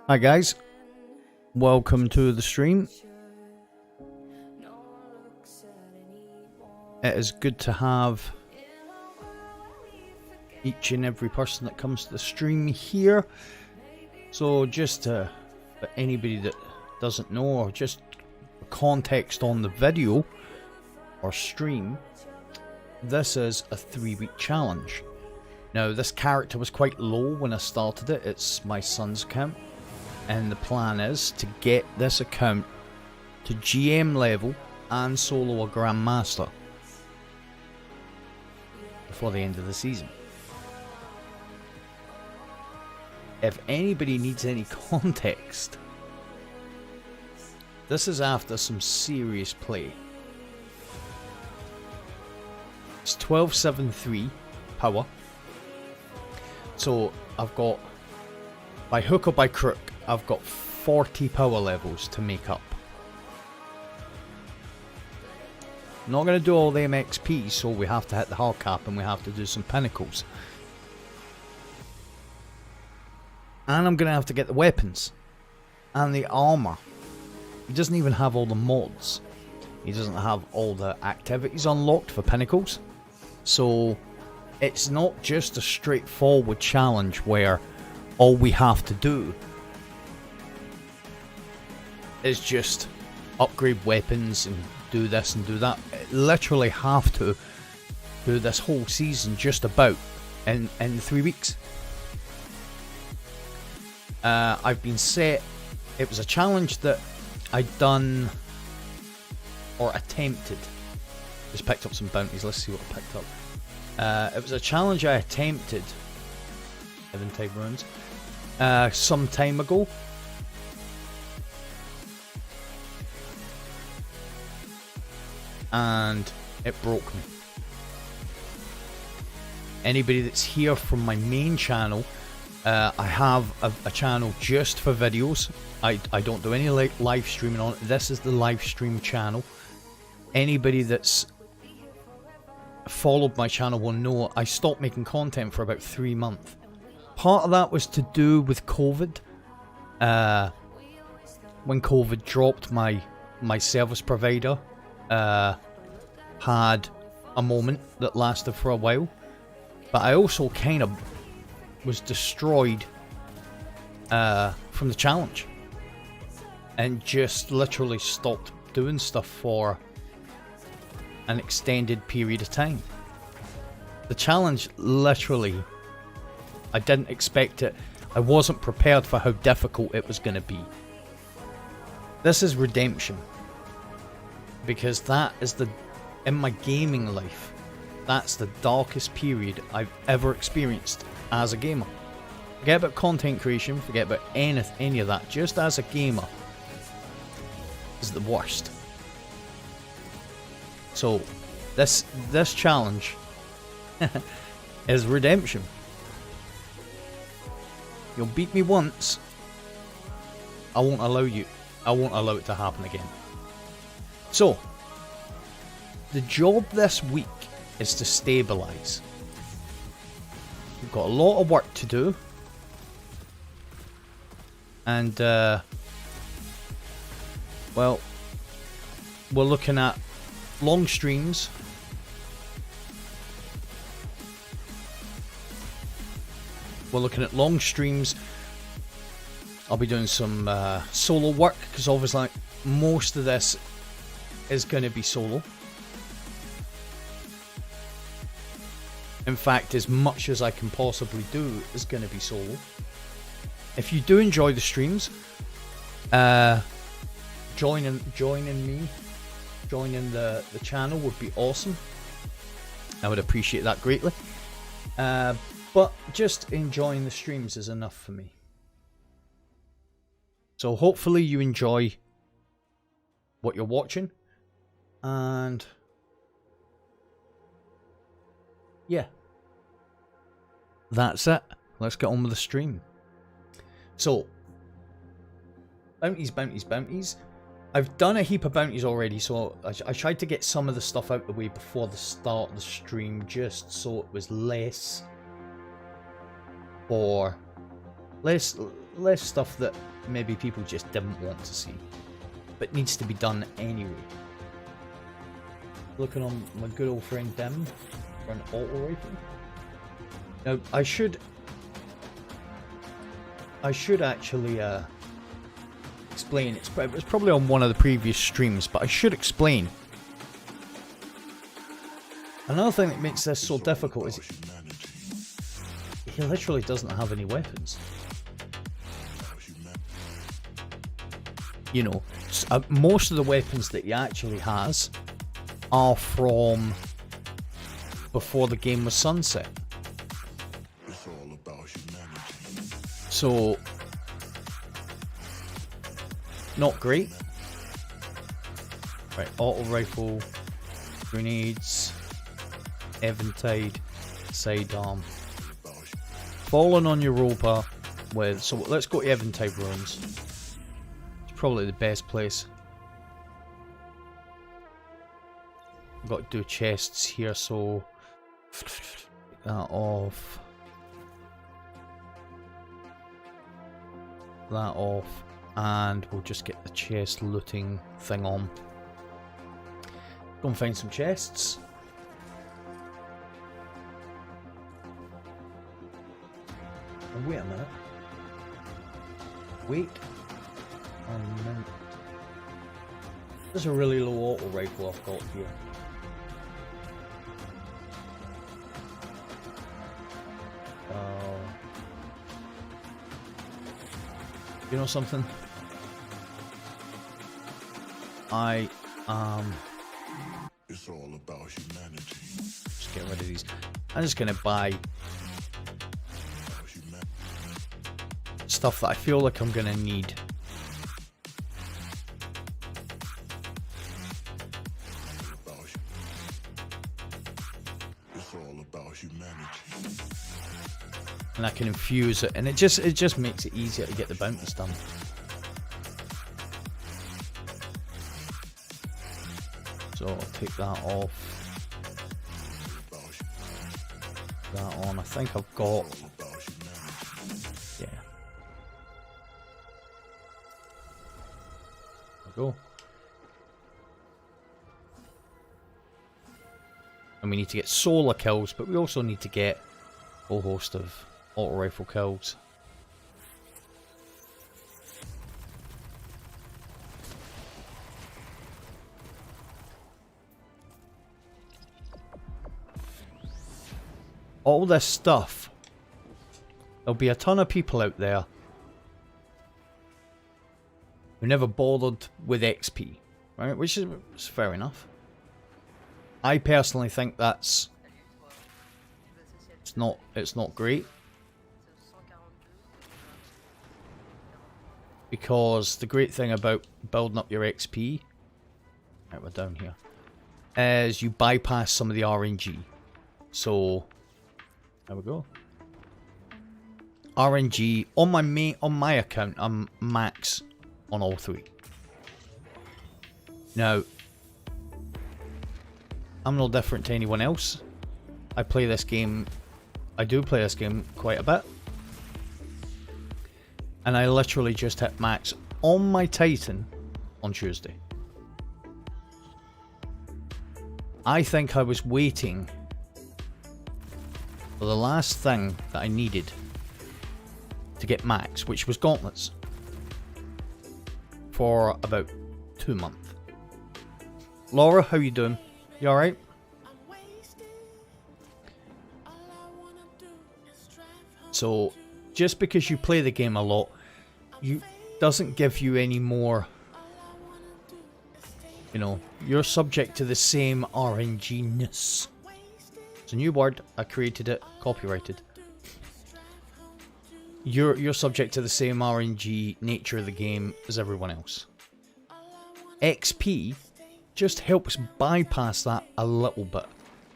Hi guys, welcome to the stream. It is good to have each and every person that comes to the stream here. So just for anybody that doesn't know, or just context on the video or stream, this is a 3-week challenge. Now this character was quite low when I started it. It's my son's account, and the plan is to get this account to GM level and solo a Grandmaster before the end of the season. If anybody needs any context, this is after some serious play. It's 1273 power. So I've got, by hook or by crook, I've got 40 power levels to make up. Not going to do all the MXP, so we have to hit the hard cap and we have to do some pinnacles. And I'm going to have to get the weapons and the armor. He doesn't even have all the mods. He doesn't have all the activities unlocked for pinnacles. So it's not just a straightforward challenge where all we have to do is just upgrade weapons and do this and do that. I literally have to do this whole season just about in 3 weeks. I've been set. It was a challenge that I'd done or attempted. Just picked up some bounties. Let's see what I picked up. It was a challenge I attempted, Eventide Ruins, some time ago. And it broke me. Anybody that's here from my main channel, I have a channel just for videos. I don't do any live streaming on it. This is the live stream channel. Anybody that's followed my channel will know I stopped making content for about 3 months. Part of that was to do with COVID. When COVID dropped, my service provider had a moment that lasted for a while, but I also kind of was destroyed from the challenge and just literally stopped doing stuff for an extended period of time. The challenge, literally, I didn't expect it. I wasn't prepared for how difficult it was going to be. This is redemption, because that is in my gaming life, that's the darkest period I've ever experienced as a gamer. Forget about content creation, forget about any of that. Just as a gamer is the worst. So this challenge is redemption. You'll beat me once. I won't allow it to happen again. So the job this week is to stabilize. We've got a lot of work to do, and well, we're looking at long streams. I'll be doing some solo work, because obviously most of this is going to be solo. In fact, as much as I can possibly do is going to be solo. If you do enjoy the streams, joining the channel would be awesome. I would appreciate that greatly. But just enjoying the streams is enough for me. So hopefully you enjoy what you're watching, and yeah, that's it. Let's get on with the stream. So, bounties. I've done a heap of bounties already, so I tried to get some of the stuff out of the way before the start of the stream, just so it was less for Less less stuff that maybe people just didn't want to see, but needs to be done anyway. Looking on my good old friend Dim for an auto rifle. Now I should actually explain. It was probably on one of the previous streams, but I should explain. Another thing that makes this so difficult is he literally doesn't have any weapons. You know, most of the weapons that he actually has are from before the game was sunset. So, not great. Right, auto rifle, grenades, eventide, sidearm. Falling on your roper with, so let's go to eventide ruins. It's probably the best place. I've got to do chests here, so take that off. That off, and we'll just get the chest looting thing on. Go and find some chests. Oh, wait a minute. Wait a minute. There's a really low auto rifle I've got here. You know something? It's all about humanity. Just get rid of these. I'm just gonna buy stuff that I feel like I'm gonna need. It's all about humanity. And I can infuse it, and it just makes it easier to get the bounties done. So I'll take that off. That on. I think I've got. Yeah. There we go. And we need to get solar kills, but we also need to get a whole host of auto rifle kills. All this stuff, there'll be a ton of people out there who never bothered with XP, right? Which is fair enough. I personally think it's not great. Because the great thing about building up your XP, right, we're down here, is you bypass some of the RNG. So, there we go. RNG on my account, I'm max on all three. Now, I'm no different to anyone else. I do play this game quite a bit. And I literally just hit max on my Titan on Tuesday. I think I was waiting for the last thing that I needed to get max, which was gauntlets, for about 2 months. Laura, how you doing? You alright? So, just because you play the game a lot, doesn't give you any more, you know, you're subject to the same RNG-ness. It's a new word, I created it, copyrighted. You're subject to the same RNG nature of the game as everyone else. XP just helps bypass that a little bit.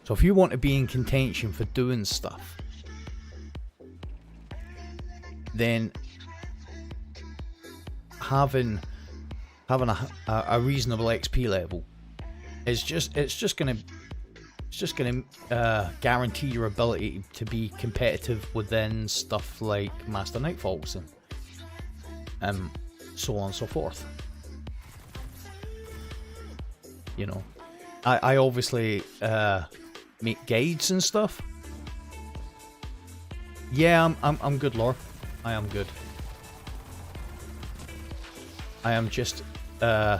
So if you want to be in contention for doing stuff, then having a reasonable XP level is just It's just going to guarantee your ability to be competitive within stuff like Master Nightfalls and so on and so forth. You know, I obviously make guides and stuff. Yeah, I'm good, Lore. I am good. I am just doing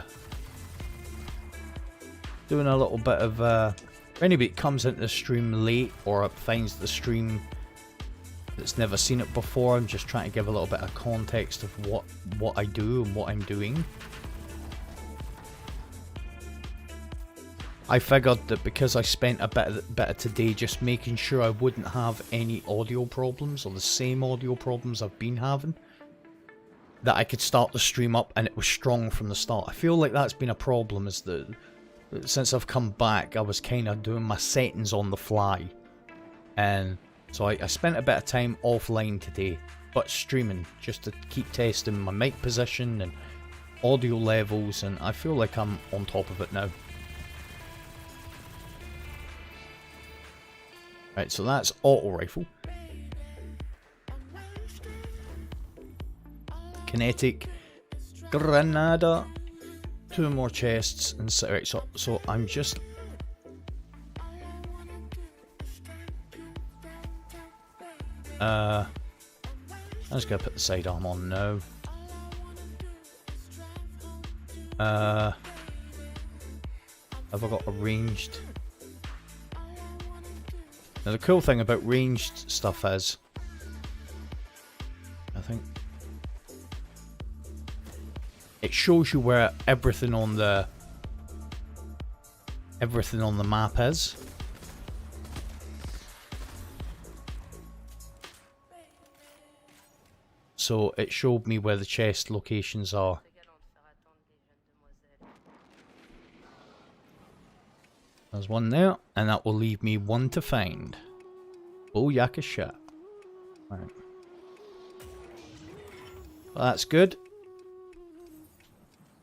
a little bit of if anybody comes into the stream late or finds the stream that's never seen it before, I'm just trying to give a little bit of context of what I do and what I'm doing. I figured that because I spent a bit of today just making sure I wouldn't have any audio problems or the same audio problems I've been having, that I could start the stream up and it was strong from the start. I feel like that's been a problem, is that since I've come back I was kind of doing my settings on the fly, and so I spent a bit of time offline today but streaming just to keep testing my mic position and audio levels, and I feel like I'm on top of it now. Right, so that's auto rifle. Kinetic Granada. 2 more chests and so, right, so I'm just I'm just gonna put the sidearm on now. Have I got a ranged? Now the cool thing about ranged stuff is, I think it shows you where everything on the map is. So it showed me where the chest locations are. There's one there, and that will leave me 1 to find. Booyaka shot. Right. Well, that's good.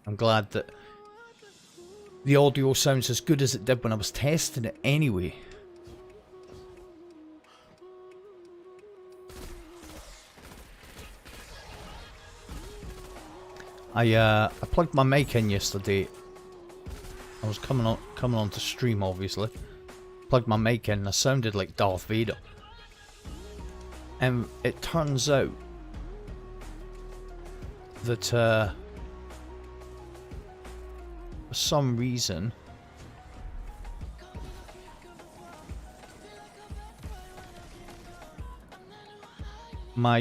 I'm glad that the audio sounds as good as it did when I was testing it anyway. I plugged my mic in yesterday. I was coming on to stream, obviously. Plugged my mic in and I sounded like Darth Vader. And it turns out that for some reason my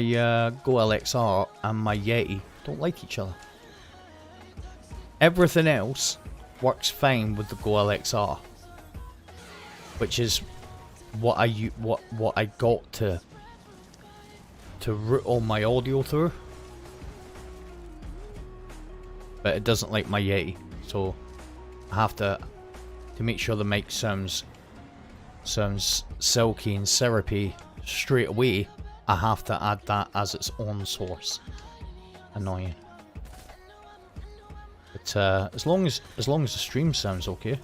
Go LXR and my Yeti don't like each other. Everything else works fine with the Go LXR, which is what I got to route all my audio through, but it doesn't like my Yeti, so I have to make sure the mic sounds silky and syrupy straight away. I have to add that as its own source. Annoying. But as long as the stream sounds okay.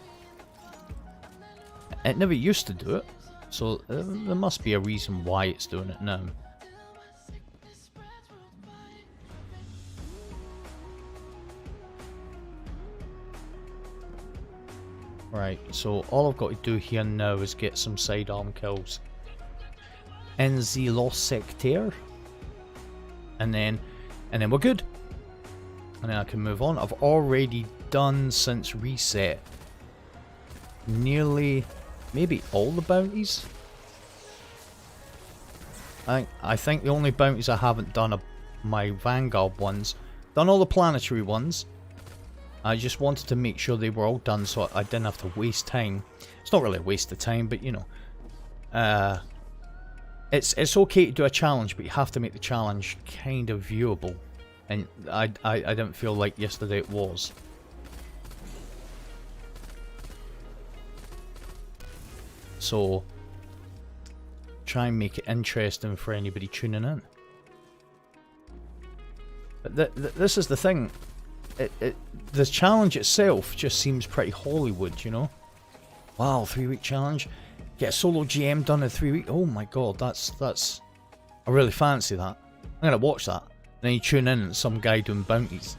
It never used to do it, so there must be a reason why it's doing it now. Right, so all I've got to do here now is get some sidearm kills in the Lost Sector, and then we're good. And then I can move on. I've already done, since reset, nearly, maybe all the bounties. I think the only bounties I haven't done are my Vanguard ones. Done all the planetary ones. I just wanted to make sure they were all done so I didn't have to waste time. It's not really a waste of time, but you know. It's okay to do a challenge, but you have to make the challenge kind of viewable. And I didn't feel like yesterday it was. So try and make it interesting for anybody tuning in. But this is the thing. The challenge itself just seems pretty Hollywood, you know? Wow, 3-week challenge. Get a solo GM done in 3 weeks. Oh my god, that's. I really fancy that. I'm gonna watch that. Then you tune in and some guy doing bounties.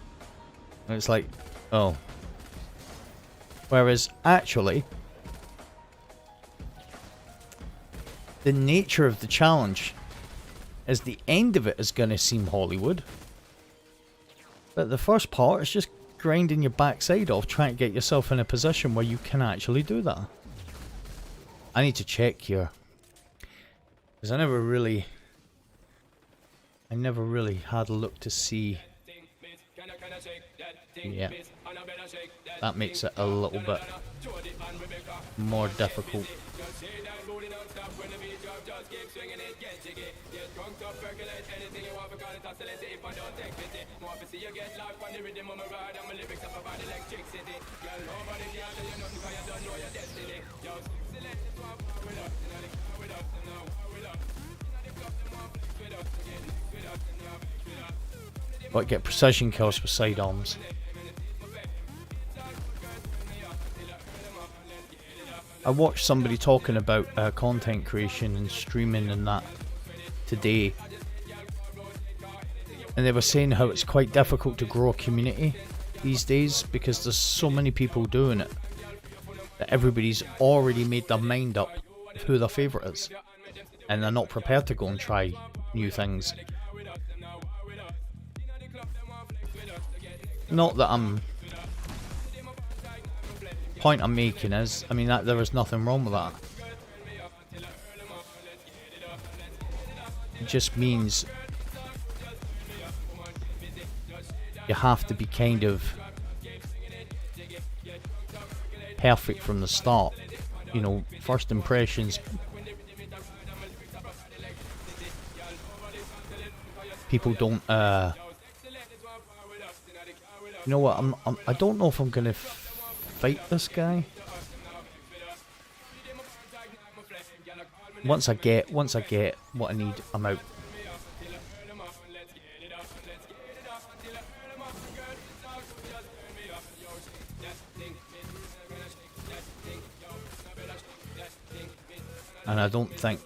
And it's like, oh. Whereas, actually, the nature of the challenge is the end of it is gonna seem Hollywood. But the first part is just grinding your backside off, trying to get yourself in a position where you can actually do that. I need to check here. Because I never really had a look to see. Yeah. That makes it a little bit more difficult. But get precision kills with sidearms. I watched somebody talking about content creation and streaming and that today, and they were saying how it's quite difficult to grow a community these days because there's so many people doing it that everybody's already made their mind up of who their favourite is, and they're not prepared to go and try new things. Not that point I'm making is, I mean, that there is nothing wrong with that. It just means you have to be kind of perfect from the start. You know, first impressions. People don't. You know what? I don't know if I'm gonna fight this guy. Once I get what I need, I'm out. And I don't think,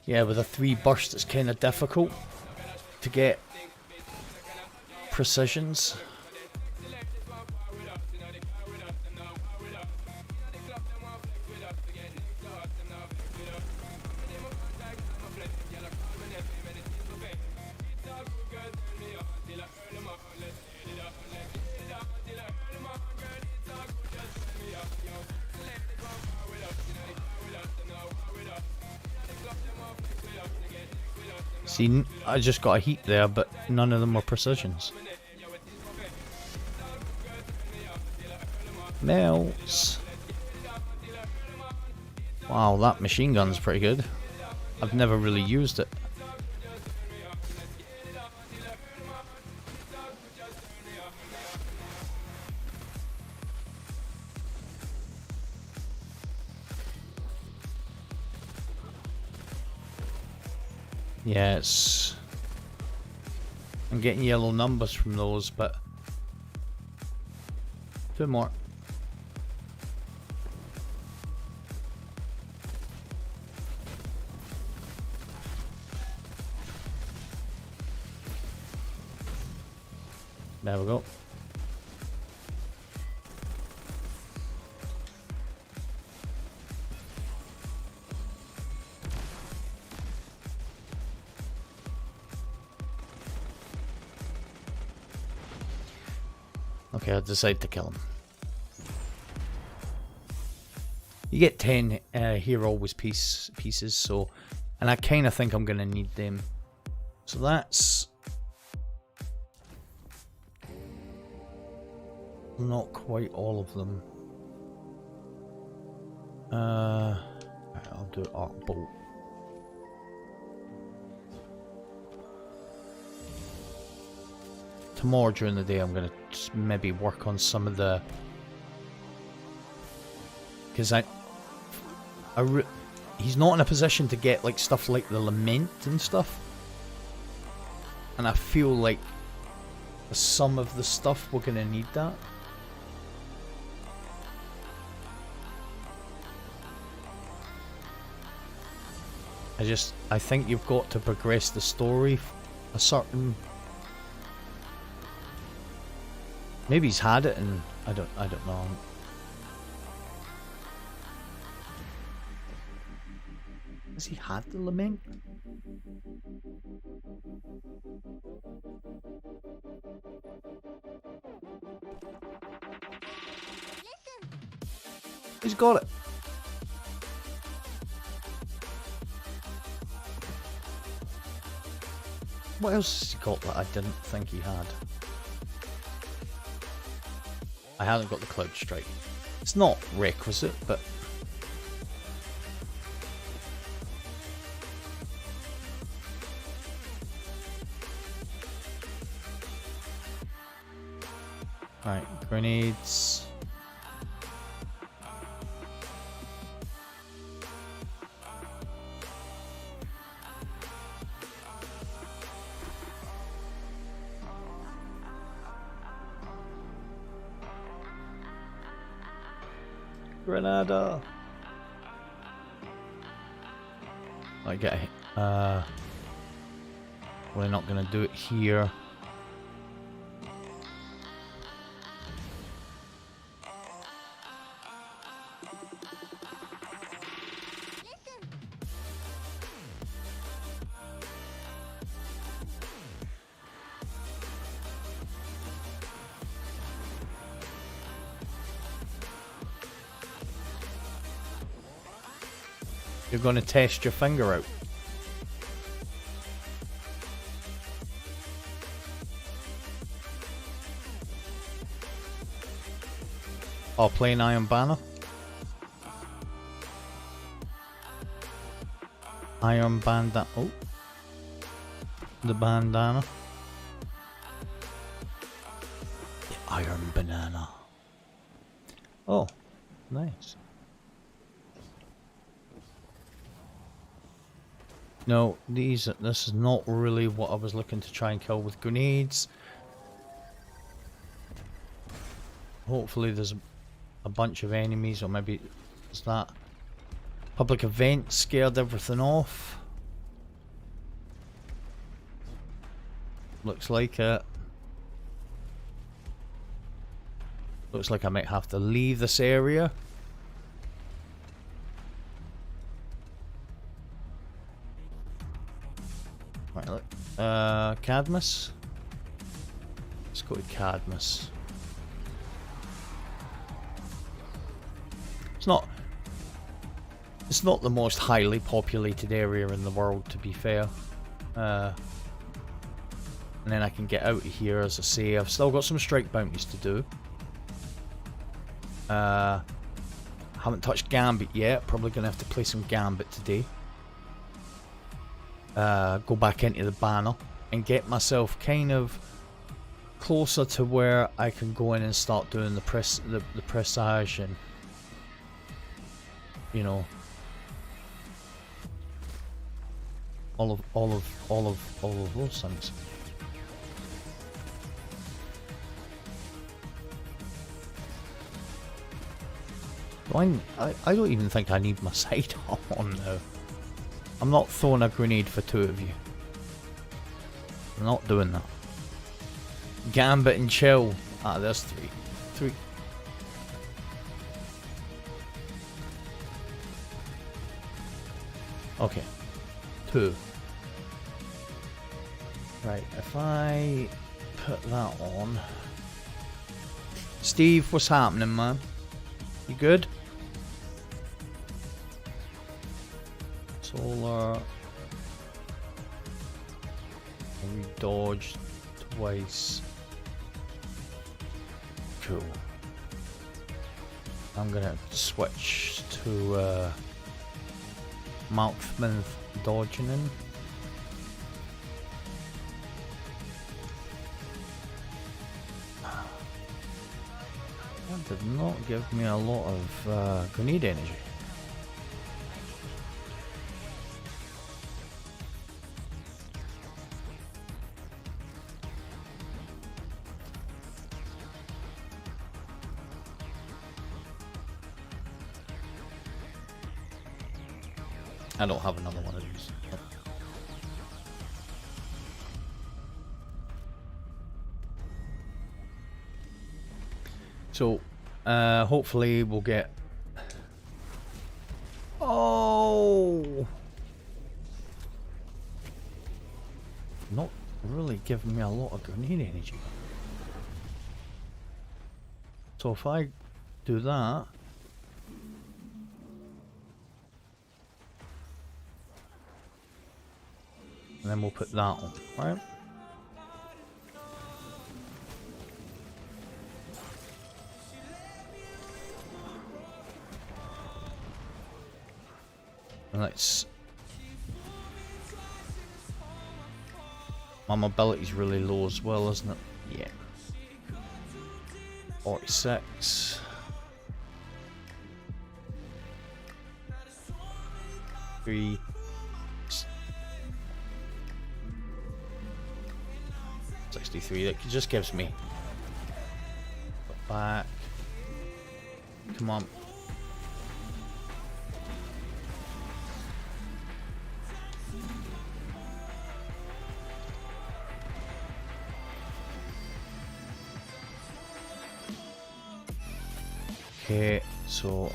yeah, with a 3 burst it's kind of difficult to get precisions. See, I just got a heat there, but none of them were precisions. Melts. Wow, that machine gun's pretty good. I've never really used it. Yeah, it's... I'm getting yellow numbers from those, but... 2 more. There we go. Okay, I decide to kill him. You get 10 hero always pieces, so, and I kind of think I'm gonna need them. So that's not quite all of them. I'll do arc bolt. Tomorrow during the day I'm gonna just maybe work on some of the, because he's not in a position to get like stuff like the lament and stuff, and I feel like some of the stuff we're gonna need that. I think you've got to progress the story a certain. Maybe he's had it and I don't know. Has he had the lament? He's got it. What else has he got that I didn't think he had? I haven't got the Cloud Strike. It's not requisite, but... Alright, grenades. Grenada. I get it. We're not gonna do it here. You're going to test your finger out. Oh, playing Iron Banner. Iron Bandana. Oh. The bandana. The Iron Banana. Oh, nice. No, this is not really what I was looking to try and kill with grenades. Hopefully there's a bunch of enemies, or maybe it's that public event scared everything off. Looks like it. Looks like I might have to leave this area. Right, look. Cadmus. Let's go to Cadmus. It's not the most highly populated area in the world, to be fair. And then I can get out of here, as I say. I've still got some strike bounties to do. Haven't touched Gambit yet. Probably gonna have to play some Gambit today. Go back into the banner and get myself kind of closer to where I can go in and start doing the presage and, you know, all of those things. I don't even think I need my sight on now. I'm not throwing a grenade for two of you. I'm not doing that. Gambit and chill. Ah, there's three. Okay. 2. Right, if I put that on. Steve, what's happening, man? You good? Solar. We dodged twice. Cool. I'm gonna switch to Marksman dodging in. That did not give me a lot of grenade energy. I don't have another one of these. So, hopefully we'll get... Oh! Not really giving me a lot of grenade energy. So if I do that... And then we'll put that on, right? And let's... My mobility's really low as well, isn't it? Yeah. 46. 3. 63. That just gives me... Back. Come on. Okay, so...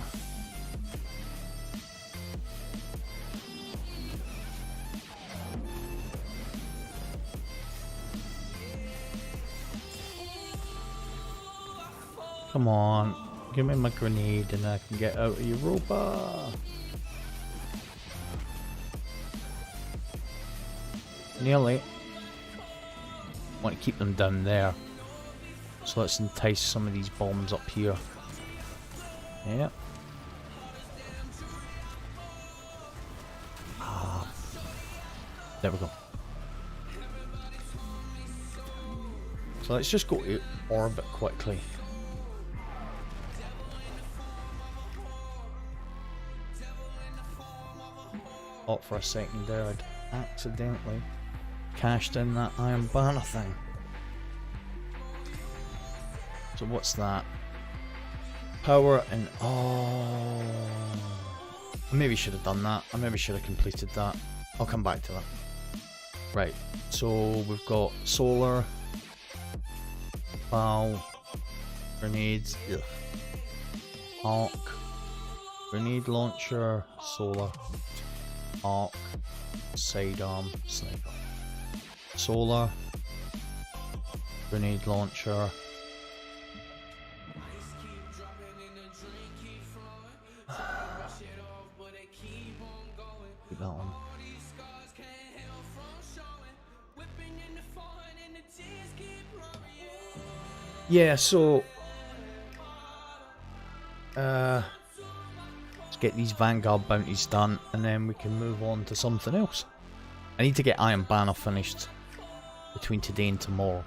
Come on, give me my grenade and I can get out of Europa. Nearly. Want to keep them down there. So let's entice some of these bombs up here. Yeah. Ah. There we go. So let's just go to orbit quickly. Thought for a second there I'd accidentally cashed in that iron banner thing. So what's that? Power and... oh... I maybe should have done that. I maybe should have completed that. I'll come back to that. Right, so we've got solar, bow, grenades, ugh. Arc, grenade launcher, solar, arc, sidearm, sniper. Solar, grenade launcher. Keep that one. Yeah, so let's get these Vanguard bounties done and then we can move on to something else. I need to get Iron Banner finished between today and tomorrow.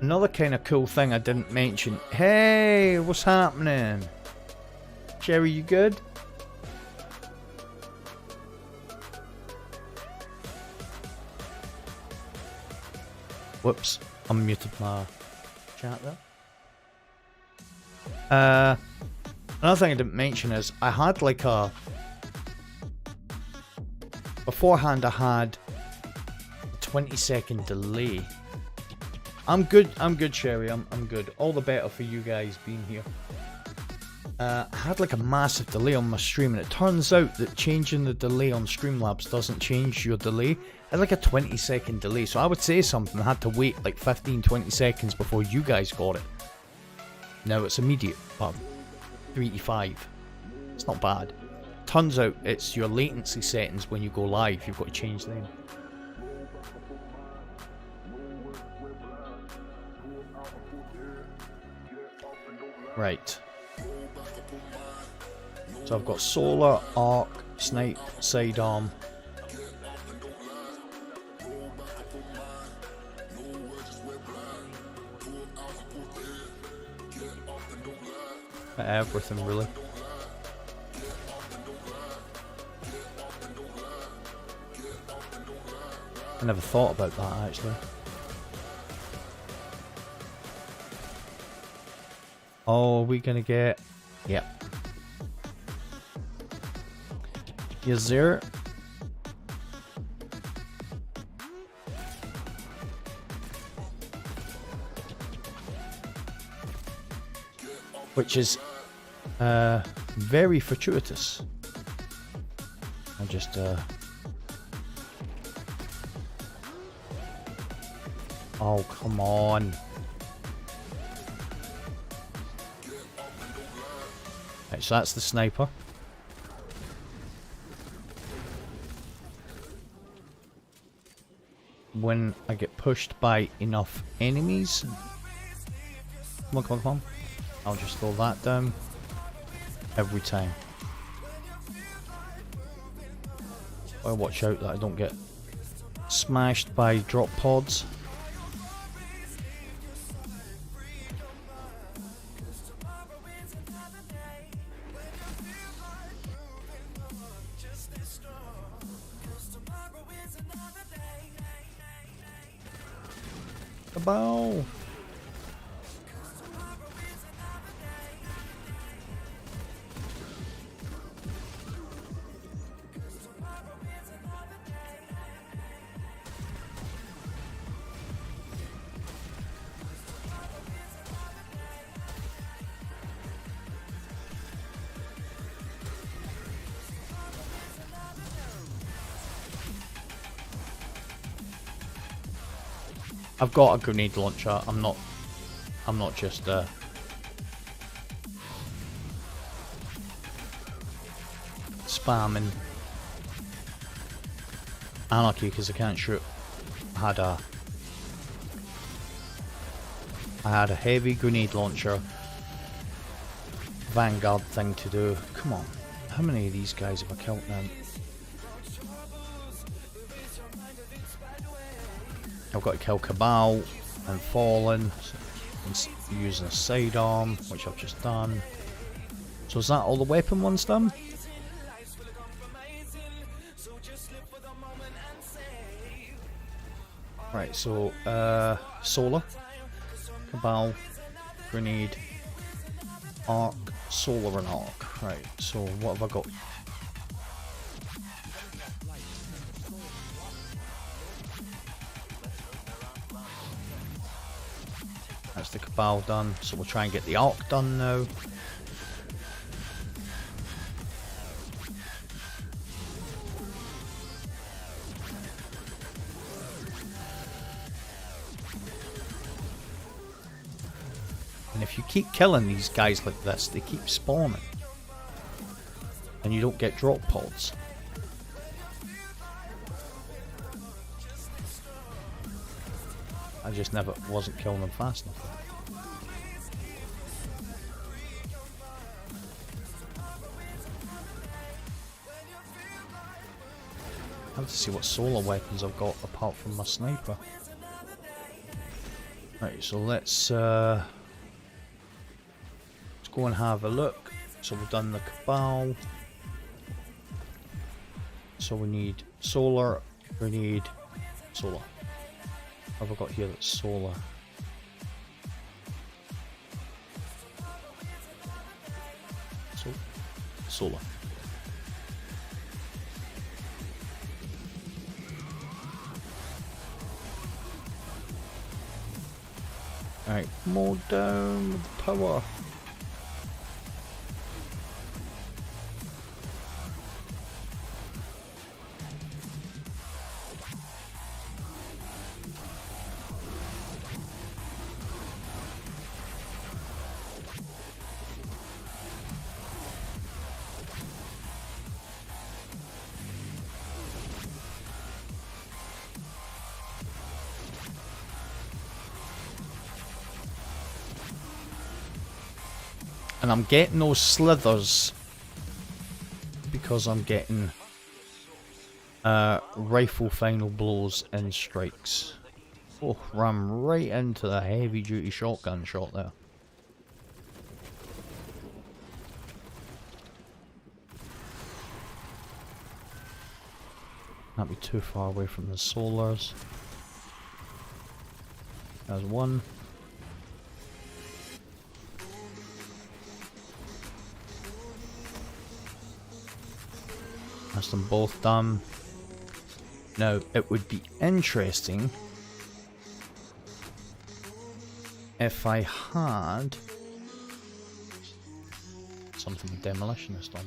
Another kind of cool thing I didn't mention. Hey, what's happening? Jerry, you good? Whoops, I muted my chat there. Another thing I didn't mention is I had like a... beforehand I had a 20-second delay. I'm good, Sherry, I'm good. All the better for you guys being here. I had like a massive delay on my stream, and it turns out that changing the delay on Streamlabs doesn't change your delay. I had like a 20-second delay, so I would say something, I had to wait like 15-20 seconds before you guys got it. Now it's immediate, but 3 to 5. It's not bad. Turns out it's your latency settings when you go live, you've got to change them. Right. So I've got solar, arc, snipe, sidearm. Everything, really. I never thought about that, actually. Oh, are we gonna get... Yep. Yes, there. Which is very fortuitous. I just oh, come on. Right, so that's the sniper. When I get pushed by enough enemies. Come on, come on, come on. I'll just throw that down. Every time. I watch out that I don't get smashed by drop pods. Kabow! I've got a grenade launcher. I'm not just spamming anarchy because I can't shoot. I had a heavy grenade launcher Vanguard thing to do. Come on, how many of these guys have I killed now? I've got to kill Cabal and Fallen using a sidearm, which I've just done. So is that all the weapon ones done? Right, so Solar, Cabal, Grenade, Arc, Solar and Arc. Right, so what have I got? That's the Cabal done, so we'll try and get the Arc done now. And if you keep killing these guys like this, they keep spawning. And you don't get drop pods. I just never wasn't killing them fast enough. I have to see what solar weapons I've got apart from my sniper. Right, so let's go and have a look. So we've done the Cabal. So we need solar, grenade, solar. What have I got here that's solar? Solar. Alright, more down with power. And I'm getting those slithers because I'm getting rifle final blows and strikes. Oh, ram right into the heavy duty shotgun shot there. Not be too far away from the solars. There's one. That's them both done. Now, it would be interesting if I had something the demolitionist done.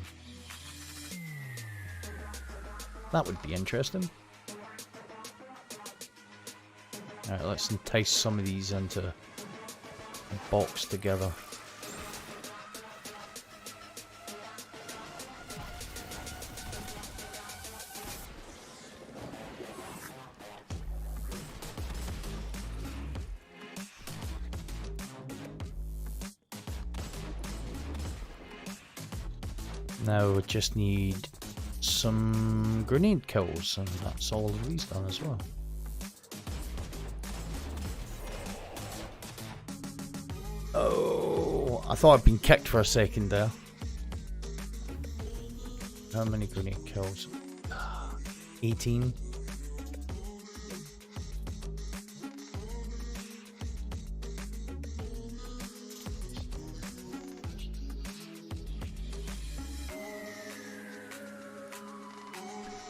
That would be interesting. Alright, let's entice some of these into a box together. Now we just need some grenade kills, and that's all of these done as well. Oh, I thought I'd been kicked for a second there. How many grenade kills? 18.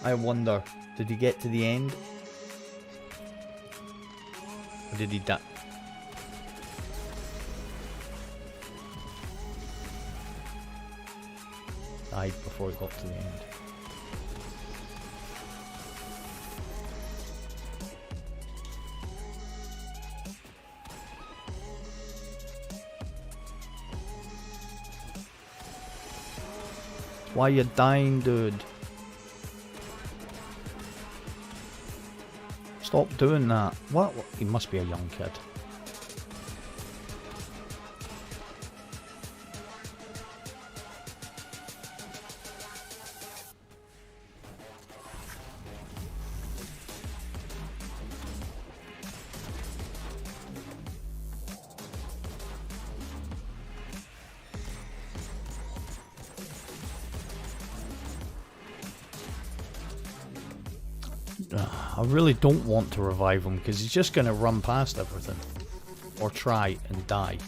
I wonder, did he get to the end? Or did he die? Died before he got to the end. Why you dying, dude? Stop doing that. What? He must be a young kid. I really don't want to revive him because he's just going to run past everything. Or try and die.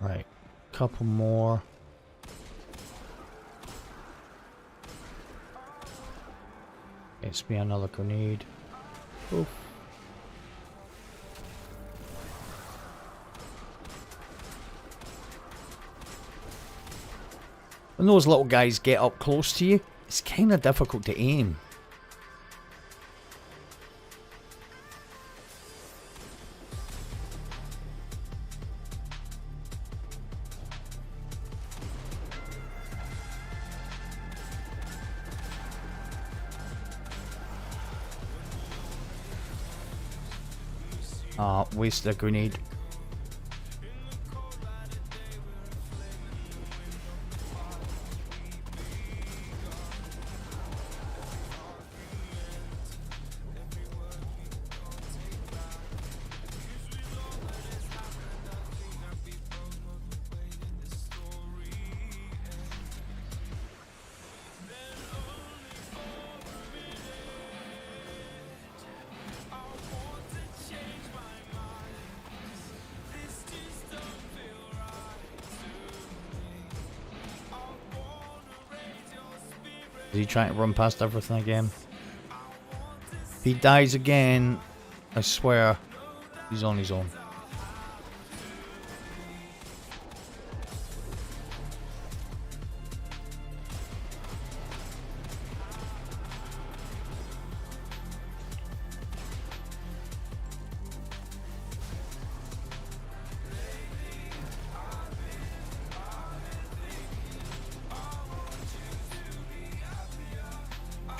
Right, couple more. It's me another grenade. Oof. When those little guys get up close to you, it's kind of difficult to aim. Waste a grenade. Is he trying to run past everything again? If he dies again, I swear, he's on his own.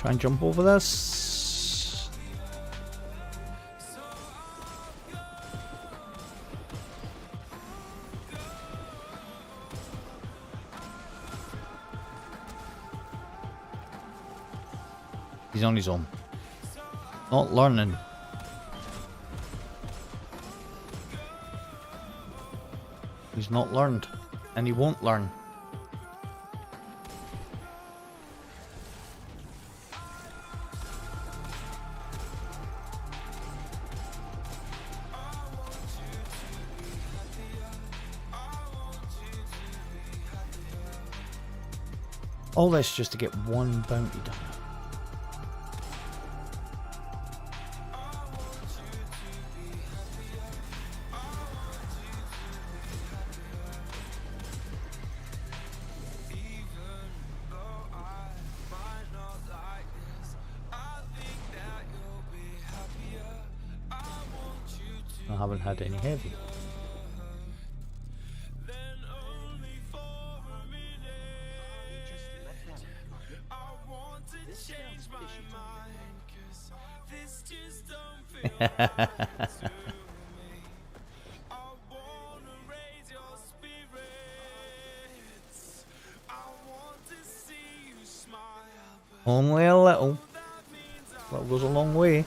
Try and jump over this. He's on his own. Not learning. He's not learned. And he won't learn. All this just to get one bounty done. I haven't had any heavy. Only a little. That goes a long way.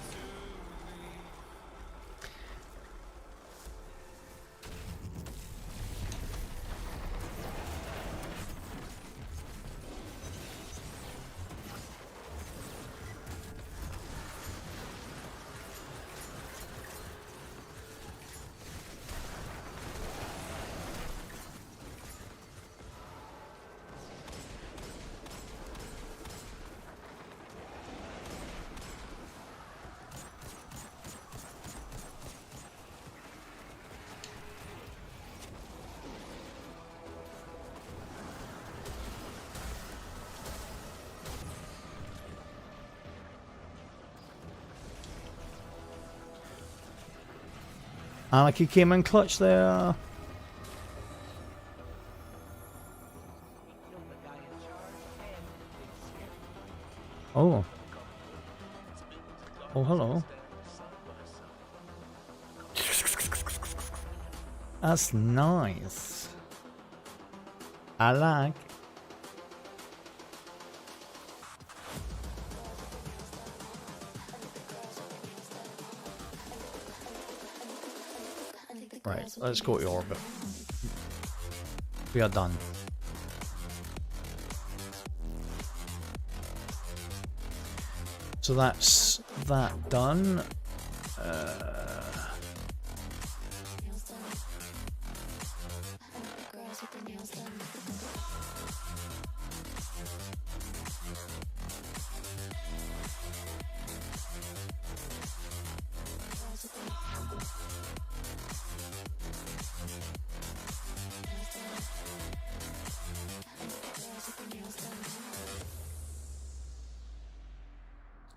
Anarchy came in clutch there. Oh. Oh, hello. That's nice. I like. Right, let's go to orbit. We are done. So that's that done.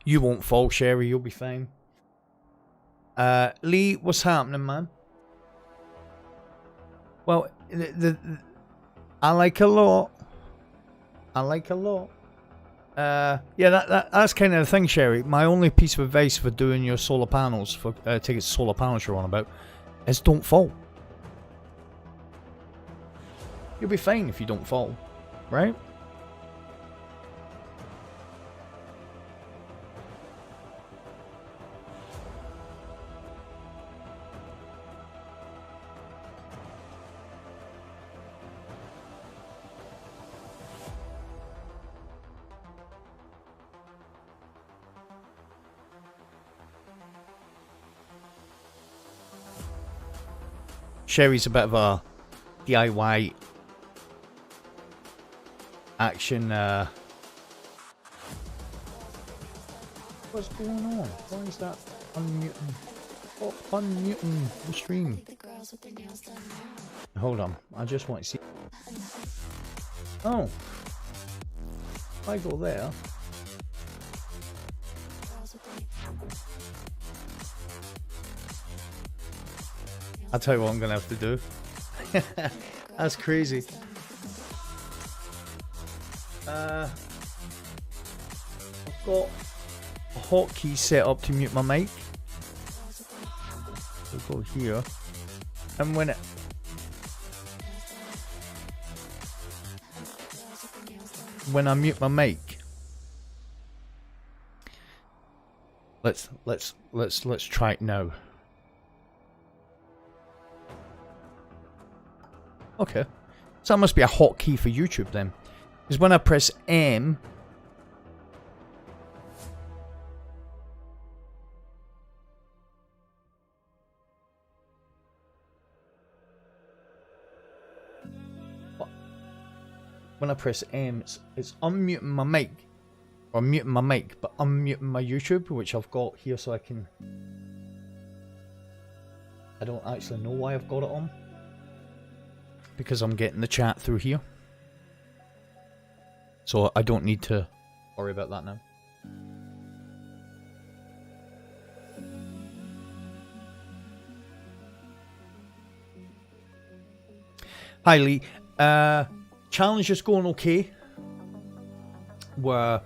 You won't fall, Sherry. You'll be fine. Lee, what's happening, man? Well, I like a lot. I like a lot. Yeah, that's kind of the thing, Sherry. My only piece of advice for doing your solar panels, for taking solar panels you're on about, is don't fall. You'll be fine if you don't fall, right? Sherry's a bit of a DIY action. What's going on? Why is that unmuting? Oh, unmuting the stream. Hold on, I just want to see. Oh, if I go there. I'll tell you what I'm gonna have to do. That's crazy. I've got a hotkey set up to mute my mic. So go here, and when I mute my mic, let's try it now. Okay, so that must be a hotkey for YouTube then, because when I press M, it's unmuting my mic, or muting my mic, but unmuting my YouTube, which I've got here so I can... I don't actually know why I've got it on, because I'm getting the chat through here. So I don't need to worry about that now. Hi Lee. Challenge is going okay. We're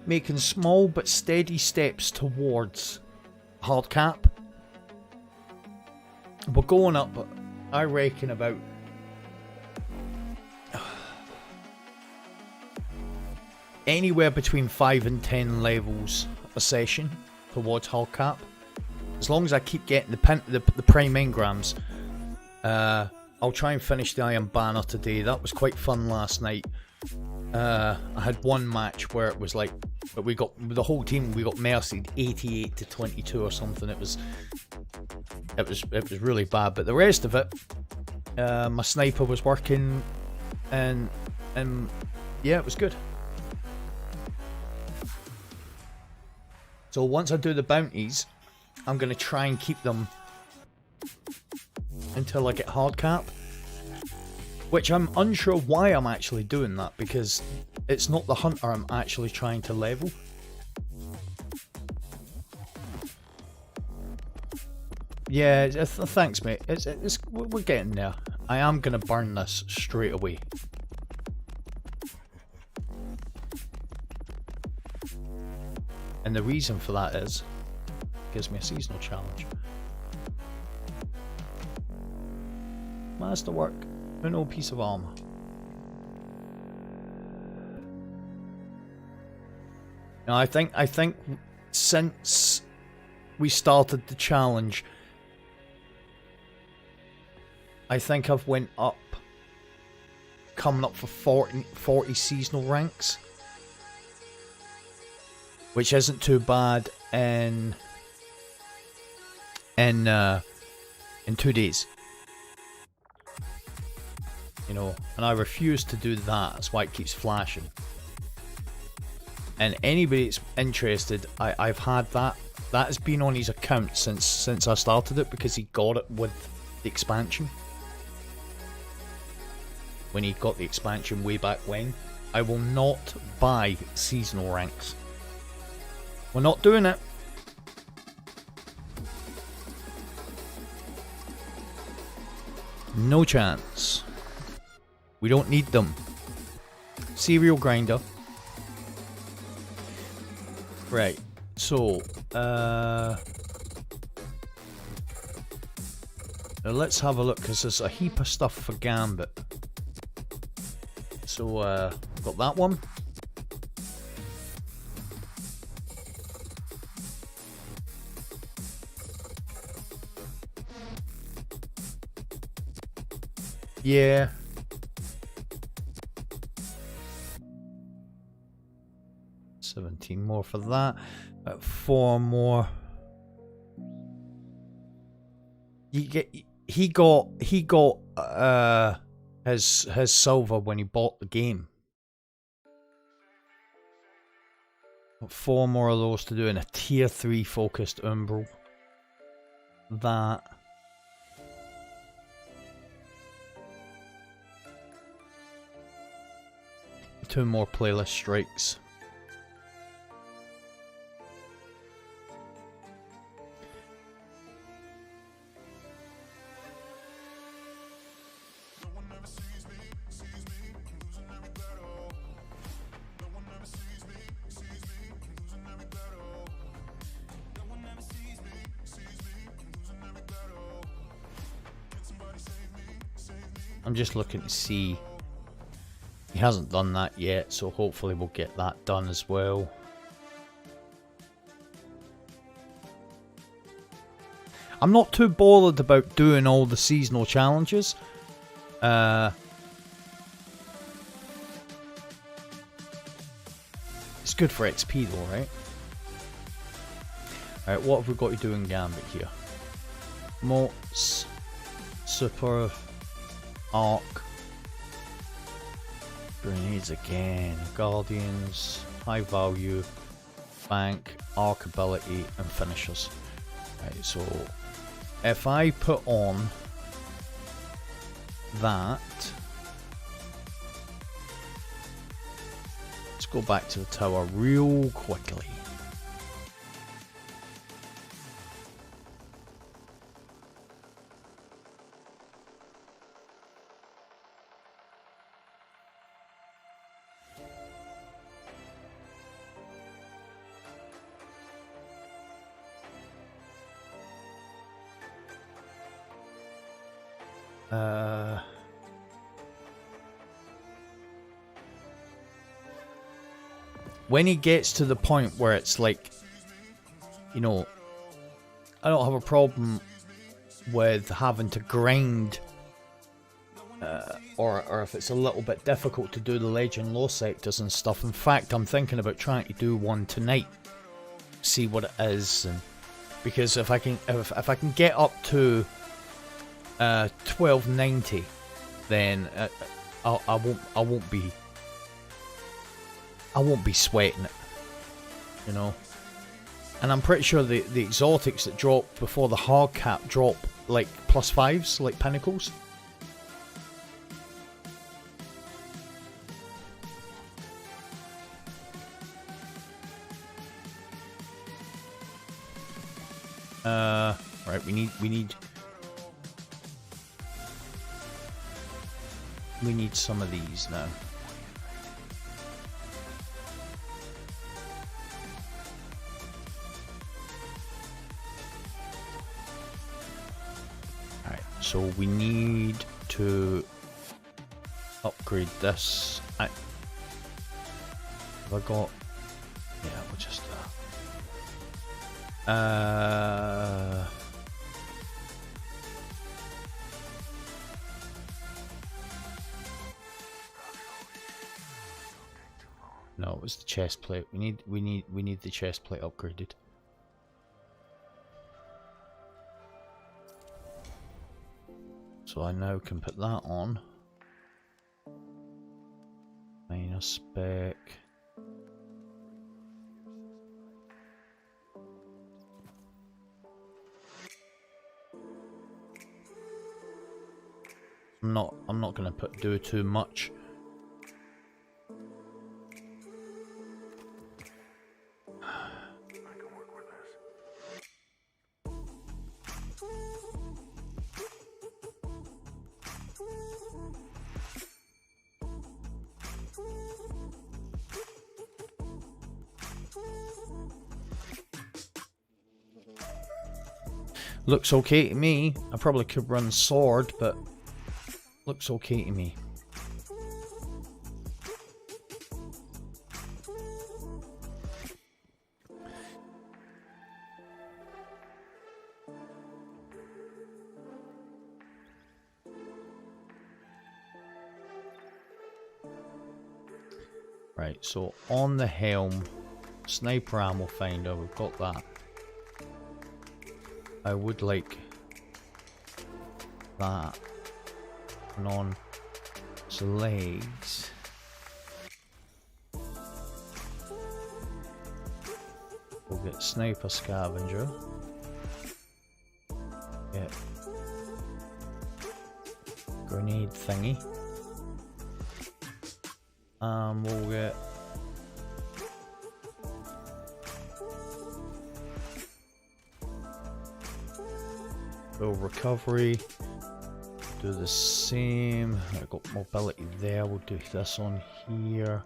making small but steady steps towards hard cap. We're going up, I reckon, about anywhere between 5 and 10 levels a session towards hard cap. As long as I keep getting the prime engrams. I'll try and finish the Iron Banner today. That was quite fun last night. I had one match where it was like, but we got the whole team. We got mercied 88 to 22 or something. It was really bad. But the rest of it, my sniper was working, and yeah, it was good. So once I do the bounties, I'm gonna try and keep them until I get hard cap, which I'm unsure why I'm actually doing that, because it's not the hunter I'm actually trying to level. Yeah, thanks mate, we're getting there. I am going to burn this straight away. And the reason for that is, it gives me a seasonal challenge. Masterwork, no piece of armor. Now I think since we started the challenge, I think I've went up, coming up for 40 seasonal ranks, which isn't too bad in 2 days. You know, and I refuse to do that. That's why it keeps flashing. And anybody that's interested, I've had that. That has been on his account since I started it, because he got it with the expansion. When he got the expansion way back when. I will not buy seasonal ranks. We're not doing it. No chance. We don't need them. Serial grinder. Right. So, now let's have a look, because there's a heap of stuff for Gambit. So, got that one. Yeah. More for that. 4 more. He got his silver when he bought the game. 4 more of those to do in a tier 3 focused umbral. That. Two more playlist strikes. I'm just looking to see. He hasn't done that yet, so hopefully we'll get that done as well. I'm not too bothered about doing all the seasonal challenges. It's good for XP though, right? Alright, what have we got to do in Gambit here? Moats, Super, Arc, Grenades again, Guardians, High Value, Bank, Arc Ability, and Finishers. Right, so if I put on that, let's go back to the tower real quickly. When he gets to the point where it's like, you know, I don't have a problem with having to grind, or if it's a little bit difficult to do the legend low sectors and stuff. In fact, I'm thinking about trying to do one tonight, see what it is, and because if I can get up to 1290, then I won't be sweating it, you know. And I'm pretty sure the exotics that drop before the hard cap drop like +5s, like pinnacles. Right, we need some of these now. Alright, so we need to upgrade this. Have I got... yeah, we'll just... no, it was the chest plate. We need the chest plate upgraded. So I now can put that on. Minus spec. I'm not gonna do too much. Looks okay to me. I probably could run sword, but looks okay to me. Right, so on the helm, sniper ammo finder, we've got that. I would like that. And on the legs, we'll get sniper scavenger. Get grenade thingy. We'll get recovery. Do the same. I've got mobility there. We'll do this on here.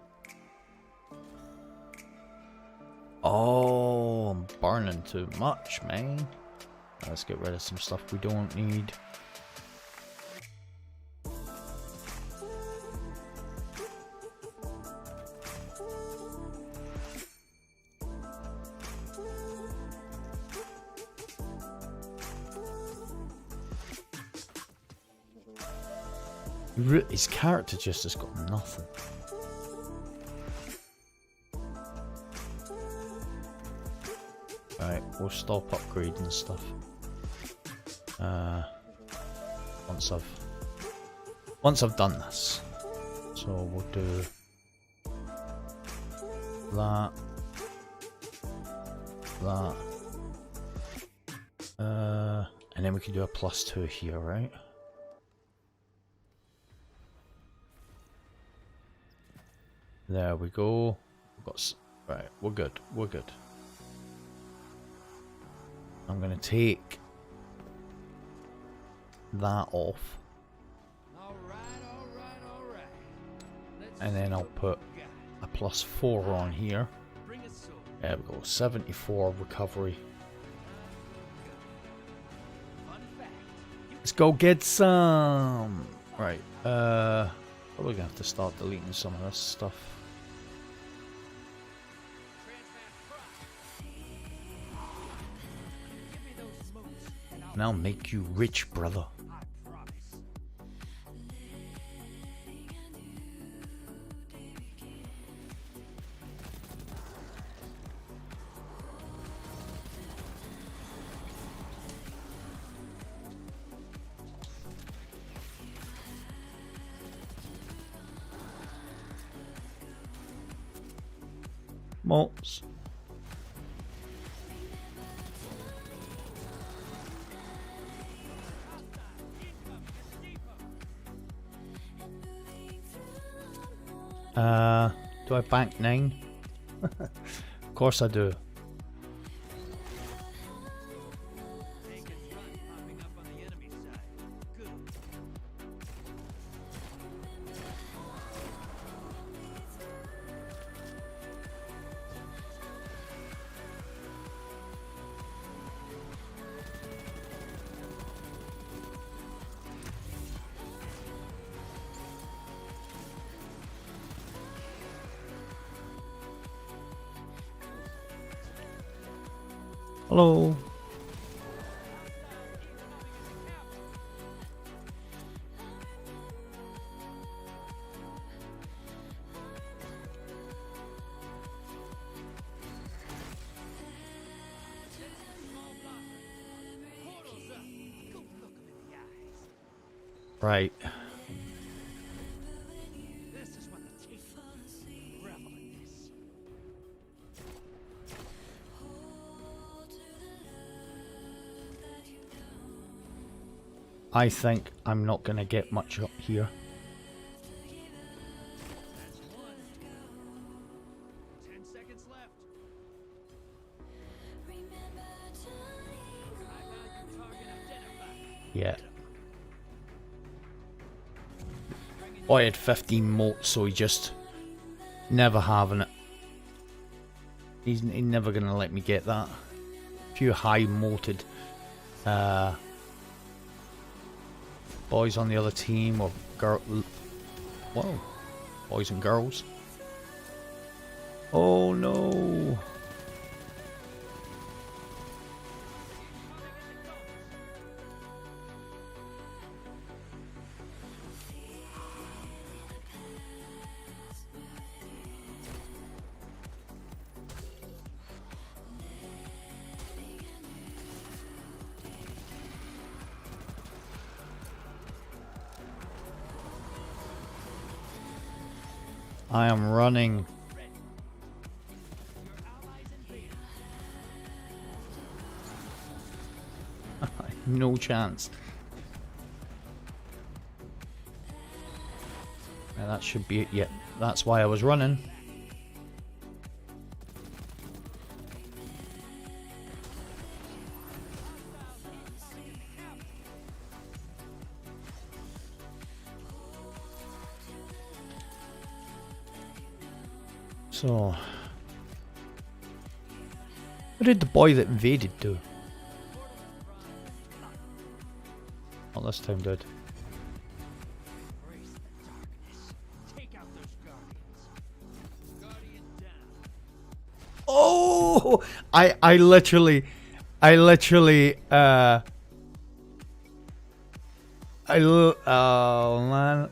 Oh, I'm burning too much, man. Let's get rid of some stuff we don't need. His character just has got nothing. Right, we'll stop upgrading stuff. Once I've done this. So we'll do that. And then we can do a +2 here, right? There we go. We've got right, we're good. We're good. I'm gonna take that off. And then I'll put a +4 on here. There we go, 74 recovery. Let's go get some! Right, probably gonna have to start deleting some of this stuff. And I'll make you rich, brother. Malts. Do I bank 9? Of course I do. Hello. Right. I think I'm not going to get much up here. Yeah. Oh, I had 15 motes, so he just never having it. He's never going to let me get that. A few high moted boys on the other team, or whoa, boys and girls. Oh no. I am running. No chance. Now that should be it. Yeah, that's why I was running. So, what did the boy that invaded do? Not this time, dude. Oh! I literally, oh man,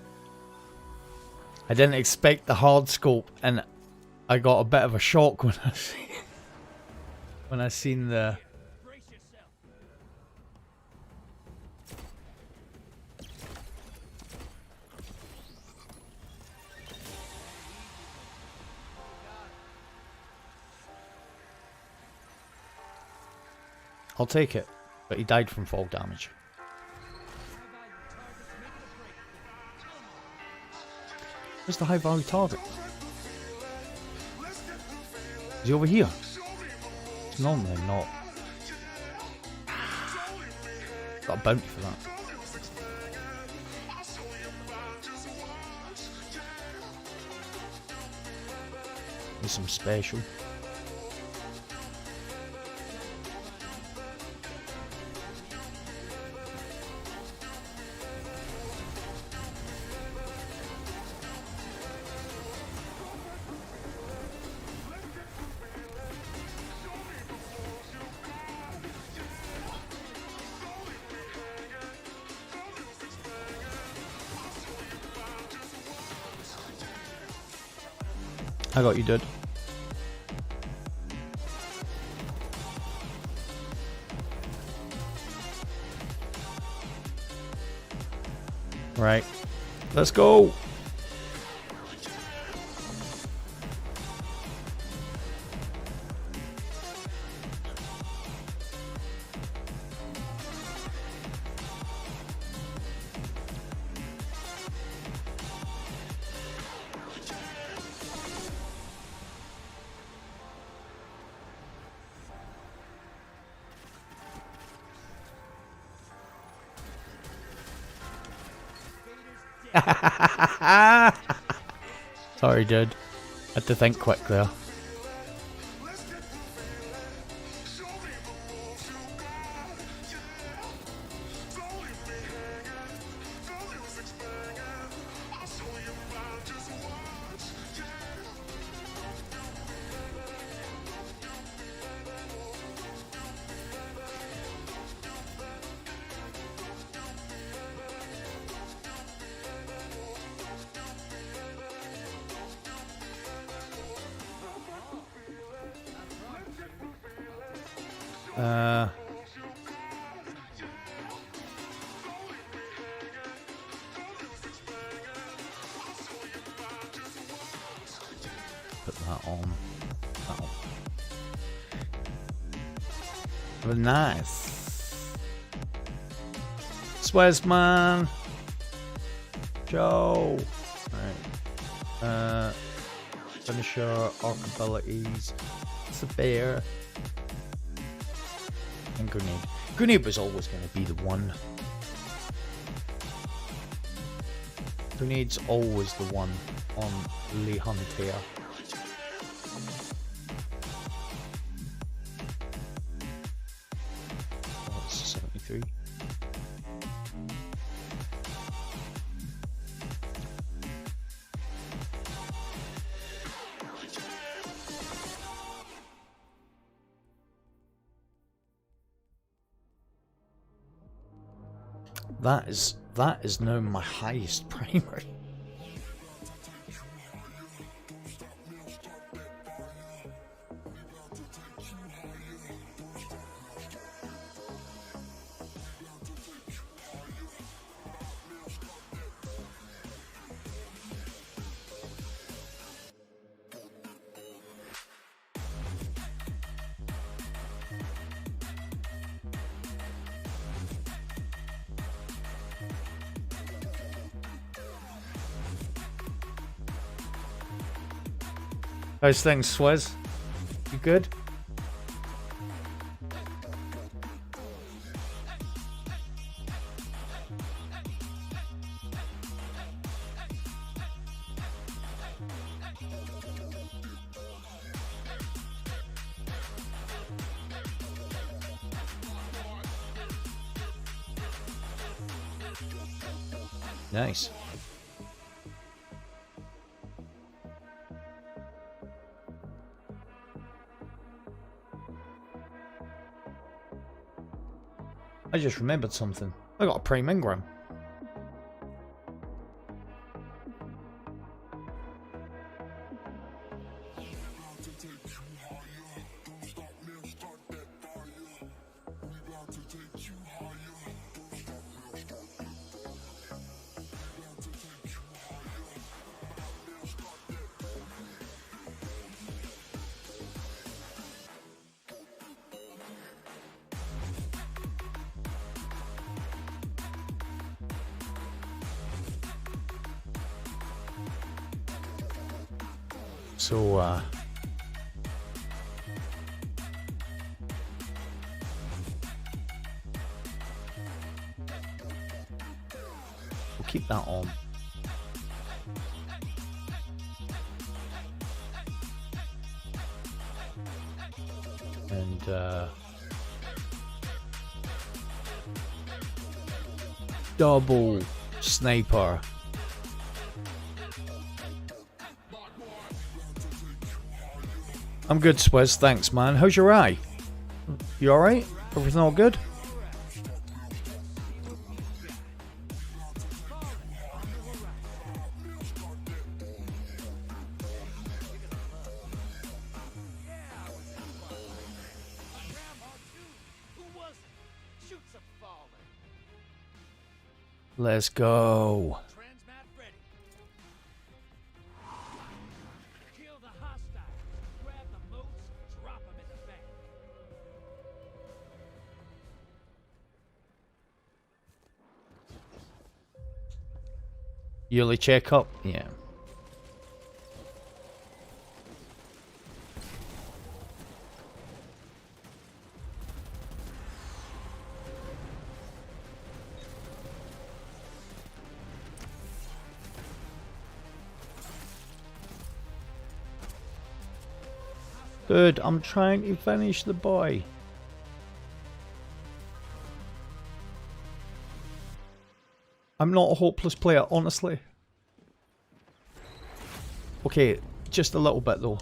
I didn't expect the hard scope, and I got a bit of a shock when I seen the. I'll take it, but he died from fall damage. Where's the high value target? Is he over here? It's normally not. Got a bounty for that. There's some special. I got you, dude. Right. Let's go. Sorry, dude. Had to think quick there. Put that on. That'll. But nice. Swez man. Joe. Right. Finisher, arc abilities. It's a bear. And grenade. Grenade was always going to be the one. Grenade's always the one on Lee Hunter. Oh, it's 73. That is now my highest primary. How's things, Swez? You good? Nice. I just remembered something. I got a Prime Ingram. So, we'll keep that on. And, double sniper. I'm good, Swizz. Thanks, man. How's your eye? You alright? Everything all good? Let's go. Yearly checkup? Yeah. Good, I'm trying to finish the boy. I'm not a hopeless player, honestly. Okay, just a little bit though.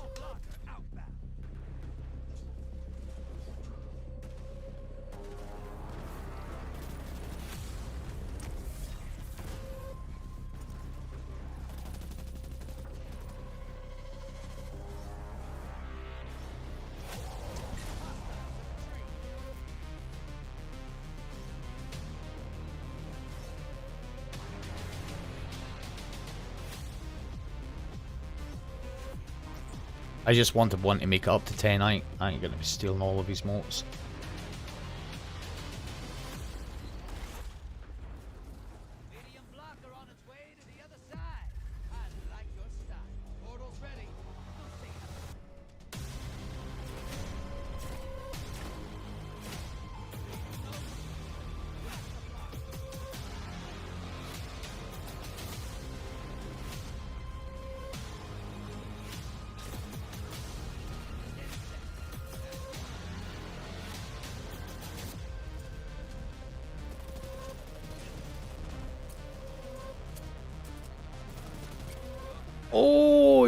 I just wanted one to make it up to 10. I ain't gonna be stealing all of his motes. Oh,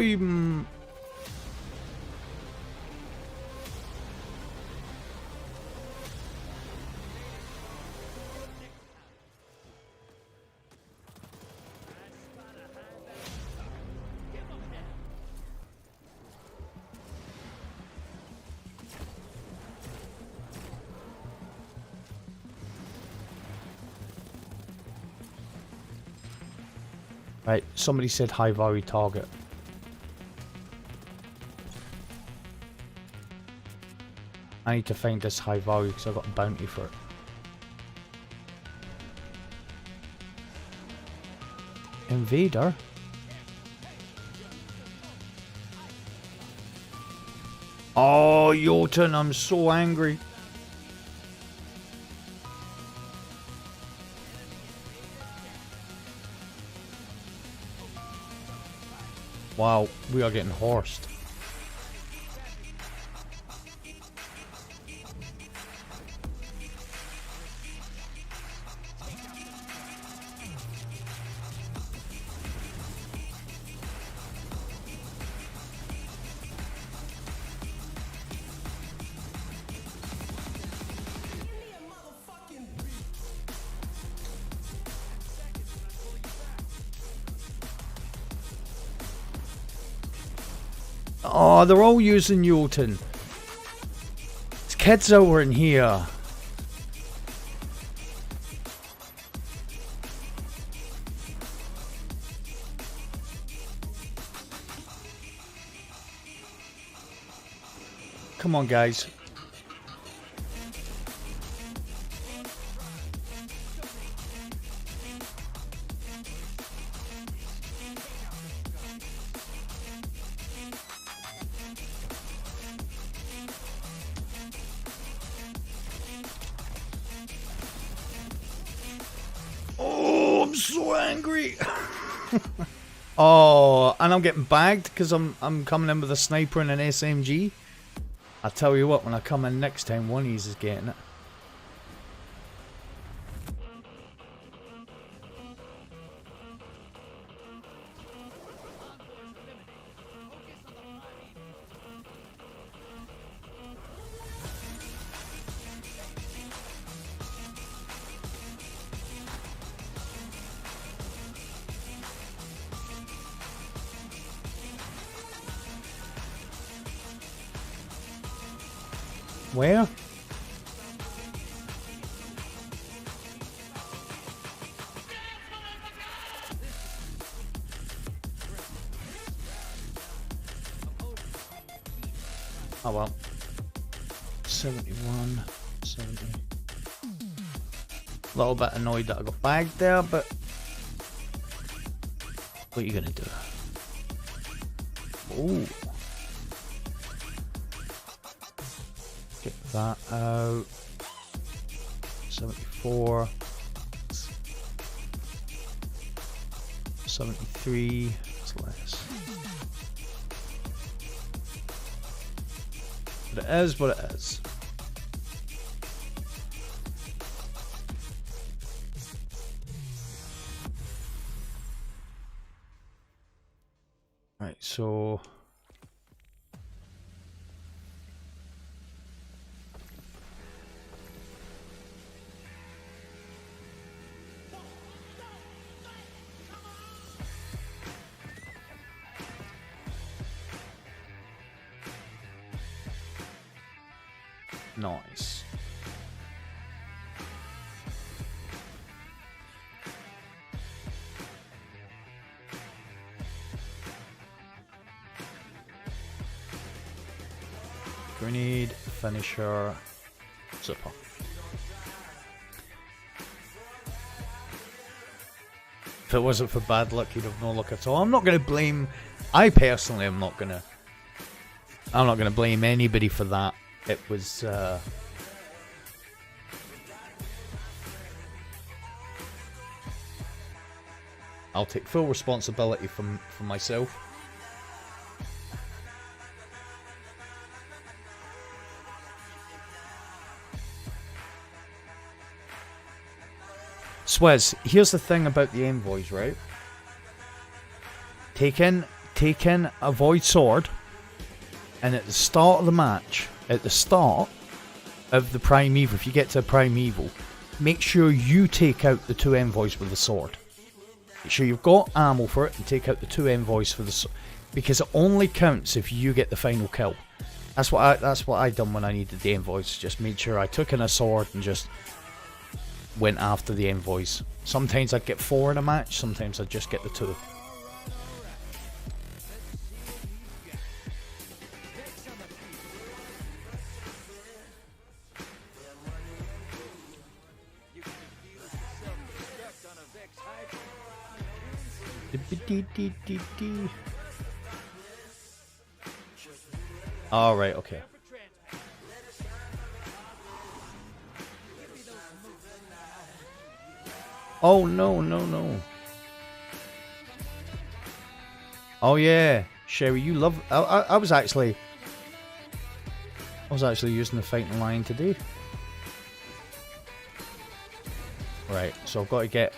right, somebody said high value target. I need to find this high value because I've got a bounty for it. Invader? Oh, Jotun, I'm so angry. Wow, we are getting horsed. Oh, they're all using Yulton. There's kids over in here. Come on, guys. Oh, I'm so angry. Oh, and I'm getting bagged because I'm coming in with a sniper and an SMG. I tell you what, when I come in next time, one of these is getting it. Where? Oh well. 71, 70. A little bit annoyed that I got bagged there, but what are you gonna do? Ooh. Get that out. 74. 73. It's less. But it is what it is. Right, so nice. Grenade, finisher, zipper. If it wasn't for bad luck, you'd have no luck at all. I'm not going to blame. I personally am not going to. I'm not going to blame anybody for that. It was. I'll take full responsibility for myself. Swizz, here's the thing about the envoys, right? Take in a void sword, and at the start of the match, at the start of the primeval, if you get to a primeval, make sure you take out the 2 envoys with the sword. Make sure you've got ammo for it and take out the 2 envoys for the sword, because it only counts if you get the final kill. That's what I done when I needed the envoys. Just made sure I took in a sword and just went after the envoys. Sometimes I'd get 4 in a match, sometimes I'd just get the 2. Alright, okay. Oh no, no, no. Oh yeah, Sherry, you love. I was actually using the fighting line today. Right, so I've got to get.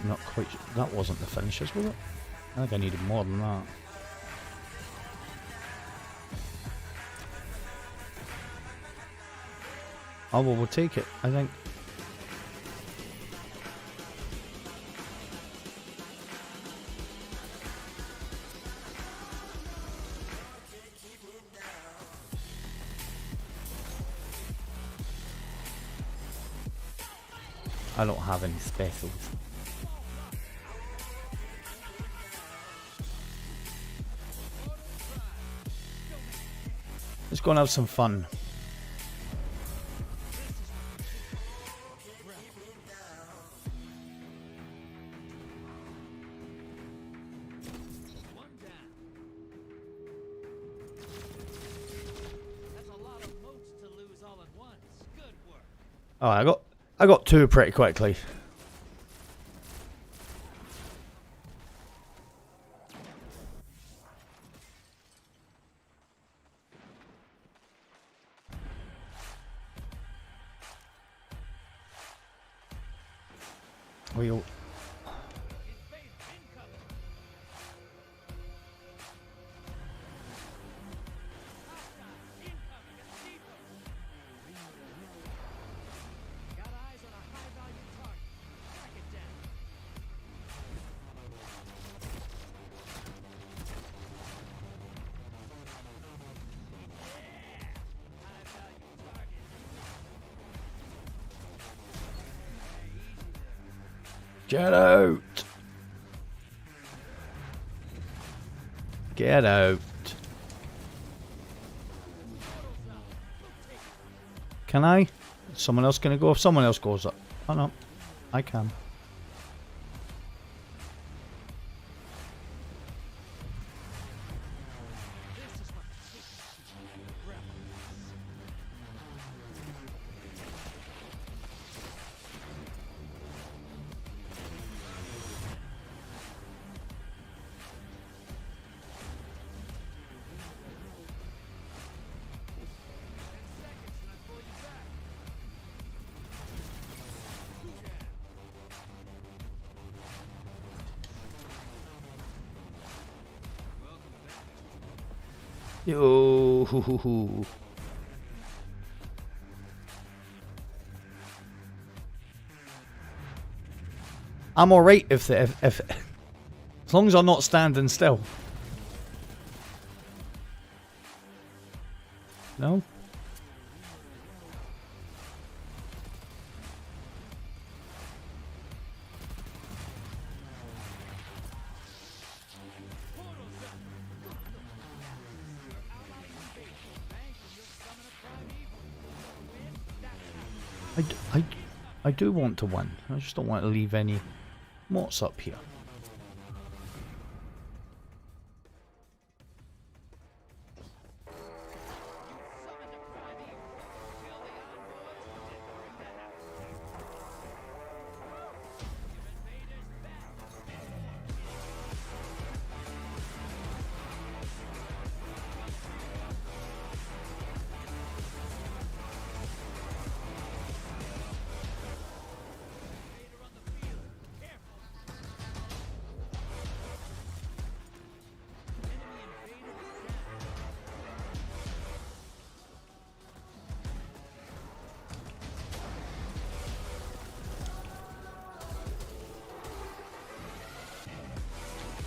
Not quite. That wasn't the finishers, was it? I think I needed more than that. Oh, well, we'll take it, I think. I don't have any specials. Let's go and have some fun. Oh, I got two pretty quickly. We'll get out! Get out! Can I? Is someone else gonna go? If someone else goes up. Oh no, I can. Yo, hoo, hoo, hoo. I'm alright if as long as I'm not standing still. No? I do want to win. I just don't want to leave any mots up here.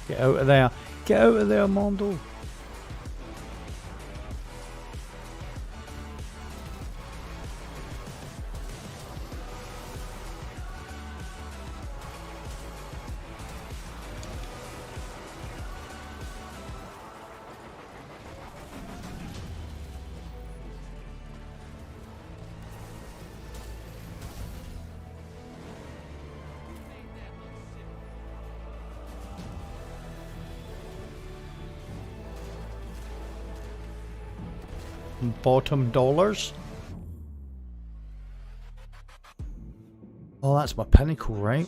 Get out of there. Get out of there, Mondo. Bottom dollars. Oh, that's my pinnacle, right?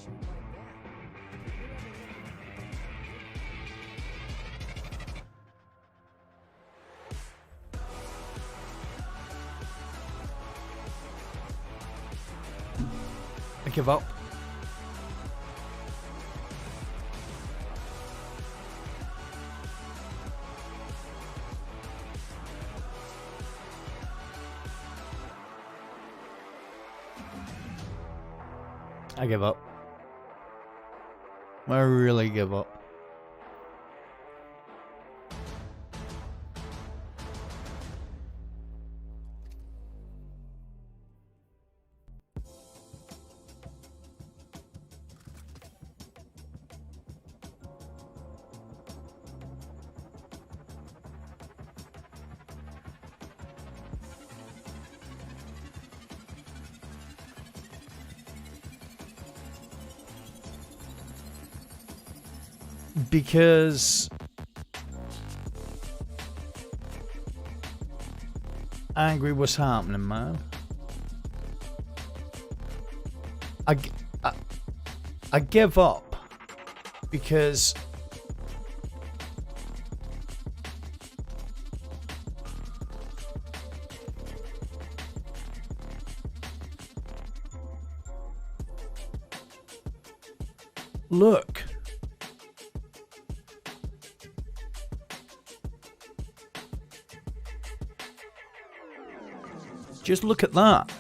I give up. I give up. I really give up. Because angry what's happening, man. I give up because look. Just look at that.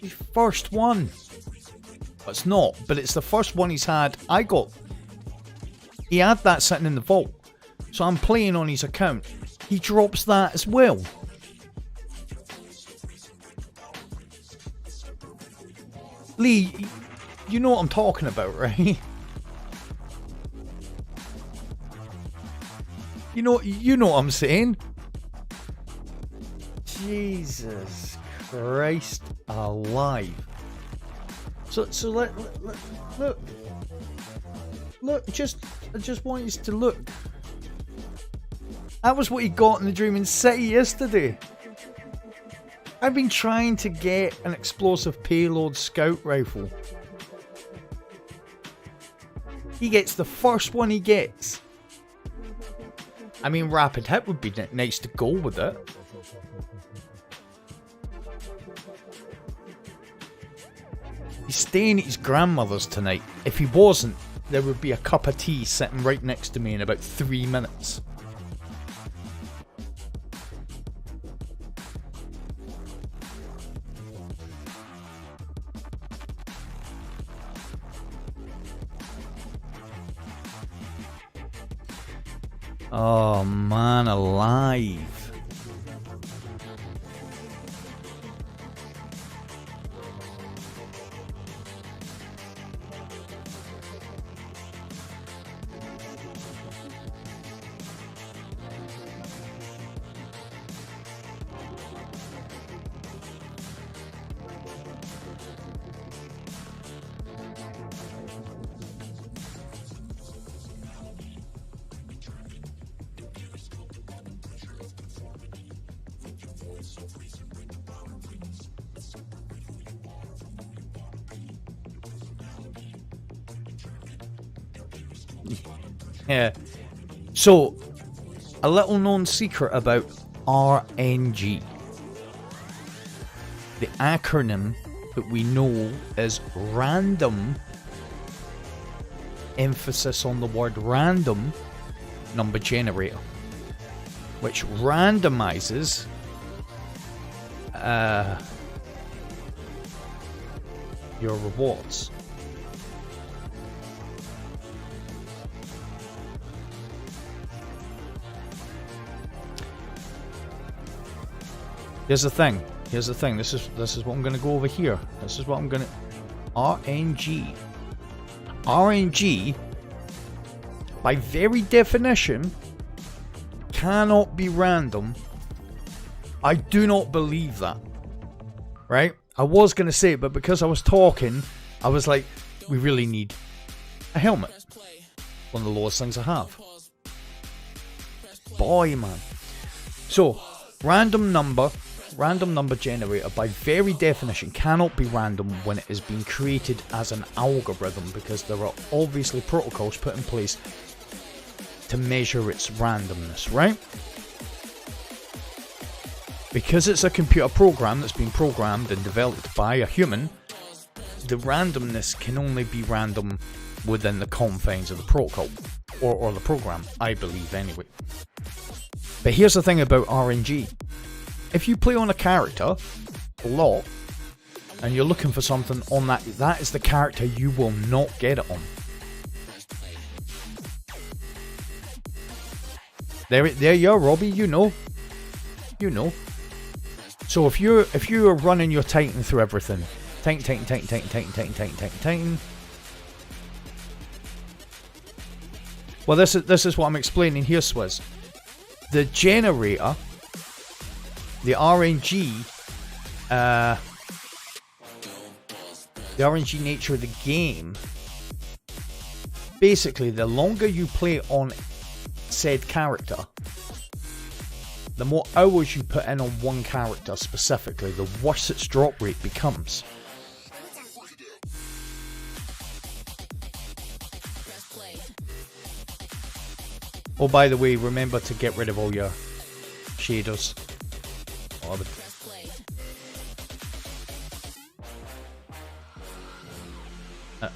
The first one. It's not, but it's the first one he's had. He had that sitting in the vault. So I'm playing on his account. He drops that as well. Lee, you know what I'm talking about, right? You know what I'm saying? Jesus Christ alive. So look, I just want you to look. That was what he got in the Dreaming City yesterday. I've been trying to get an explosive payload scout rifle. He gets the first one he gets. I mean, rapid hit would be nice to go with it. He's staying at his grandmother's tonight. If he wasn't, there would be a cup of tea sitting right next to me in about 3 minutes. Oh man alive. Yeah. So, a little known secret about RNG. The acronym that we know is random, emphasis on the word random, number generator, which randomizes your rewards. Here's the thing. This is what I'm going to go over here. This is what I'm going to... RNG. RNG, by very definition, cannot be random. I do not believe that. Right? I was going to say it, but because I was talking, I was like, we really need a helmet. One of the lowest things I have. Boy, man. So, random number generator by very definition cannot be random when it is being created as an algorithm, because there are obviously protocols put in place to measure its randomness, right? Because it's a computer program that's been programmed and developed by a human, the randomness can only be random within the confines of the protocol or the program, I believe anyway. But here's the thing about RNG. If you play on a character a lot, and you're looking for something on that, that is the character you will not get it on. There you are, Robbie. You know. So if you're running your Titan through everything, Titan. Well, this is what I'm explaining here, Swizz. The generator, the RNG, the RNG nature of the game. Basically, the longer you play on said character, the more hours you put in on one character specifically, the worse its drop rate becomes. Oh, by the way, remember to get rid of all your shaders.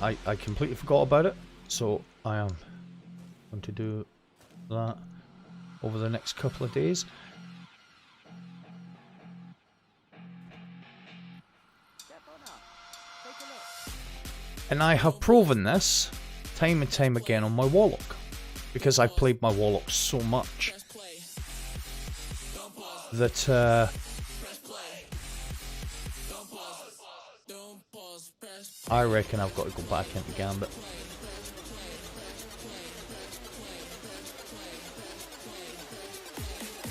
I completely forgot about it, so I am going to do that over the next couple of days. And I have proven this time and time again on my Warlock, because I've played my Warlock so much that I reckon I've got to go back into Gambit.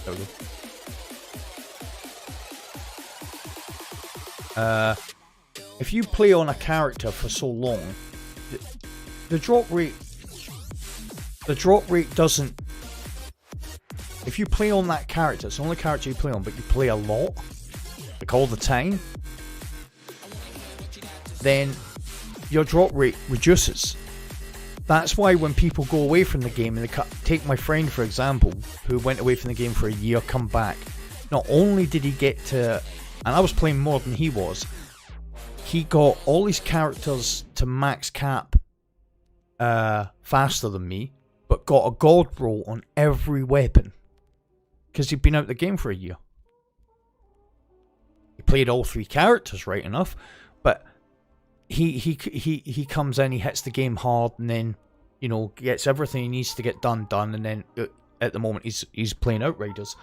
There we go. If you play on a character for so long, the drop rate doesn't. If you play on that character, it's the only character you play on, but you play a lot, like all the time, then your drop rate reduces. That's why when people go away from the game, and take my friend for example, who went away from the game for a year, come back, not only did he get to, and I was playing more than he was, he got all his characters to max cap faster than me, but got a gold roll on every weapon, because he'd been out of the game for a year. He played all three characters right enough, but he comes in, he hits the game hard, and then, you know, gets everything he needs to get done, and then at the moment he's playing Outriders,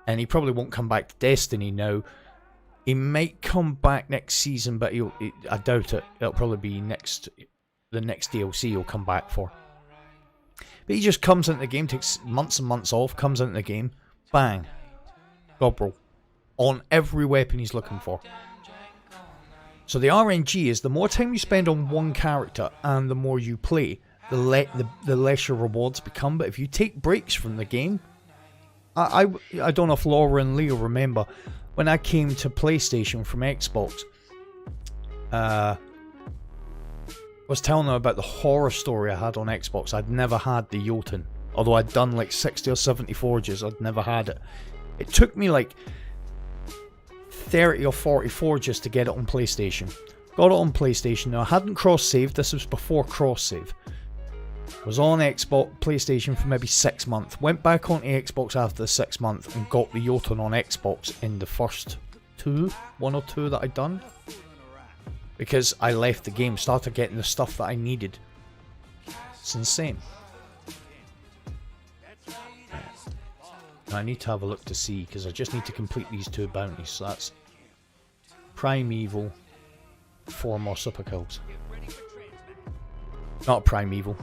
and he probably won't come back to Destiny now. He might come back next season, but I doubt it. It'll probably be the next DLC he'll come back for. But he just comes into the game, takes months and months off, comes into the game, bang, gob roll on every weapon he's looking for. So the RNG is the more time you spend on one character and the more you play, the less your rewards become. But if you take breaks from the game, I don't know if Laura and Leo remember, when I came to PlayStation from Xbox, I was telling them about the horror story I had on Xbox. I'd never had the Jotun. Although I'd done like 60 or 70 forges, I'd never had it. It took me like 30 or 40 forges to get it on PlayStation. Got it on PlayStation. Now, I hadn't cross-saved. This was before cross-save. Was on Xbox, PlayStation for maybe 6 months. Went back onto Xbox after the 6 months and got the Jotun on Xbox in the first one or two that I'd done. Because I left the game, started getting the stuff that I needed. It's insane. I need to have a look to see, because I just need to complete these 2 bounties. So that's Primeval, 4 more super kills. Not Primeval.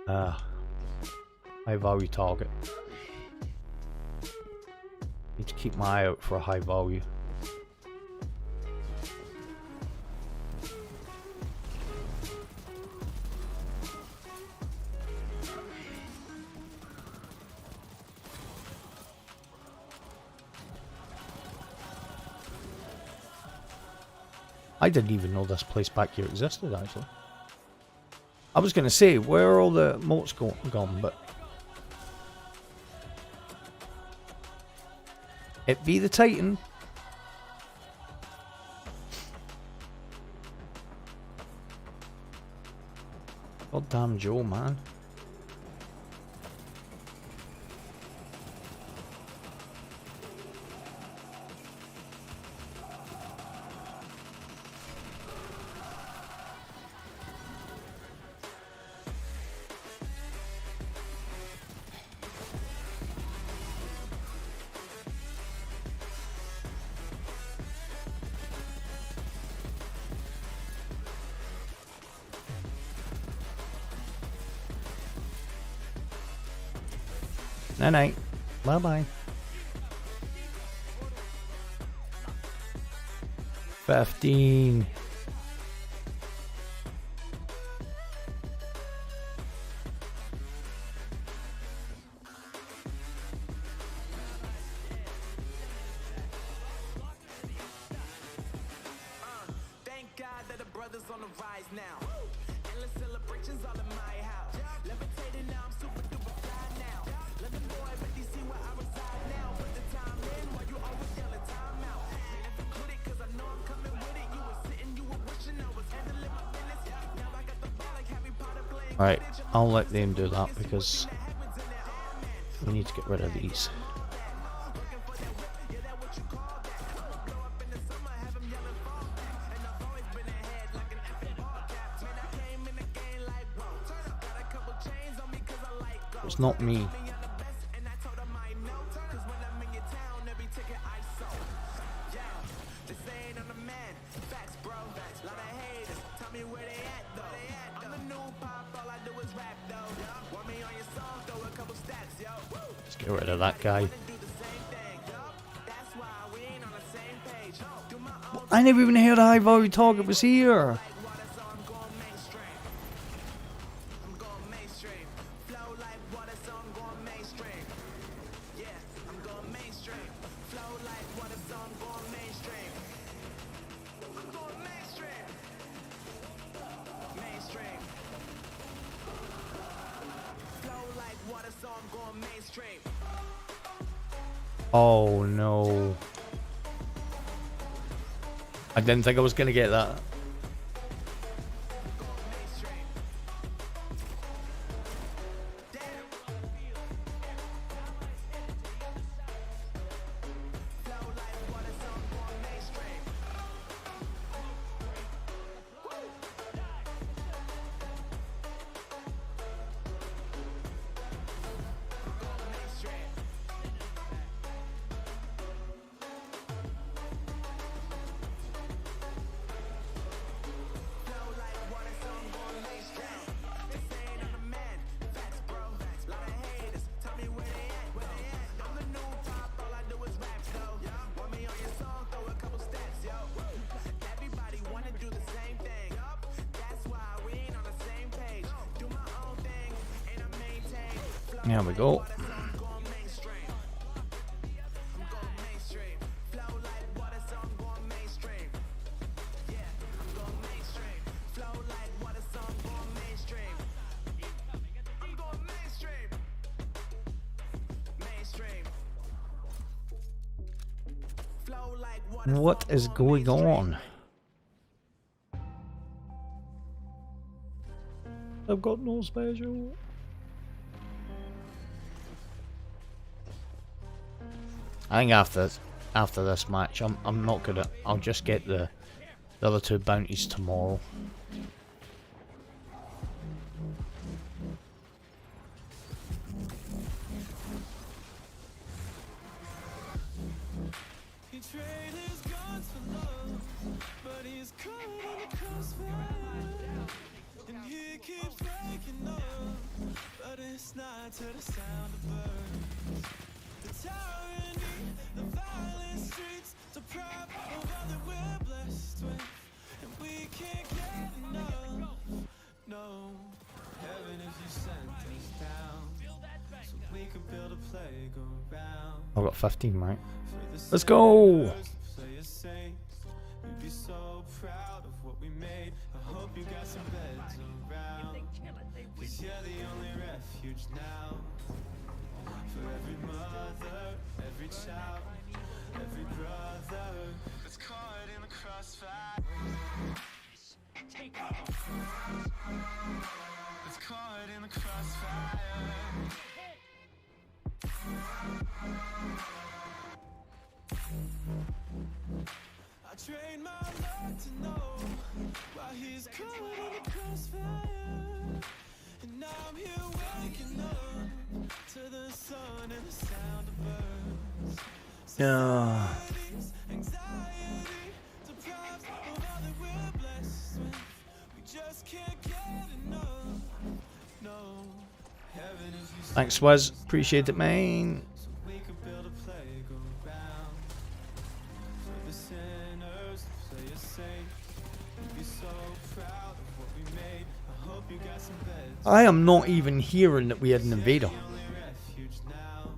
High value target. Need to keep my eye out for a high value. I didn't even know this place back here existed, actually. I was going to say, where are all the moats gone, but... It be the Titan. God damn Joe, man. Night night. Bye bye. 15. Thank God that the brothers on the rise now. Endless celebrations all in my house. Levitating now, I'm super duper fly now. Let the boy make you see where I reside now. Put the time in while you always yelling time out. Include it cause I know I'm coming with it. You were sitting, you were wishing I was handling my business. Now I got the ball like Harry Potter playing. Right, I'll let them do that because we need to get rid of these. It's not me. Let's get rid of that guy. I never even heard a high value target was here. Oh no. I didn't think I was gonna get that. There we go. What is going on? I've got no special. I think after this match, I'm not gonna. I'll just get the other two bounties tomorrow. He traded his guns for love, but he's caught in the crossfire, and he keeps breaking up, but it's not to the sound of birds. The tyranny, the violent streets, the pride of all that we're blessed with, and we can't get enough. No, heaven if you sent us down, so we could build a playground. I've got 15, right? Let's go! We'd be so proud of what we made. I hope you got some beds around, 'cause you're the only refuge now. For every mother, every child, every brother that's caught in the crossfire. That's caught in the crossfire. I trained my luck to know why he's caught in the crossfire, and now I'm here waking up to the sun and the sound of birds. Yeah. Anxiety, deprived of all that we're blessed with. We just can't get enough. No, Thanks, Wes. Appreciate it, man. We could build a playground for the sinners to play it safe. We'd be so proud of what we made. I hope you got some beds. I am not even hearing that we had an invader. Only refuge now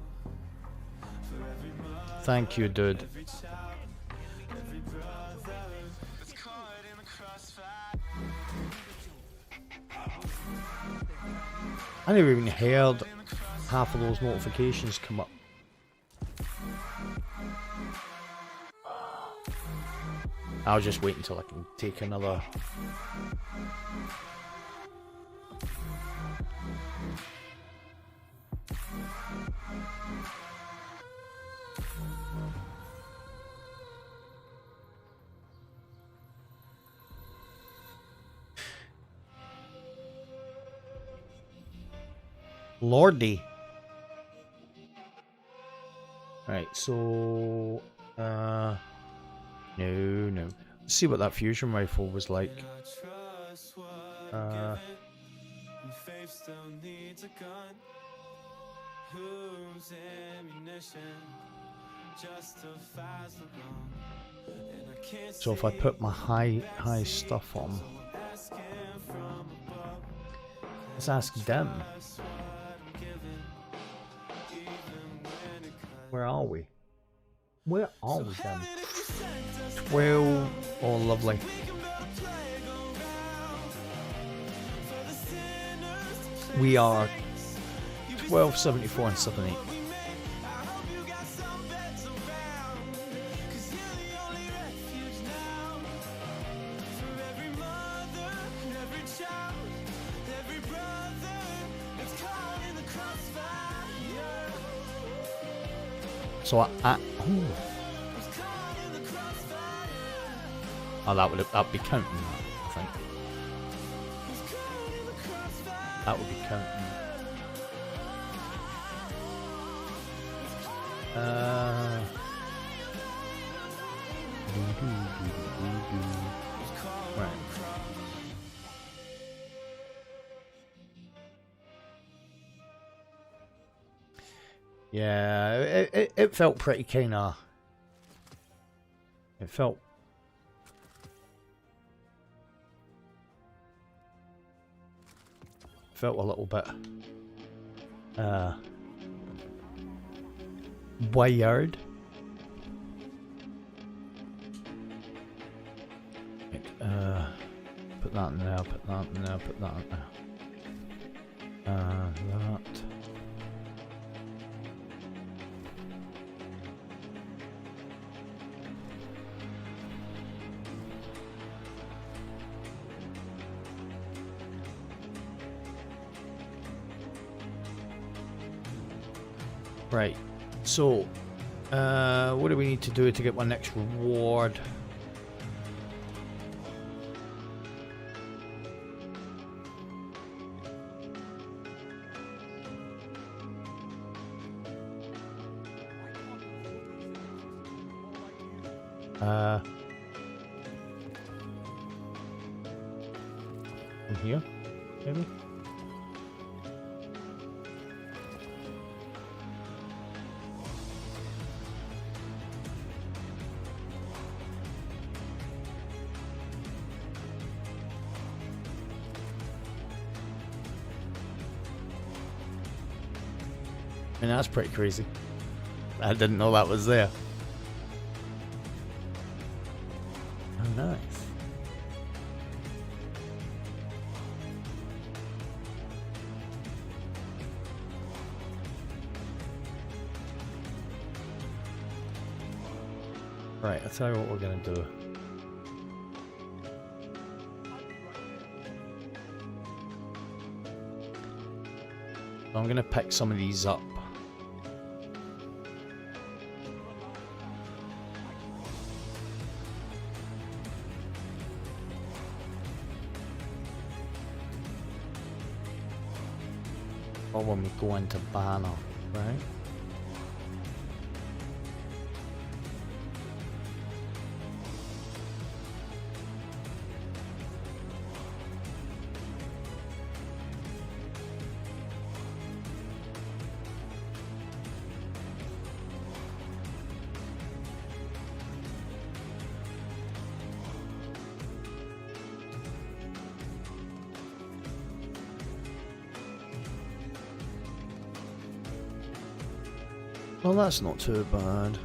for every mother, Thank you, dude. every child, every brother that's caught in the crossfire. I never even heard half of those notifications come up. I'll just wait until I can take another. Lordy. Right, so no. Let's see what that fusion rifle was like. Faith still needs a gun. Whose ammunition justifies the wrong? And I can't So if I put my high stuff on, asking from above. let's ask them. Where are we? Where are we then? 12. Oh, lovely. We are 1274 and 78. So ooh. Oh, that'd be counting that, I think. That would be counting. Right. Yeah, it felt pretty kinda. It felt. Felt a little bit. Wired. Put that in there, put that in there, put that in there. That. Right, so what do we need to do to get my next reward? In here, maybe? I mean, that's pretty crazy. I didn't know that was there. Oh, nice. Right, I'll tell you what we're gonna do. I'm gonna pick some of these up. Or when we go into banner, right? Well, that's not too bad.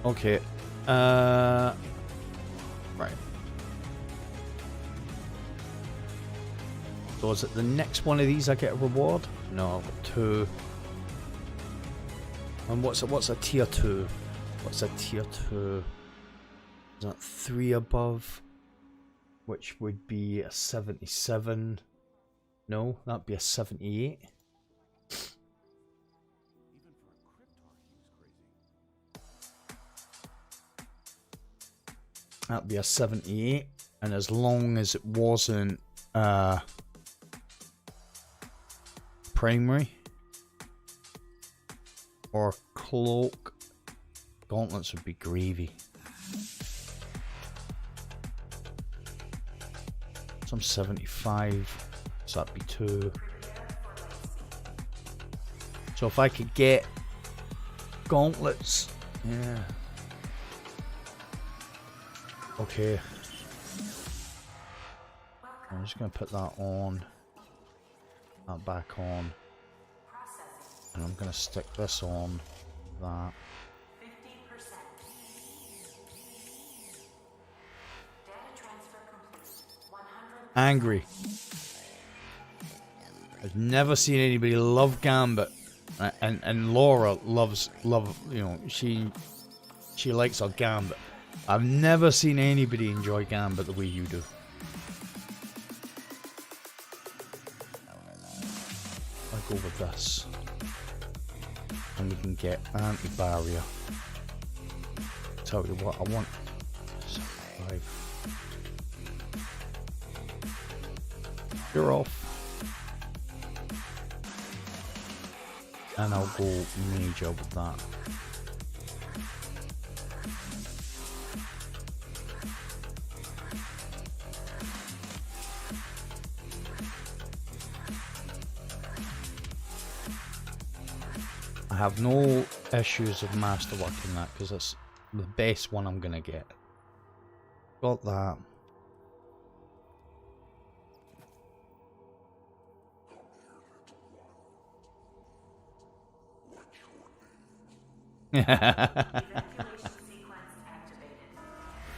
Okay. Right. So is it the next one of these I get a reward? No, I've got 2. And what's a tier 2? What's a tier 2? Is that 3 above? Which would be a 77. No, that'd be a 78. That'd be a 78, and as long as it wasn't primary or cloak, gauntlets would be gravy. Some 75, so that'd be 2. So if I could get gauntlets, yeah. Okay. I'm just going to put that on. That back on. And I'm going to stick this on. That. 50%. Data transfer complete. 100%. Angry. I've never seen anybody love Gambit. And Laura loves, you know, she likes her Gambit. I've never seen anybody enjoy Gambit the way you do. I'll go with this. And we can get anti-barrier. Tell you what, I want 5. You're off. And I'll go major with that. I have no issues of masterworking that because it's the best one I'm gonna get. Got that.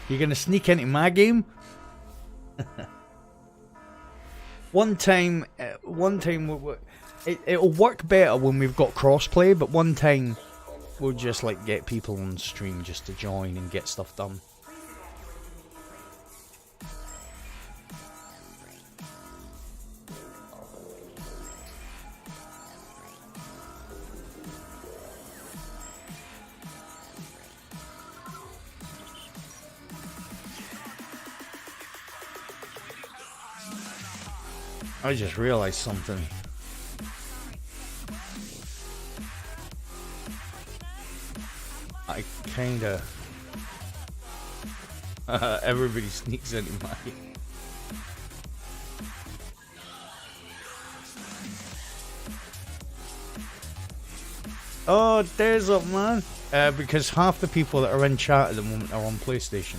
You're gonna sneak into my game? One time it'll work better when we've got crossplay, but one time we'll just like get people on stream just to join and get stuff done. I just realized something. I kinda... everybody sneaks into my... Oh, there's up, man. Because half the people that are in chat at the moment are on PlayStation.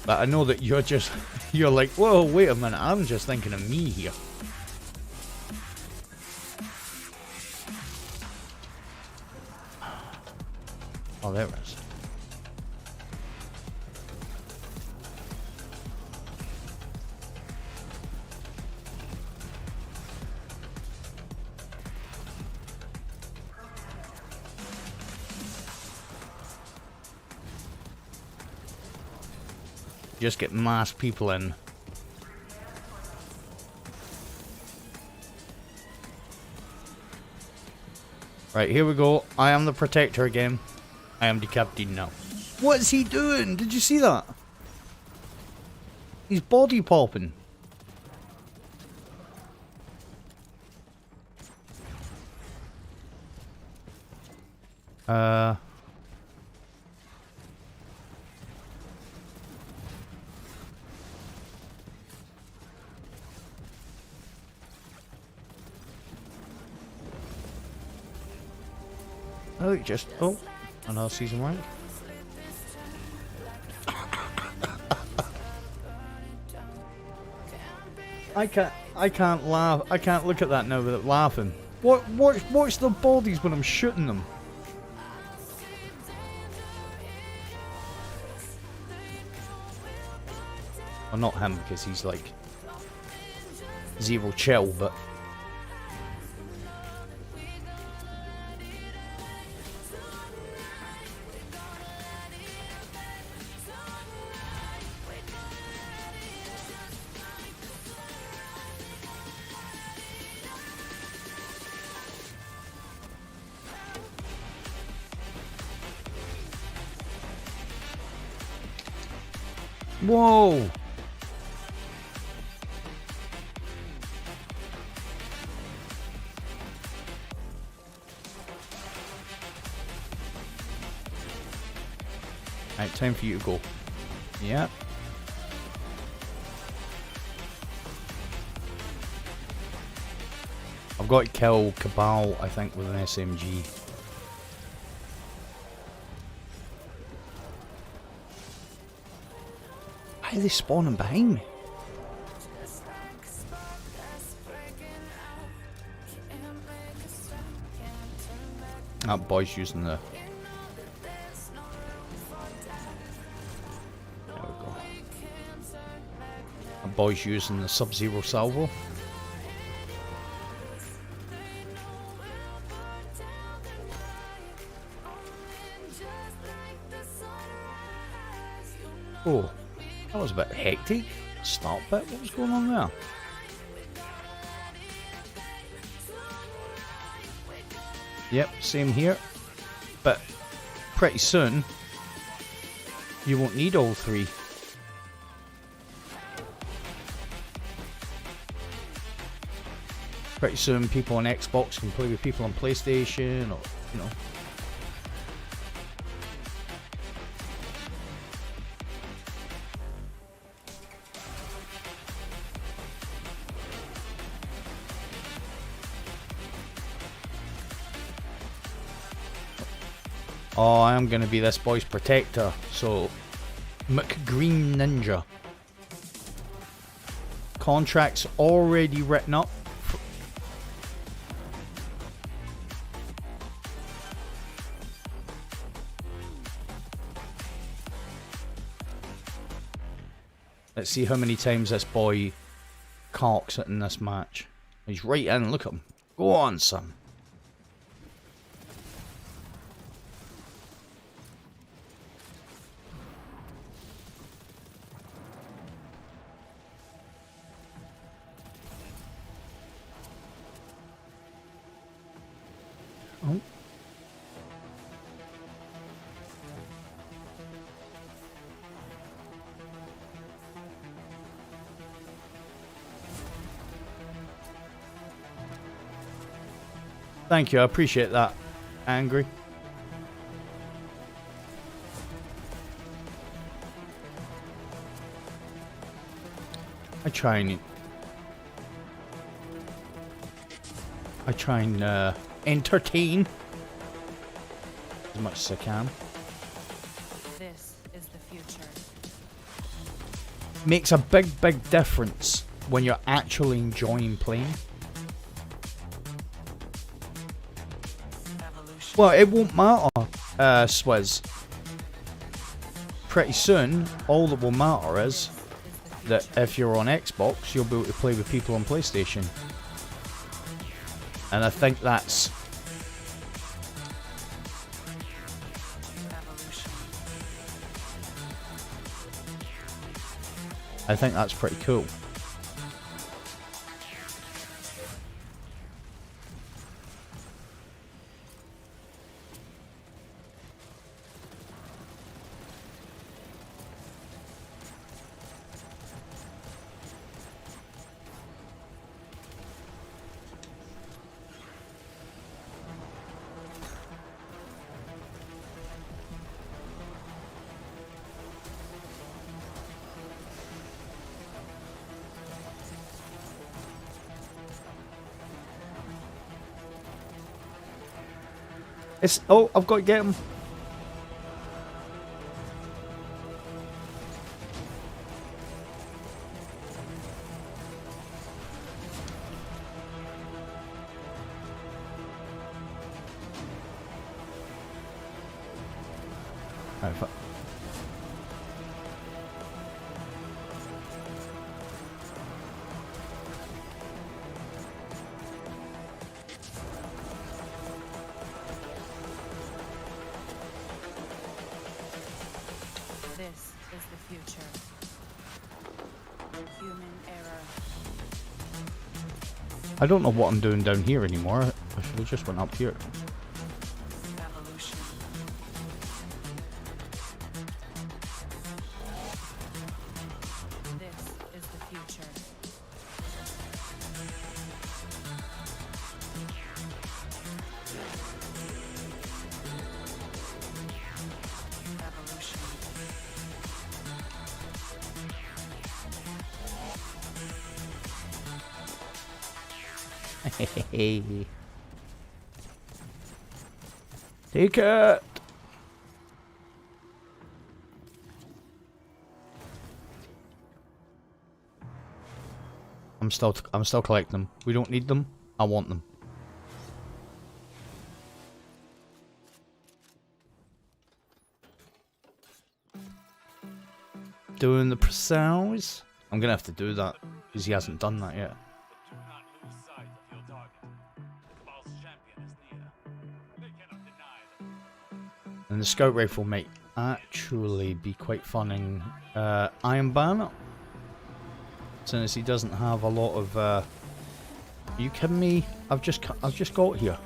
But I know that you're just... You're like, whoa, wait a minute, I'm just thinking of me here. Oh, there it is. Just get mass people in. Right, here we go. I am the protector again. I am the captain now. What is he doing? Did you see that? He's body popping. Oh, just another season rank. I can't laugh. I can't look at that now without laughing. Watch the bodies when I'm shooting them. Well, not him because he's like zero chill, but. Whoa! Right, time for you to go. Yep. I've got to kill Cabal, I think, with an SMG. Why are they spawning behind me? That boy's using the... There we go. That boy's using the Sub-Zero salvo. Oh. That was a bit hectic. Start bit. What was going on there? Yep, same here. But pretty soon, you won't need all three. Pretty soon, people on Xbox can play with people on PlayStation, or you know. Oh, I am going to be this boy's protector, so McGreen Ninja. Contracts already written up. Let's see how many times this boy carks it in this match. He's right in, look at him. Go on, son. Oh. Thank you, I appreciate that. Angry. I try and entertain as much as I can. This is the future. Makes a big difference when you're actually enjoying playing. Evolution. Well, it won't matter, Swizz. Pretty soon, all that will matter is that if you're on Xbox, you'll be able to play with people on PlayStation. And I think that's... Evolution. I think that's pretty cool. It's... Oh, I've got to get him. Right, This is the future. Human error. I don't know what I'm doing down here anymore. I should have just went up here. Evolution. This is the future. Evolution. Take it. I'm still collecting them. We don't need them. I want them. Doing the precise. I'm gonna have to do that because he hasn't done that yet. Do not lose sight of your target. The false champion is near. They cannot deny them. And the scout rifle might actually be quite fun in Iron Banner. Since he doesn't have a lot of are you kidding me? I've just got here.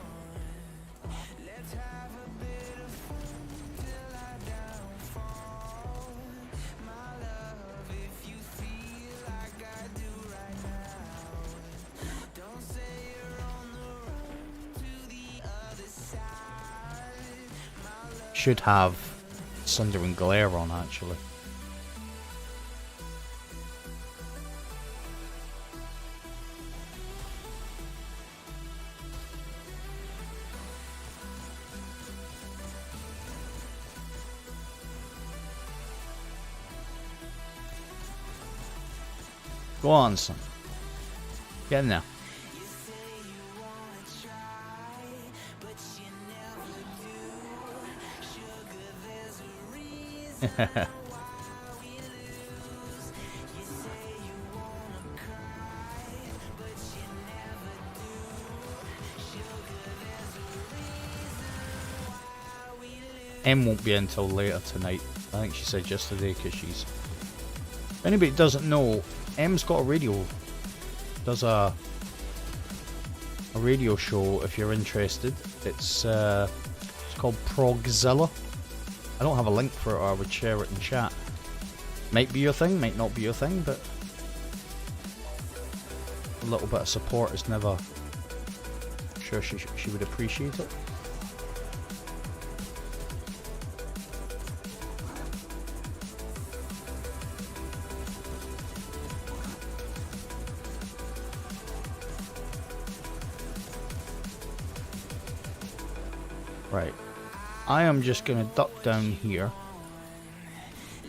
Should have Sunder and Glare on actually. Go on, son. Get in there. Em won't be in until later tonight. I think she said yesterday because she's... If anybody doesn't know, Em's got a radio. Does a radio show if you're interested. It's called Progzilla. I don't have a link for it, or I would share it in chat. Might be your thing, might not be your thing, but a little bit of support is never... I'm sure she would appreciate it. Right. I am just going to duck down here.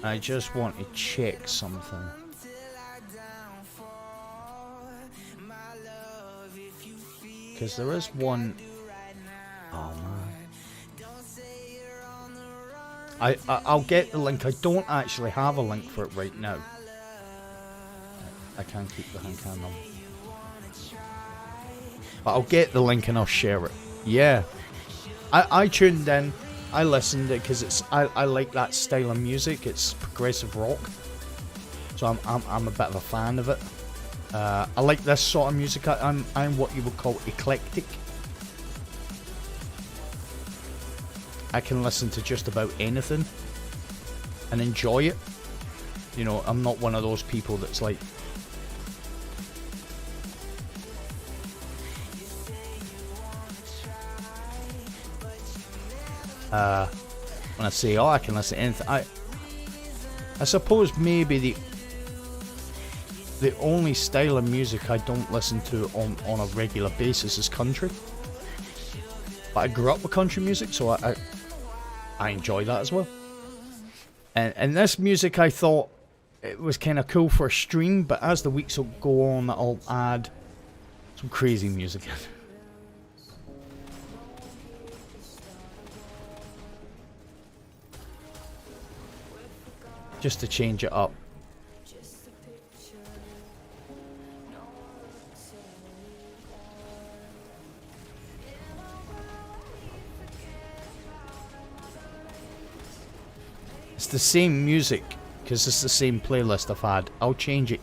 I just want to check something. Because there is one... Oh man. I'll get the link. I don't actually have a link for it right now. I can't keep the hand cam on. But I'll get the link and I'll share it. Yeah. I tuned in, I listened it because it's I like that style of music. It's progressive rock, so I'm a bit of a fan of it. I like this sort of music. I'm what you would call eclectic. I can listen to just about anything and enjoy it. You know, I'm not one of those people that's like... when I say, oh, I can listen to anything, I suppose maybe the only style of music I don't listen to on a regular basis is country. But I grew up with country music, so I enjoy that as well. And this music, I thought it was kind of cool for a stream, but as the weeks will go on, I'll add some crazy music in. Just to change it up. It's the same music, because it's the same playlist I've had. I'll change it.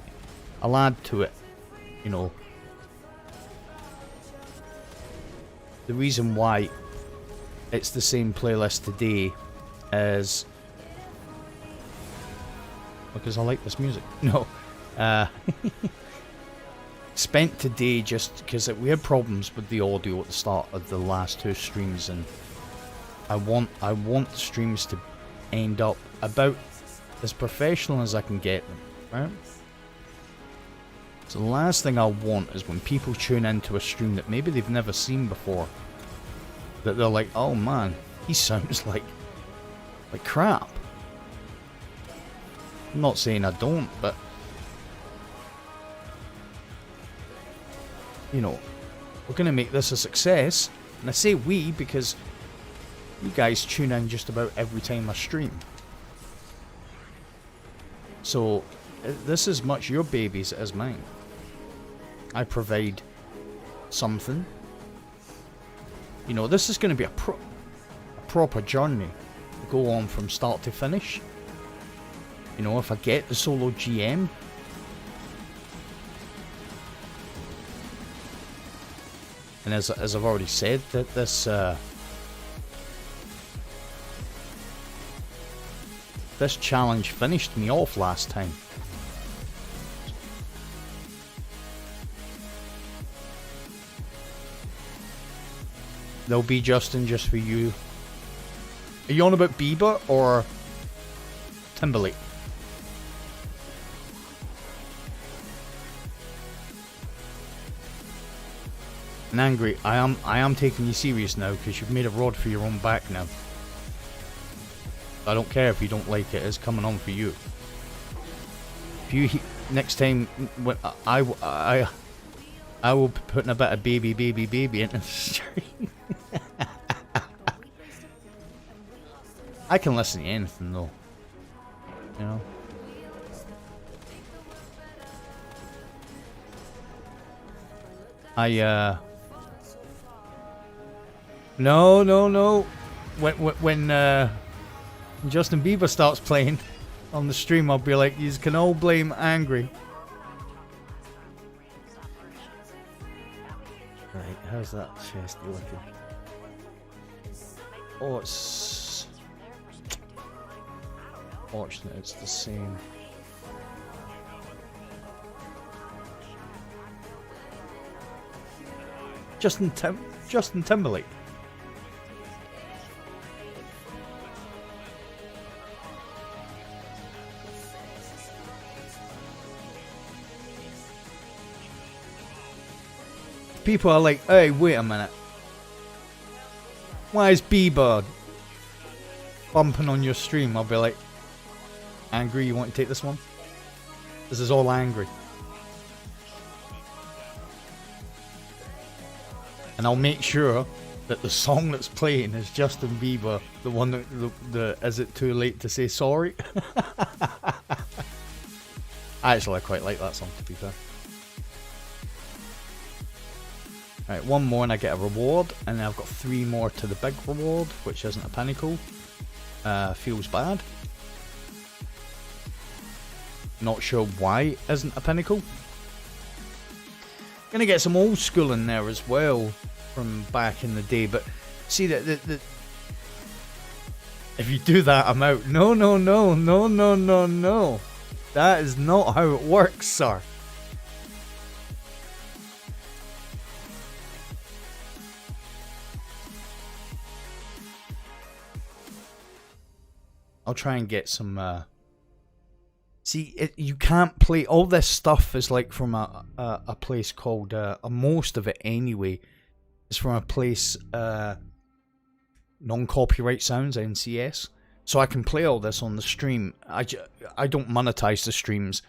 I'll add to it, you know. The reason why it's the same playlist today is because I like this music. No. Spent today just because we had problems with the audio at the start of the last two streams, and I want the streams to end up about as professional as I can get them, right? So the last thing I want is when people tune into a stream that maybe they've never seen before, that they're like, oh man, he sounds like crap. I'm not saying I don't, but you know, we're gonna make this a success. And I say we because you guys tune in just about every time I stream. So this is much your babies as mine. I provide something. You know, this is going to be a proper journey. Go on from start to finish. You know, if I get the solo GM, and as I've already said, that this challenge finished me off last time. There'll be Justin just for you. Are you on about Bieber or Timberlake? And Angry, I am taking you serious now because you've made a rod for your own back now. I don't care if you don't like it, it's coming on for you. If you next time when I will be putting a bit of baby into the stream. I can listen to anything though. You know. No. When Justin Bieber starts playing on the stream, I'll be like, you can all blame Angry. Right, how's that chest looking? Oh, it's fortunate it's the same. Justin Timberlake. People are like, hey, wait a minute. Why is Bieber bumping on your stream? I'll be like, Angry, you want to take this one? This is all Angry. And I'll make sure that the song that's playing is Justin Bieber, the one that the Is It Too Late to Say Sorry? Actually, I quite like that song, to be fair. Right, one more and I get a reward, and then I've got 3 more to the big reward, which isn't a pinnacle. Feels bad. Not sure why it isn't a pinnacle. Gonna get some old school in there as well from back in the day, but see that if you do that, I'm out. No. That is not how it works, sir. I'll try and get some. See, you can't play all this stuff. Is like from a place called. Most of it anyway is from a place non-copyright sounds, NCS. So I can play all this on the stream. I don't monetize the streams.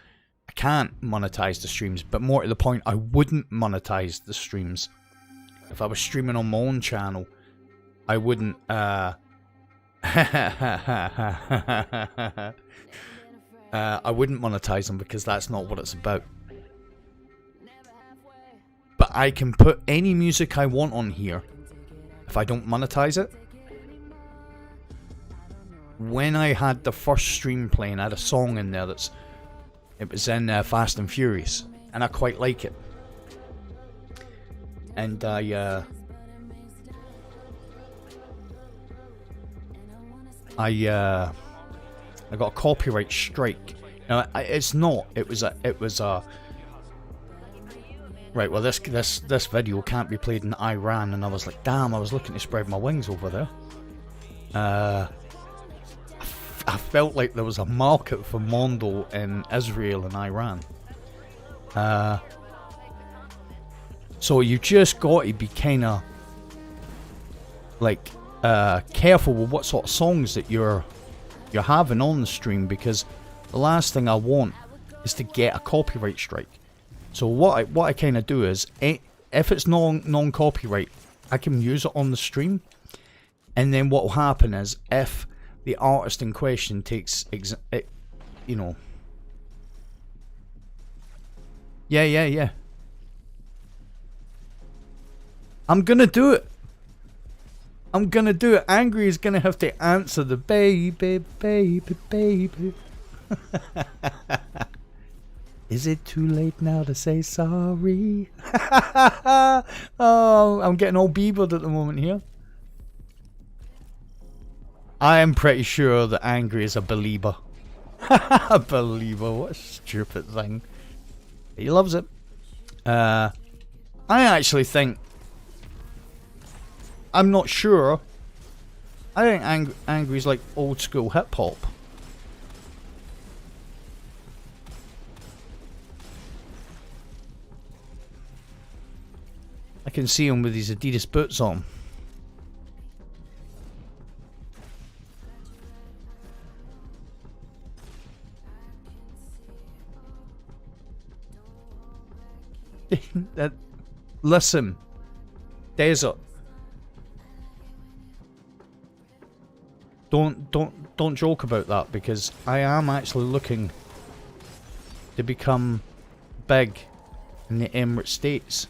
I can't monetize the streams, but more to the point, I wouldn't monetize the streams. If I was streaming on my own channel, I wouldn't, I wouldn't monetize them because that's not what it's about. But I can put any music I want on here if I don't monetize it. When I had the first stream playing, I had a song in there it was in Fast and Furious, and I quite like it. And I got a copyright strike. Now it's not. It was a. Right. Well, this video can't be played in Iran, and I was like, damn. I was looking to spread my wings over there. I felt like there was a market for Mondo in Israel and Iran. So you just got to be kind of like careful with what sort of songs that you're having on the stream, because the last thing I want is to get a copyright strike. So what I kind of do is, if it's non-copyright, I can use it on the stream, and then what will happen is, if the artist in question takes, you know, yeah. I'm gonna do it. Angry is gonna have to answer the baby. Is it too late now to say sorry? Oh, I'm getting all beavered at the moment here. I am pretty sure that Angry is a believer. A believer, what a stupid thing. He loves it. I actually think, I'm not sure. I think Angry's like old school hip hop. I can see him with his Adidas boots on. Listen, Desert. Don't joke about that, because I am actually looking to become big in the Emirates States.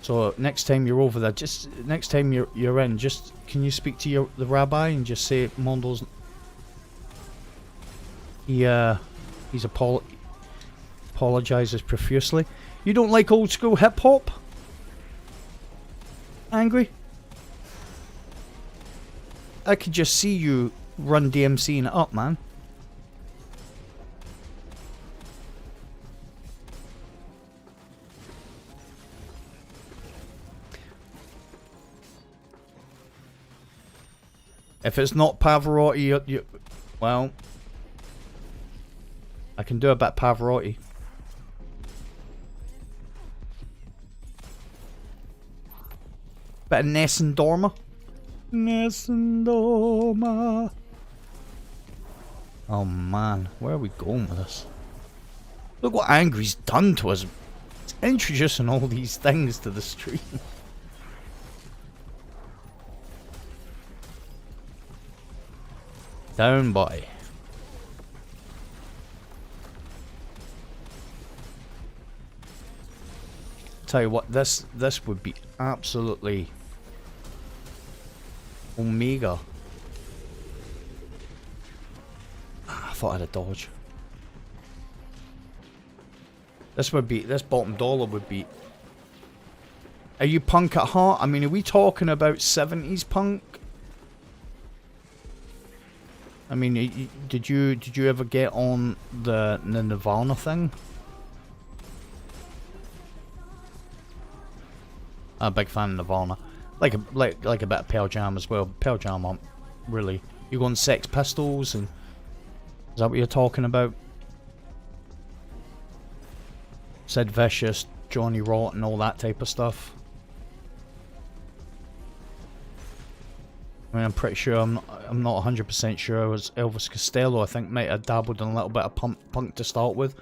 So next time you're over there, next time you're in, just can you speak to the rabbi and just say Mondo's he's apologizes profusely. You don't like old school hip hop? Angry? I could just see you Run DMCing it up, man. If it's not Pavarotti, well, I can do a bit of Pavarotti. Bit of Nessun Dorma. Nessun Dorma. Oh man, where are we going with this? Look what Angry's done to us. It's introducing all these things to the stream. Down, boy. Tell you what, this would be absolutely Omega. I thought I had a dodge. This bottom dollar would be. Are you punk at heart? I mean, are we talking about 70s punk? I mean, did you ever get on the Nirvana thing? I'm a big fan of Nirvana. Like a bit of Pearl Jam as well. Pearl Jam aren't really. You go on Sex Pistols, and is that what you're talking about? Sid Vicious, Johnny Rotten, all that type of stuff. I mean, I'm pretty sure I'm not 100% sure it was Elvis Costello. I think might have dabbled in a little bit of punk to start with,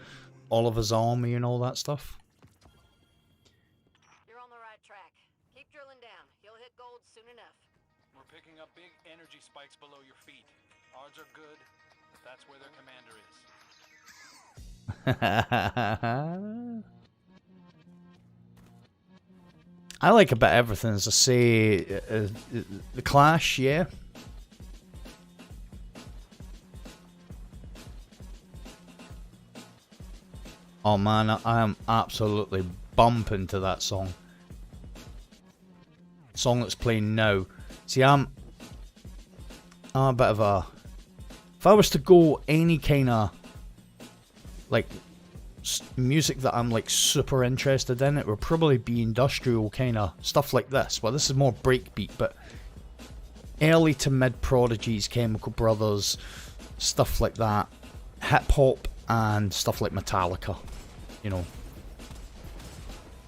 all of his army and all that stuff. You're on the right track. Keep drilling down. You'll hit gold soon enough. We're picking up big energy spikes below your feet. Odds are good, but that's where their commander is. I like about everything, as I say, the Clash, yeah. Oh man, I am absolutely bumping to that song. Song that's playing now. See, I'm a bit of a... If I was to go any kind of, like, music that I'm like super interested in, it would probably be industrial kind of stuff like this. Well, this is more breakbeat, but early to mid Prodigy's, Chemical Brothers, stuff like that, hip hop and stuff like Metallica. You know,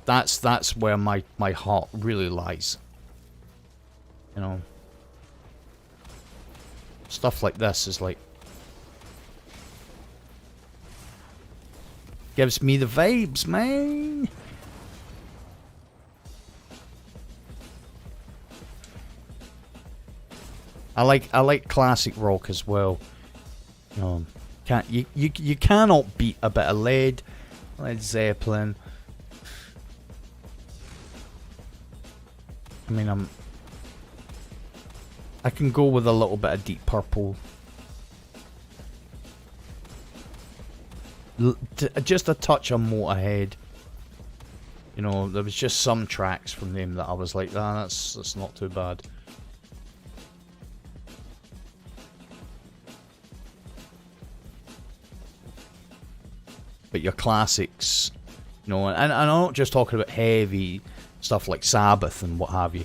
that's where my heart really lies. You know, stuff like this is like, gives me the vibes, man. I like classic rock as well. You cannot beat a bit of Led Zeppelin. I mean, I can go with a little bit of Deep Purple. Just a touch of Motorhead. You know, there was just some tracks from them that I was like, ah, that's not too bad. But your classics, you know, and I'm not just talking about heavy stuff like Sabbath and what have you.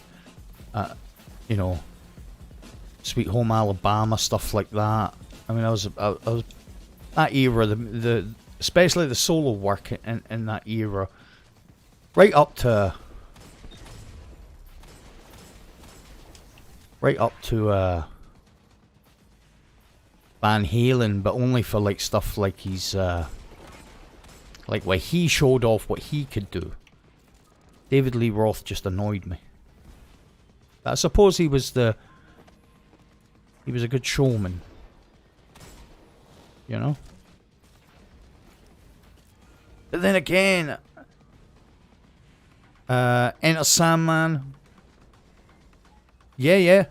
You know, Sweet Home Alabama, stuff like that. I mean, I was that era, the especially the solo work in that era, right up to Van Halen, but only for like stuff like he's like where he showed off what he could do. David Lee Roth just annoyed me. But I suppose he was a good showman. You know? But then again, Enter Sandman. Yeah.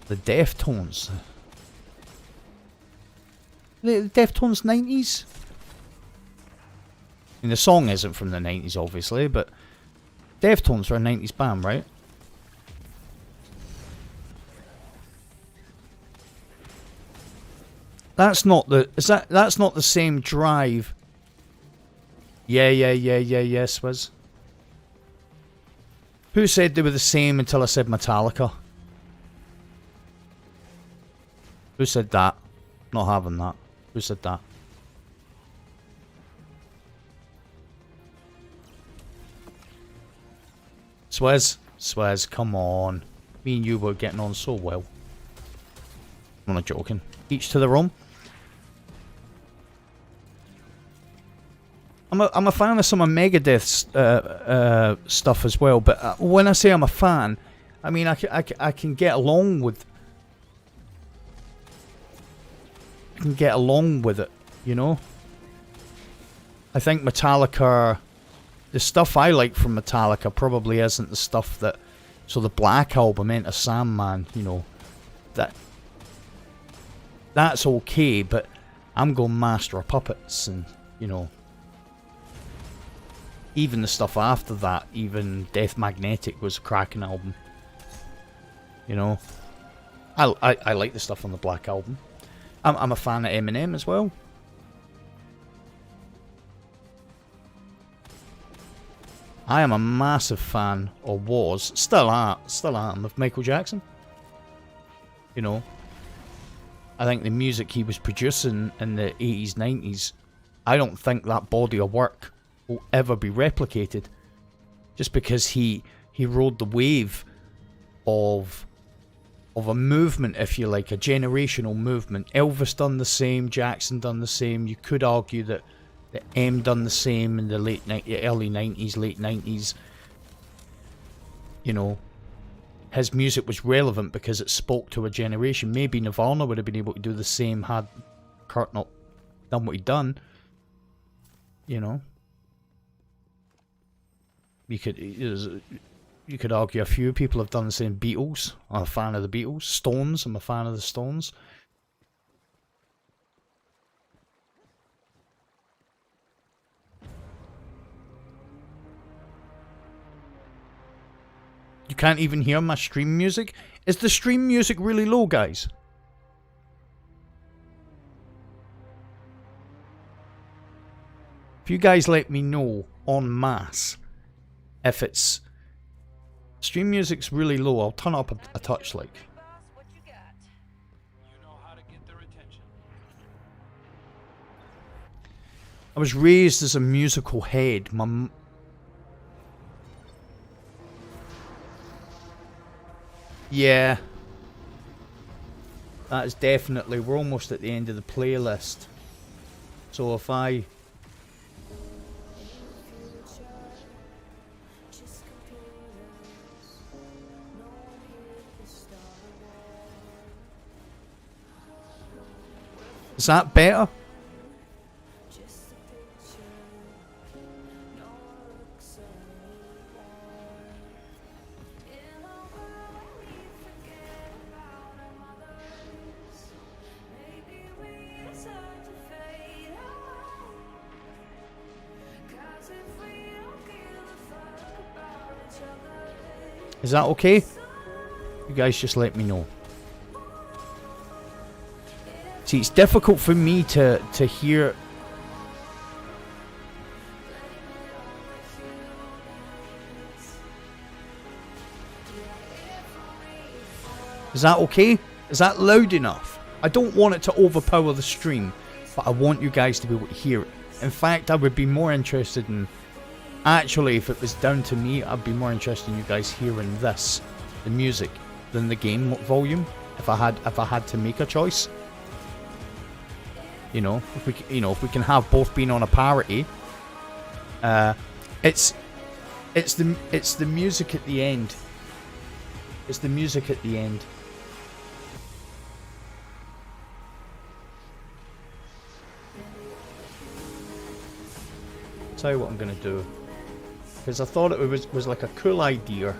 The Deftones. The Deftones 90s? I mean, the song isn't from the 90s, obviously, but Deftones are a 90s band, right? That's not the... That's not the same Drive. Yeah, Swizz. Who said they were the same until I said Metallica? Who said that? Not having that. Who said that? Swizz, come on. Me and you were getting on so well. I'm not joking. Each to their own. I'm a fan of some of Megadeth's stuff as well, but when I say I'm a fan, I mean I can get along with... I can get along with it, you know? I think Metallica... The stuff I like from Metallica probably isn't the stuff that... So the Black Album, Enter Sandman, you know... That's okay, but I'm going Master of Puppets and, you know... Even the stuff after that, even Death Magnetic was a cracking album. You know? I like the stuff on the Black Album. I'm a fan of Eminem as well. I am a massive fan, or was, still am, of Michael Jackson. You know, I think the music he was producing in the 80s, 90s, I don't think that body of work will ever be replicated. Just because he rode the wave of a movement, if you like, a generational movement. Elvis done the same, Jackson done the same. You could argue that M done the same in the early 90s, late 90s. You know, his music was relevant because it spoke to a generation. Maybe Nirvana would have been able to do the same had Kurt not done what he'd done. You know, you could argue a few people have done the same. Beatles, I'm a fan of the Beatles. Stones, I'm a fan of the Stones. You can't even hear my stream music? Is the stream music really low, guys? If you guys let me know en masse if it's stream music's really low, I'll turn it up a touch, like. Boss, what you got? You know how to get their attention. I was raised as a musical head. Yeah. That is definitely... We're almost at the end of the playlist. So if I... Is that better? Is that okay? You guys just let me know. See, it's difficult for me to hear. Is that okay? Is that loud enough? I don't want it to overpower the stream, but I want you guys to be able to hear it. In fact, I would be more interested in... Actually, if it was down to me, I'd be more interested in you guys hearing this, the music, than the game volume. If I had to make a choice, you know, if we can have both being on a parity. It's the music at the end. It's the music at the end. Tell you what I'm gonna do. Because I thought it was like a cool idea.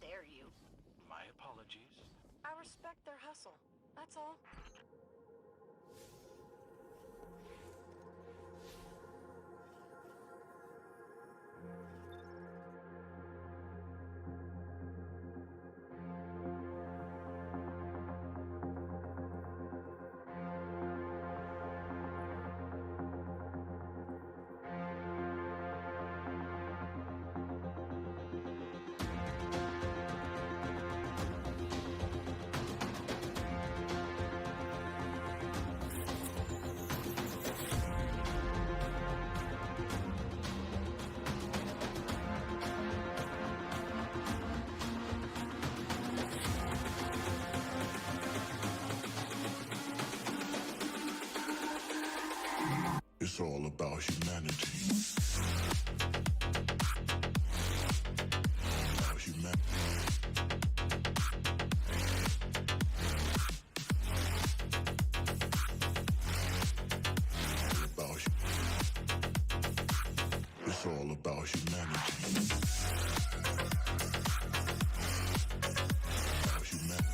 dare you? My apologies. I respect their hustle. That's all. It's all about humanity. About humanity. It's all about humanity. About humanity.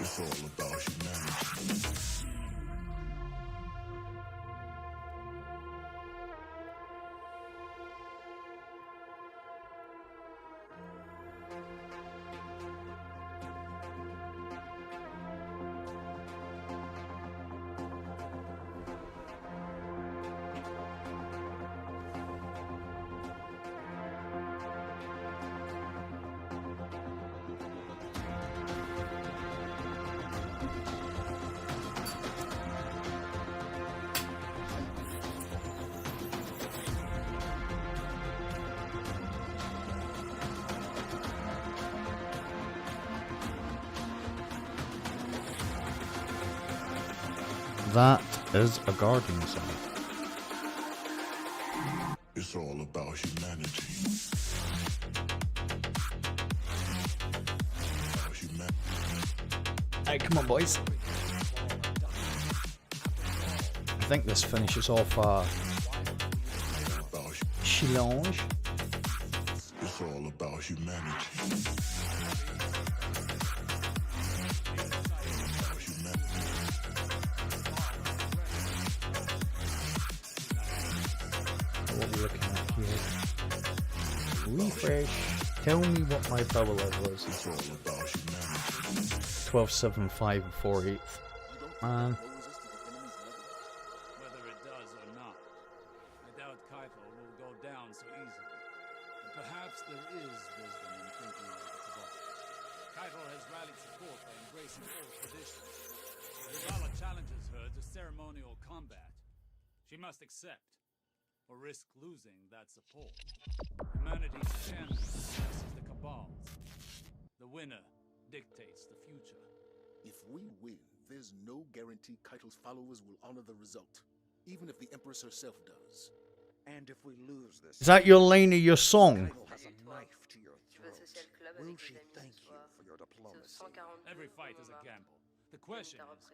It's all about humanity. That is a Guardian song. It's all about humanity. About humanity. Hey, come on, boys. I think this finishes off About Challenge. It's all about humanity. About humanity. What are we looking at here? Refresh. Tell me what my power level is. It's all about humanity. 12, 7, 5, and 4 8. Man. Whether it does or not, I doubt Keitel will go down so easily. But perhaps there is wisdom in thinking like a Cabal. Keitel has rallied support by embracing old traditions. If Zavala challenges her to ceremonial combat, she must accept, or risk losing that support. Humanity's champion versus the Cabal's. The winner dictates the future. If we win, there's no guarantee Keitel's followers will honor the result, even if the Empress herself does. And if we lose this, Is that your line of your song? Keitel has a knife to your throat. Will she thank you for your diplomacy? Every fight is a gamble. The question is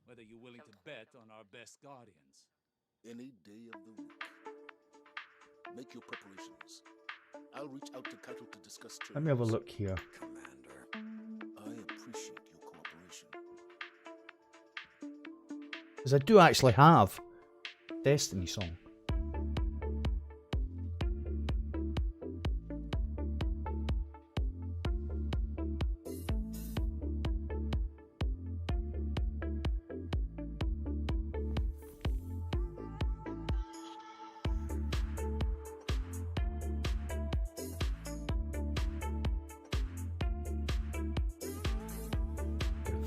whether you're willing to bet on our best guardians. Any day of the week. Make your preparations. I'll reach out to Keitel to discuss terms. Let me have a look here. Commander. I appreciate your cooperation. Because I do actually have Destiny song.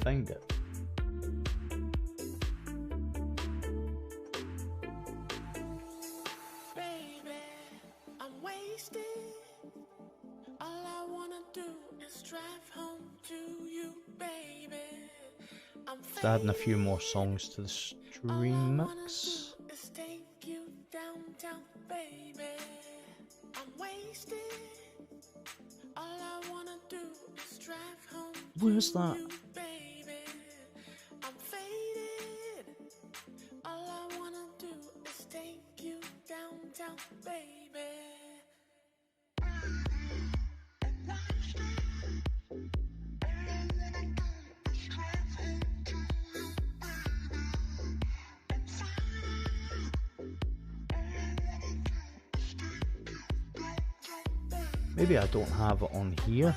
Find it. Baby, I'm wasted. All I wanna do is drive home to you, baby. I'm Just adding a few more songs to the stream mix. is take you downtown, baby. I'm wasted. All I wanna do is drive home Where's that? to you, baby. I'm faded. Maybe I don't have it on here.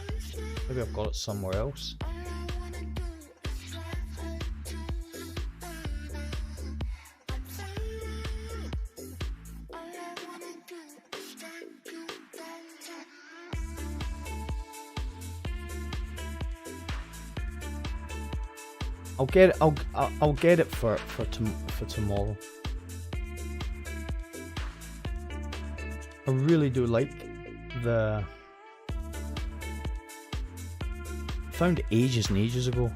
Maybe I've got it somewhere else. I'll get it. I'll get it for tomorrow. I really do like the. Found it ages and ages ago.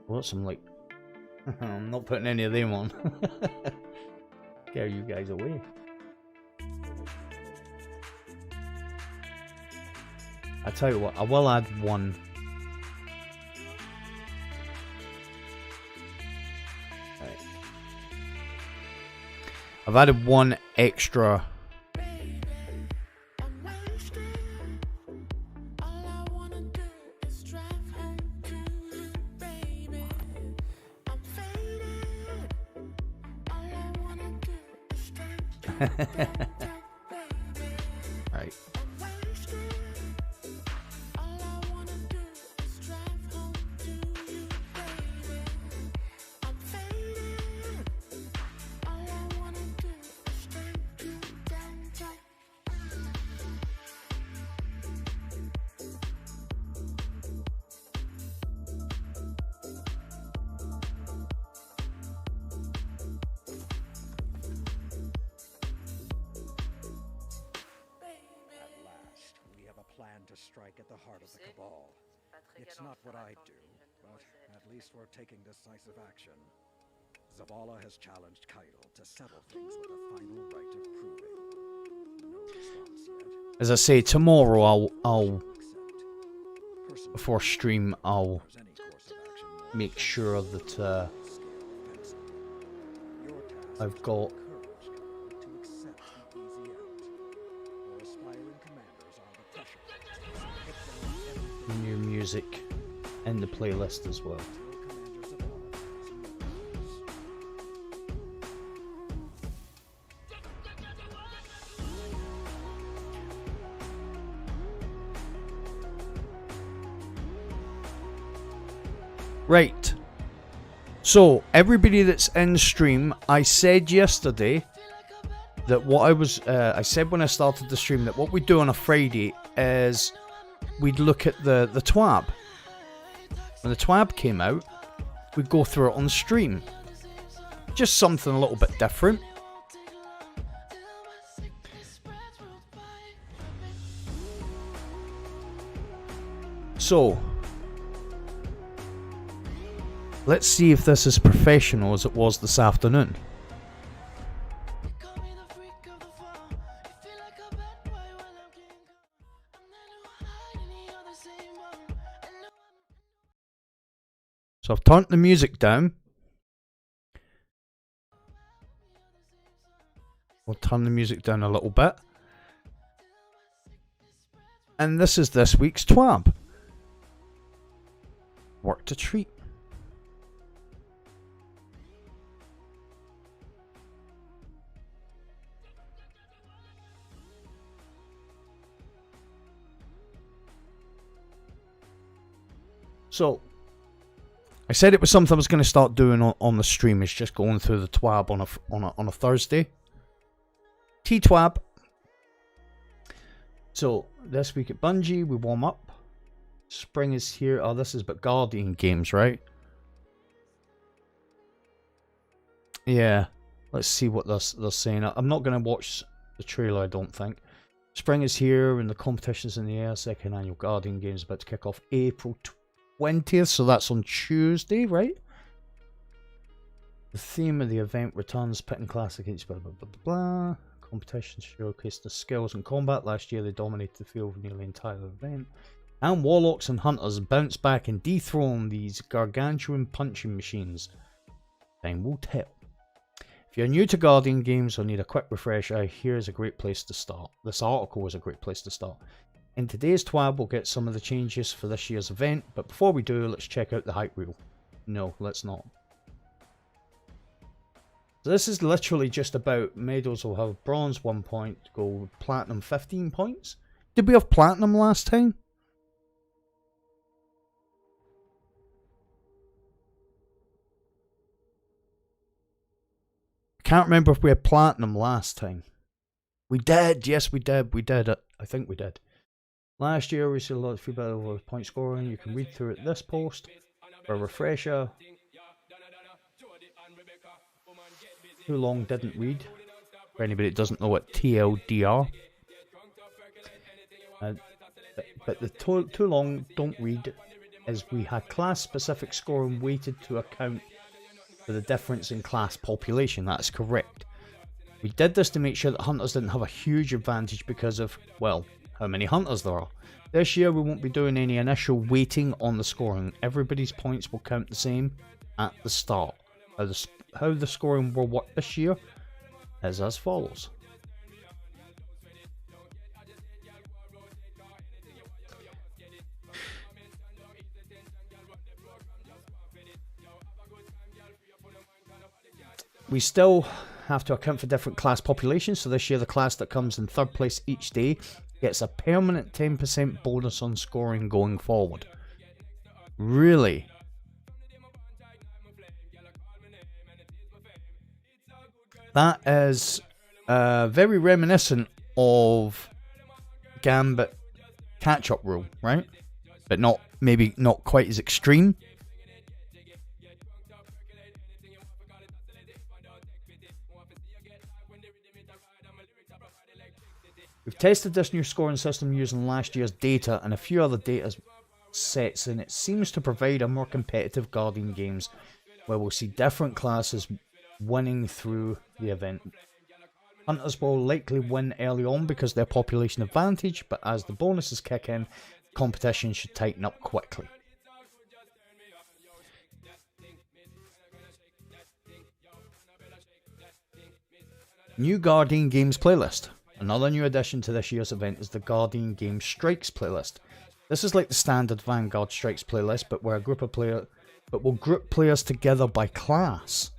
What's some like? I'm not putting any of them on. Scare you guys away. I tell you what, I will add one. Right. I've added one extra. Right. To strike at the heart of the cabal. It's not what I do, but at least we're taking decisive action. Zavala has challenged Kaido to settle things with a final right of proving. No response yet. As I say, tomorrow I'll before stream I'll make sure that I've got new music in the playlist as well. Right. So everybody that's in stream, I said yesterday that what I said when I started the stream that what we do on a Friday is we'd look at the TWAB. When the TWAB came out, we'd go through it on stream. Just something a little bit different. So, let's see if this is professional as it was this afternoon. So I've turned the music down. We'll turn the music down a little bit. And this is this week's TWAB. Work to treat. So, I said it was something I was going to start doing on the stream. It's just going through the TWAB on a Thursday. T-TWAB. So, this week at Bungie, we warm up. Spring is here. Oh, this is but Guardian games, right? Yeah. Let's see what they're saying. I'm not going to watch the trailer, I don't think. Spring is here and the competition's in the air. Second annual Guardian games about to kick off April 20th, so that's on Tuesday, right? The theme of the event returns pitting classic each blah blah blah blah blah. Competition showcase the skills in combat. Last year they dominated the field nearly the entire event. And warlocks and hunters bounce back and dethrone these gargantuan punching machines. Time will tell. If you're new to Guardian games or need a quick refresher, here's a great place to start. This article is a great place to start. In today's TWAB, we'll get some of the changes for this year's event, but before we do, let's check out the hype reel. No, let's not. So this is literally just about medals will have bronze 1 point, gold, platinum 15 points. Did we have platinum last time? I can't remember if we had platinum last time. We did, yes we did, I think we did. Last year we saw a lot of feedback over point scoring. You can read through it this post. For a refresher. Too long didn't read. For anybody that doesn't know what TLDR. But the too long don't read is we had class specific scoring weighted to account for the difference in class population. That's correct. We did this to make sure that hunters didn't have a huge advantage because of, well, how many hunters there are. This year we won't be doing any initial weighting on the scoring. Everybody's points will count the same at the start. How the scoring will work this year is as follows. We still have to account for different class populations, so this year the class that comes in third place each day gets a permanent 10% bonus on scoring going forward. Really? That is very reminiscent of Gambit catch-up rule, right? But maybe not quite as extreme. We've tested this new scoring system using last year's data and a few other data sets, and it seems to provide a more competitive Guardian games where we'll see different classes winning through the event. Hunters will likely win early on because of their population advantage, but as the bonuses kick in, competition should tighten up quickly. New Guardian Games playlist. Another new addition to this year's event is the Guardian Games Strikes playlist. This is like the standard Vanguard Strikes playlist, but where will group players together by class.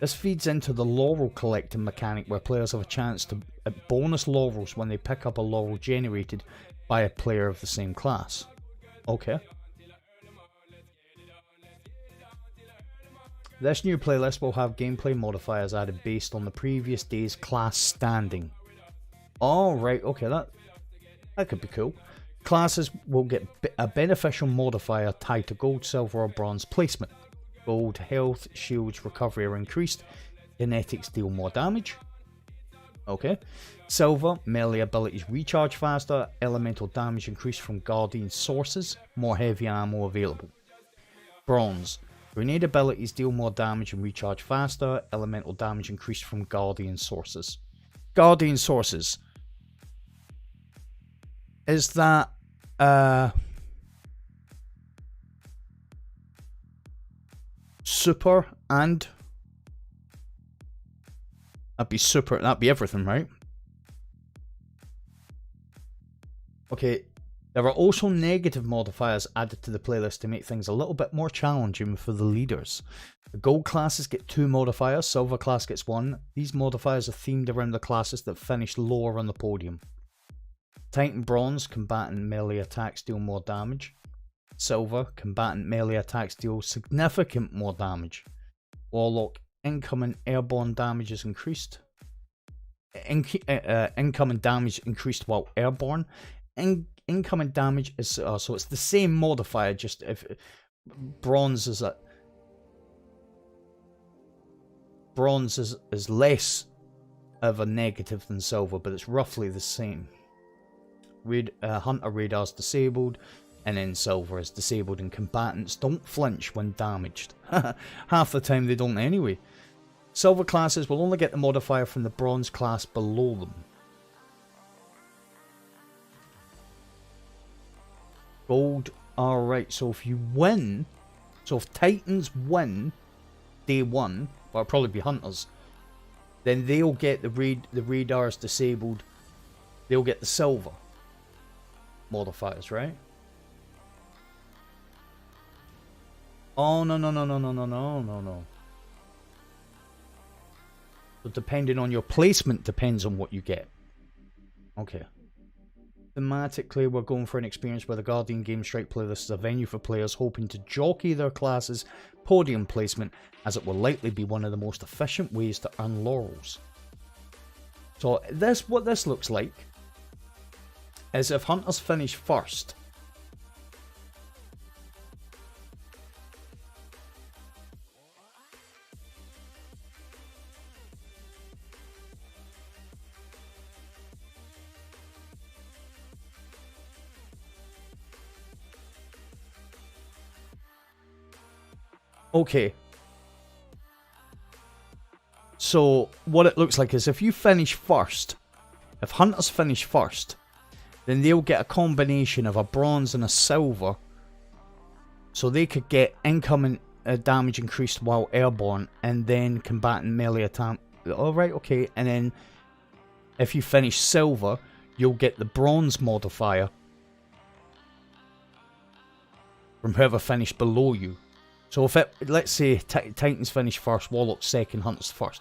This feeds into the laurel collecting mechanic where players have a chance to bonus laurels when they pick up a laurel generated by a player of the same class. Okay. This new playlist will have gameplay modifiers added based on the previous day's class standing. Alright, okay, that could be cool. Classes will get a beneficial modifier tied to gold, silver or bronze placement. Gold, health, shields, recovery are increased. Kinetics deal more damage. Okay. Silver, melee abilities recharge faster. Elemental damage increased from Guardian sources. More heavy ammo available. Bronze, grenade abilities deal more damage and recharge faster. Elemental damage increased from Guardian sources. Guardian sources. Is that super and that'd be everything, right? Okay, there are also negative modifiers added to the playlist to make things a little bit more challenging for the leaders. The gold classes get 2 modifiers, silver class gets 1. These modifiers are themed around the classes that finish lower on the podium. Titan bronze, combatant melee attacks deal more damage. Silver, combatant melee attacks deal significant more damage. Warlock, incoming airborne damage is increased. Incoming damage increased while airborne. Incoming damage is so it's the same modifier, just if bronze is less of a negative than silver, but it's roughly the same. Hunter radars disabled, and then silver is disabled, and combatants don't flinch when damaged. Half the time they don't anyway. Silver classes will only get the modifier from the bronze class below them. Gold, alright, so if you win, so if Titans win day 1, well, it'll probably be Hunters, then they'll get the radars disabled. They'll get the silver modifiers, right? Oh, no. So depending on your placement depends on what you get. Okay. Thematically, we're going for an experience where the Guardian Game Strike playlist is a venue for players hoping to jockey their class's podium placement, as it will likely be one of the most efficient ways to earn laurels. So what this looks like is if hunters finish first, okay. So what it looks like is if you finish first, if hunters finish first, then they'll get a combination of a bronze and a silver. So they could get incoming damage increased while airborne, and then combatant melee attack. Alright, okay. And then if you finish silver, you'll get the bronze modifier from whoever finished below you. So if it, let's say Titans finish first, Warlock second, Hunters first.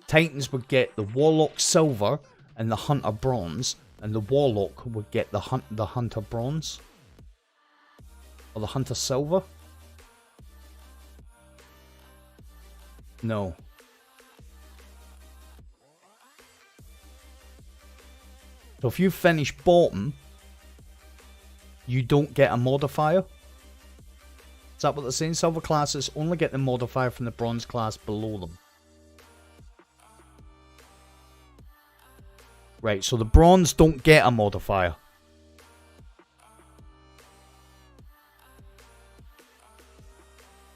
Titans would get the Warlock silver and the Hunter bronze, and the Warlock would get the Hunter bronze or the Hunter silver. No. So if you finish bottom, you don't get a modifier. Is that what they're saying? Silver classes only get the modifier from the bronze class below them. Right, so the bronze don't get a modifier.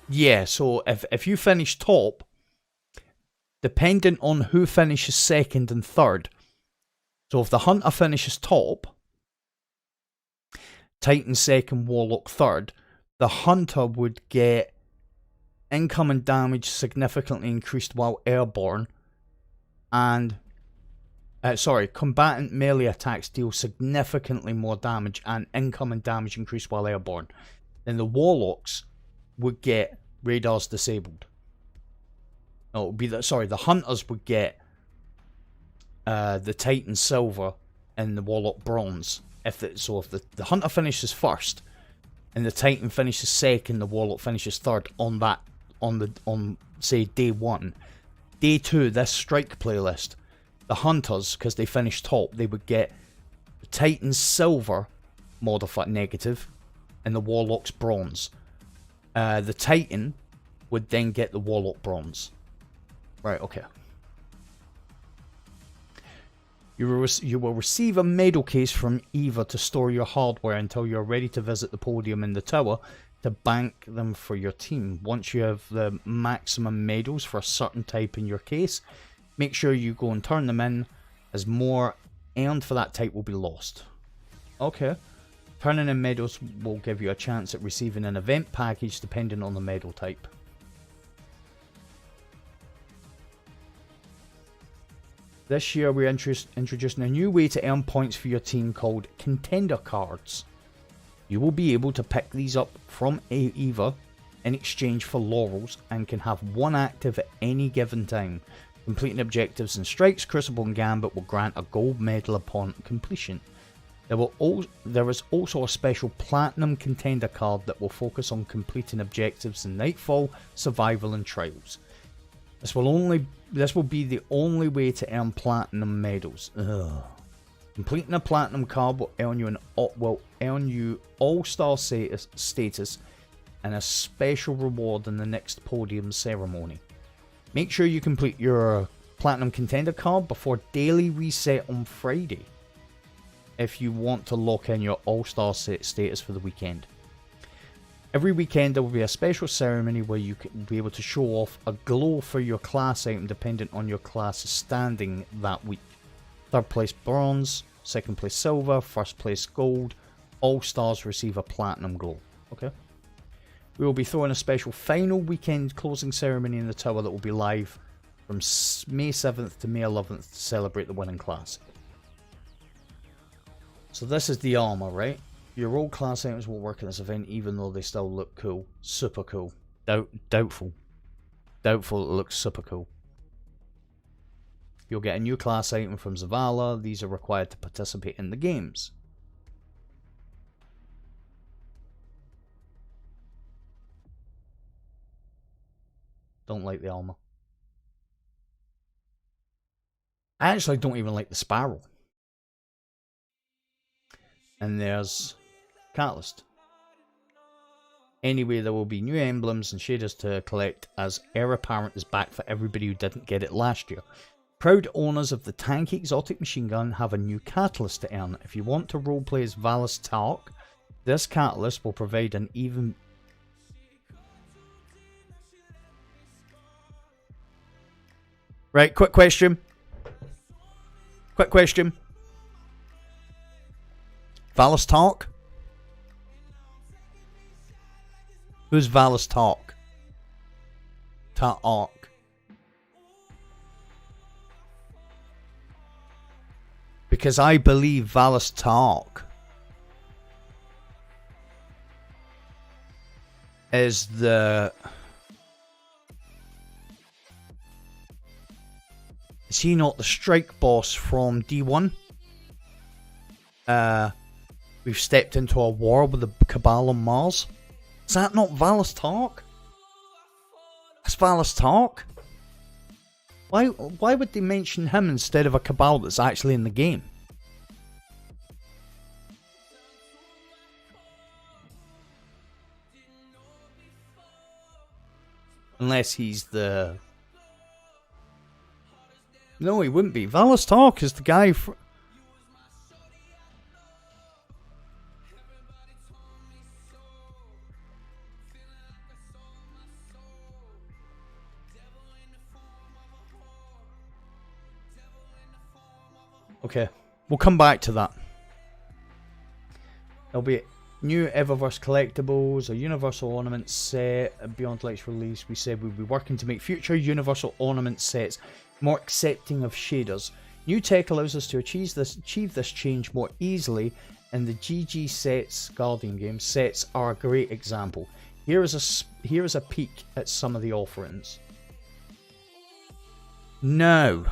Yeah, so if you finish top, dependent on who finishes second and third. So if the Hunter finishes top, Titan second, Warlock third, the Hunter would get incoming damage significantly increased while airborne, and combatant melee attacks deal significantly more damage and incoming damage increased while airborne. Then the Warlocks would get radars disabled. No, it would be the Hunters would get the Titan silver and the Warlock bronze. If the Hunter finishes first and the Titan finishes second, the Warlock finishes third on say day 1. Day 2, this strike playlist, the Hunters, because they finished top, they would get the Titan's silver modified negative and the Warlock's bronze. The Titan would then get the Warlock bronze. Right, okay. You will receive a medal case from Eva to store your hardware until you're ready to visit the podium in the tower to bank them for your team. Once you have the maximum medals for a certain type in your case, make sure you go and turn them in, as more earned for that type will be lost. Okay. Turning in medals will give you a chance at receiving an event package depending on the medal type. This year we're introducing a new way to earn points for your team called Contender Cards. You will be able to pick these up from Eva in exchange for laurels and can have one active at any given time. Completing objectives and strikes, Crucible and Gambit will grant a gold medal upon completion. There is also a special Platinum Contender card that will focus on completing objectives in Nightfall, Survival and Trials. This will be the only way to earn Platinum medals. Ugh. Completing a Platinum card will earn you All-Star status and a special reward in the next podium ceremony. Make sure you complete your Platinum Contender card before daily reset on Friday if you want to lock in your All-Star status for the weekend. Every weekend there will be a special ceremony where you can be able to show off a glow for your class item dependent on your class's standing that week. Third place bronze, second place silver, first place gold. All stars receive a platinum glow. Okay. We will be throwing a special final weekend closing ceremony in the tower that will be live from May 7th to May 11th to celebrate the winning class. So this is the armor, right? Your old class items won't work in this event even though they still look cool. Super cool. Doubtful. Doubtful it looks super cool. You'll get a new class item from Zavala. These are required to participate in the games. Don't like the armor. I actually don't even like the Sparrow. And there's Catalyst. Anyway, there will be new emblems and shaders to collect as Heir Apparent is back for everybody who didn't get it last year. Proud owners of the tanky exotic machine gun have a new catalyst to earn. If you want to roleplay as Valis Tark, this catalyst will provide an even... Right, quick question. Quick question. Valis Tark? Who's Valis Tark? Tark. Because I believe Valis Tark is the... Is he not the strike boss from D1? We've stepped into a war with the Cabal on Mars. Is that not Valis Tark? That's Valis Tark? Why would they mention him instead of a Cabal that's actually in the game? Unless he's the... No, he wouldn't be. Valis Tark is the guy for... Okay, we'll come back to that. There'll be new Eververse collectibles, a Universal Ornament set. Beyond Light's release, we said we'd be working to make future Universal Ornament sets more accepting of shaders. New tech allows us to achieve this change more easily, and the GG sets, Guardian Games sets, are a great example. Here is a peek at some of the offerings. No.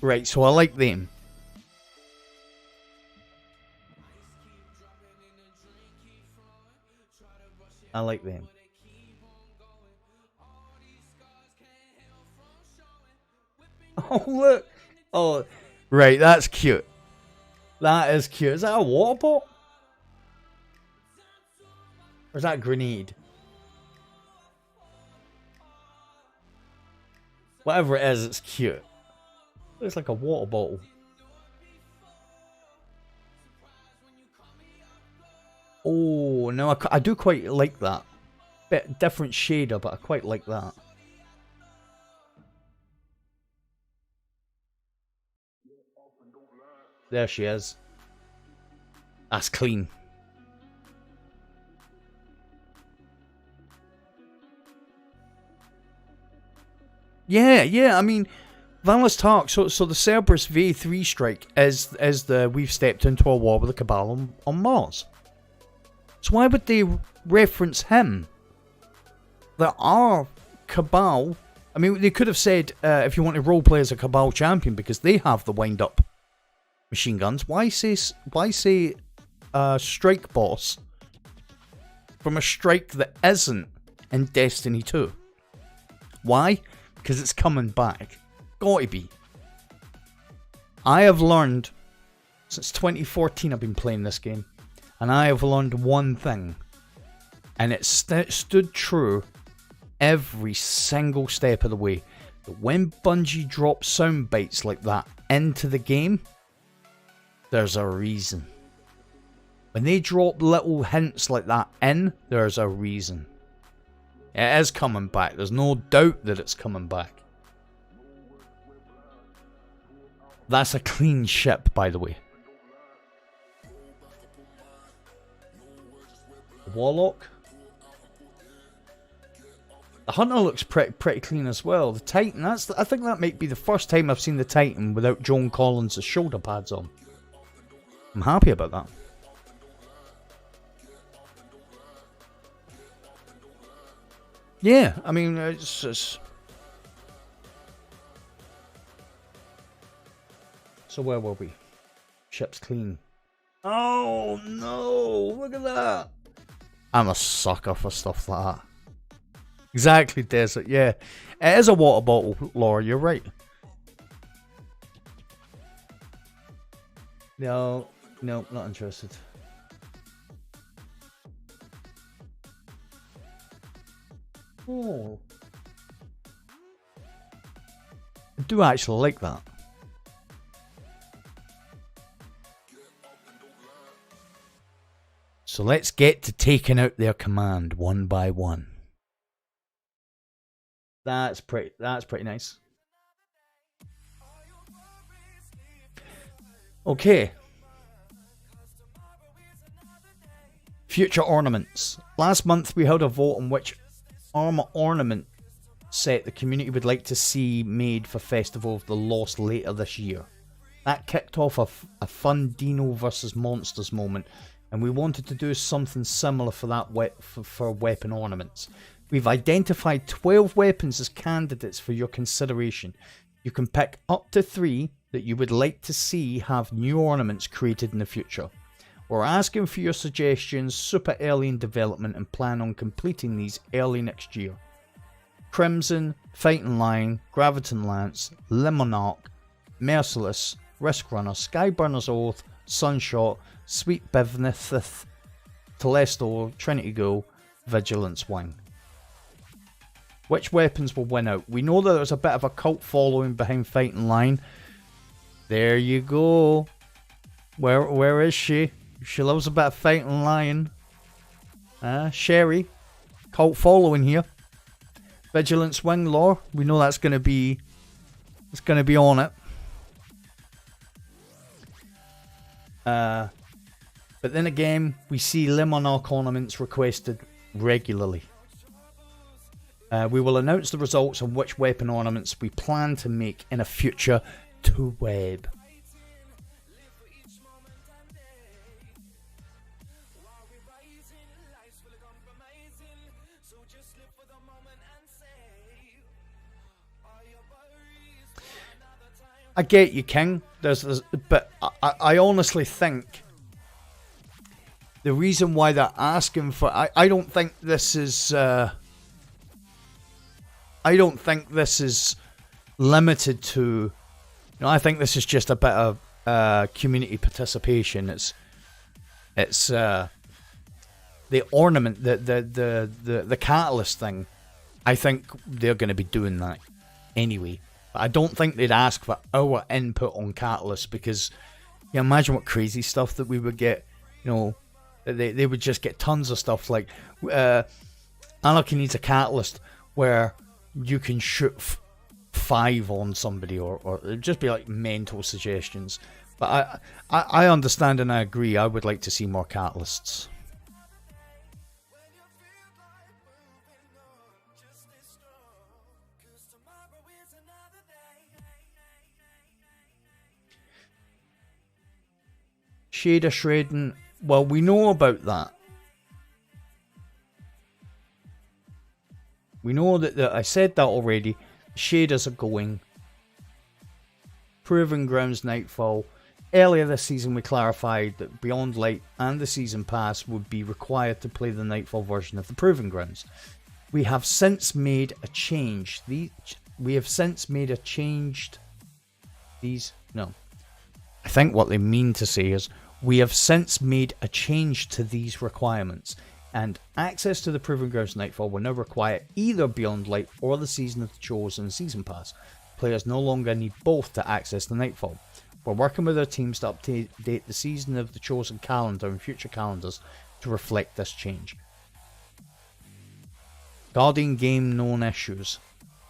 Right, so I like them. I like them. Oh, look. Oh, right, that's cute. That is cute. Is that a water pot? Or is that a grenade? Whatever it is, it's cute. Looks like a water bottle. Oh, no, I do quite like that. Bit different shader, but I quite like that. There she is. That's clean. Yeah, I mean... Valis Tark, so the Cerberus V3 strike is the we've stepped into a war with the Cabal on Mars. So why would they reference him? There are Cabal. I mean, they could have said if you want to roleplay as a Cabal champion because they have the wind up machine guns. Why say strike boss from a strike that isn't in Destiny 2? Why? Because it's coming back. Gotta be. I have learned, since 2014 I've been playing this game, and I have learned one thing, and it stood true every single step of the way, that when Bungie drops sound bites like that into the game, there's a reason. When they drop little hints like that in, there's a reason. It is coming back, there's no doubt that it's coming back. That's a clean ship, by the way. Warlock. The Hunter looks pretty clean as well. The Titan, I think that might be the first time I've seen the Titan without Joan Collins' shoulder pads on. I'm happy about that. Yeah, I mean, it's... So where were we? Ship's clean. Oh no! Look at that! I'm a sucker for stuff like that. Exactly, desert, yeah. It is a water bottle, Laura, you're right. No, not interested. Oh. I do actually like that. So let's get to taking out their command one by one. That's pretty nice. Okay. Future ornaments. Last month we held a vote on which armor ornament set the community would like to see made for Festival of the Lost later this year. That kicked off a fun Dino versus Monsters moment, and we wanted to do something similar for that for weapon ornaments. We've identified 12 weapons as candidates for your consideration. You can pick up to 3 that you would like to see have new ornaments created in the future. We're asking for your suggestions super early in development and plan on completing these early next year. Crimson, Fighting Lion, Graviton Lance, Limonarch, Merciless, Risk Runner, Skyburner's Oath, Sunshot, Sweet Bivnithith, Telesto, Trinity Go, Vigilance Wing. Which weapons will win out? We know that there's a bit of a cult following behind Fighting Lion. There you go. Where is she? She loves a bit of Fighting Lion. Sherry. Cult following here. Vigilance Wing lore. We know that's going to be... It's going to be on it. But then again, we see Limonarch ornaments requested regularly. We will announce the results on which weapon ornaments we plan to make in a future to web. I get you, King. But I honestly think the reason why they're asking for... I don't think this is... I don't think this is limited to... You know, I think this is just a bit of community participation. It's the ornament, the catalyst thing. I think they're going to be doing that anyway. But I don't think they'd ask for our input on catalyst, because you imagine what crazy stuff that we would get. You know, they would just get tons of stuff like Anarchy needs a catalyst where you can shoot 5 on somebody, or it'd just be like mental suggestions. But I understand and I agree. I would like to see more catalysts. Shader shredding. Well, we know about that. We know that I said that already. Shaders are going. Proving Grounds Nightfall. Earlier this season we clarified that Beyond Light and the Season Pass would be required to play the Nightfall version of the Proving Grounds. We have since made a change. I think what they mean to say is we have since made a change to these requirements, and access to the Proving Grounds Nightfall will now require either Beyond Light or the Season of the Chosen Season Pass. Players no longer need both to access the Nightfall. We're working with our teams to update the Season of the Chosen calendar and future calendars to reflect this change. Guardian game known issues.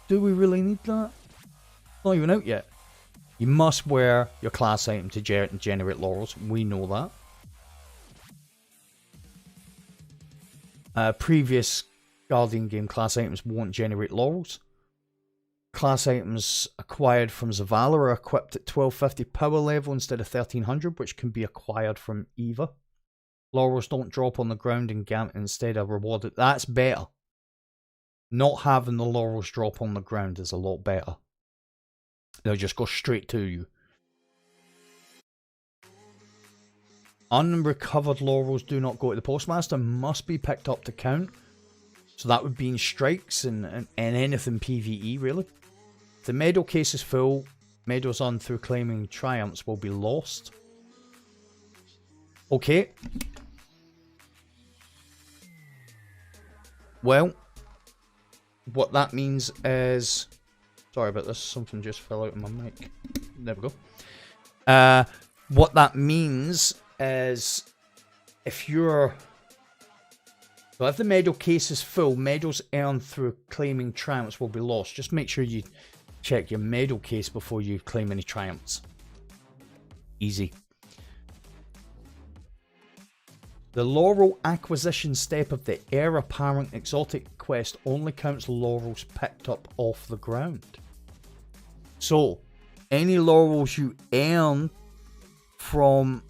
Do we really need that? Not even out yet. You must wear your class item to generate laurels. We know that. Previous Guardian game class items won't generate laurels. Class items acquired from Zavala are equipped at 1250 power level instead of 1300, which can be acquired from Eva. Laurels don't drop on the ground and Gambit instead are rewarded. That's better. Not having the laurels drop on the ground is a lot better. They'll just go straight to you. Unrecovered laurels do not go to the postmaster, must be picked up to count. So that would be in strikes and anything PvE, really. If the medal case is full, medals on through claiming triumphs will be lost. Okay. Well, what that means is... Sorry about this, something just fell out of my mic. There we go. What that means is if you're... So if the medal case is full, medals earned through claiming triumphs will be lost. Just make sure you check your medal case before you claim any triumphs. Easy. The laurel acquisition step of the heir apparent exotic quest only counts laurels picked up off the ground. So, any laurels you earn from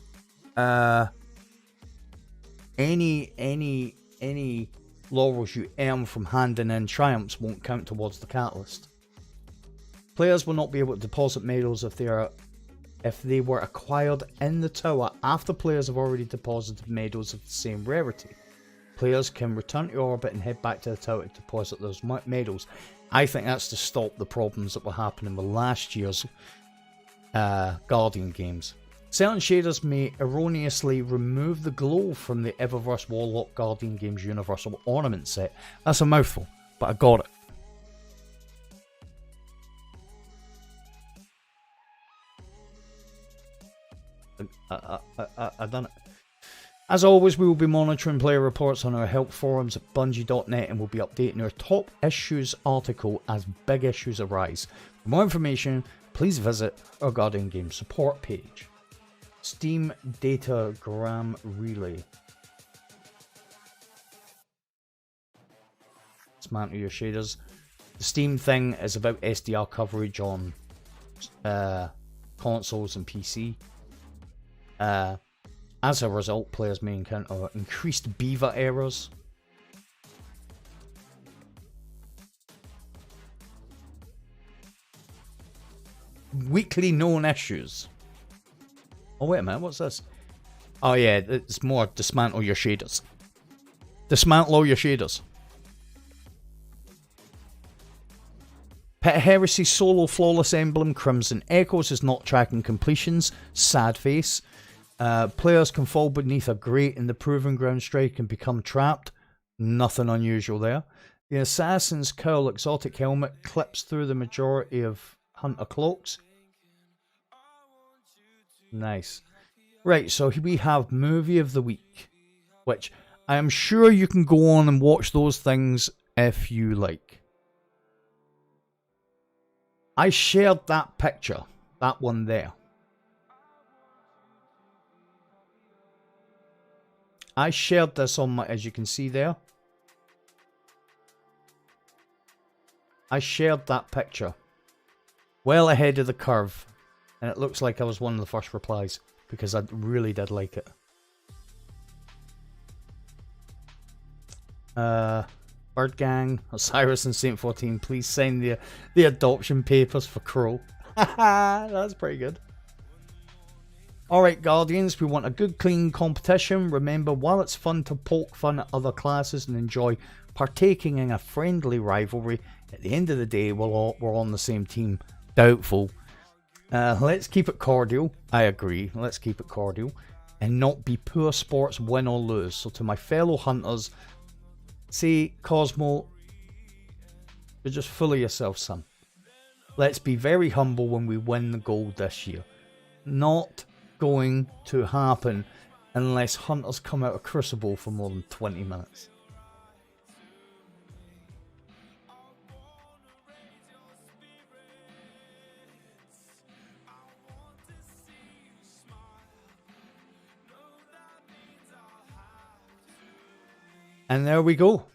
any laurels you earn from handing in triumphs won't count towards the catalyst. Players will not be able to deposit medals if they were acquired in the tower after players have already deposited medals of the same rarity. Players can return to orbit and head back to the tower to deposit those medals. I think that's to stop the problems that were happening with last year's Guardian games. Certain shaders may erroneously remove the glow from the Eververse Warlock Guardian Games Universal Ornament set. That's a mouthful, but I got it. I done it. As always, we will be monitoring player reports on our help forums at bungie.net and will be updating our top issues article as big issues arise. For more information, please visit our Guardian Games support page. Steam Datagram Relay. Dismantle your shaders. The Steam thing is about SDR coverage on consoles and PC. As a result, players may encounter increased beaver errors. Weekly known issues. Oh, wait a minute, what's this? Oh, yeah, it's more dismantle your shaders. Dismantle all your shaders. Pet Heresy Solo Flawless Emblem Crimson Echoes is not tracking completions. Sad face. Players can fall beneath a grate in the Proving Ground strike and become trapped. Nothing unusual there. The Assassin's Cowl Exotic Helmet clips through the majority of Hunter Cloaks. Nice. Right, so we have Movie of the Week, which I am sure you can go on and watch those things if you like. I shared that picture, that one there. I shared this on my, as you can see there. I shared that picture well ahead of the curve. And it looks like I was one of the first replies, because I really did like it. Bird Gang, Osiris and Saint 14, please sign the adoption papers for Crow. That's pretty good. Alright Guardians, we want a good clean competition. Remember, while it's fun to poke fun at other classes and enjoy partaking in a friendly rivalry, at the end of the day we're on the same team. Doubtful. Let's keep it cordial. I agree. Let's keep it cordial. And not be poor sports, win or lose. So to my fellow hunters, say, Cosmo, you're just full of yourself, son. Let's be very humble when we win the gold this year. Not going to happen unless hunters come out of Crucible for more than 20 minutes. And there we go.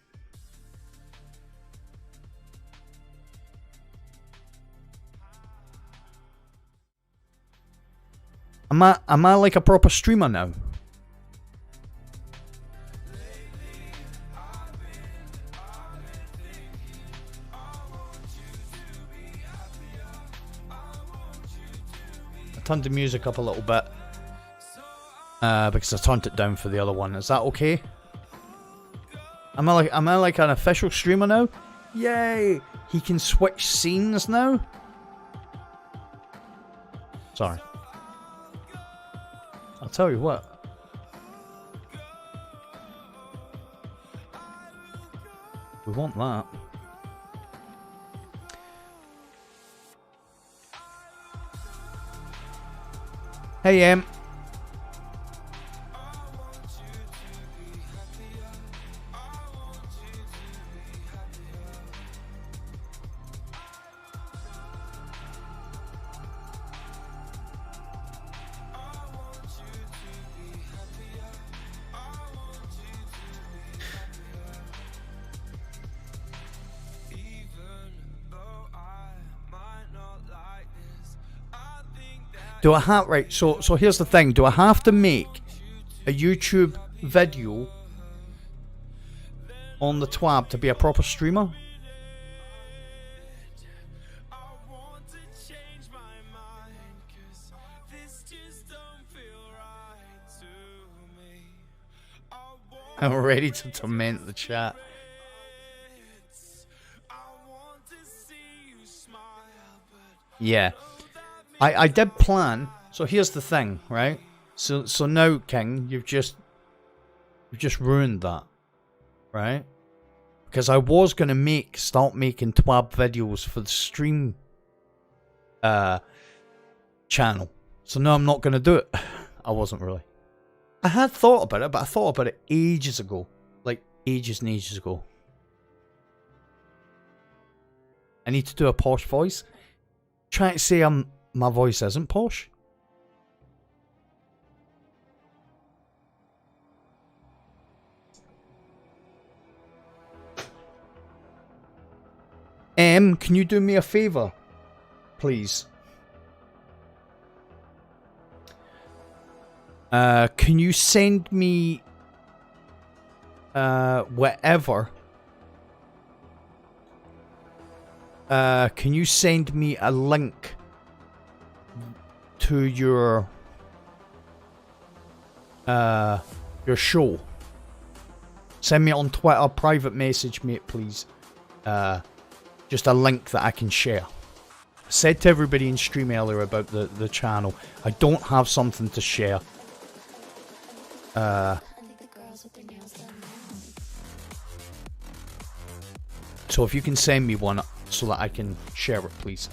Am I like a proper streamer now? I turned the music up a little bit because I turned it down for the other one. Is that okay? Am I like an official streamer now? Yay! He can switch scenes now? Sorry. I'll tell you what. We want that. Hey, do I have right? So here's the thing. Do I have to make a YouTube video on the TWAB to be a proper streamer? I'm ready to torment the chat. Yeah. I did plan. So here's the thing, right? So now, King, you've just ruined that, right? Because I was gonna start making TWAB videos for the stream channel. So now I'm not gonna do it. I wasn't really. I had thought about it, but I thought about it ages ago. Like ages and ages ago. I need to do a posh voice. Trying to say my voice isn't posh. Can you do me a favor, please? Can you send me whatever? Can you send me a link to your show? Send me on Twitter, private message, mate, please. Just a link that I can share. I said to everybody in stream earlier about the channel, I don't have something to share. So if you can send me one so that I can share it, please.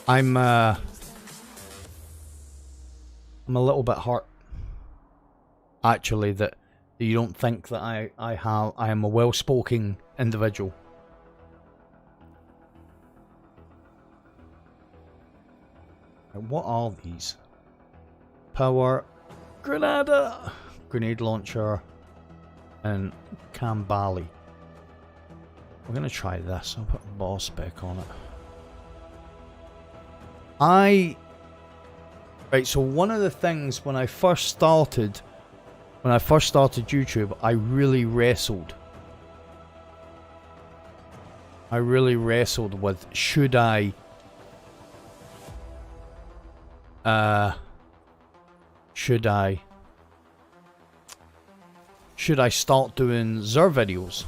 I'm a little bit hurt, actually, that you don't think that I am a well-spoken individual. What are these? Power, grenade launcher, and Kambali. We're gonna try this. I'll put boss spec on it. Right, so one of the things when I first started YouTube, I really wrestled with should I start doing Zer videos?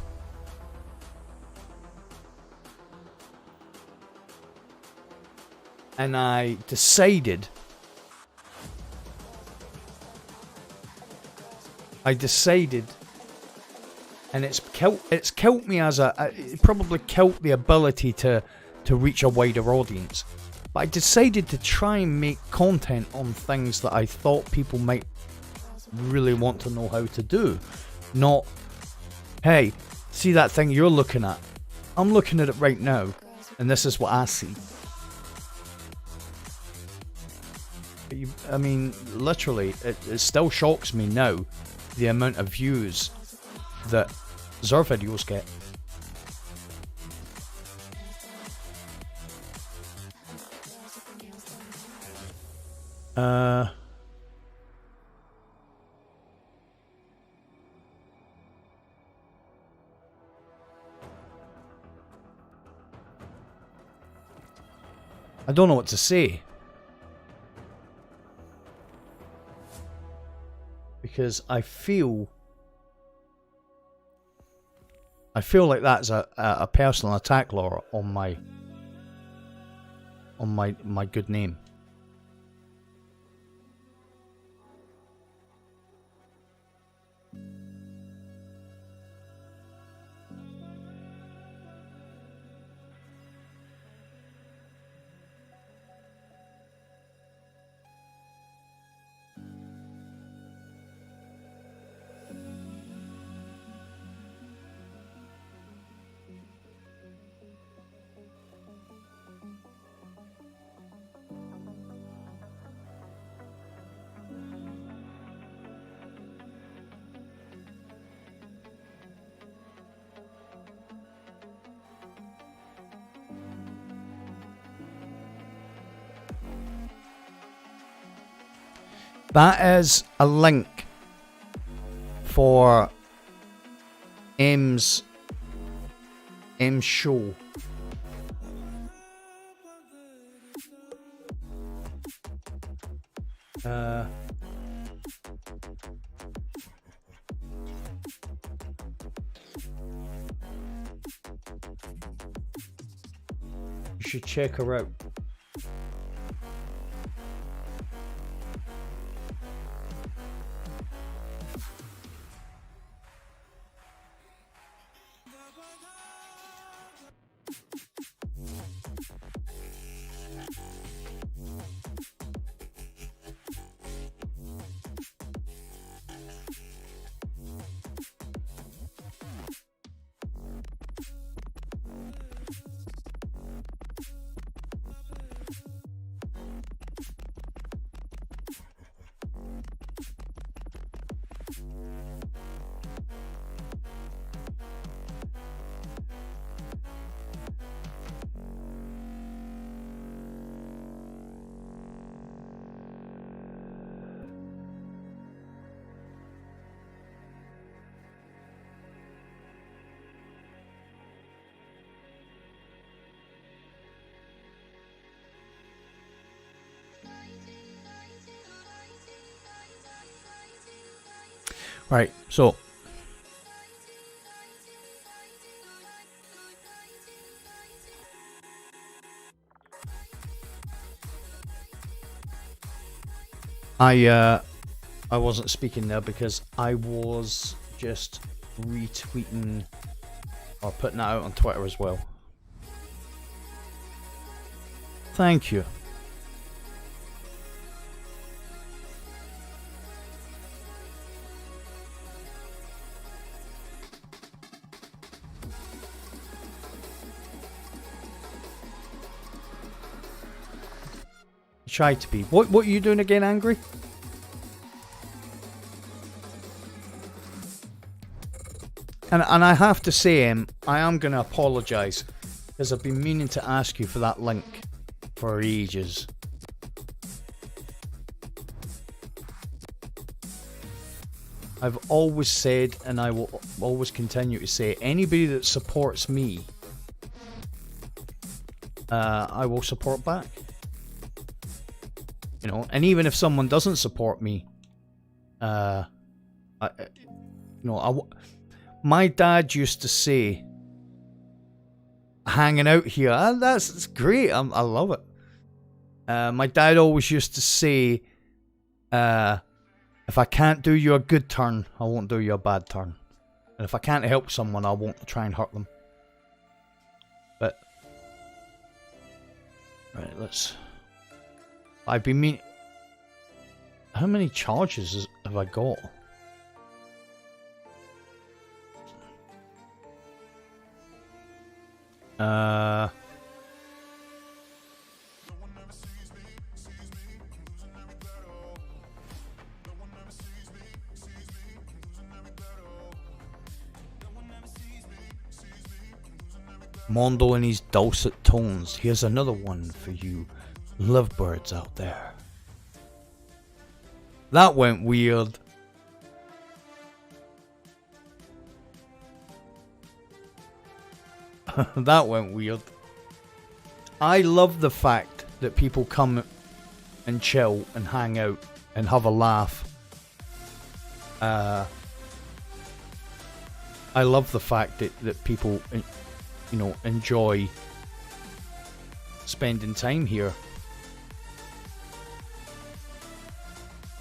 And I decided and it's killed me as it probably killed the ability to reach a wider audience. But I decided to try and make content on things that I thought people might really want to know how to do. Not, hey, see that thing you're looking at? I'm looking at it right now, and this is what I see. I mean, literally, it still shocks me now, the amount of views that Zur videos get. I don't know what to say. Because I feel like that's a personal attack, Laura, on my good name. That is a link for M's show. You should check her out. Right, so I wasn't speaking there because I was just retweeting or putting that out on Twitter as well. Thank you. Try to be. What are you doing again, Angry? And I have to say, I am going to apologise because I've been meaning to ask you for that link for ages. I've always said, and I will always continue to say, anybody that supports me, I will support back. You know, and even if someone doesn't support me, my dad used to say, hanging out here, that's great, I love it. My dad always used to say, if I can't do you a good turn, I won't do you a bad turn. And if I can't help someone, I won't try and hurt them. But... Right, let's... I've been mean... How many charges have I got? Mondo and his dulcet tones. Here's another one for you lovebirds out there. That went weird. That went weird. I love the fact that people come and chill and hang out and have a laugh. I love the fact that people, you know, enjoy spending time here.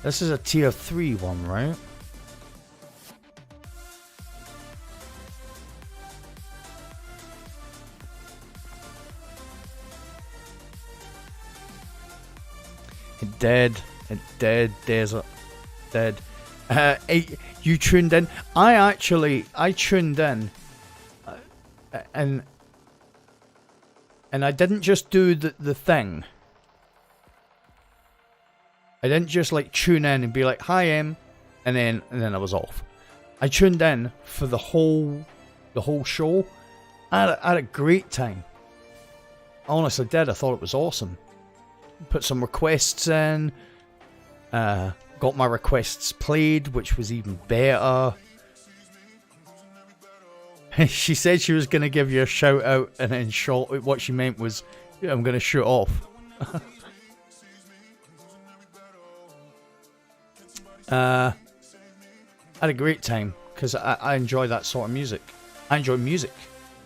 This is a tier 3 one, right? Dead desert, dead. You tuned in. I tuned in, and I didn't just do the thing. I didn't just like tune in and be like, "Hi, Em," and then I was off. I tuned in for the whole show. I had a great time. I honestly did. I thought it was awesome. Put some requests in. Got my requests played, which was even better. She said she was going to give you a shout out, and then what she meant was, yeah, I'm going to shoot off. I had a great time, because I enjoy that sort of music. I enjoy music.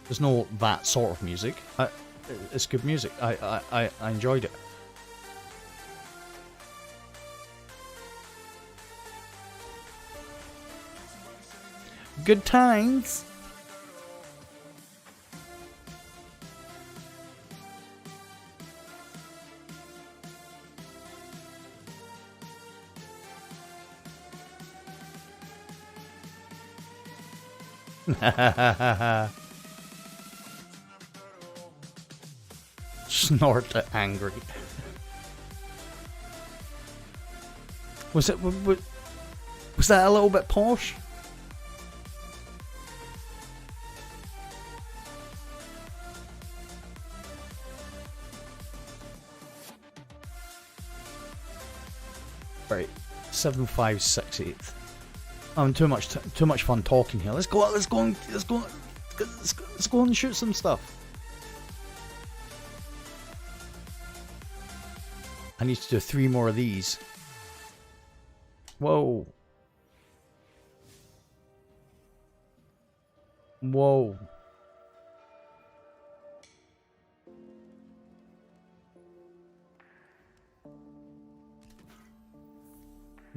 There's no that sort of music. It's good music. I enjoyed it. Good times. Snort at angry. Was that a little bit posh? Right, 7568. I'm too much fun talking here. Let's go and shoot some stuff. I need to do 3 more of these. Whoa. Whoa.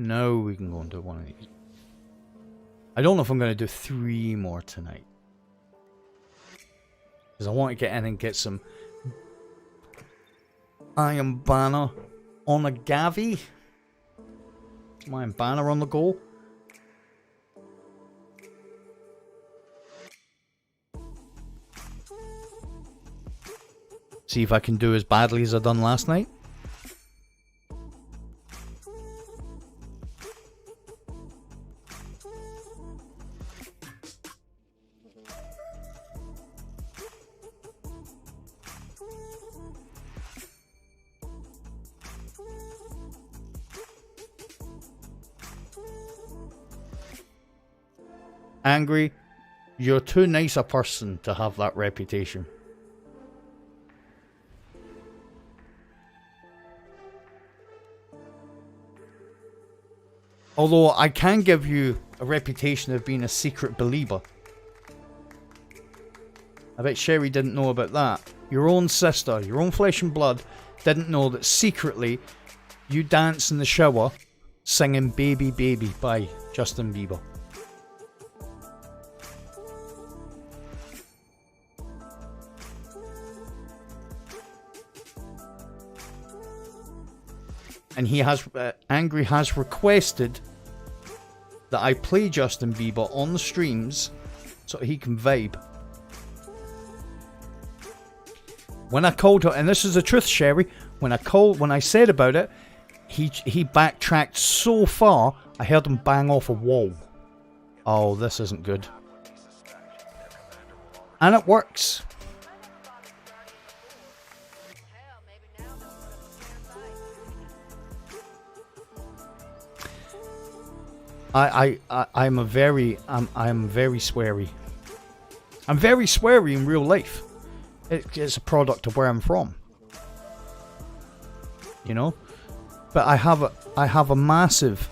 No, we can go and do one of these. I don't know if I'm going to do 3 more tonight. Because I want to get in and get some Iron Banner on a Gavi. Iron Banner on the go. See if I can do as badly as I done last night. Angry, you're too nice a person to have that reputation. Although I can give you a reputation of being a secret believer. I bet Sherry didn't know about that. Your own sister, your own flesh and blood, didn't know that secretly you dance in the shower singing Baby Baby by Justin Bieber. and he has Angry has requested that I play Justin Bieber on the streams so he can vibe. When I called her, and this is the truth, Sherry, when I said about it, he backtracked so far, I heard him bang off a wall. Oh, this isn't good. And it works. Hell, maybe now they'll put up a fair fight. I'm very sweary. I'm very sweary in real life. It's a product of where I'm from. You know? But I have a massive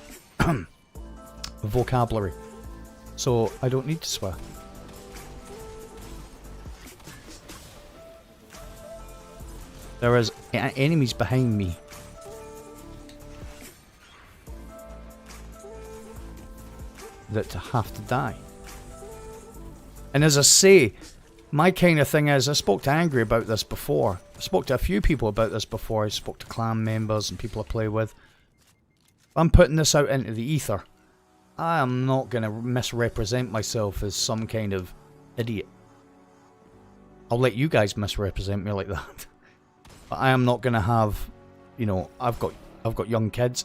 vocabulary. So I don't need to swear. There is enemies behind me. That have to die. And as I say, my kind of thing is, I spoke to Angry about this before. I spoke to a few people about this before. I spoke to clan members and people I play with. I'm putting this out into the ether. I am not going to misrepresent myself as some kind of idiot. I'll let you guys misrepresent me like that. But I am not going to have, you know, I've got young kids.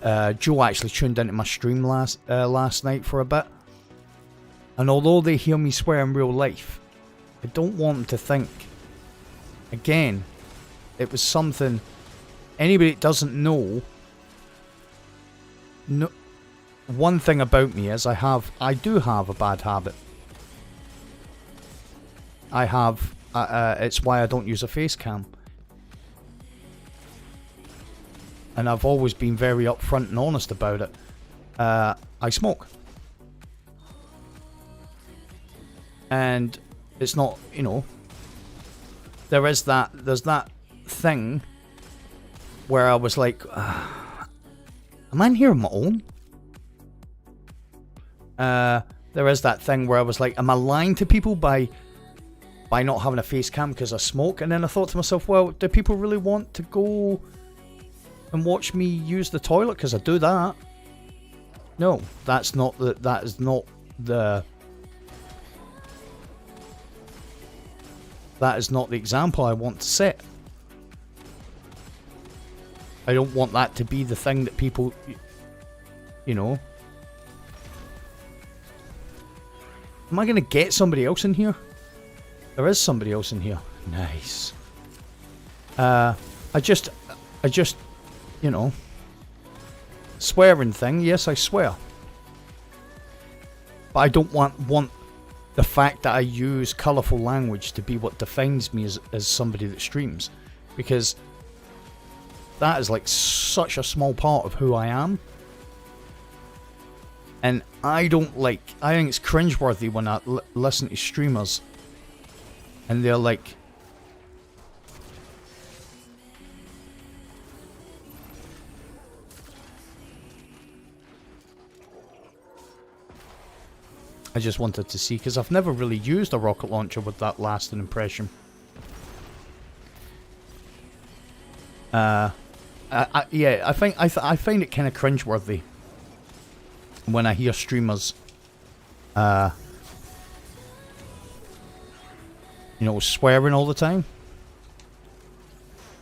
Joe actually tuned into my stream last night for a bit. And although they hear me swear in real life, I don't want them to think. Again, it was something anybody that doesn't know. No, one thing about me is I do have a bad habit. I have. It's why I don't use a face cam. And I've always been very upfront and honest about it. I smoke. And it's not, you know, there's that thing where I was like, am I in here on my own? There is that thing where I was like, am I lying to people by not having a face cam because I smoke? And then I thought to myself, well, do people really want to go and watch me use the toilet because I do that? No, that is not the example I want to set. I don't want that to be the thing that people, you know. Am I going to get somebody else in here? There is somebody else in here. Nice. I just, you know, swearing thing. Yes, I swear. But I don't want the fact that I use colourful language to be what defines me as somebody that streams. Because that is like such a small part of who I am. And I think it's cringeworthy when I listen to streamers and they're like, I just wanted to see, because I've never really used a rocket launcher with that lasting impression. Yeah, I find it kind of cringeworthy when I hear streamers, you know, swearing all the time.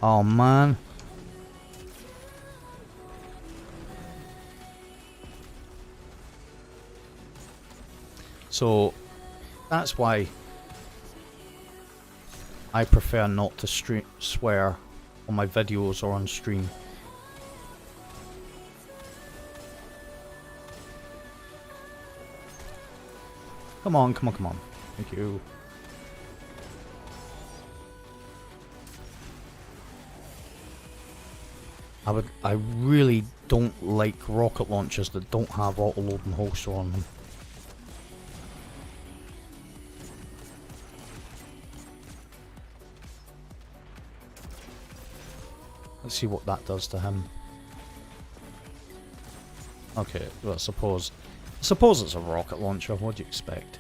Oh man. So that's why I prefer not to swear on my videos or on stream. Come on, come on, come on. Thank you. I really don't like rocket launchers that don't have auto load and holster on them. Let's see what that does to him. Okay, well, I suppose it's a rocket launcher. What do you expect?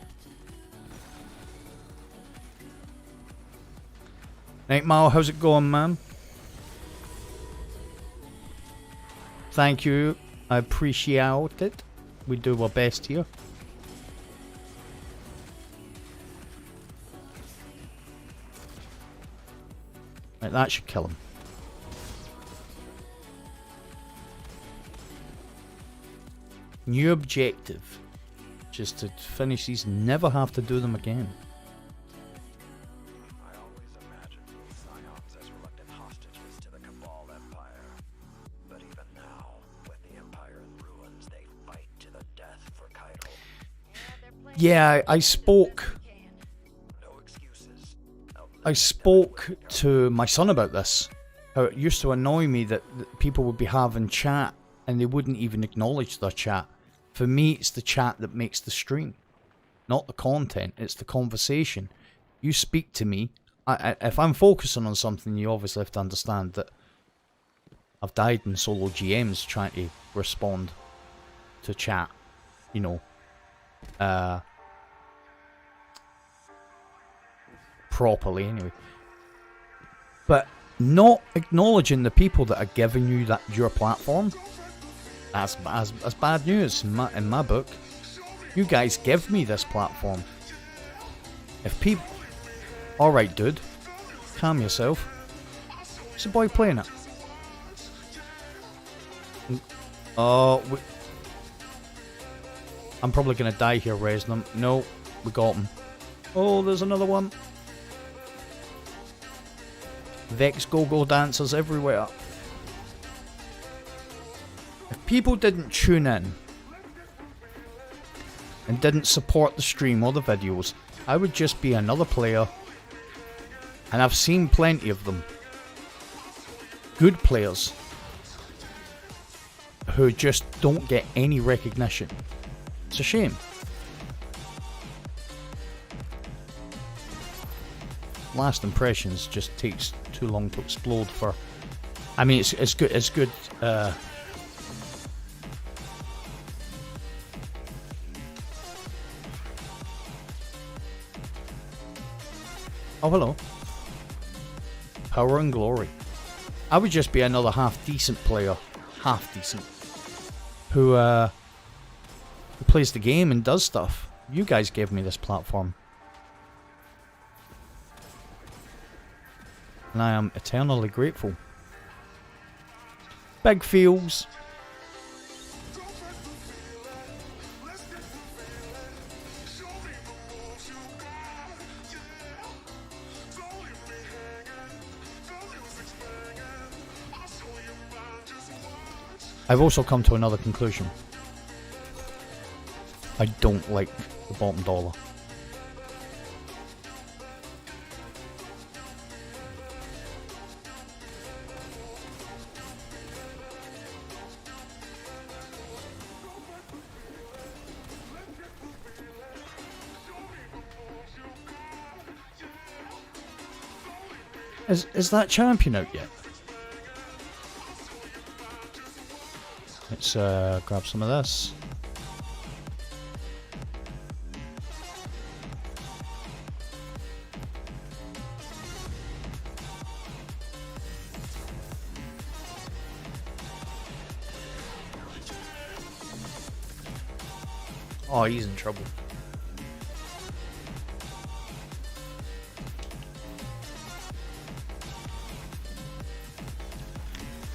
Night Mal, how's it going, man? Thank you. I appreciate it. We do our best here. Right, that should kill him. New objective. Just to finish these, never have to do them again. I always imagined the Scions as reluctant hostages to the Cabal Empire. But even now, with the Empire in ruins, they fight to the death for Kaido. Yeah, I spoke. No excuses. I spoke to my son about this. How it used to annoy me that people would be having chat and they wouldn't even acknowledge their chat. For me, it's the chat that makes the stream, not the content. It's the conversation. You speak to me. If I'm focusing on something, you obviously have to understand that I've died in solo GMs trying to respond to chat. You know, properly anyway. But not acknowledging the people that are giving you your platform. That's bad news in my book. You guys give me this platform. If people... Alright, dude. Calm yourself. What's the boy playing it? Oh, I'm probably going to die here, raising him. No, we got him. Oh, there's another one. Vex go-go dancers everywhere. If people didn't tune in and didn't support the stream or the videos, I would just be another player. And I've seen plenty of them. Good players who just don't get any recognition. It's a shame. Last impressions just takes too long to explode for. I mean, it's good. Oh, hello. Power and glory. I would just be another half-decent player. Half-decent. Who plays the game and does stuff. You guys gave me this platform. And I am eternally grateful. Big feels. I've also come to another conclusion. I don't like the bottom dollar. Is that champion out yet? Let's grab some of this. Oh, he's in trouble.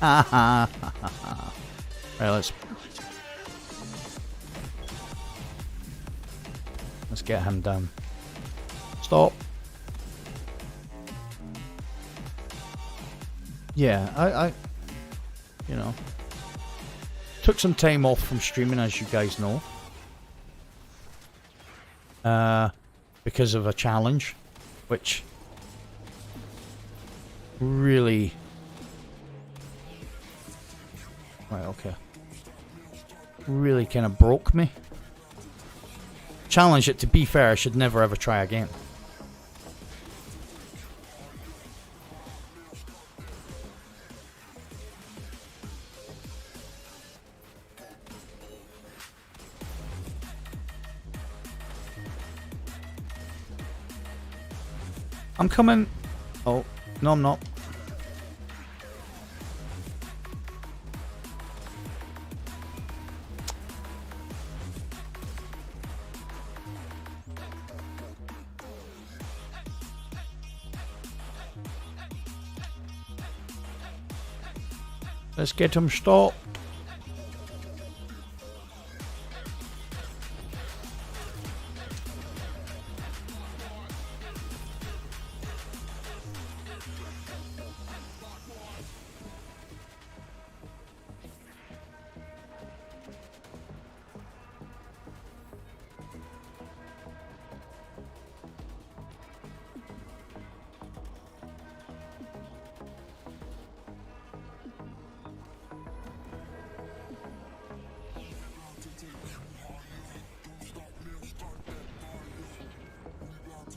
Ha ha ha ha ha. Right, let's get him down. Stop. Yeah, I you know, took some time off from streaming, as you guys know, because of a challenge, which really. Right, okay. Really kind of broke me. Challenge it, to be fair, I should never ever try again. I'm coming. Oh, no, I'm not. Let's get him stopped.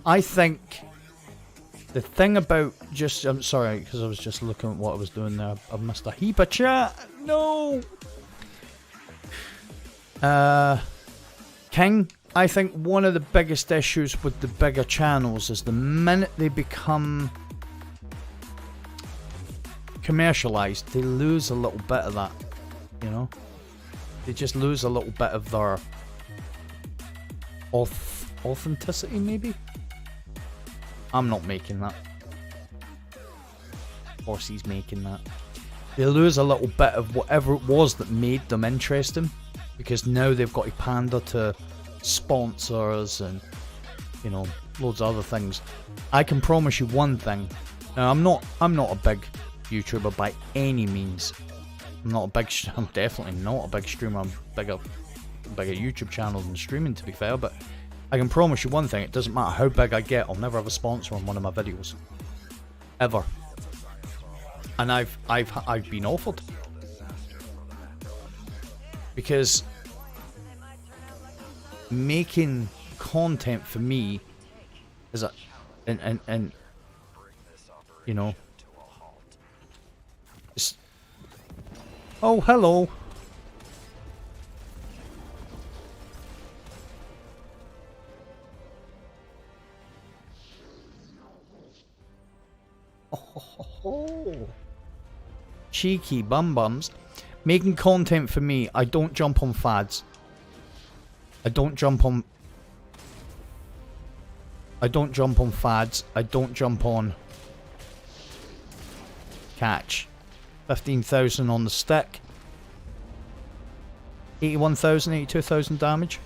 I think the thing about just... I'm sorry, because I was just looking at what I was doing there. I've missed a heap of chat. No! King, I think one of the biggest issues with the bigger channels is the minute they become commercialized, they lose a little bit of that, you know? They just lose a little bit of their authenticity, maybe? I'm not making that. Horsey's making that. They lose a little bit of whatever it was that made them interesting, because now they've got to pander to sponsors and, you know, loads of other things. I can promise you one thing. Now, I'm not a big YouTuber by any means. I'm definitely not a big streamer. I'm bigger YouTube channel than streaming, to be fair, but I can promise you one thing, it doesn't matter how big I get, I'll never have a sponsor on one of my videos. Ever. And I've been offered. Because making content for me is and you know, it's, oh, hello. Oh, cheeky bum bums. Making content for me, I don't jump on fads. I don't jump on fads. I don't jump on catch. 15,000 on the stick. 81,000, 82,000 damage.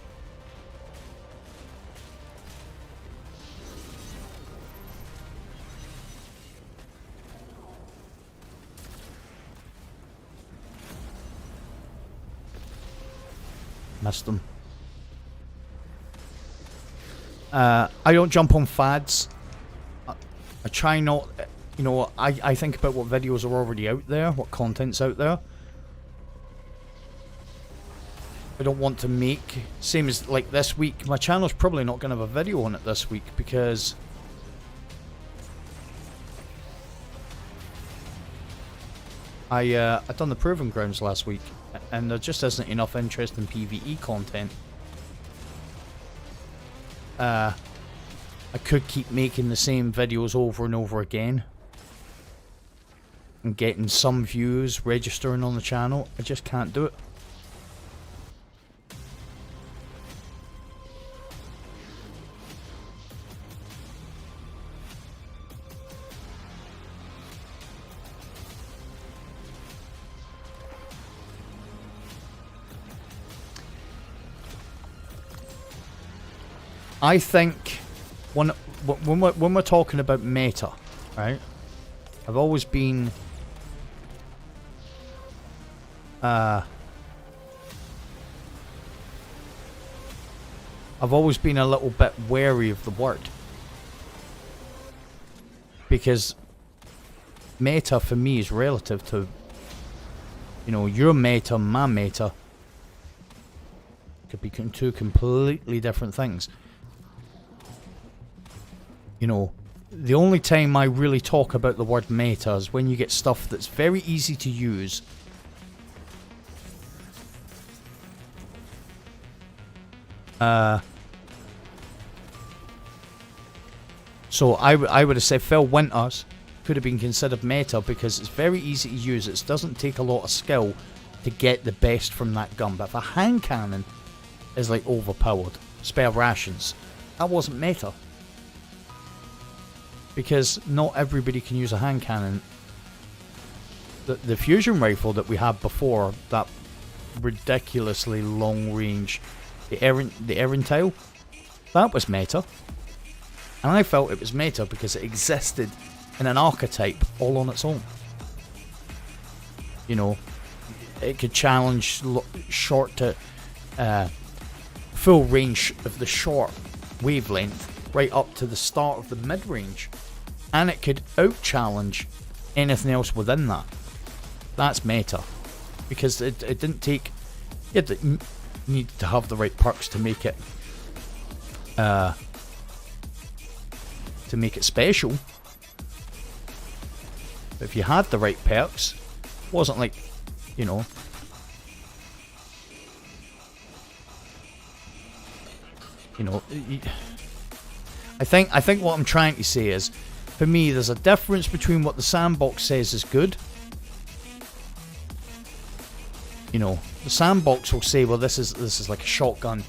Missed them. I don't jump on fads. I try not, you know, I think about what videos are already out there, what content's out there. I don't want to make, same as like this week, my channel's probably not going to have a video on it this week because I done the Proving Grounds last week, and there just isn't enough interest in PvE content. I could keep making the same videos over and over again and getting some views, registering on the channel. I just can't do it. I think when we're talking about meta, right? I've always been a little bit wary of the word, because meta for me is relative to, you know, your meta, my meta. Could be two completely different things. You know, the only time I really talk about the word meta is when you get stuff that's very easy to use. So I would have said Phil Winters could have been considered meta because it's very easy to use. It doesn't take a lot of skill to get the best from that gun. But if a hand cannon is like overpowered, spare rations, that wasn't meta. Because not everybody can use a hand cannon. the fusion rifle that we had before, that ridiculously long range, the Erentile, that was meta. And I felt it was meta because it existed in an archetype all on its own. You know, it could challenge short to full range of the short wavelength right up to the start of the mid-range, and it could out-challenge anything else within that. That's meta, because it didn't take... It needed to have the right perks to make it special. But if you had the right perks, it wasn't like, you know... I think what I'm trying to say is, for me, there's a difference between what the sandbox says is good. You know, the sandbox will say, well, this is like a shotgun,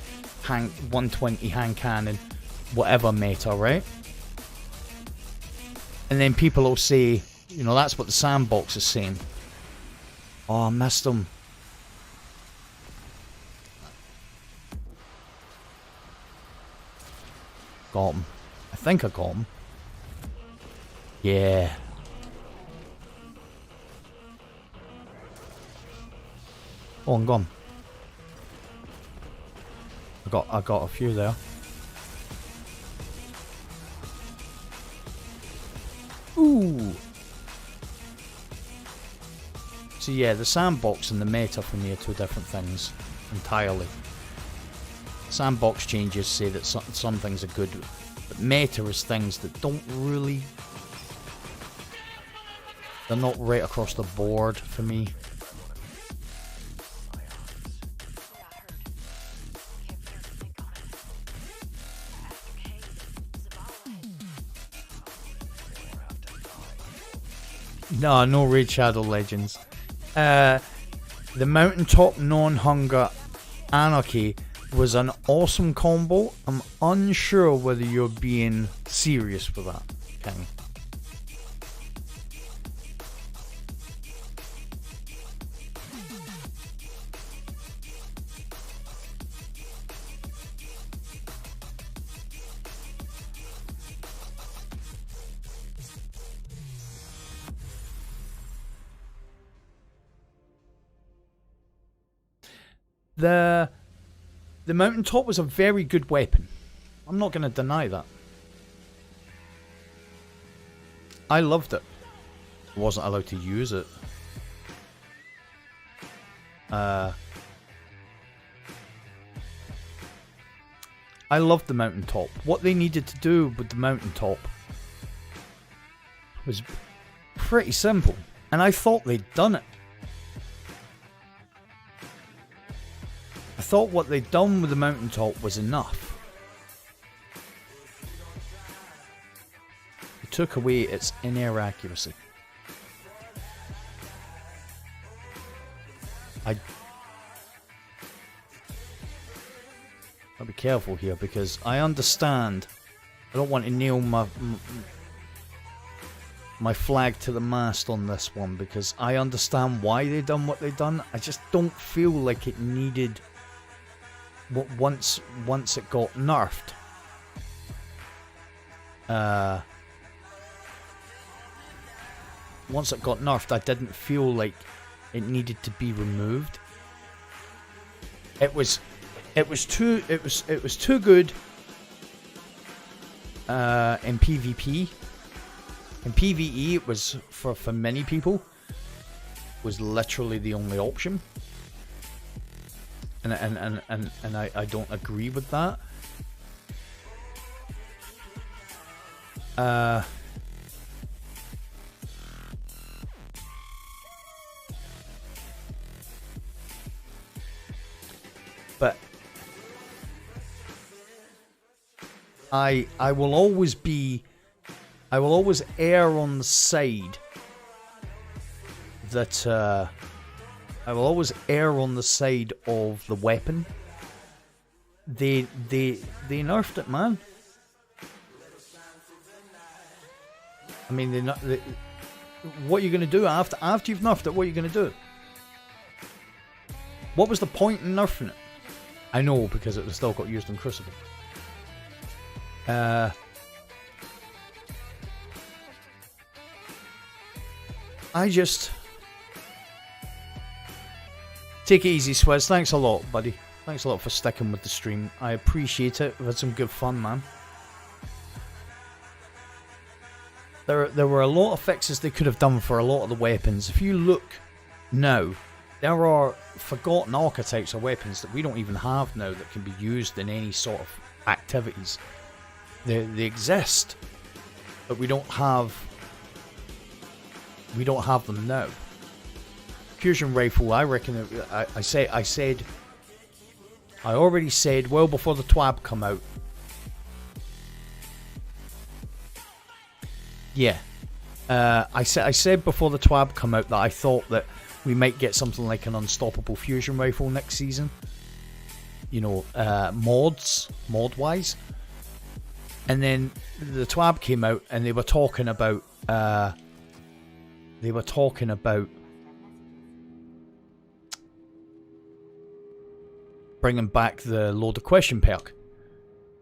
120 hand cannon, whatever meta, right? And then people will say, you know, that's what the sandbox is saying. Oh, I missed them. Got him. I think I got him. Yeah. Oh, I'm gone. I got a few there. Ooh. So yeah, the sandbox and the meta for me are two different things entirely. Sandbox changes say that some things are good, but meta is things that don't really... They're not right across the board for me. No Raid Shadow Legends. The Mountaintop Non-Hunger Anarchy was an awesome combo. I'm unsure whether you're being serious with that, King. The Mountaintop was a very good weapon. I'm not going to deny that. I loved it. I wasn't allowed to use it. I loved the Mountaintop. What they needed to do with the Mountaintop was pretty simple. And I thought they'd done it. I thought what they'd done with the Mountaintop was enough. It took away its in-air accuracy. I'll be careful here because I understand. I don't want to nail my flag to the mast on this one because I understand why they done what they done. I just don't feel like it needed. Once it got nerfed, I didn't feel like it needed to be removed. It was too good in PvP. In PvE, it was for many people was literally the only option. And I don't agree with that. But I will always err on the side that I will always err on the side of the weapon. They nerfed it, man. I mean, what are you going to do after you've nerfed it? What are you going to do? What was the point in nerfing it? I know, because it was still got used in Crucible. I just... Take it easy, Swizz. Thanks a lot, buddy. Thanks a lot for sticking with the stream. I appreciate it. We've had some good fun, man. There were a lot of fixes they could have done for a lot of the weapons. If you look now, there are forgotten archetypes of weapons that we don't even have now that can be used in any sort of activities. They exist, but we don't have them now. Fusion rifle, I reckon. I already said well before the TWAB come out. Yeah, I said before the TWAB come out that I thought that we might get something like an unstoppable fusion rifle next season. You know, mod-wise. And then the TWAB came out and they were talking about bringing back the load of question perk,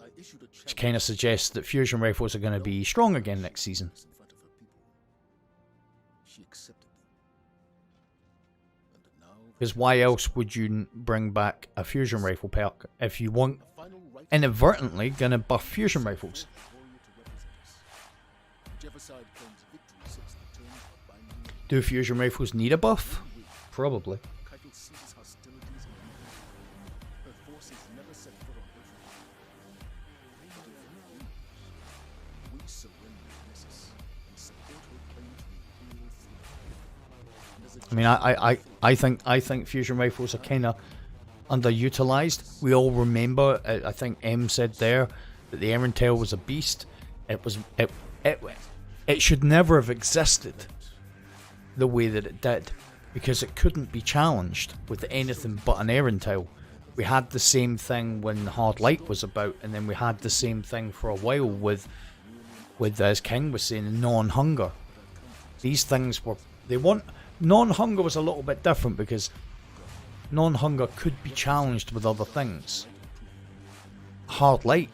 which kind of suggests that fusion rifles are going to be strong again next season. Because why else would you bring back a fusion rifle perk if you want inadvertently going to buff fusion rifles? Do fusion rifles need a buff? Probably. I mean, I think fusion rifles are kind of underutilized. We all remember, I think M said there that the Erentail was a beast. It should never have existed the way that it did, because it couldn't be challenged with anything but an Erentail. We had the same thing when Hard Light was about, and then we had the same thing for a while with as King was saying, non-hunger. These things were, non-hunger was a little bit different because non-hunger could be challenged with other things. Hard Light.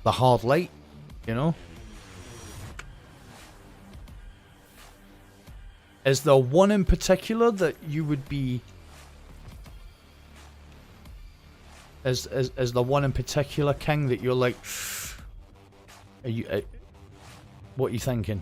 The Hard Light, you know? Is there one in particular that you would be... Is there one in particular, King, that you're like... Are you... what are you thinking?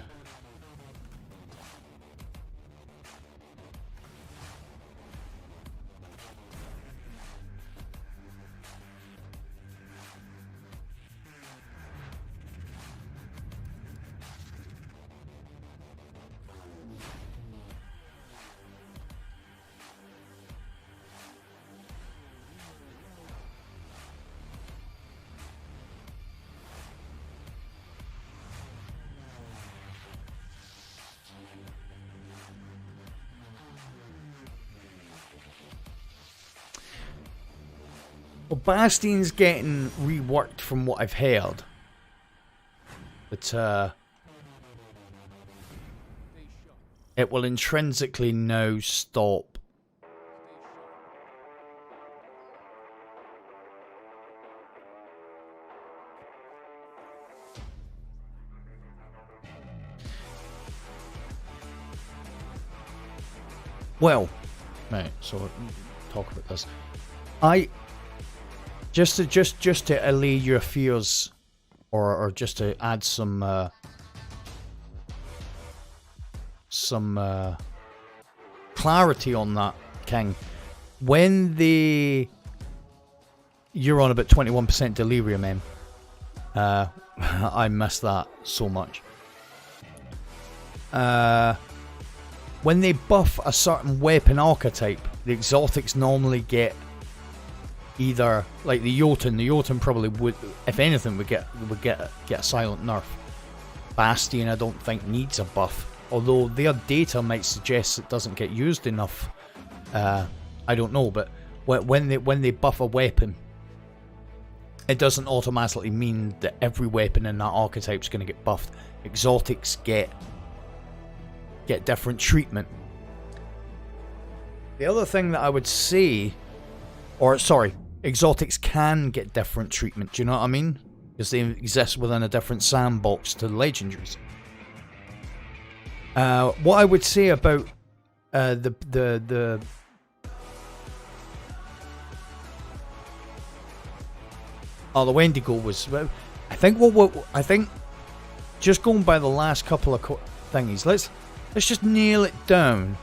Well, Bastion's getting reworked from what I've heard. But, it will intrinsically now stop. Well, right, so talk about this. Just to allay your fears, or just to add some clarity on that, King. When you're on about 21% delirium, M. I miss that so much. When they buff a certain weapon archetype, the exotics normally get either, like the Jotun probably would, if anything, would get a silent nerf. Bastion, I don't think needs a buff, although their data might suggest it doesn't get used enough. I don't know, but when they buff a weapon, it doesn't automatically mean that every weapon in that archetype is going to get buffed. Exotics get different treatment. The other thing that I would say, or sorry, exotics can get different treatment, do you know what I mean? Because they exist within a different sandbox to the legendaries. What I would say about the Wendigo was, I think just going by the last couple of thingies, let's just nail it down.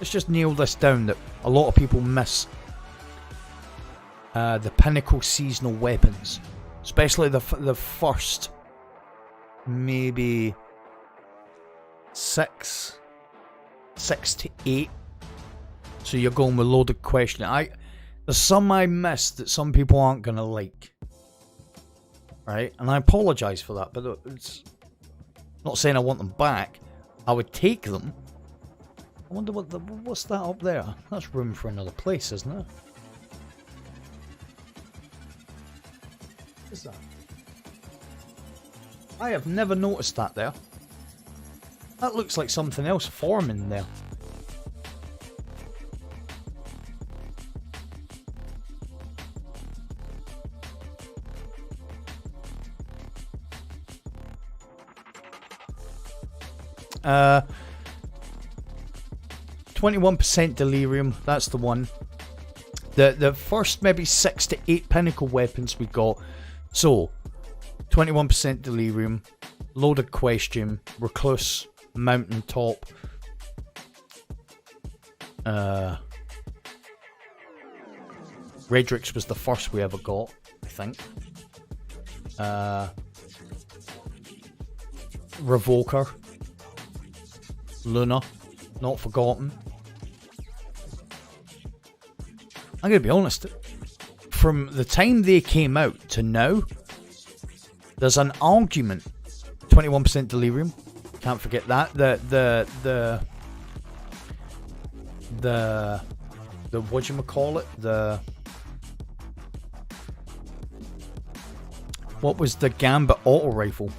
Let's just nail this down that a lot of people miss the pinnacle seasonal weapons, especially the first maybe 6 to 8. So you're going with loaded question. There's some I missed that some people aren't gonna like, right? And I apologise for that, but it's not saying I want them back. I would take them. I wonder what's that up there? That's room for another place, isn't it? What's that? I have never noticed that there. That looks like something else forming there. Uh, 21% delirium, that's the one. The first maybe 6 to 8 pinnacle weapons we got. So 21% delirium, loaded question, recluse, mountaintop, Redrix was the first we ever got, I think. Revoker, Luna, not forgotten. I'm gonna be honest, from the time they came out to now, there's an argument. 21% delirium, can't forget that. The whatchamacallit, what was the Gambit auto rifle?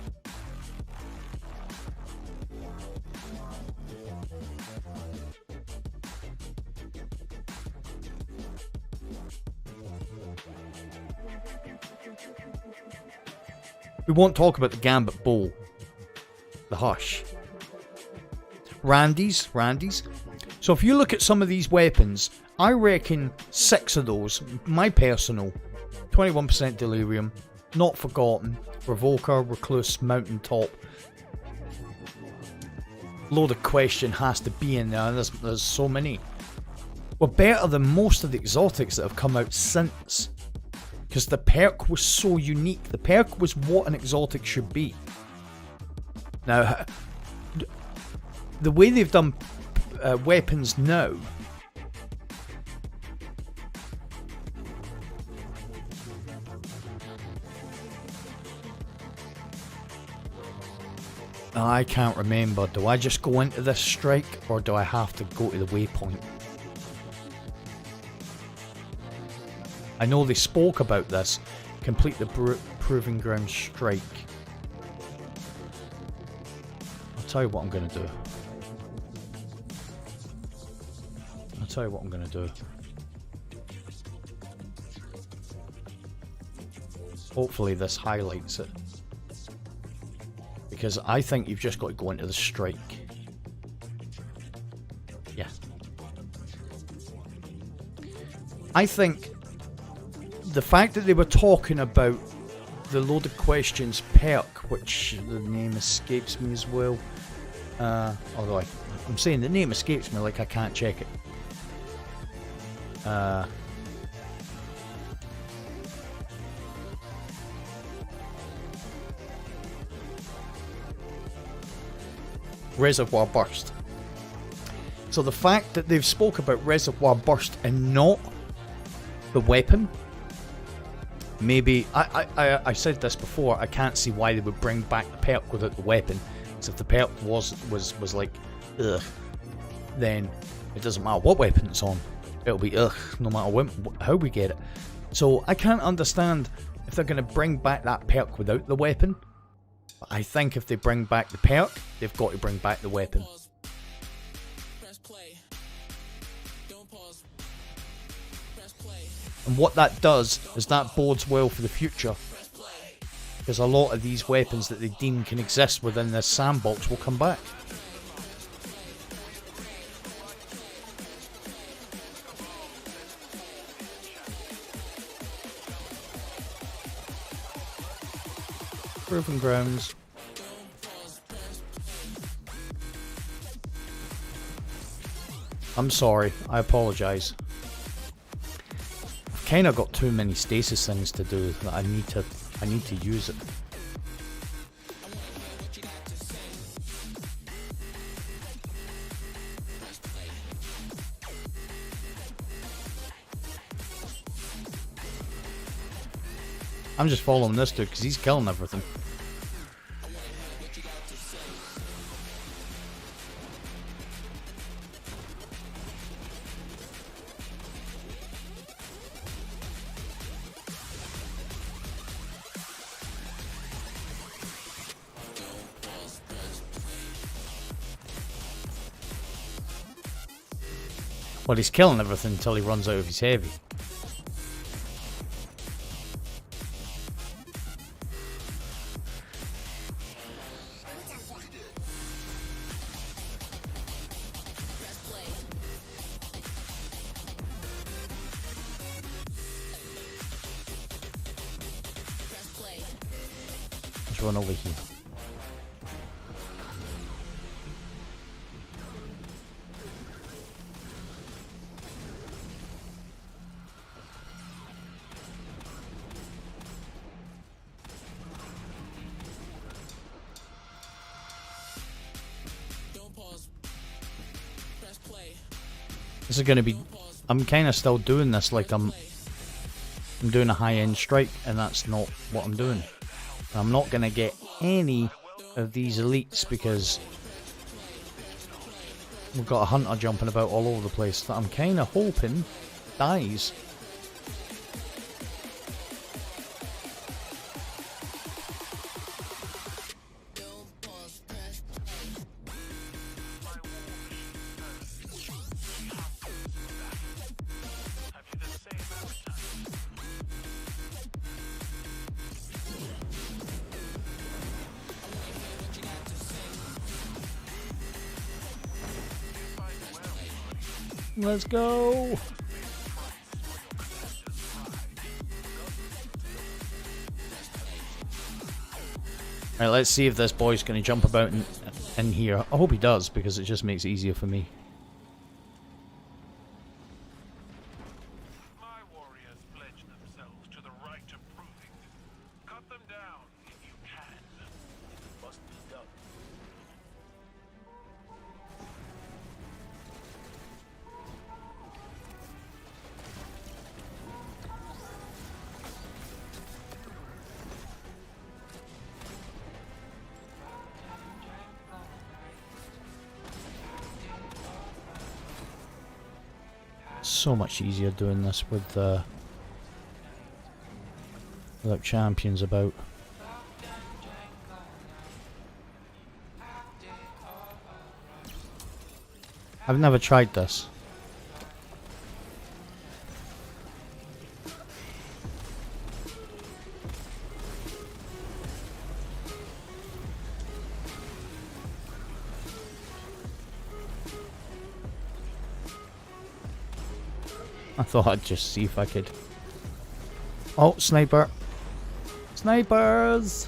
We won't talk about the Gambit bow. The Hush. Randy's. So if you look at some of these weapons, I reckon 6 of those, my personal, 21% delirium, not forgotten, revoker, recluse, mountaintop, loaded question has to be in there, and there's so many. Were better than most of the exotics that have come out since. Because the perk was so unique. The perk was what an exotic should be. Now, the way they've done weapons now, I can't remember. Do I just go into this strike, or do I have to go to the waypoint? I know they spoke about this. Complete the Proving Ground strike. I'll tell you what I'm going to do. Hopefully this highlights it. Because I think you've just got to go into the strike. Yeah. I think the fact that they were talking about the loaded questions perk, which the name escapes me as well, although I'm saying the name escapes me like I can't check it. Reservoir Burst. So the fact that they've spoke about Reservoir Burst and not the weapon, maybe I said this before, I can't see why they would bring back the perk without the weapon. Because if the perk was like ugh, then it doesn't matter what weapon it's on, it'll be ugh no matter how we get it. So I can't understand if they're going to bring back that perk without the weapon. But I think if they bring back the perk, they've got to bring back the weapon. And what that does is that bodes well for the future. Because a lot of these weapons that they deem can exist within this sandbox will come back. Proving grounds. I'm sorry, I apologise. I've kinda got too many stasis things to do that I need to use it. I'm just following this dude because he's killing everything. Well, he's killing everything until he runs out of his heavy. Let's run over here. This is going to be... I'm kind of still doing this like I'm doing a high-end strike, and that's not what I'm doing. I'm not going to get any of these elites because we've got a hunter jumping about all over the place that I'm kind of hoping dies. Let's go! Alright, let's see if this boy's going to jump about in here. I hope he does, because it just makes it easier for me. My warriors pledge themselves to the right of proving. Cut them down if you can. It must be done. So much easier doing this with without champions about. I've never tried this. I thought I'd just see if I could. Oh, sniper! Snipers!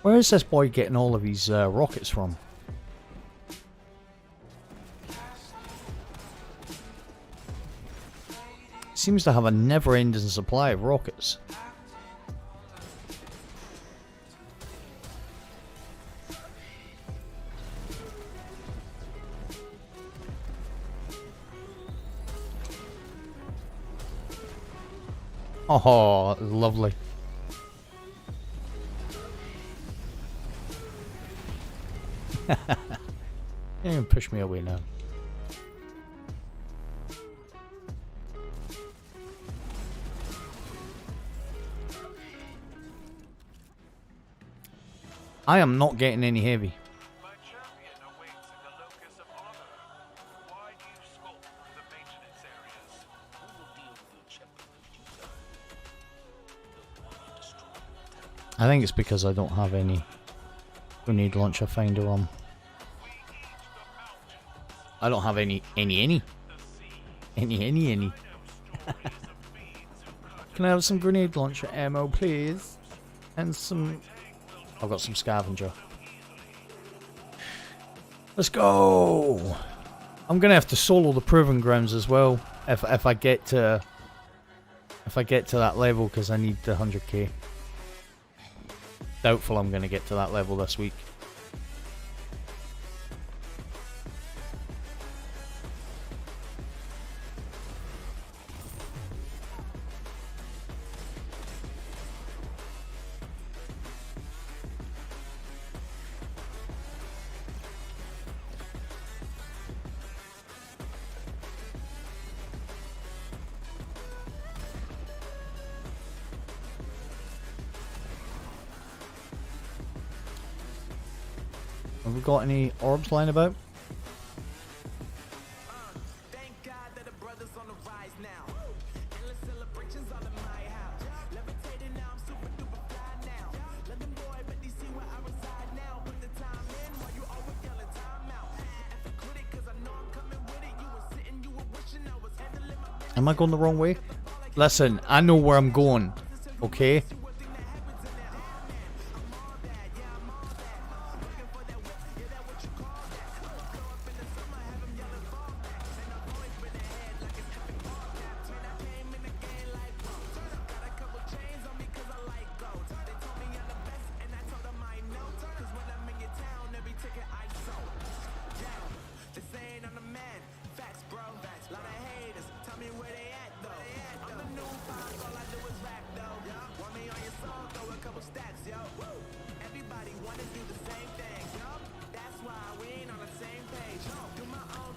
Where is this boy getting all of his rockets from? Seems to have a never-ending supply of rockets. Oh, lovely. Don't even push me away now. I am not getting any heavy. My champion awaits in the locus of honor. Why do you skulk through the maintenance areas? Who will deal with your champion in due time? The one who destroyed the temple. I think it's because I don't have any grenade launcher finder on. I don't have any. Any. Can I have some grenade launcher ammo, please? And some... I've got some scavenger. Let's go! I'm gonna have to solo the proving grounds as well if I get to that level, because I need the 100k. Doubtful I'm gonna get to that level this week. Have we got any orbs lying about? Thank God that the brothers on the rise now. Endless celebrations all in my house. Levitating now, I'm super duper fly now. London boy, but they see where I reside now. Put the time in while you always yelling time out. And for critic, cause I know I'm coming with it. You were sitting, you were wishing I was handling my business. Am I going the wrong way? Listen, I know where I'm going, okay?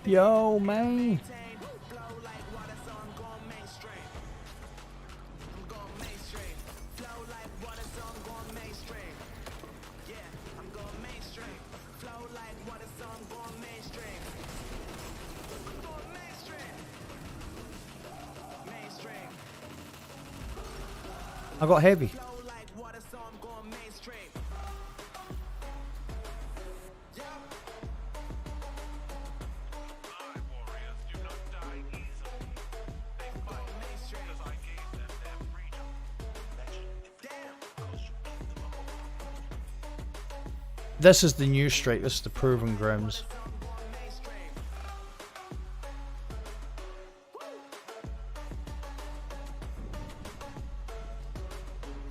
Yo, man. I got heavy. This is the new strike, this is the proving grounds.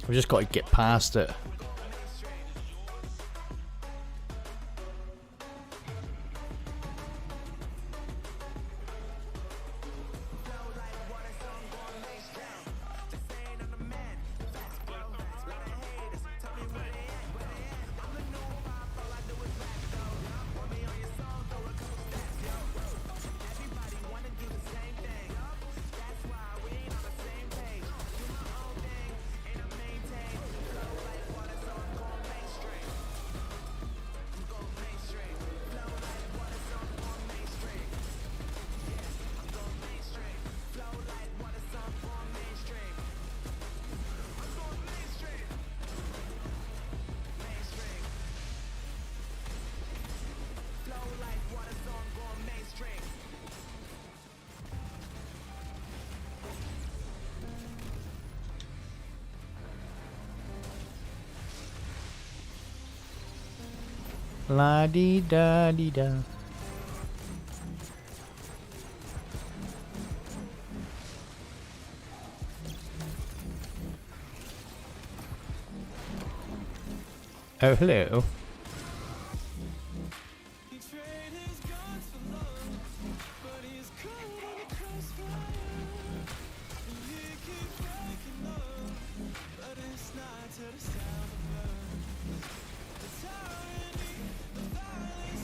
We just got to get past it. La dee da dee da. Oh, hello. He traded his guns for love, but he's cold when it comes fire. And he keeps breaking up, but it's not to the sound of love. The tyranny, the violence.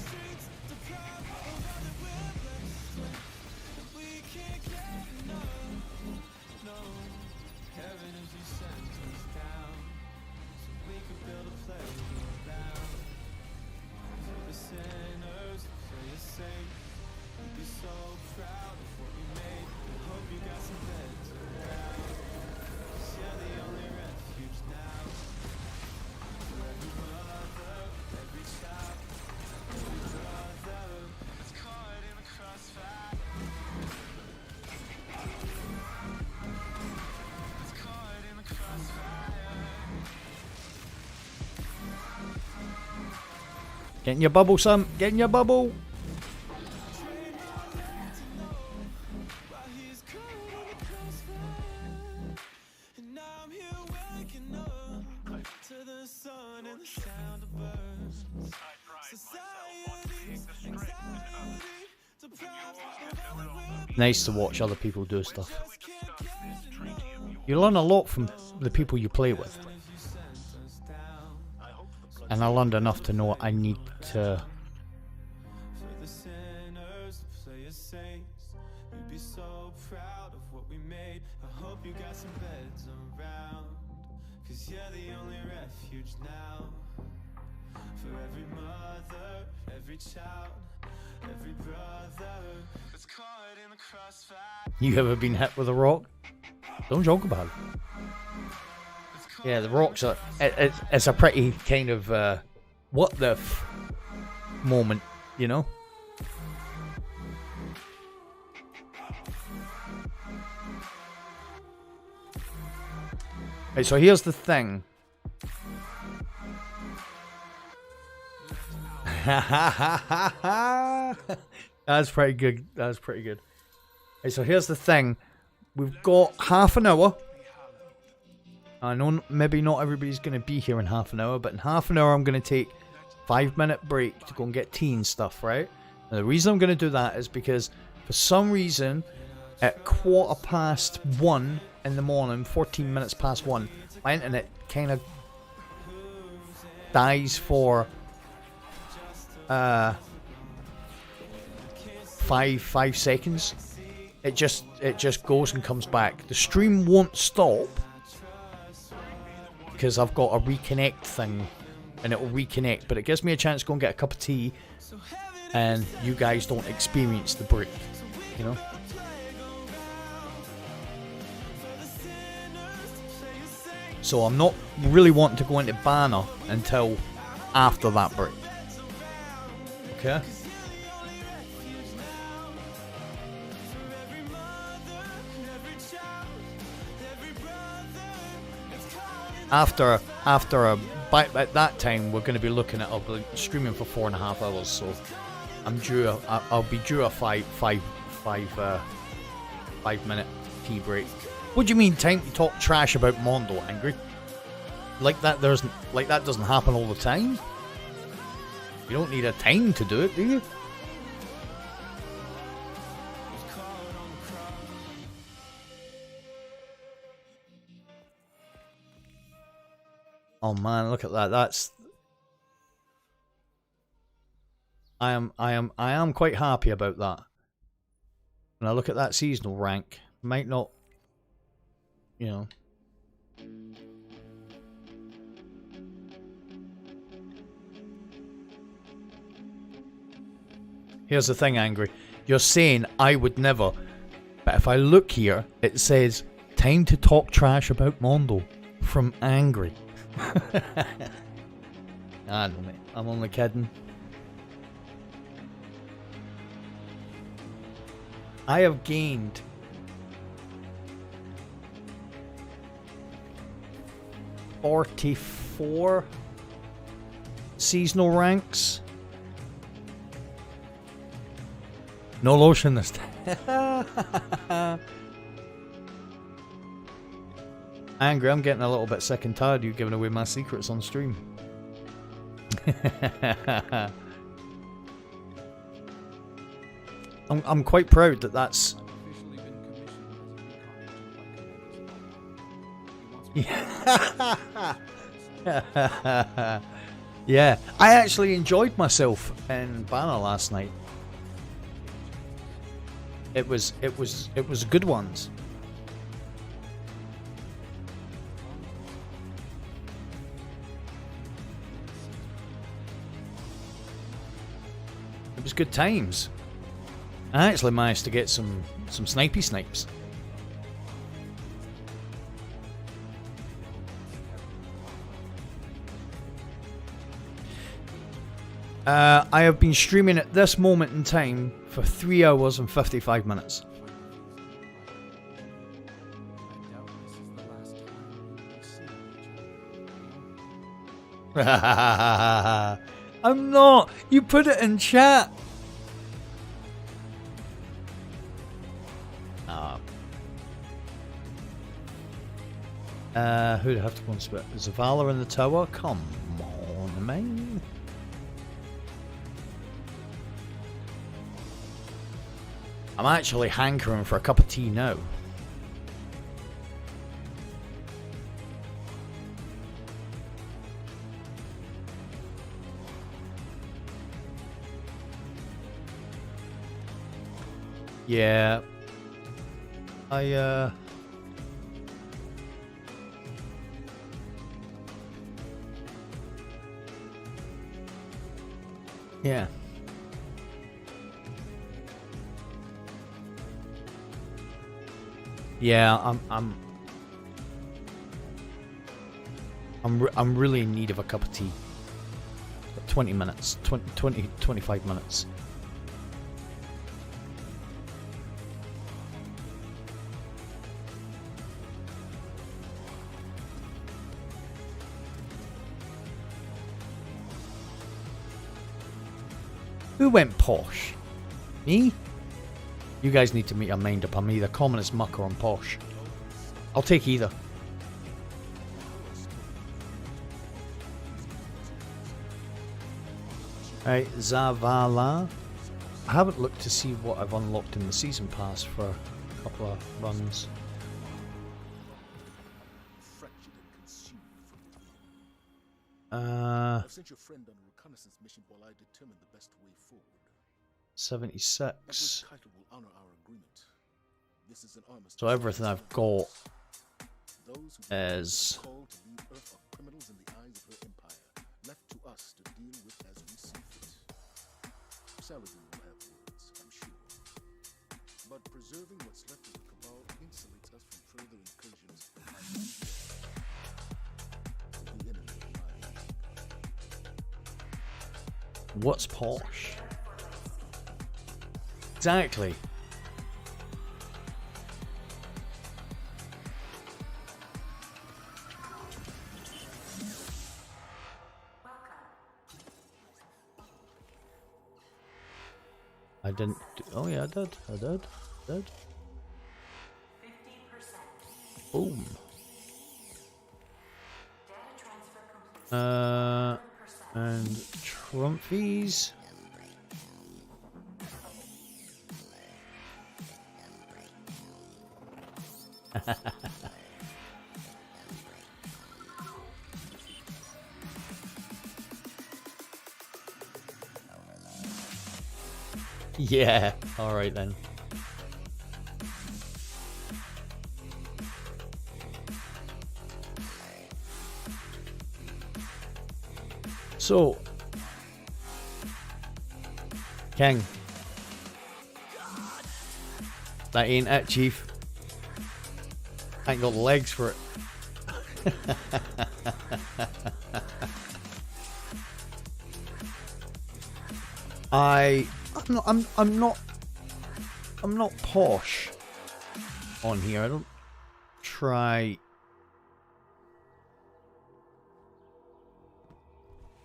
Get in your bubble, son. Get in your bubble. And now I'm here waking up to the sun and the sound of birds. Society's anxiety, deprived of all that we're Nice to watch other people do stuff. You learn a lot from the people you play with. And I learned enough to know I need to... for the sinners to play as saints. We'd be so proud of what we made. I hope you got some beds around, 'cause you're the only refuge now. For every mother, every child, every brother that's caught in the crossfire. You ever been hit with a rock? Don't joke about it. Yeah, the rocks are... It's a pretty kind of... what the f... moment, you know? Right, so here's the thing. That's pretty good. That's pretty good. Right, so here's the thing. We've got half an hour. I know maybe not everybody's going to be here in half an hour, but in half an hour I'm going to take 5-minute break to go and get tea and stuff, right? And the reason I'm going to do that is because for some reason at 1:15 in the morning, 14 minutes past 1, my internet kind of dies for 5 seconds. It just goes and comes back. The stream won't stop because I've got a reconnect thing and it will reconnect, but it gives me a chance to go and get a cup of tea and you guys don't experience the break, you know? So I'm not really wanting to go into banner until after that break. Okay? After at that time we're going to be looking at streaming for 4.5 hours, so I'll be due a 5-minute tea break. What do you mean time to talk trash about Mondo, Angry? Like that doesn't happen all the time? You don't need a time to do it, do you? Oh man, look at that. That's... I am quite happy about that. When I look at that seasonal rank, might not, you know. Here's the thing, Angry. You're saying I would never, but if I look here, it says time to talk trash about Mondo from Angry. I don't know, mate. I'm only kidding. I have gained 44 seasonal ranks. No lotion this time. Angry, I'm getting a little bit sick and tired of you giving away my secrets on stream. I'm quite proud that that's... Yeah, I actually enjoyed myself in Banner last night. It was good ones. It was good times. I actually managed to get some snipey snipes. I have been streaming at this moment in time for 3 hours and 55 minutes. I'm not. You put it in chat. Who'd have to go and spit? Zavala in the tower? Come on, man. I'm actually hankering for a cup of tea now. Yeah. Yeah. Yeah, I'm really in need of a cup of tea. 20 minutes, 25 minutes. Who went posh? Me? You guys need to make your mind up. I'm either common as muck or I'm posh. I'll take either. Right, Zavala. I haven't looked to see what I've unlocked in the season pass for a couple of runs. I've sent your friend on a reconnaissance mission while I determine the best way forward. 76. Kaitor will honor our agreement. This is an armistice. So everything I've got Those who is called to leave Earth are criminals in the eyes of her empire, left to us to deal with as we see fit. Saladin will have words, I'm sure. But preserving what's left of the Cabal insulates us from further incursions by the enemy of mine. what's posh? Exactly. I didn't. Oh yeah, I did. I did. Did. 15%. Boom. Data transfer complete. And Trumphies. Yeah, alright then. So, King, that ain't it, Chief. I ain't got legs for it. I'm not posh on here. I don't try.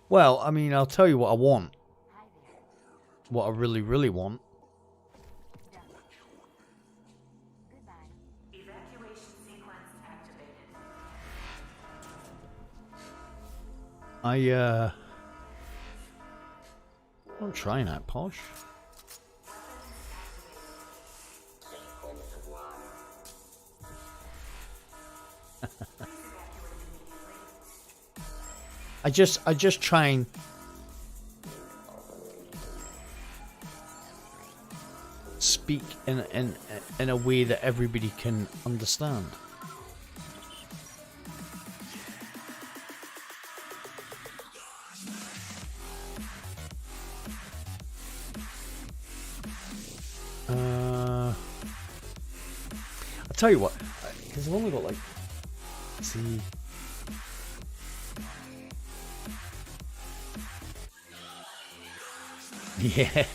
Well, I mean, I'll tell you what I want. What I really, really want. Evacuation sequence activated. I'm trying that, posh. I just try and speak in a way that everybody can understand. I'll tell you what, because I've only got like, let's see. Yeah.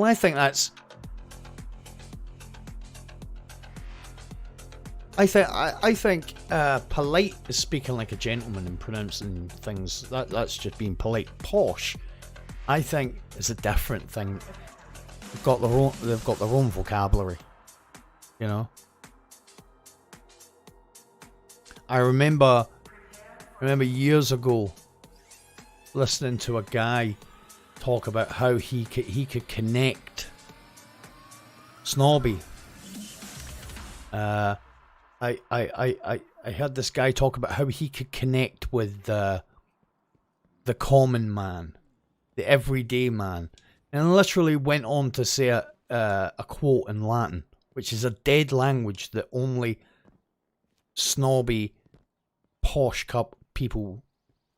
Well, I think that's. I think polite is speaking like a gentleman and pronouncing things. That's just being polite. Posh, I think, is a different thing. They've got their own vocabulary. You know. I remember years ago listening to a guy talk about how he could connect snobby. I heard this guy talk about how he could connect with the common man, the everyday man, and literally went on to say a quote in Latin, which is a dead language that only snobby, posh people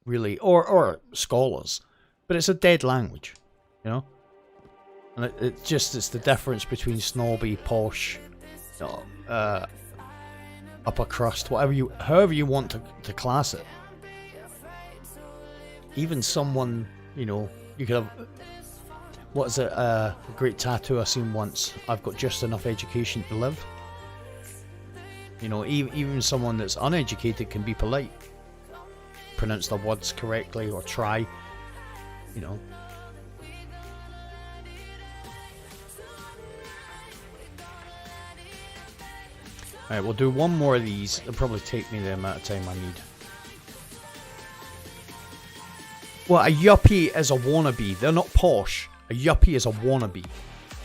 really, or scholars, but it's a dead language, you know. And it's the difference between snobby, posh, you know, upper crust, however you want to class it. Even someone, you know, you could have, what is it, a great tattoo I seen once, I've got just enough education to live. You know, even someone that's uneducated can be polite, pronounce the words correctly, or try, you know. Alright, we'll do one more of these. It'll probably take me the amount of time I need. Well, a yuppie is a wannabe. They're not posh. A yuppie is a wannabe.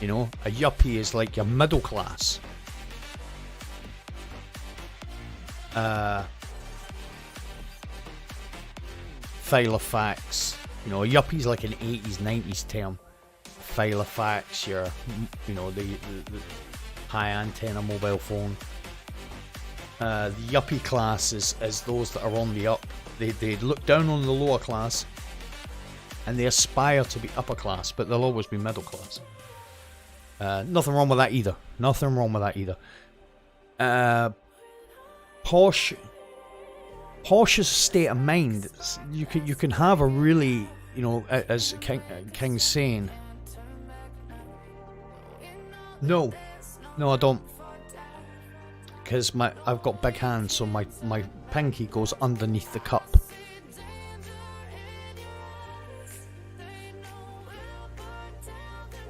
You know? A yuppie is like your middle class. Filofax. You know, a yuppie's like an 80s, 90s term. Filofax, you know, the high antenna mobile phone. The yuppie class is those that are on the up. They look down on the lower class and they aspire to be upper class, but they'll always be middle class. Nothing wrong with that either. Nothing wrong with that either. Posh is a state of mind. You can have a really, you know, as King's saying. No, I don't. Because I've got big hands, so my pinky goes underneath the cup.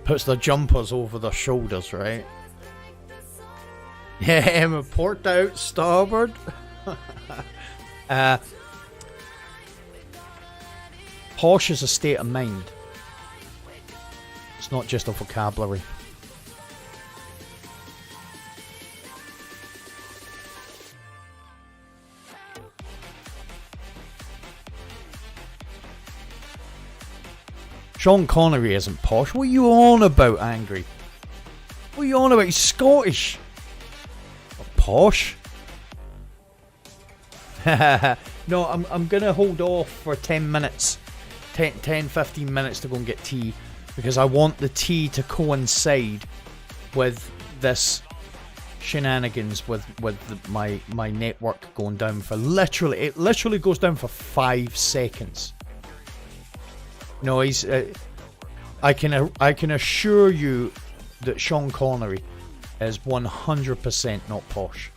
Puts the jumpers over their shoulders, right? Yeah, I'm a port out starboard. Posh is a state of mind. It's not just a vocabulary. Sean Connery isn't posh. What are you on about, Angry? What are you on about? He's Scottish. Posh? No, I'm going to hold off for 10 minutes. 10-15 minutes to go and get tea. Because I want the tea to coincide with this shenanigans with my network going down for literally... It literally goes down for 5 seconds. No, he's. I can assure you that Sean Connery is 100% not posh.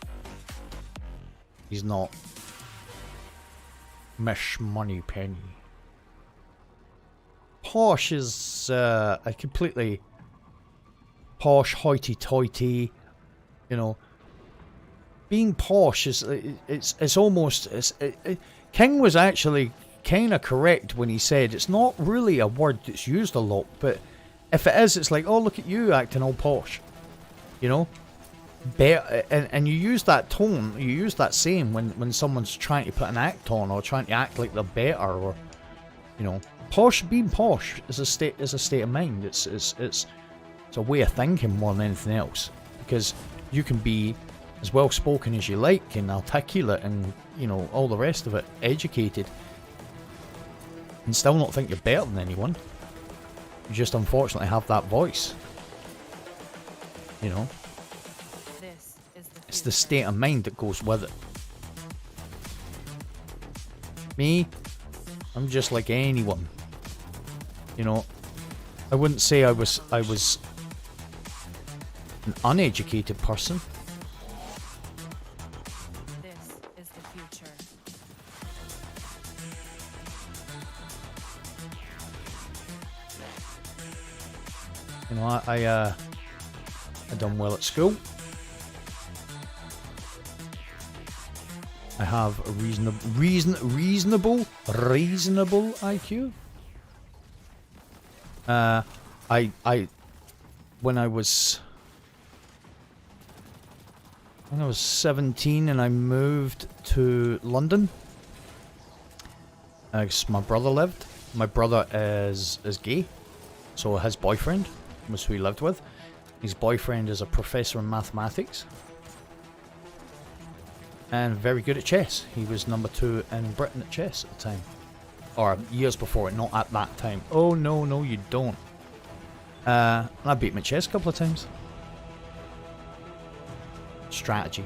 He's not. Mish Moneypenny. Posh is a completely posh, hoity-toity. You know, being posh is it's almost. King was actually kind of correct when he said it's not really a word that's used a lot, but if it is, it's like, oh, look at you acting all posh, you know. And you use that tone, you use that saying when someone's trying to put an act on or trying to act like they're better, or, you know, being posh is a state of mind. It's a way of thinking more than anything else, because you can be as well spoken as you like and articulate and, you know, all the rest of it, educated, and still not think you're better than anyone. You just unfortunately have that voice. You know? It's the state of mind that goes with it. Me, I'm just like anyone. You know? I wouldn't say I was an uneducated person. This is the future. You know, I done well at school. I have a reasonable IQ. When I was 17 and I moved to London, because my brother lived. My brother is gay, so his boyfriend was who he lived with. His boyfriend is a professor in mathematics and very good at chess. He was number 2 in Britain at chess at the time, or years before it, not at that time. Oh no, you don't. And I beat him at chess a couple of times. Strategy.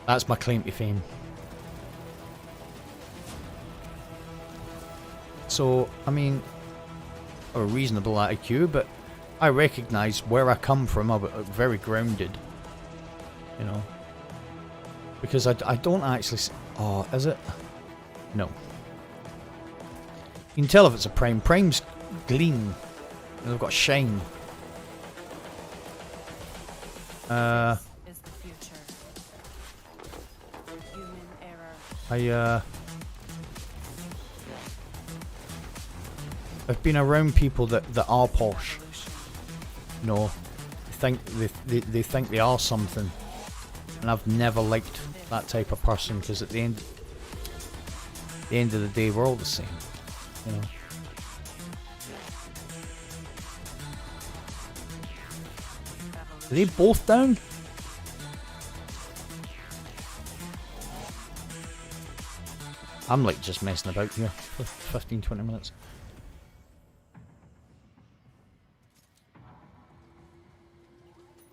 That's my claim to fame. So, I mean, a reasonable IQ, but I recognise where I come from. I'm very grounded, you know. Because I don't actually... Oh, is it? No. You can tell if it's a prime. Prime's gleam. They've got shine. Is the future. Human error. I've been around people that are posh. No, they think they are something, and I've never liked that type of person, because at the end of the day, we're all the same, you know. Are they both down? I'm like just messing about here for 15-20 minutes.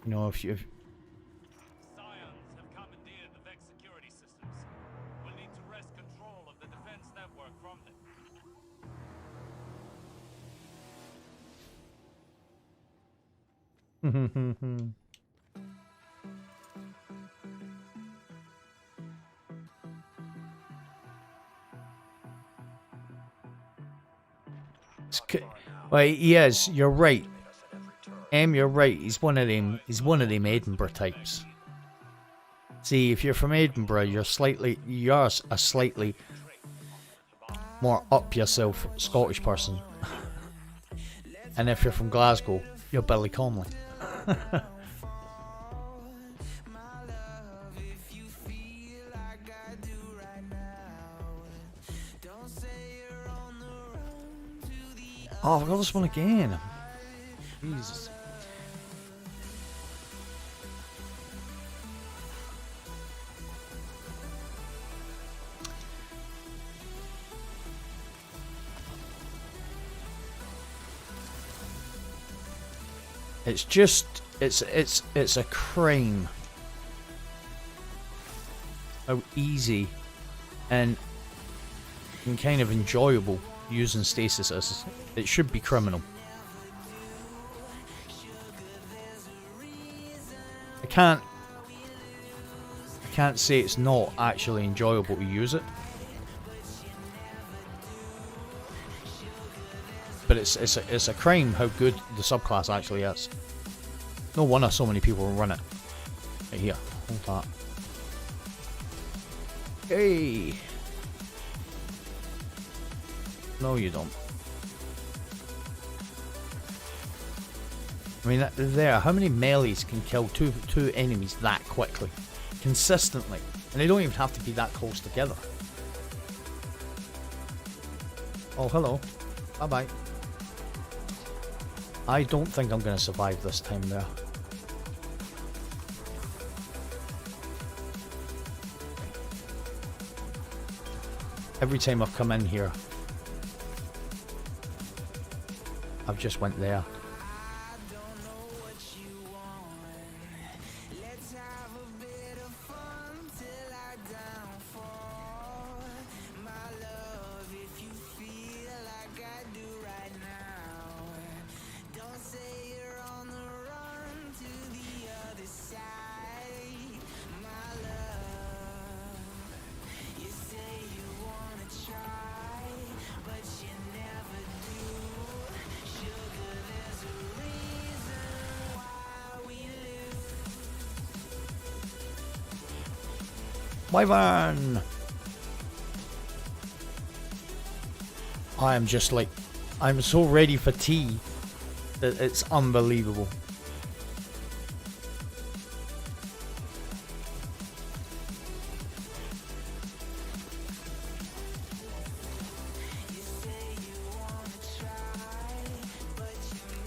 You know, if you... Scions have commandeered the Vex security systems. We'll need to wrest control of the defense network from them. Well, he is. You're right. You're right. He's one of them. He's one of them Edinburgh types. See, if you're from Edinburgh, you're a slightly more up yourself Scottish person. And if you're from Glasgow, you're Billy Connolly. Oh, I've got this one again. Jesus. It's just, it's a crime how easy and kind of enjoyable using stasis is. It should be criminal. I can't say it's not actually enjoyable to use it, but it's a crime how good the subclass actually is. No wonder so many people run it. Right here, hold that. Hey. No, you don't. I mean, there. How many melees can kill two enemies that quickly, consistently, and they don't even have to be that close together? Oh, hello. Bye bye. I don't think I'm going to survive this time there. Every time I've come in here, I've just went there. Wyvern! I am just like, I'm so ready for tea that it's unbelievable.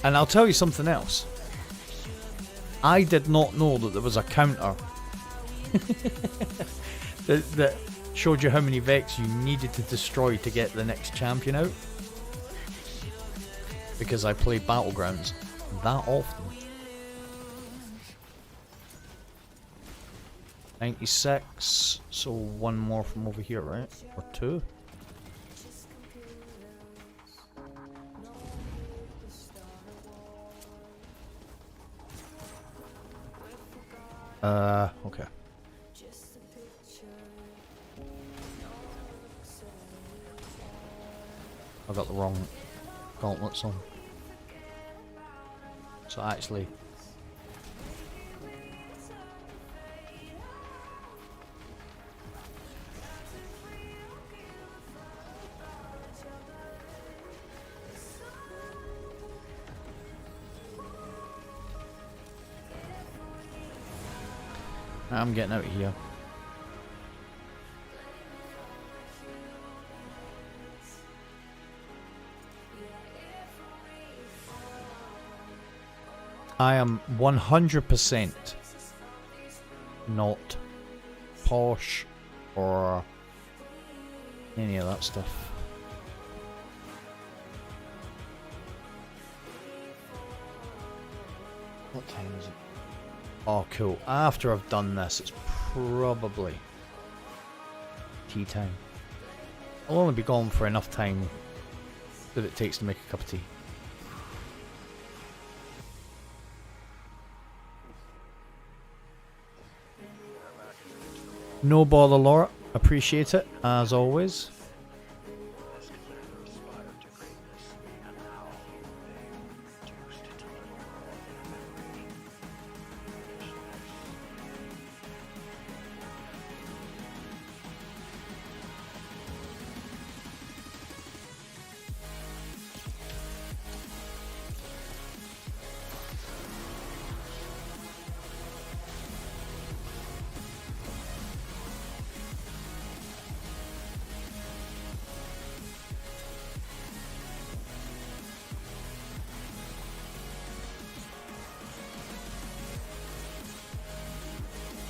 And I'll tell you something else. I did not know that there was a counter that showed you how many Vex you needed to destroy to get the next champion out. Because I play Battlegrounds that often. 96, so one more from over here, right? Or two? Okay. I got the wrong gauntlets on. So actually... I'm getting out of here. I am 100% not posh or any of that stuff. What time is it? Oh, cool. After I've done this, it's probably tea time. I'll only be gone for enough time that it takes to make a cup of tea. No bother, Laura. Appreciate it, as always.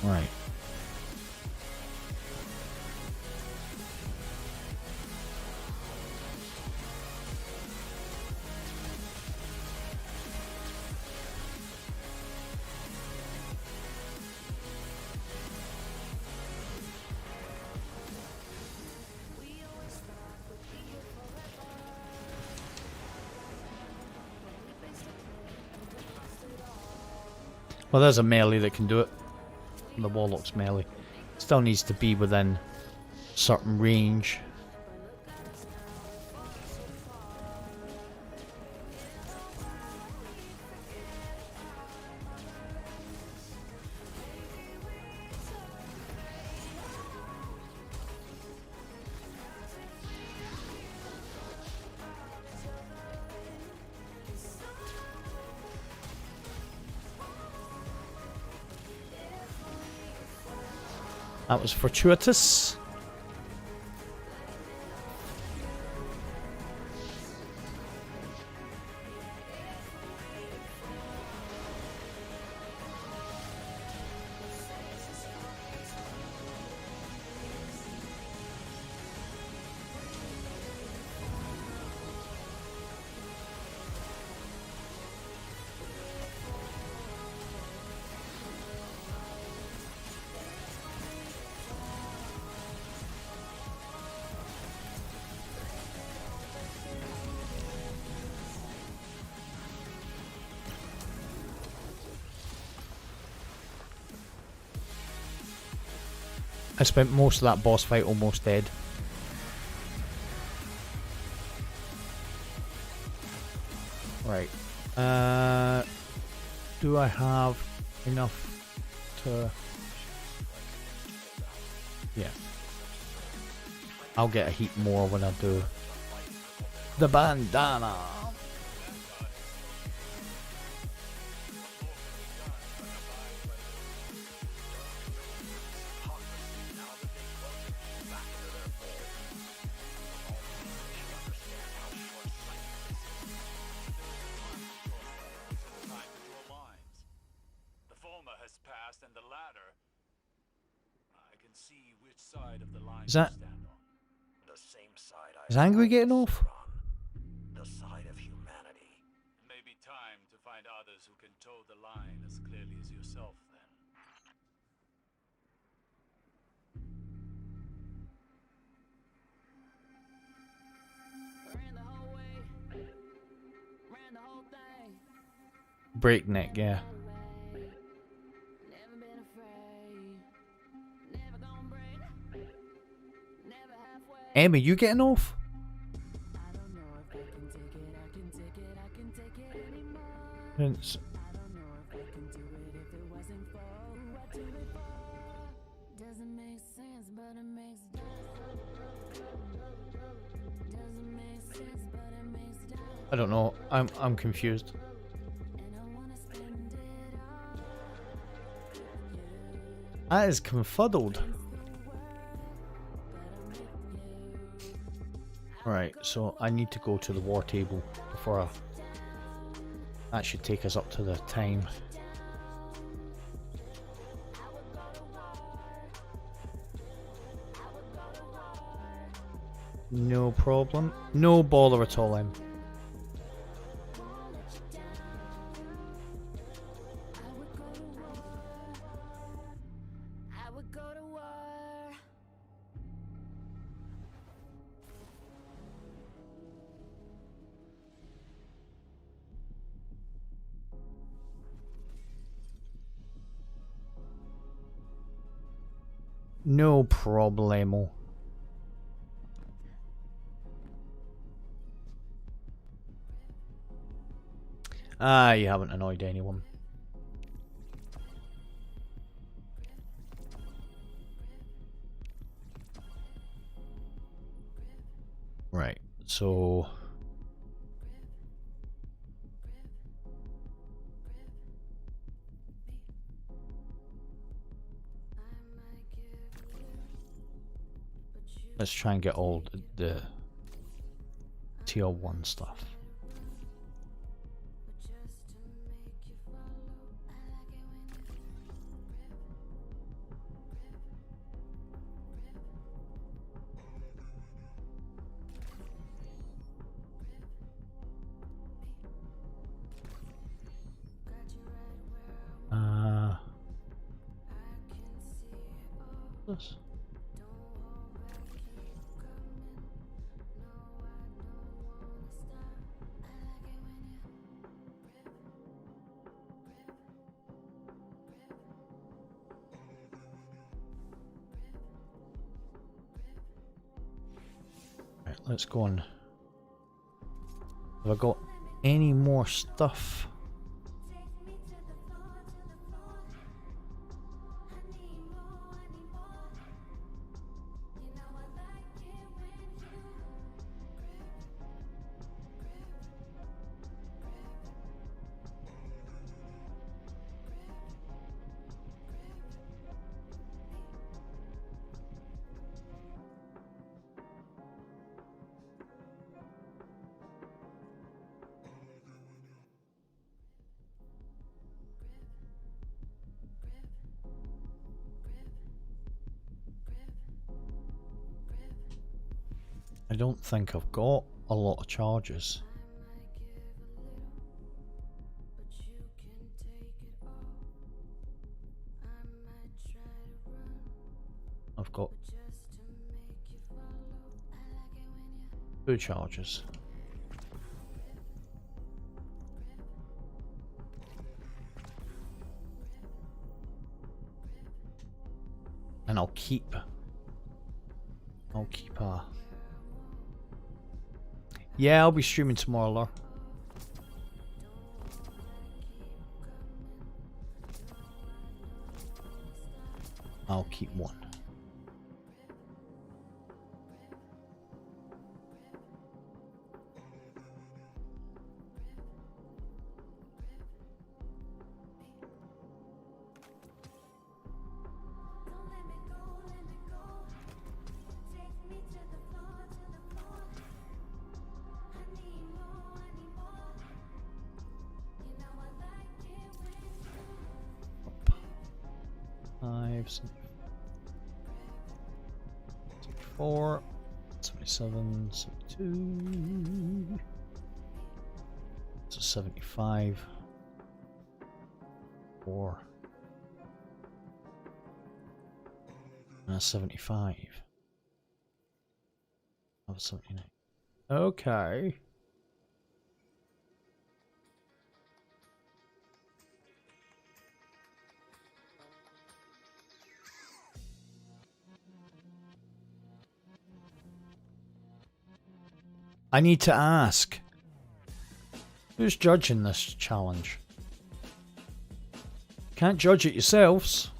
Right. Well, there's a melee that can do it. The Warlock's melee. Still needs to be within certain range. That was fortuitous. I spent most of that boss fight almost dead. Right. Do I have enough to... Yeah. I'll get a heap more when I do the bandana. The former has passed, and the latter, I can see which side of the line Is that- you stand on. The same side I Is Angry getting off? the side of humanity. It may be time to find others who can toe the line as clearly as yourself, then. Ran the whole way. Ran the whole thing. Breakneck, yeah. Never been afraid. Never gonna break. Never halfway. Emma, you getting off? I don't know if I can take it. I can take it. I can take it anymore. It's- I don't know if I can do it if it wasn't for who I do it for. Doesn't make sense, but it makes doesn't make sense, but it makes I don't know. I'm confused. and I wanna spend it all. That is confuddled. Right, so I need to go to the war table before I... That should take us up to the time. No problem. No bother at all, Em. I would go to war. No problemo. Ah, you haven't annoyed anyone. Right, so... Let's try and get all the tier 1 stuff. This. Right, let's go on. Have I got any more stuff? I don't think I've got a lot of charges. I've got 2 charges. And I'll keep yeah, I'll be streaming tomorrow, Lur. I'll keep 1. 75, 74, 77, 72. So 75. 4. 75. Oh, 79. Okay. I need to ask, who's judging this challenge? Can't judge it yourselves.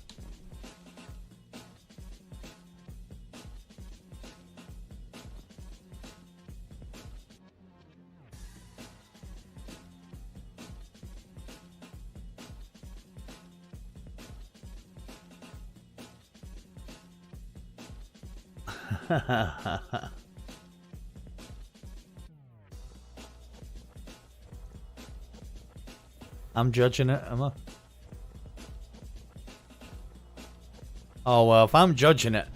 I'm judging it, am I? Oh well, if I'm judging it,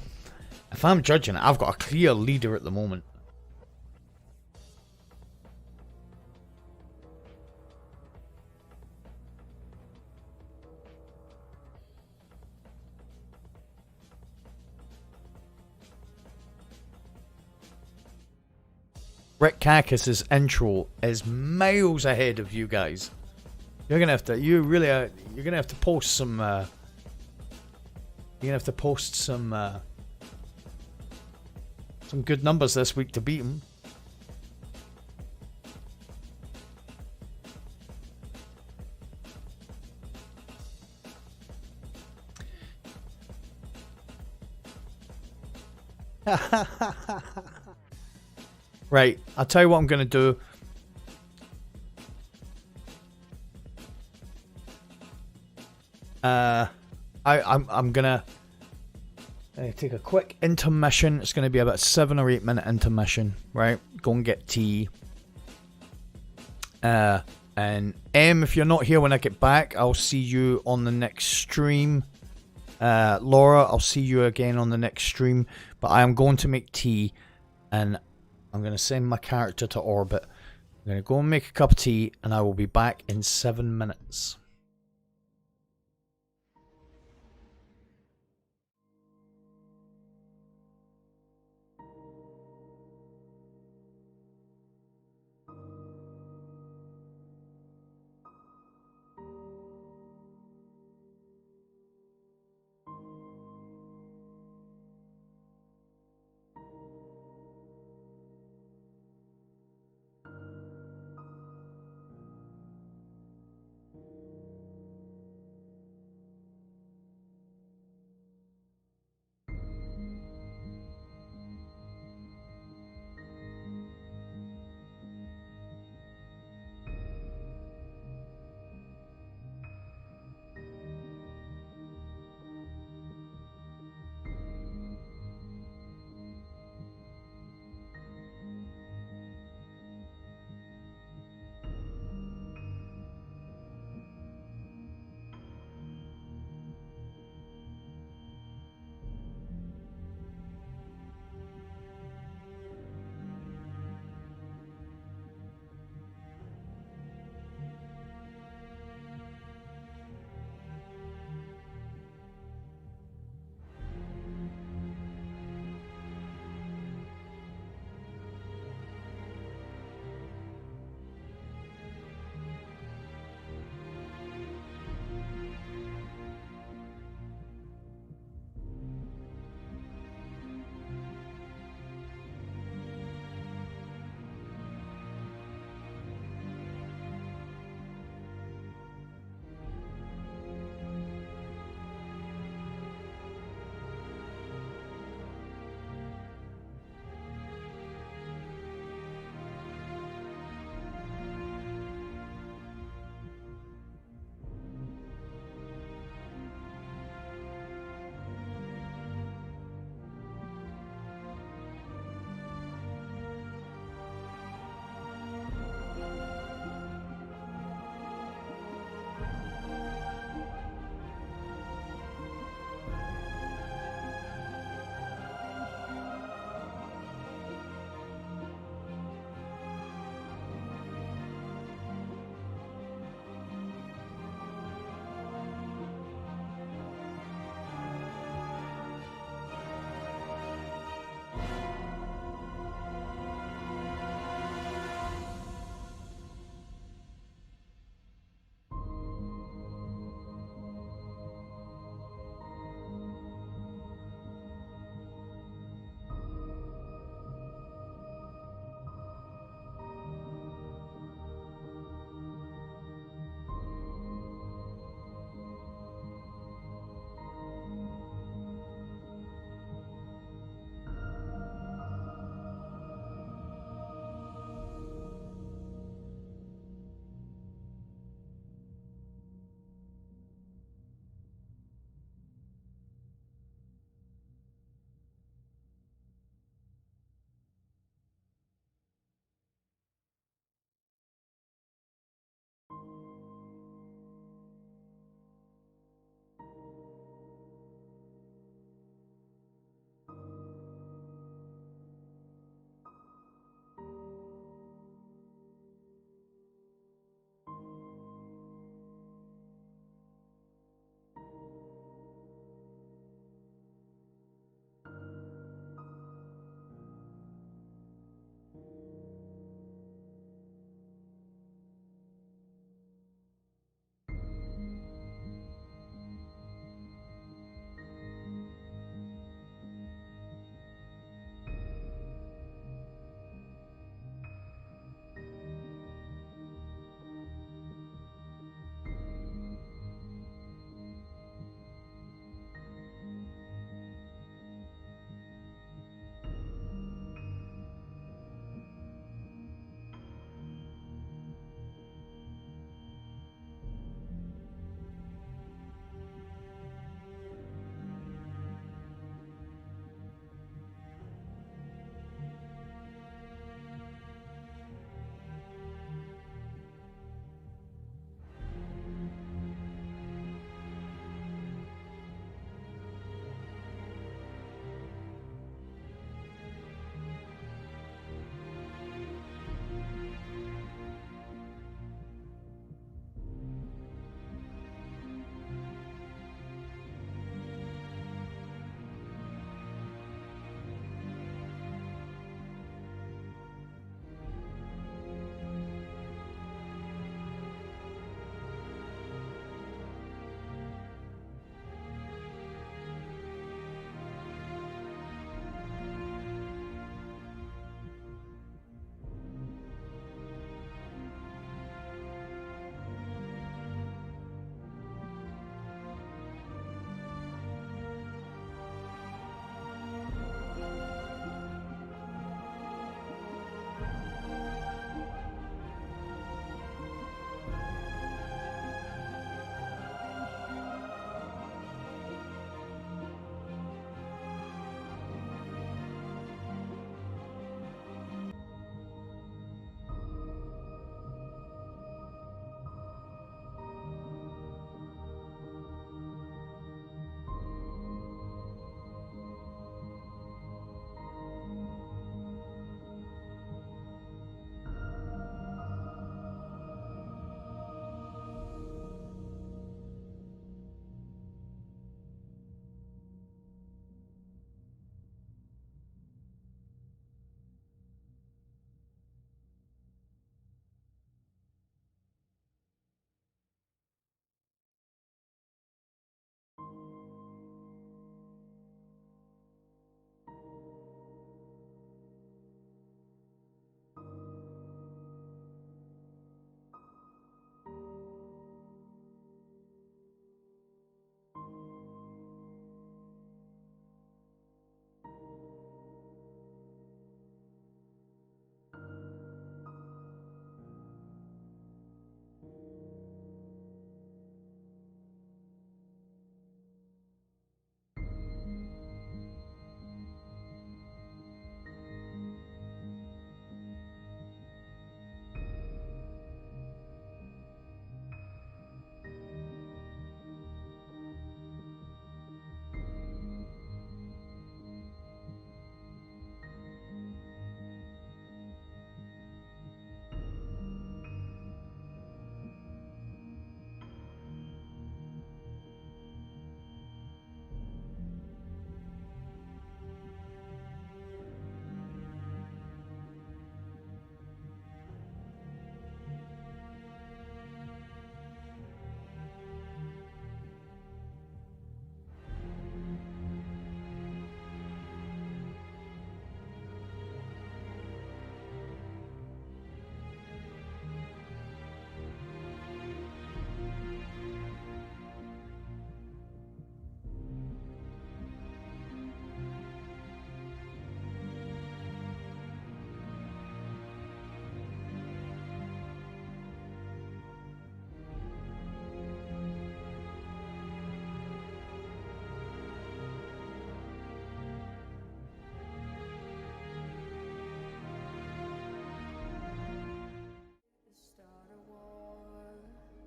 I've got a clear leader at the moment. Rick Kakis' intro is miles ahead of you guys. You're gonna have to, you're gonna have to post some, you're gonna have to post some good numbers this week to beat him. Right, I'll tell you what I'm gonna do. I'm gonna take a quick intermission. It's gonna be about a 7 or 8 minute intermission, right? Go and get tea. And M, if you're not here when I get back, I'll see you on the next stream. Laura, I'll see you again on the next stream. But I am going to make tea, and I'm going to send my character to orbit. I'm going to go and make a cup of tea, and I will be back in 7 minutes.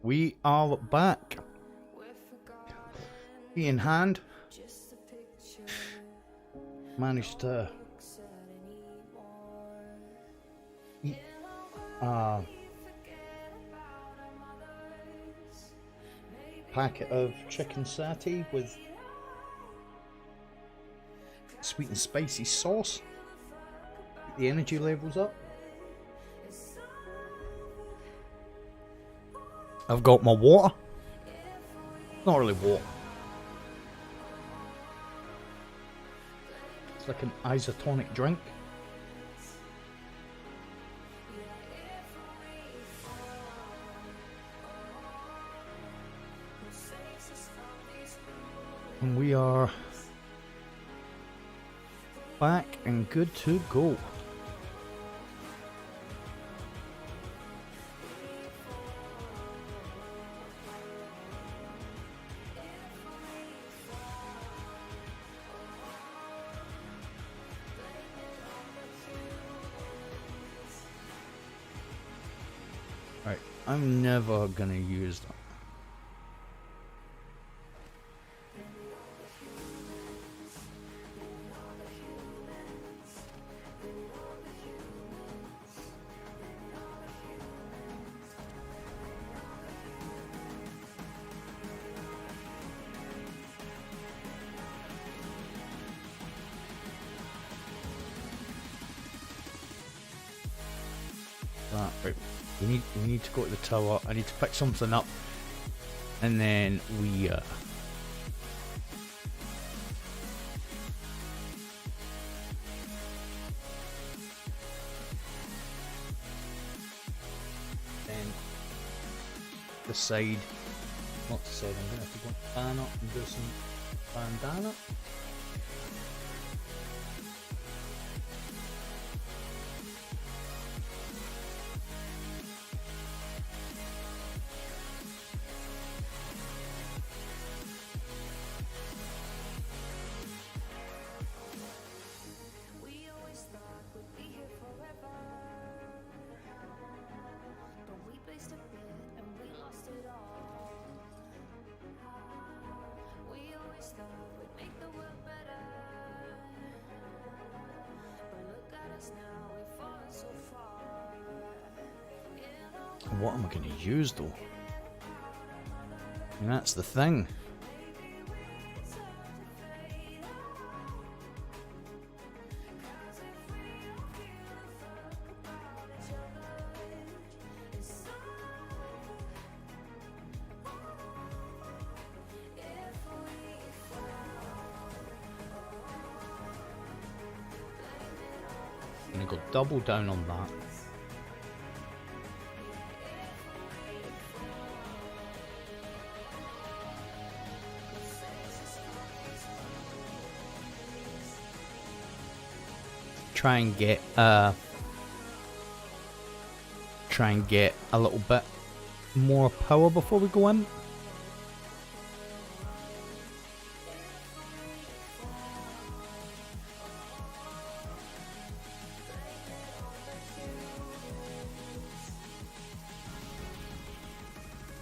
We are back. Key in hand. Managed to eat packet of chicken satay with sweet and spicy sauce. Get the energy levels up. I've got my water. Not really water. It's like an isotonic drink. And we are back and good to go. Right, I'm never gonna use that. Right, we need to go to the tower. I need to pick something up, and then we then decide. Not decide. I'm gonna have to go fan up and do some bandana. What am I going to use though? And that's the thing. I'm going to go double down on that. Try and get a little bit more power before we go in.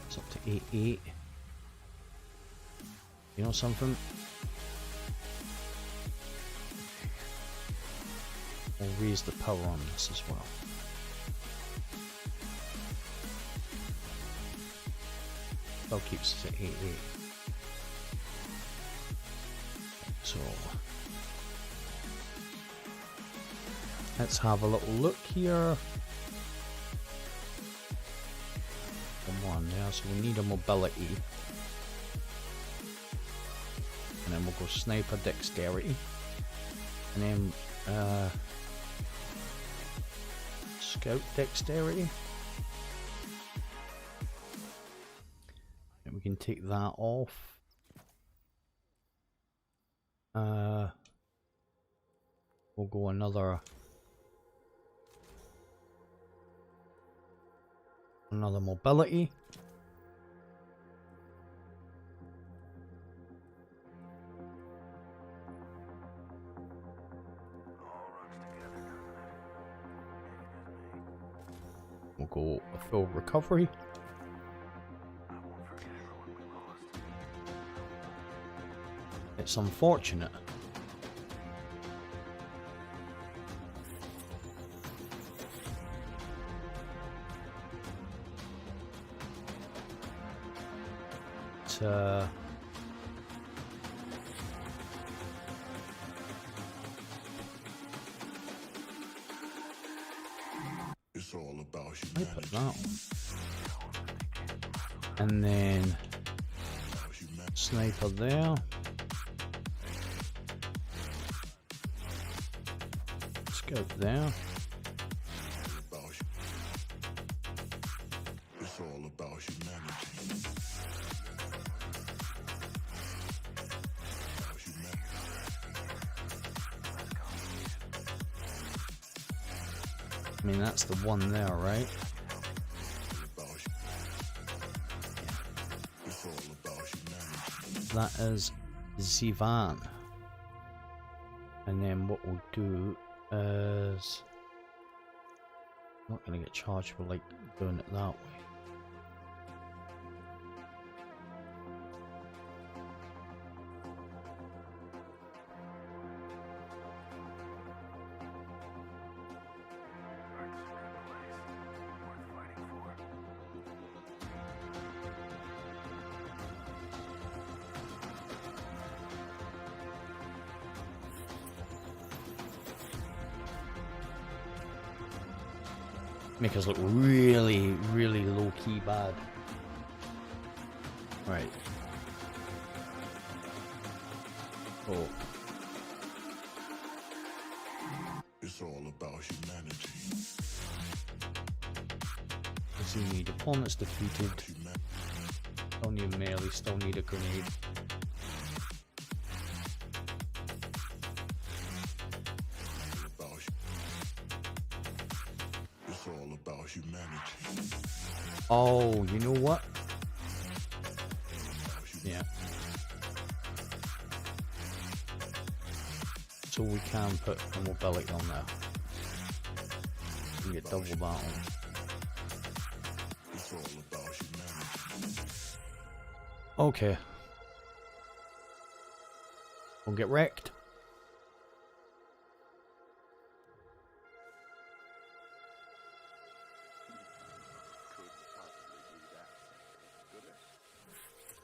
It's up to 8.8. You know something? We'll raise the power on this as well. That keeps us at 8.8. So let's have a little look here. Come on, yeah, so we need a mobility. And then we'll go sniper dexterity. And then scout dexterity. And we can take that off. We'll go another mobility. We'll go a full recovery. It's unfortunate. But, It's all about I put humanity. that on. And then sniper there. Scout there. It's all about humanity. I mean, that's the one there, right? It's all about humanity. That is Zivan. And then what we'll do is... I'm not going to get charged for like doing it that way. Make us look really, really low-key bad. Right. Oh. It's all about humanity. Does he need opponents defeated? Still need melee, still need a grenade. It's all about humanity. Oh, you know what? Yeah. So we can put a mobility on there. We get double battle. It's all about humanity. Okay. We'll get wrecked.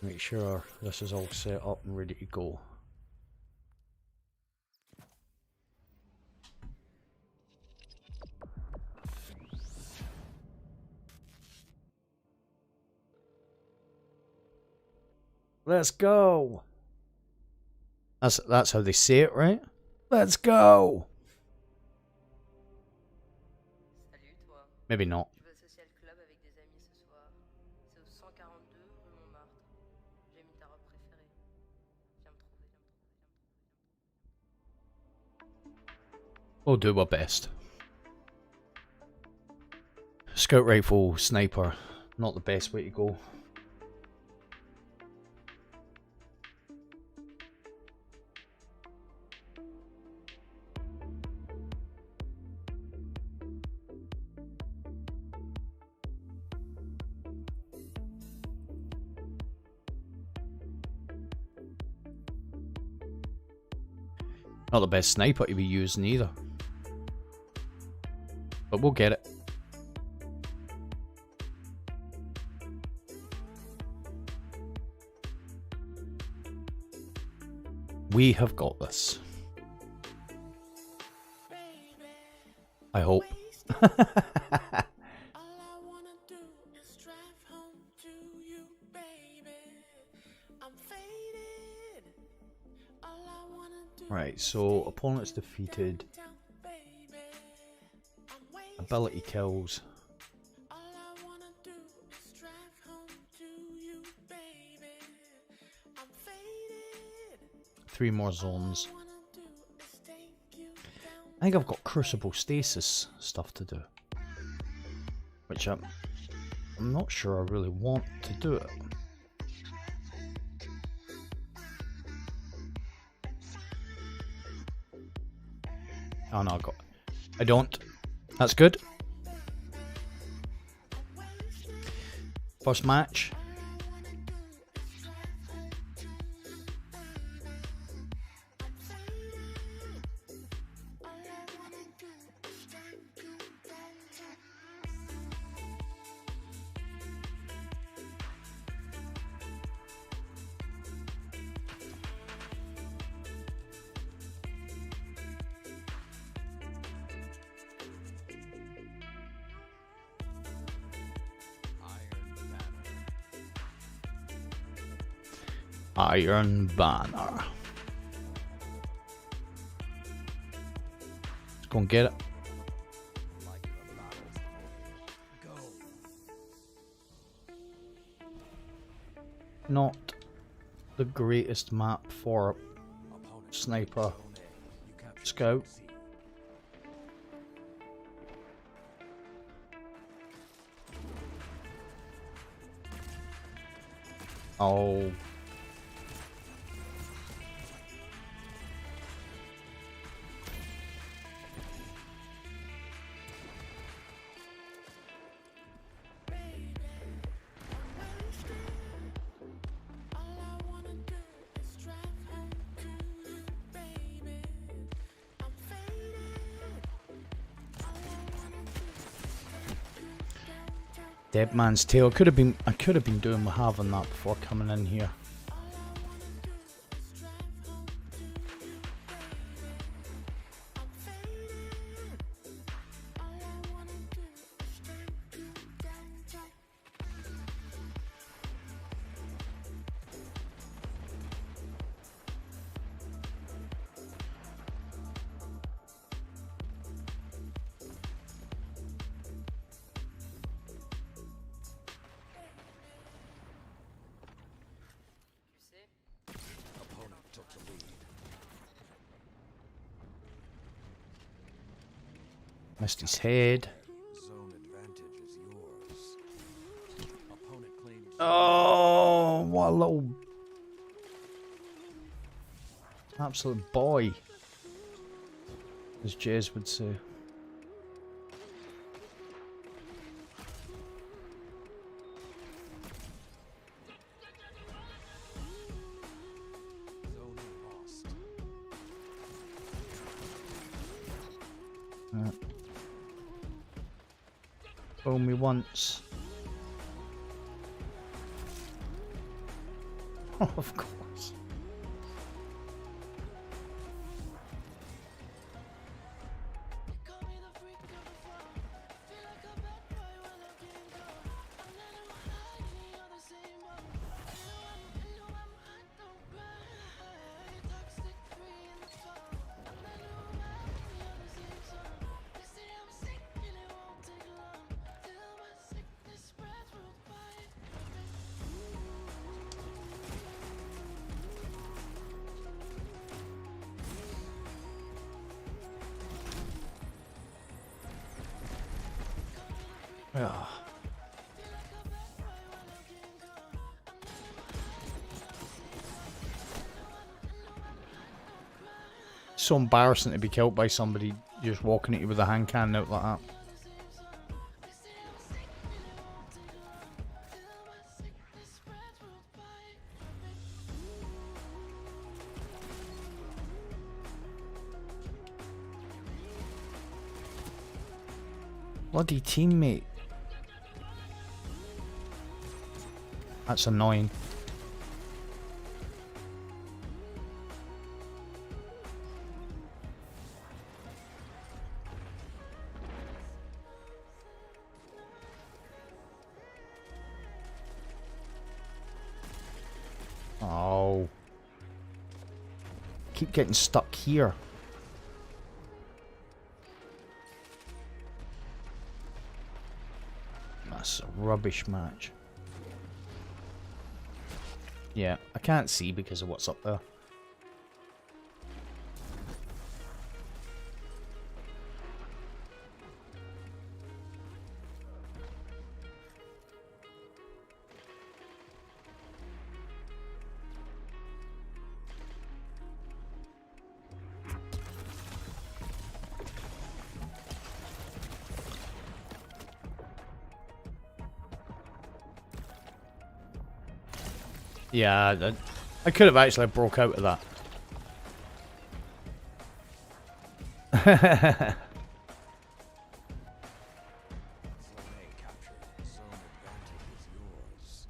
Make sure this is all set up and ready to go. Let's go. That's how they say it, right? Let's go. Salut toi. Maybe not. Je veux associer le club avec des amis ce soir. C'est au 142 rue Montmartre. J'ai mis ta robe préférée. Viens me trouver, We'll do our best. Scout rifle, sniper, not the best way to go. Not the best sniper to be using either. But we'll get it. We have got this. I hope. Right, so opponents defeated. Ability kills. 3 more zones. I think I've got crucible stasis stuff to do, which I'm not sure I really want to do it. Oh no, I don't. That's good. First match. Iron Banner. Let's go and get it. Not the greatest map for sniper scout. Oh. Dead Man's Tale. I could have been doing with having that before coming in here. Missed his head. Zone advantage is yours. Opponent claims. Oh, what a little absolute boy, as Jez would say. Zone lost. Fool me once. Oh, of course. Yeah. So embarrassing to be killed by somebody just walking at you with a hand cannon out like that. Bloody teammate. That's annoying. Oh. Keep getting stuck here. That's a rubbish match. Yeah, I can't see because of what's up there. Yeah, I could have actually broke out of that. Zone A captured. Zone advantage is yours.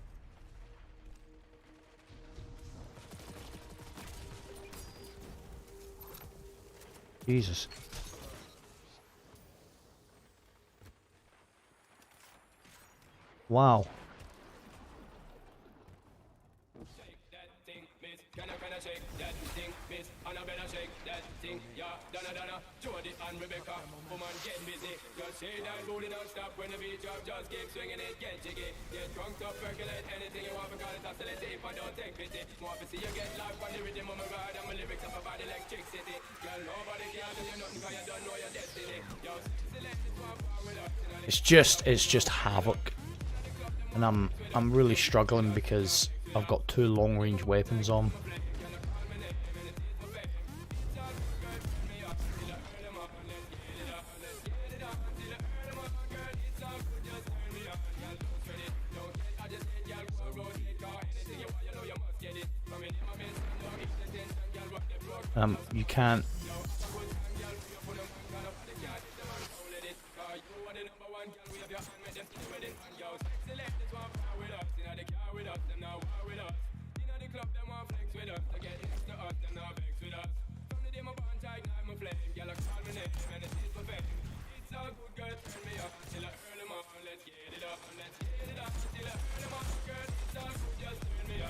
Jesus. Wow. It's just havoc, and I'm really struggling because I've got 2 long range weapons on. You can't.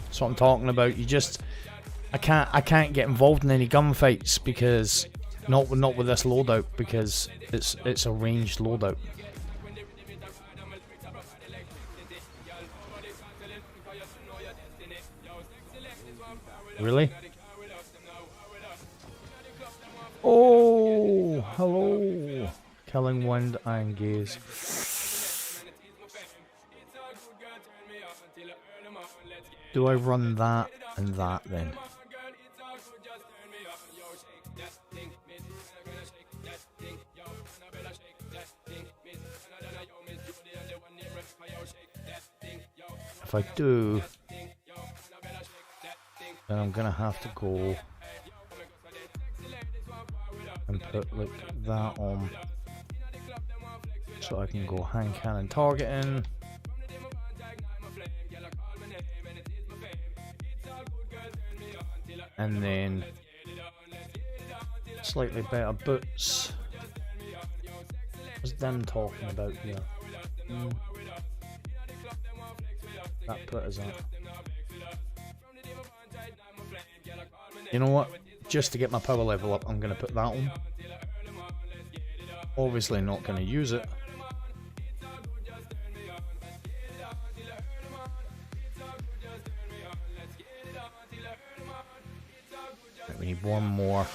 That's what I'm talking about. You just, I can't get involved in any gunfights because not with this loadout, because it's a ranged loadout. Really? Oh, hello. Killing wind and gaze. Do I run that and that then? If I do, then I'm gonna have to go and put like that on so I can go hand cannon targeting. And then slightly better boots. What's them talking about here? That put us on. You know what? Just to get my power level up, I'm going to put that on. Obviously not going to use it. We need one more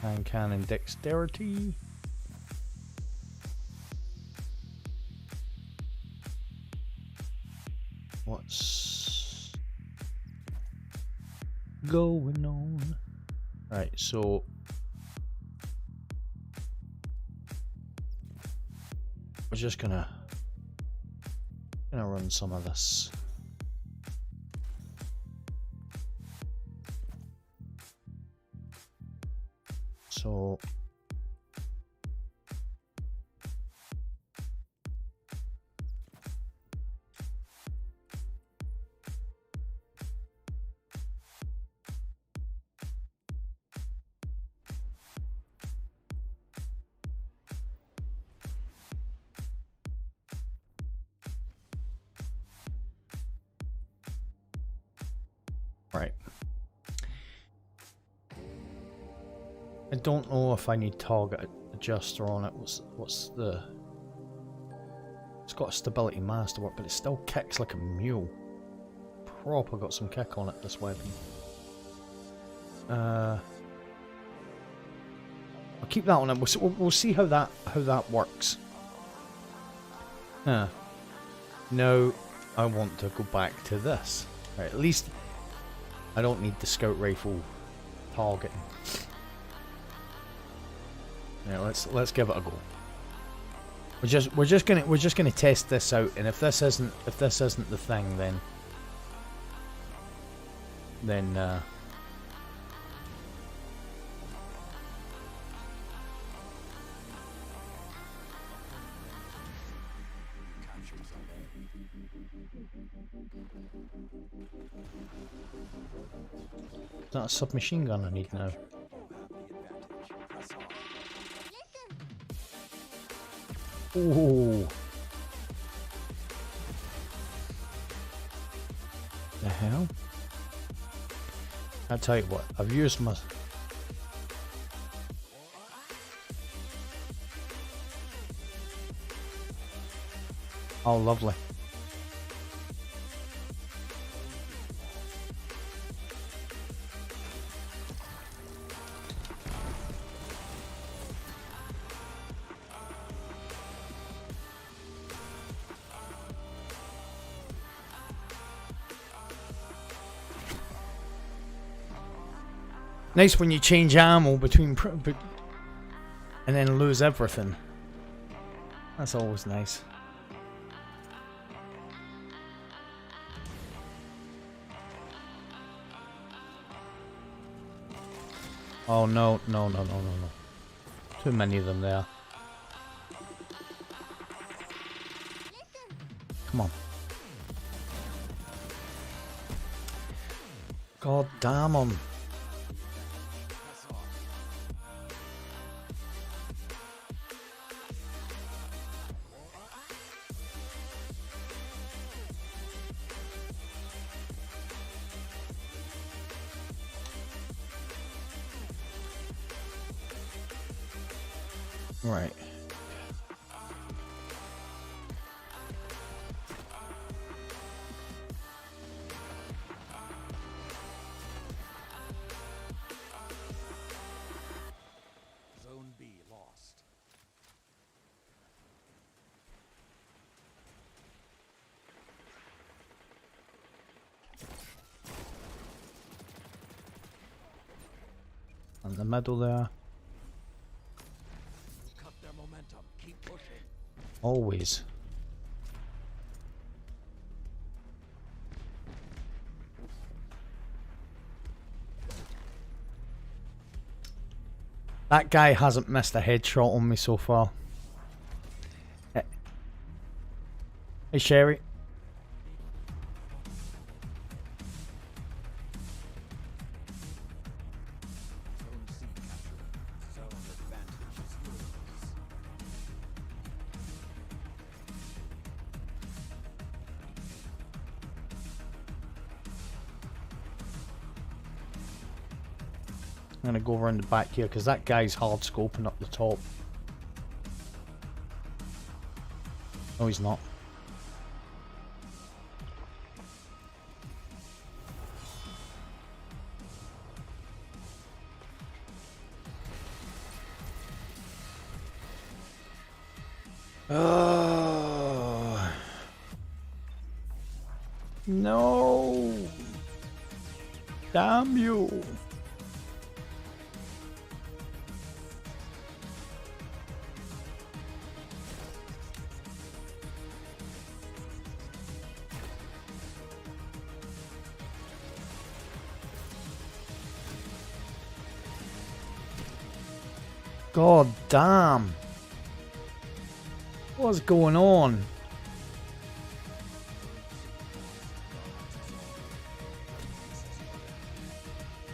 hand cannon dexterity. What's going on? Right, so we're just gonna run some of this. So right. I don't know if I need target adjuster on it. What's the? It's got a stability masterwork, but it still kicks like a mule. Proper got some kick on it, this weapon. I'll keep that on it. We'll see how that works. Now I want to go back to this. Right, at least I don't need the scout rifle targeting. Yeah, let's give it a go. We're just gonna test this out, and if this isn't the thing, then is that a submachine gun I need now? Ooh. The hell? I tell you what, I've used my... Oh, lovely. Nice when you change ammo between and then lose everything. That's always nice. Oh no, no, no, no, no, no. Too many of them there. Come on. God damn 'em. Right. Zone B lost. In the middle there. Cut their momentum. Keep pushing. Always. That guy hasn't missed a headshot on me so far. Hey, Sherry. Zone C captured. Zone advantage is yours. I'm gonna go around the back here because that guy's hard scoping up the top. No, he's not. Oh. No. Damn you. God damn. What's going on?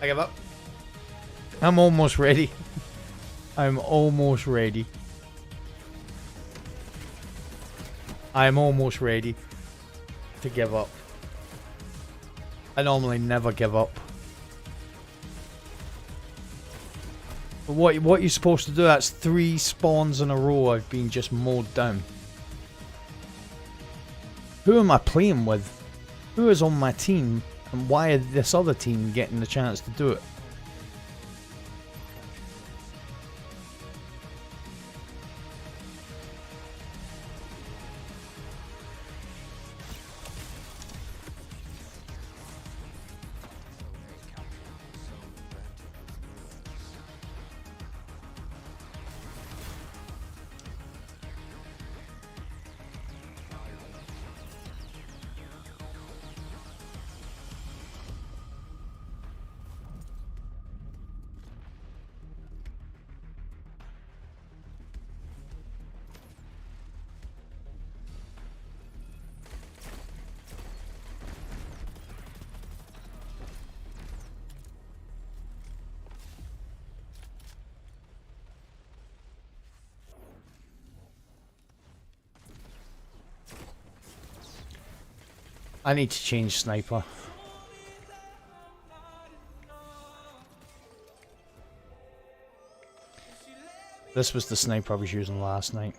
I give up. I'm almost ready. I'm almost ready. I'm almost ready to give up. I normally never give up. But what you're supposed to do, that's 3 spawns in a row I've been just mowed down. Who am I playing with? Who is on my team? And why is this other team getting the chance to do it? I need to change sniper. This was the sniper I was using last night.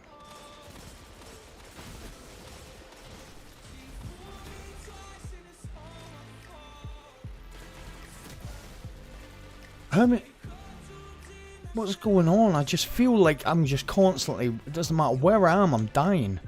How many... What's going on? I just feel like I'm just constantly... It doesn't matter where I am, I'm dying.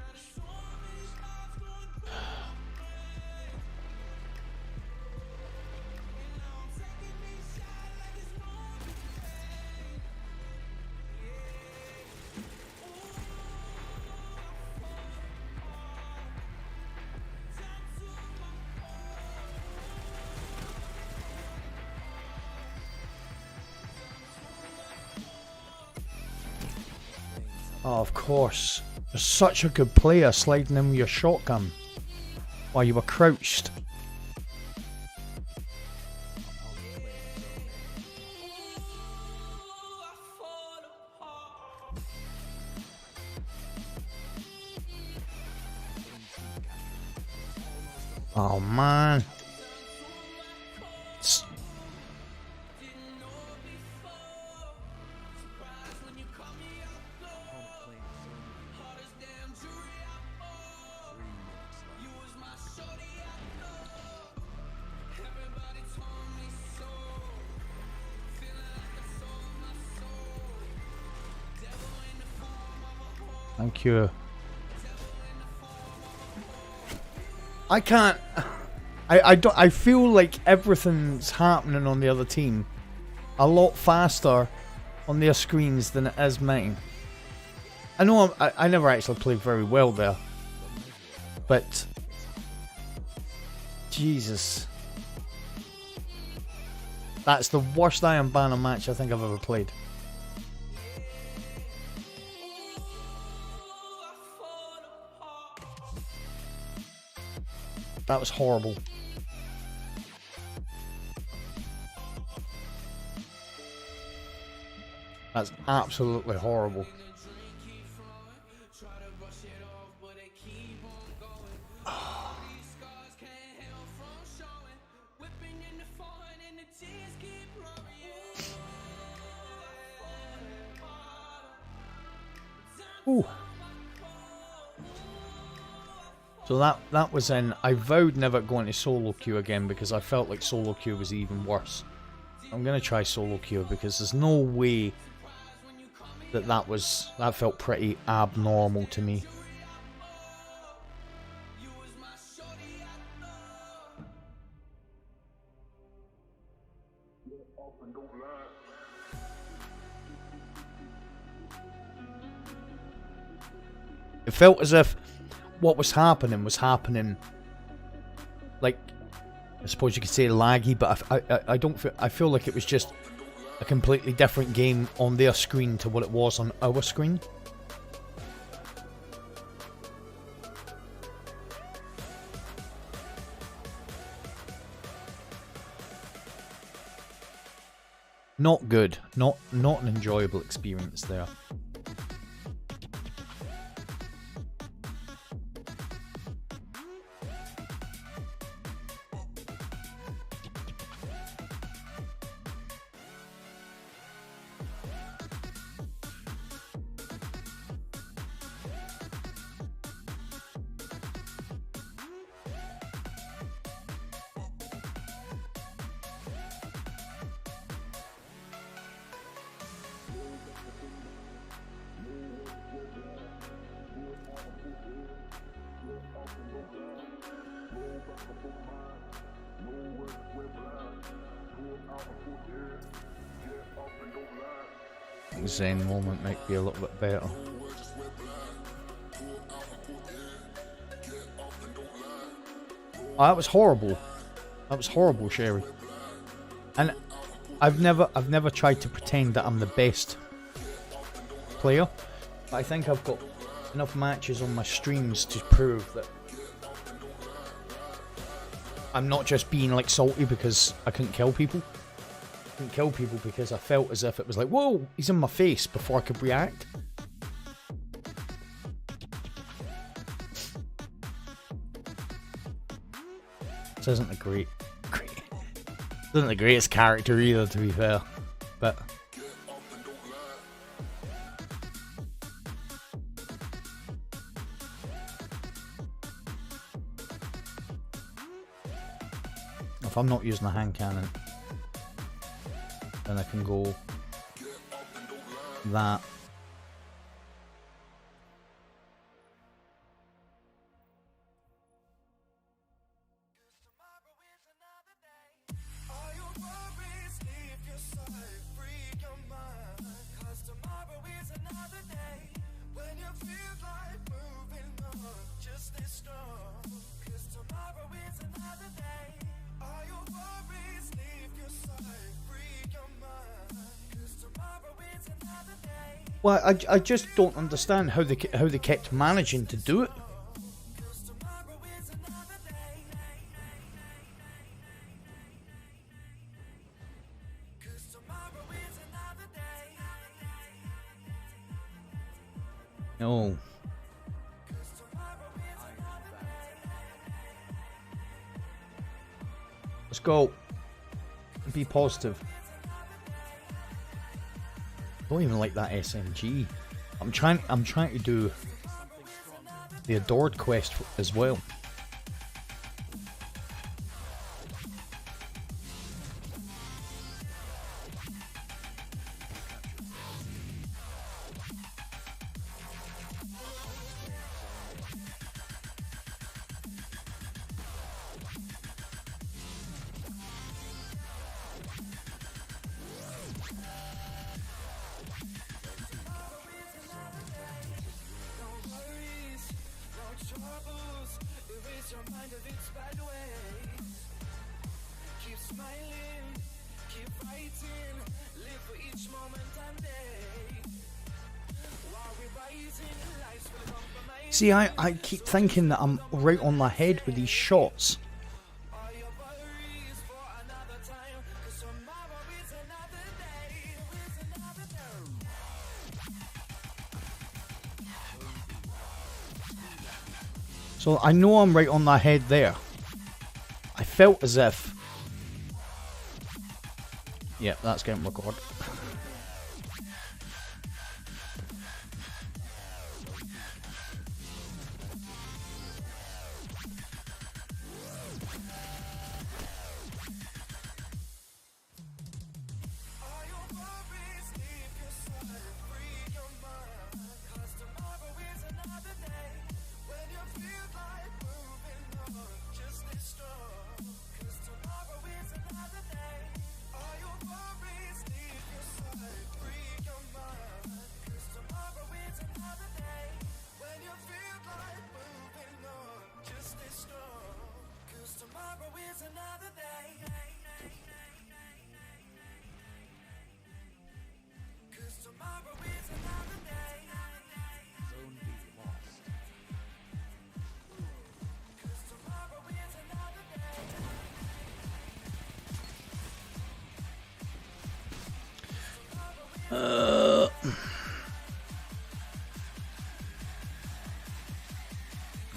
Oh, of course. You're such a good player sliding in with your shotgun while you were crouched. Oh man. Thank you. I can't. I feel like everything's happening on the other team a lot faster on their screens than it is mine. I know I never actually played very well there, but Jesus, that's the worst Iron Banner match I think I've ever played. That was horrible. That's absolutely horrible. Ooh. So that was in. I vowed never going to solo queue again because I felt like solo queue was even worse. I'm gonna try solo queue because there's no way that felt pretty abnormal to me. It felt as if what was happening like, I suppose you could say laggy, but I don't feel, I feel like it was just a completely different game on their screen to what it was on our screen. Not good. Not an enjoyable experience there. Zen moment might be a little bit better. Oh, that was horrible. That was horrible, Sherry. And I've never tried to pretend that I'm the best player, but I think I've got enough matches on my streams to prove that I'm not just being like salty because I couldn't kill people. I couldn't kill people because I felt as if it was like, whoa, he's in my face before I could react. This isn't the isn't the greatest character either, to be fair, but if I'm not using a hand cannon, then I can go that. Well, I just don't understand how they kept managing to do it. No. Let's go. Be positive. Don't even like that SMG. I'm trying to do the Adored quest as well. See, I keep thinking that I'm right on my head with these shots. So I know I'm right on my head there. I felt as if... Yep, that's getting recorded.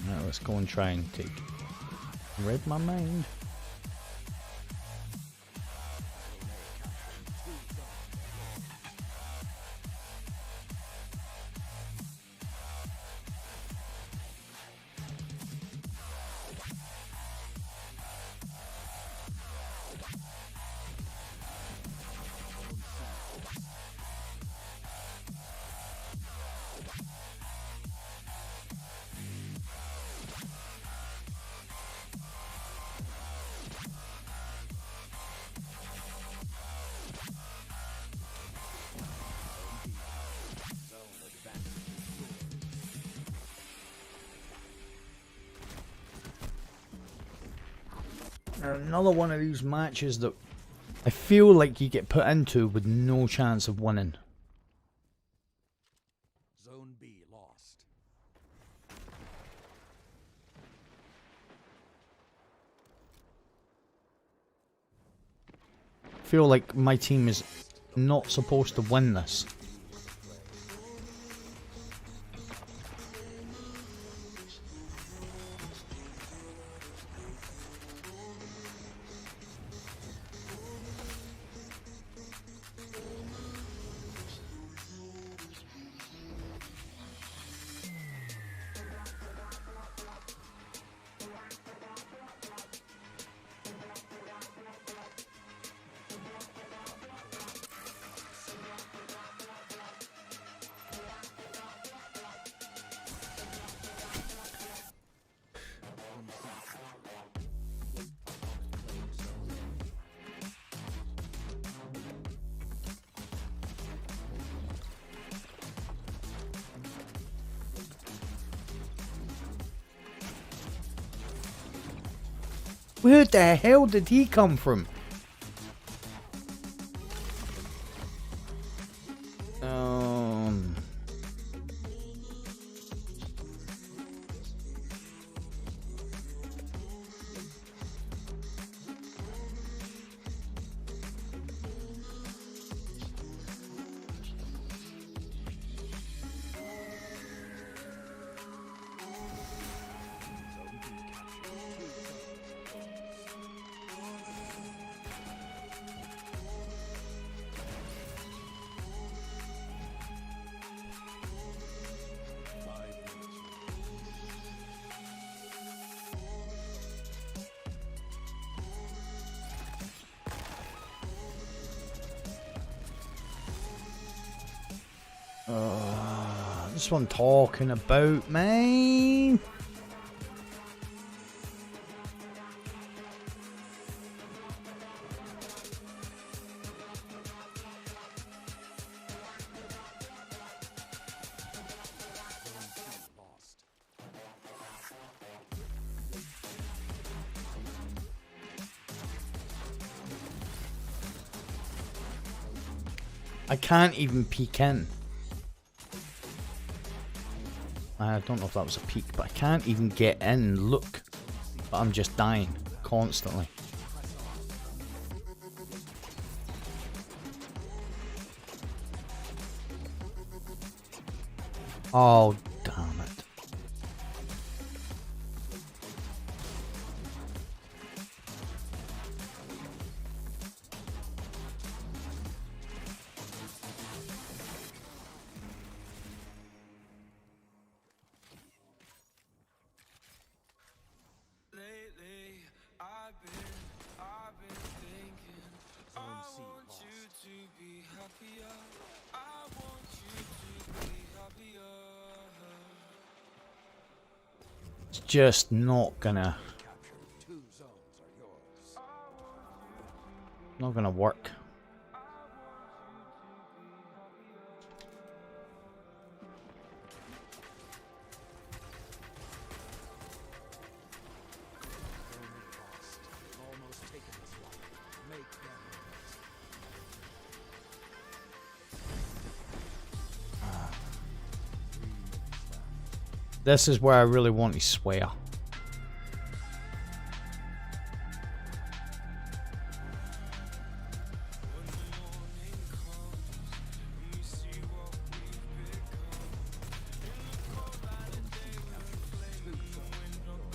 Now let's go and try and read my mind. Another one of these matches that I feel like you get put into with no chance of winning. Zone B lost. I feel like my team is not supposed to win this. Where the hell did he come from? That's what I'm talking about, man. I can't even peek in. I don't know if that was a peek, but I can't even get in and look. But I'm just dying constantly. Oh, damn it. Lately, I've been thinking. I want you to be happier. I want you to be happier. It's just not gonna. Not gonna work. This is where I really want to swear.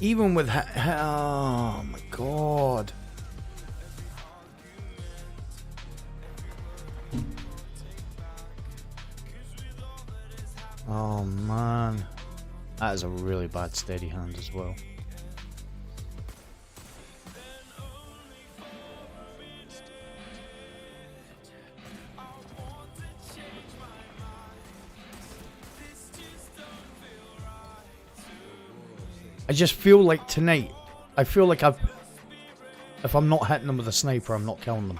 Even with oh my god. Oh man. That is a really bad steady hand as well. I just feel like tonight, I feel like if I'm not hitting them with a sniper, I'm not killing them.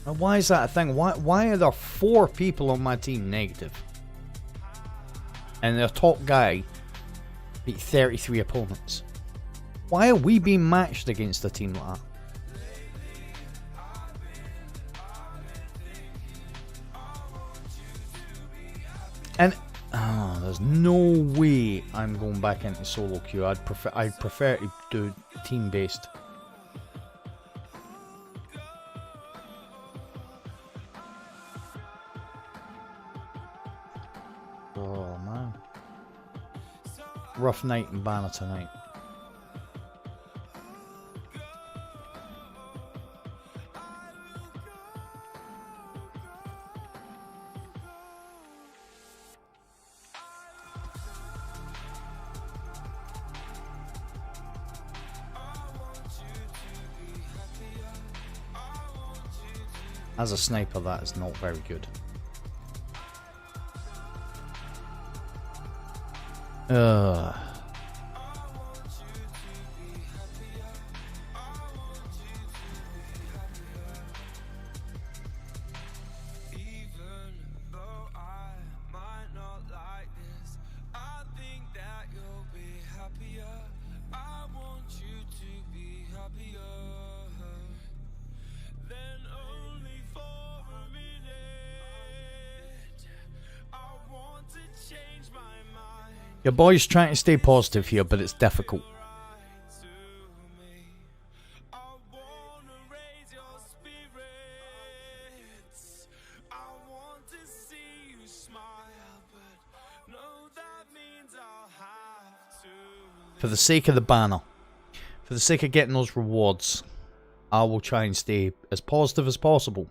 Now, why is that a thing? Why are there 4 people on my team negative? And their top guy beat 33 opponents. Why are we being matched against a team like that? And there's no way I'm going back into solo queue. I'd prefer to do team based. Oh man. Rough night in Banner tonight. As a sniper, that is not very good. then only for a minute. I want to change my mind. Your boy's trying to stay positive here, but it's difficult. To me, I wanna raise your spirits. I want to see you smile, but no, that means I'll have to. For the sake of the banner, for the sake of getting those rewards, I will try and stay as positive as possible.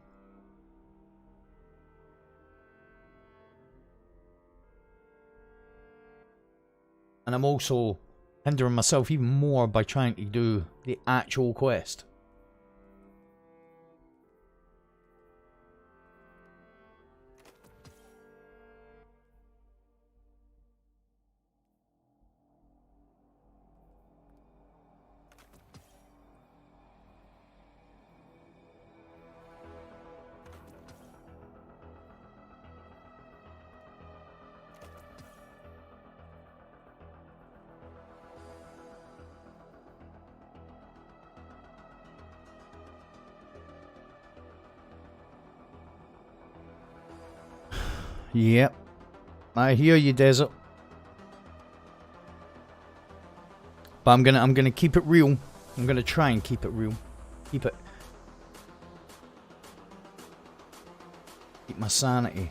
And I'm also hindering myself even more by trying to do the actual quest. Yep. I hear you, Desert. But I'm gonna keep it real. I'm gonna try and keep it real. Keep my sanity.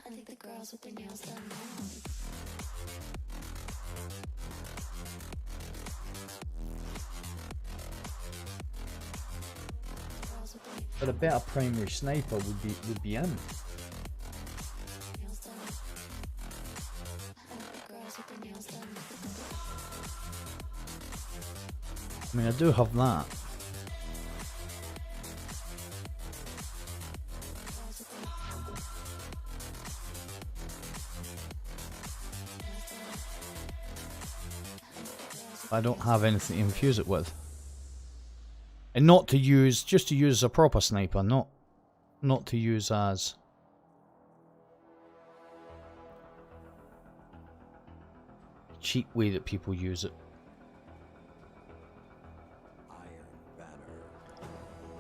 I think the girls with their nails done now. But a better primary sniper would be in. Nails done. I think the girls with their nails done. I mean, I do have that. I don't have anything to infuse it with. And not to use, just to use as a proper sniper, not to use as a cheap way that people use it.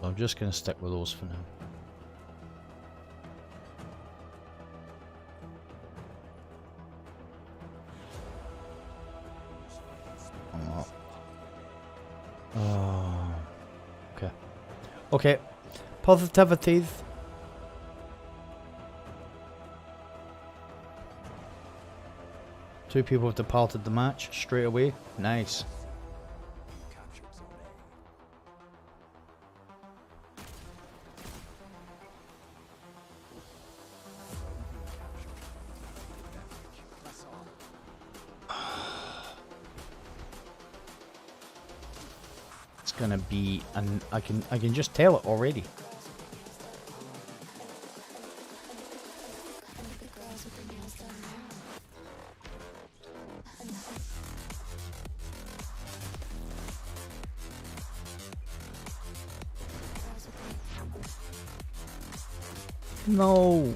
I'm just going to stick with those for now. Oh. Okay. Okay. Positivity. Two people have departed the match straight away. Nice. It's gonna be, and I can just tell it already. No.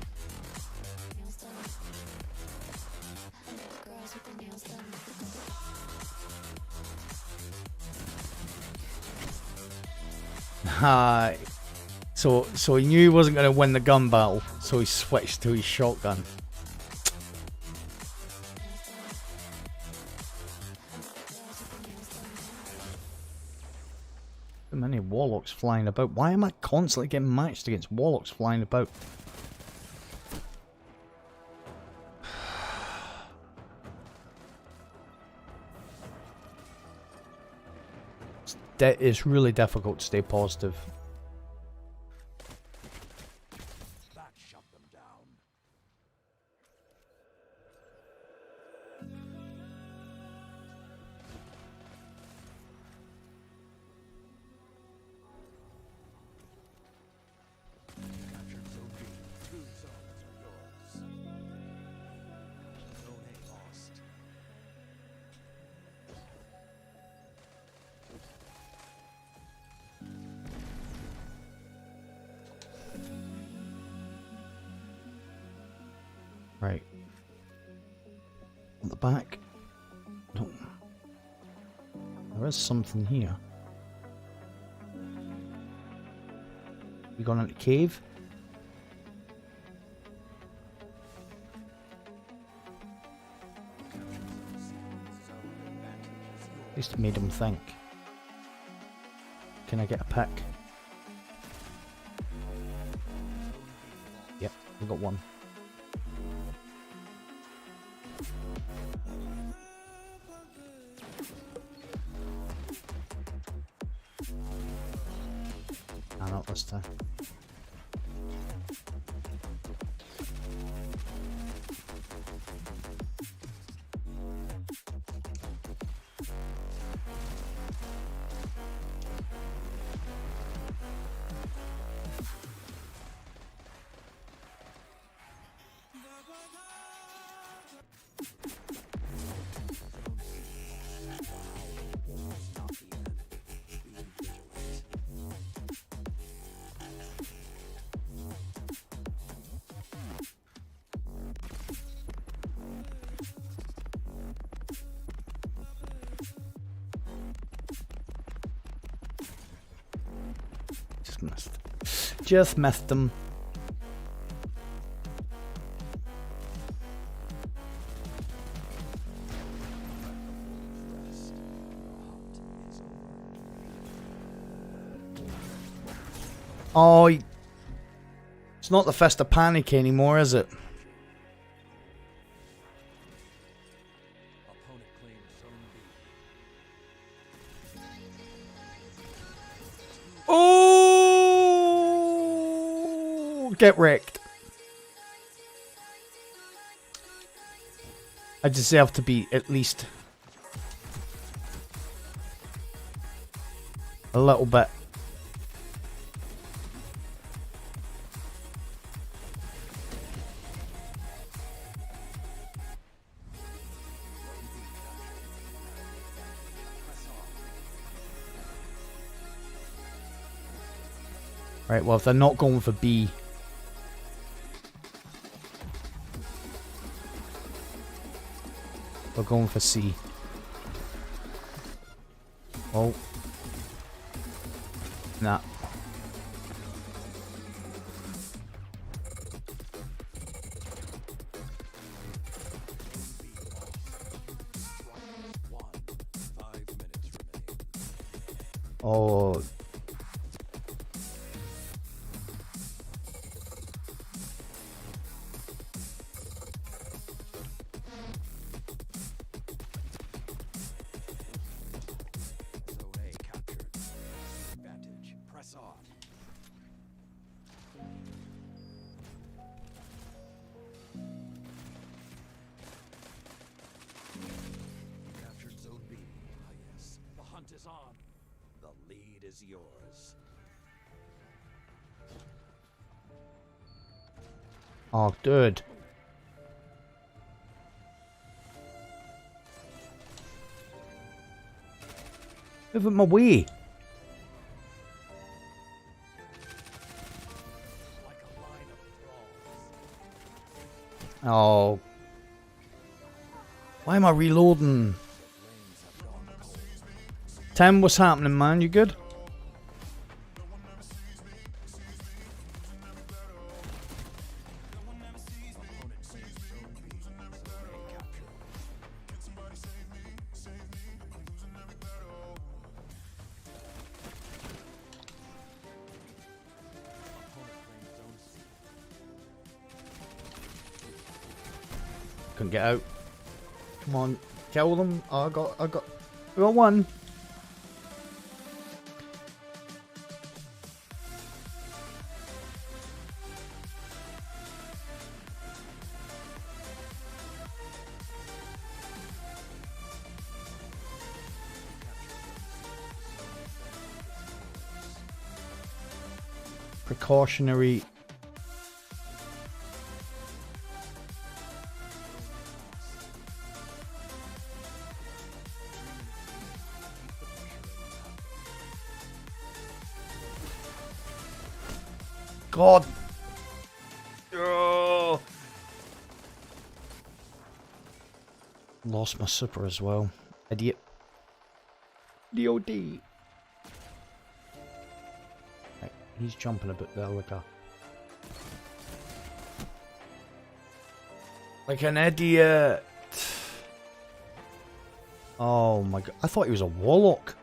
So he knew he wasn't going to win the gun battle, so he switched to his shotgun. So many warlocks flying about. Why am I constantly getting matched against warlocks flying about? It's really difficult to stay positive. Right. At the back. No. There is something here. We gone into the cave? At least it made him think. Can I get a pick? Yep, we got one. Ah, not this time. Just missed them. Oh, it's not the Fist of Panic anymore, is it? Opponent claims zone B. Oh, get wrecked. I deserve to be at least a little bit. Right, well, if they're not going for B, we're going for C. Oh. Nah. Oh. Is on. The lead is yours. Oh, dude. Move out my way. Like a line of thralls. Oh. Why am I reloading? Tim, what's happening, man? You good? Couldn't get out. Come on, kill them. Oh, I got one. Precautionary. God. Oh. Lost my super as well. Idiot. DOD. Right, he's jumping a bit there like an idiot. Oh my god. I thought he was a warlock.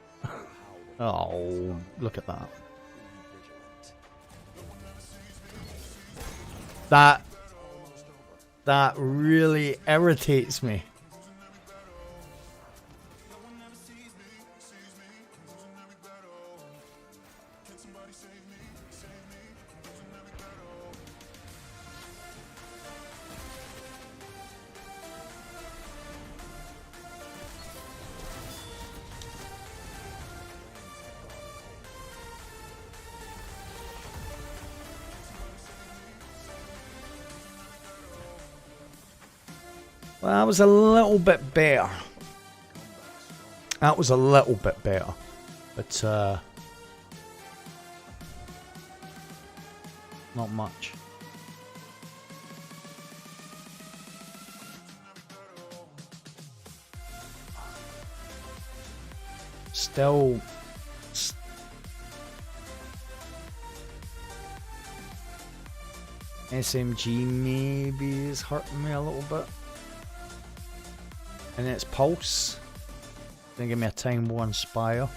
Oh, look at that. That really irritates me. Well, that was a little bit better. That was a little bit better. But, not much. Still... SMG maybe is hurting me a little bit. And then it's Pulse. Gonna give me a Time War Inspire.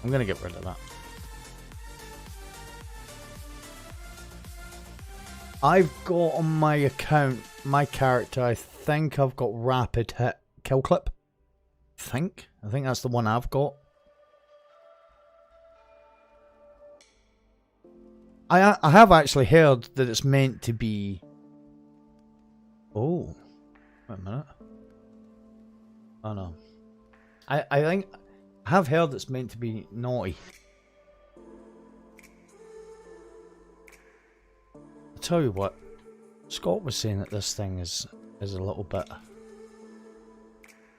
I'm gonna get rid of that. I've got on my account, my character, I think I've got Rapid Hit Kill Clip. I think that's the one I've got. I have actually heard that it's meant to be... Oh. Wait a minute. Oh no. I think... I have heard it's meant to be naughty. I'll tell you what. Scott was saying that this thing is a little bit...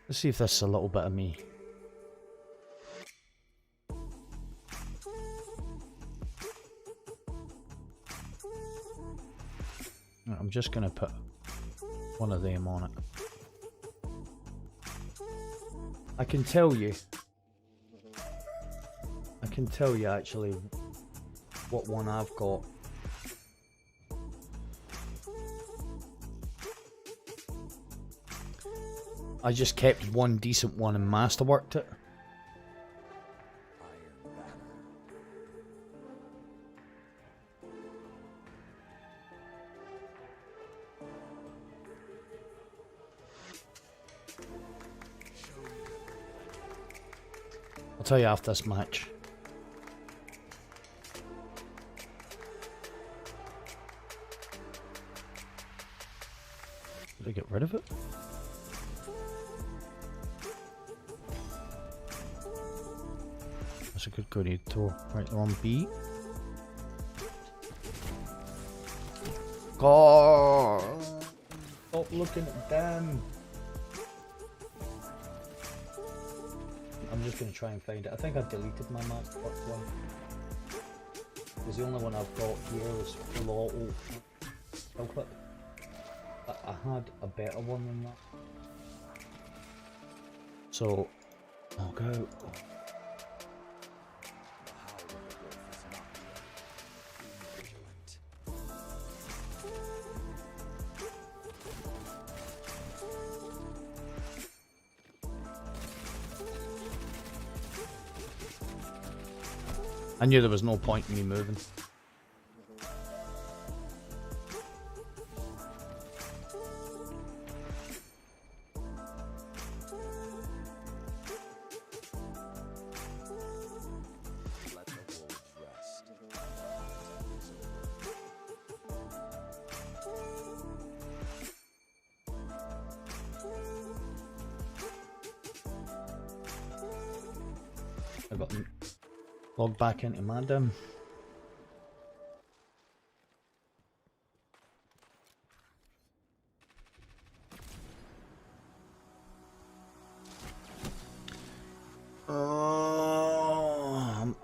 Let's see if this is a little bit of me. I'm just going to put one of them on it. I can tell you actually what one I've got. I just kept one decent one and masterworked it. I'll tell you after this match. Did I get rid of it? That's a good goodie to right there on B. God, stop looking at them. I'm just going to try and find it. I think I deleted my masterwork one. Because the only one I've got here is full auto kill clip. But I had a better one than that. So, I'll go. I knew there was no point in me moving. I got logged back into Mandem.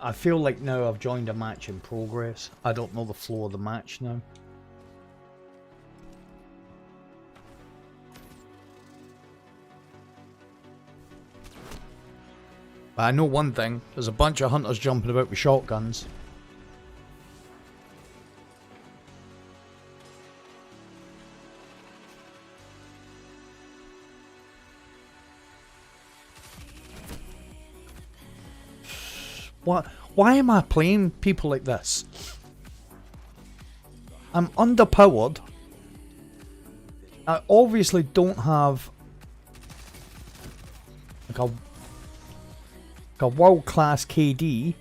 I feel like now I've joined a match in progress. I don't know the flow of the match now. But I know one thing, there's a bunch of hunters jumping about with shotguns. Why am I playing people like this? I'm underpowered. I obviously don't have like a world-class KD.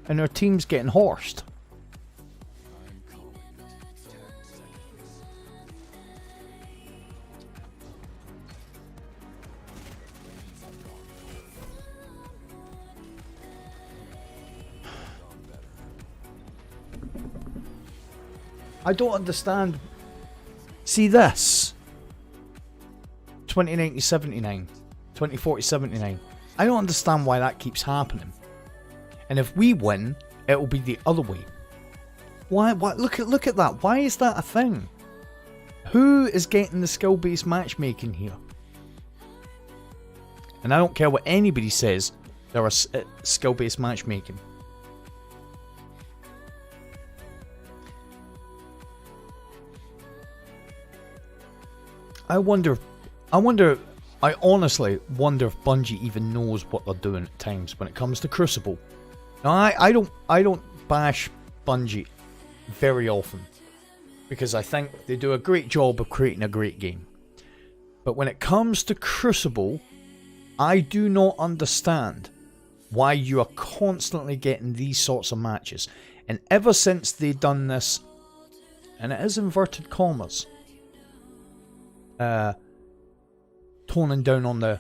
And our team's getting horsed. I don't understand. See this. 2090-79. 2040-79. I don't understand why that keeps happening. And if we win, it will be the other way. Why? Look at that. Why is that a thing? Who is getting the skill-based matchmaking here? And I don't care what anybody says. There are skill-based matchmaking. I honestly wonder if Bungie even knows what they're doing at times when it comes to Crucible. Now, I don't bash Bungie very often, because I think they do a great job of creating a great game. But when it comes to Crucible, I do not understand why you are constantly getting these sorts of matches. And ever since they've done this, and it is inverted commas, toning down on the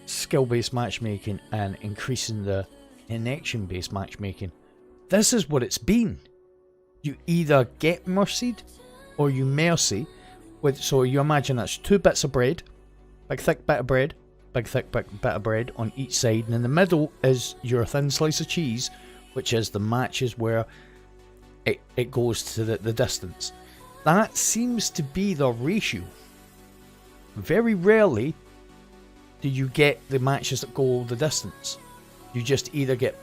skill-based matchmaking and increasing the connection-based matchmaking. This is what it's been. You either get mercied or you mercy. So you imagine that's 2 bits of bread, big thick bit of bread, big thick bit of bread on each side, and in the middle is your thin slice of cheese, which is the matches where it goes to the distance. That seems to be the ratio. Very rarely do you get the matches that go the distance. You just either get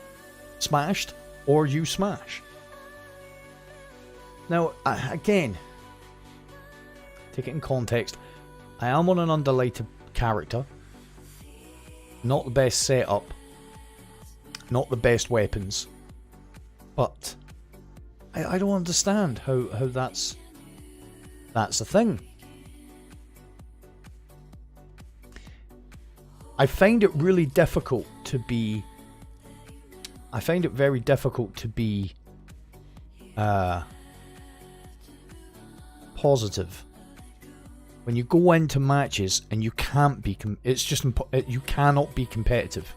smashed or you smash. Now, again, take it in context. I am on an underlighted character. Not the best setup. Not the best weapons. But I don't understand how that's a thing. I find it really difficult to be... I find it very difficult to be positive when you go into matches and you can't be... It's just... You cannot be competitive.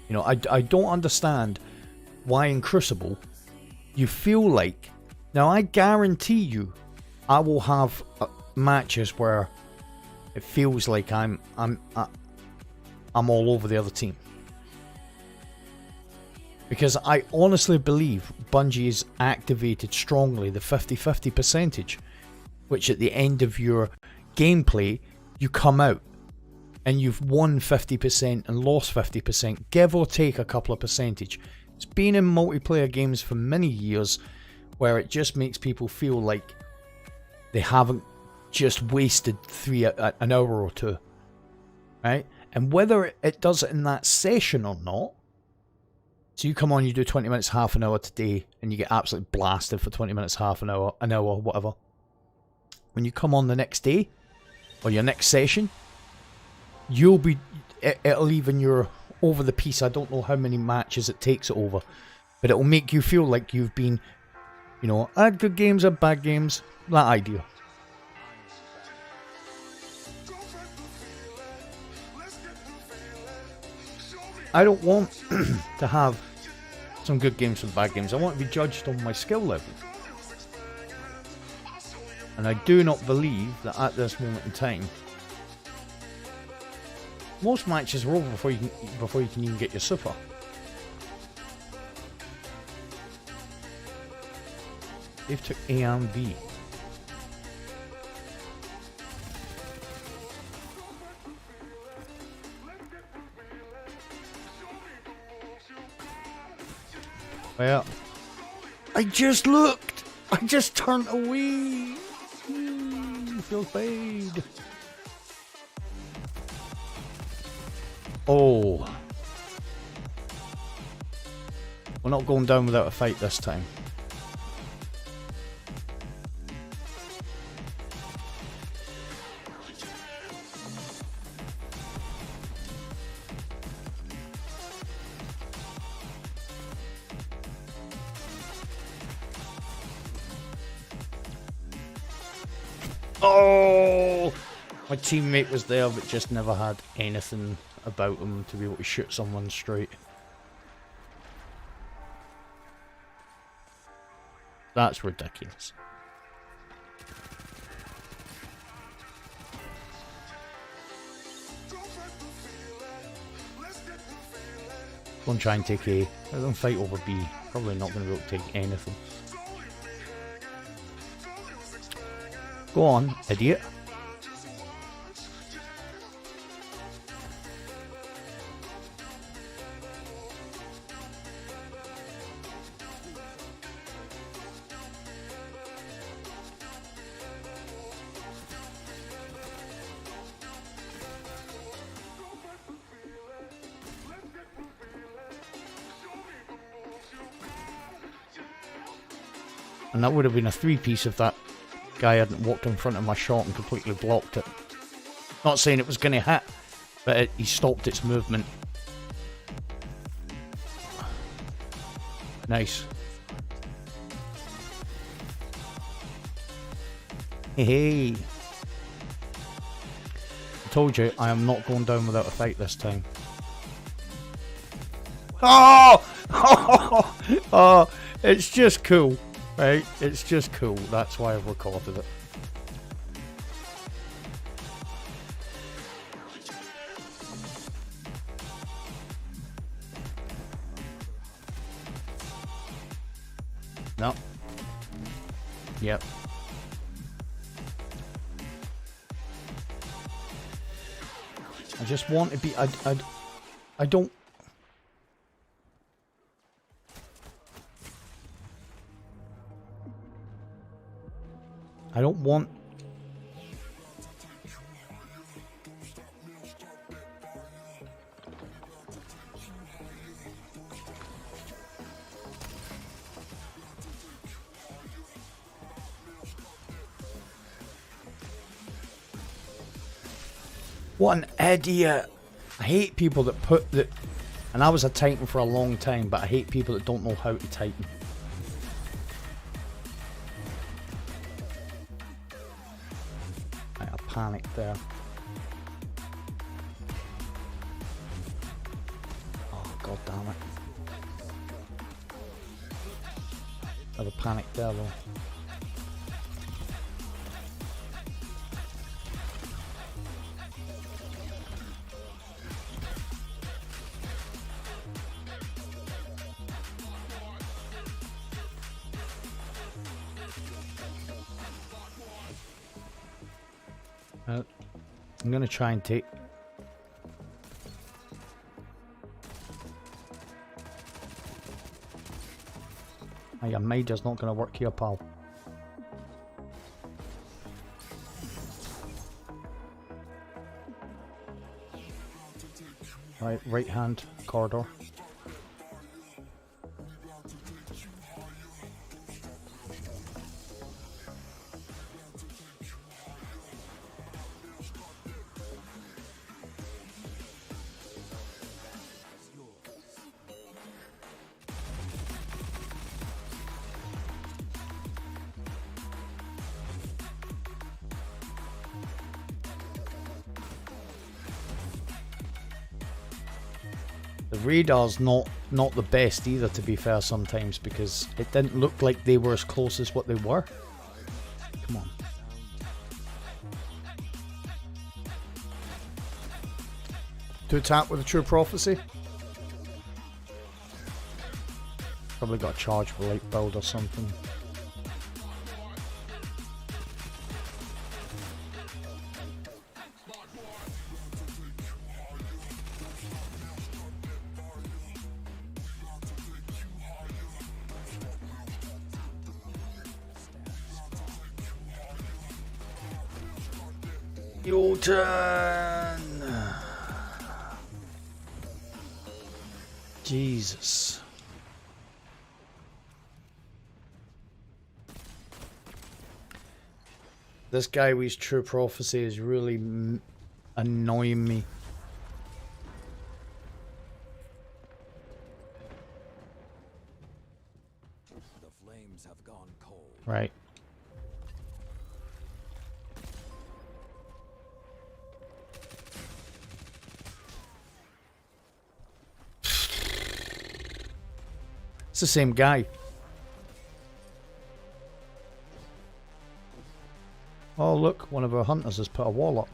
You know, I don't understand why in Crucible you feel like... Now, I guarantee you I will have matches where it feels like I'm all over the other team, because I honestly believe Bungie has activated strongly the 50-50 percentage, which at the end of your gameplay you come out and you've won 50% and lost 50%, give or take a couple of percentage. It's been in multiplayer games for many years where it just makes people feel like they haven't just wasted an hour or two, right? And whether it does it in that session or not, so you come on, you do 20 minutes, half an hour today, and you get absolutely blasted for 20 minutes, half an hour, whatever. When you come on the next day, or your next session, it'll even you're over the piece. I don't know how many matches it takes it over, but it'll make you feel like you've been, you know, had good games, had bad games, that idea. I don't want to have some good games, some bad games. I want to be judged on my skill level. And I do not believe that at this moment in time, most matches are over before you can even get your super. They've took A and B. Well, I just looked. I just turned away. Feel bad. Oh. We're not going down without a fight this time. Oh! My teammate was there but just never had anything about him to be able to shoot someone straight. That's ridiculous. Go and try and take A. Let them fight over B. Probably not going to be able to take anything. Go on, idiot. And that would have been a three-piece if that guy hadn't walked in front of my shot and completely blocked it. Not saying it was going to hit, but he stopped its movement. Nice. Hey. I told you, I am not going down without a fight this time. Oh! Oh! It's just cool. Right, it's just cool. That's why I've recorded it. No. Yep. I just want to be. I don't. I don't want. What an idiot. I hate people that put that. And I was a Titan for a long time, but I hate people that don't know how to Titan. Panic there. Oh, god damn it. Have a panic there though. I'm gonna try and take. Oh, your Major's not gonna work here, pal. Right hand corridor. The radar's not the best either, to be fair, sometimes, because it didn't look like they were as close as what they were. Come on. To attack with a true prophecy. Probably got a chargeable light build or something. Your turn. Jesus. This guy with his true prophecy is really annoying me. The flames have gone cold. Right. It's the same guy. Oh look, one of our hunters has put a wall up.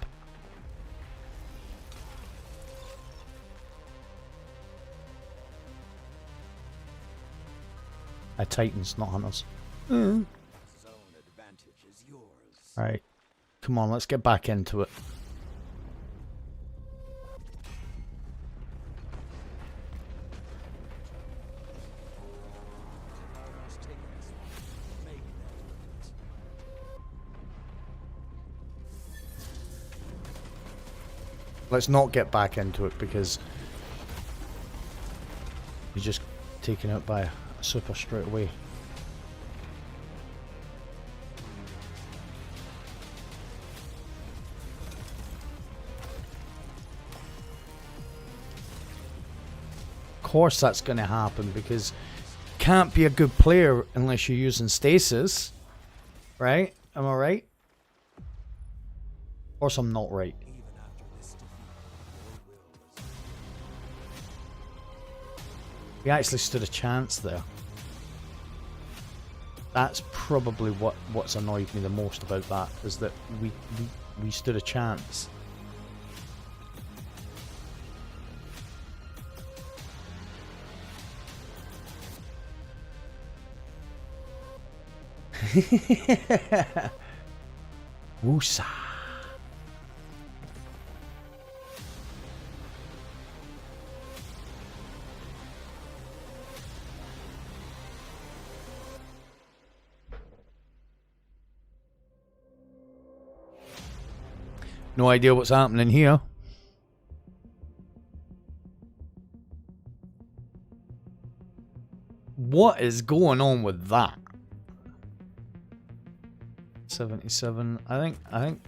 Titans, not hunters. Zone advantage is yours. Alright. Come on, let's get back into it. Let's not get back into it because you're just taken out by a super straight away. Of course that's going to happen because you can't be a good player unless you're using stasis. Right? Am I right? Of course I'm not right. We actually stood a chance there. That's probably what's annoyed me the most about that, is that we stood a chance. Woosa. No idea what's happening here. What is going on with that? 77. I think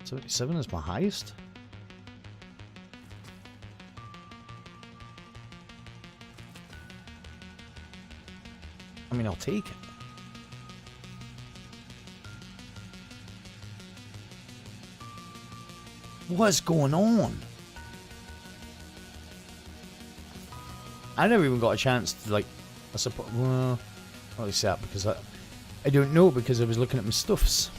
77 is my highest. I mean, I'll take it. What's going on? I never even got a chance to, like, I suppose, well, not really say that because I don't know, because I was looking at my stuffs.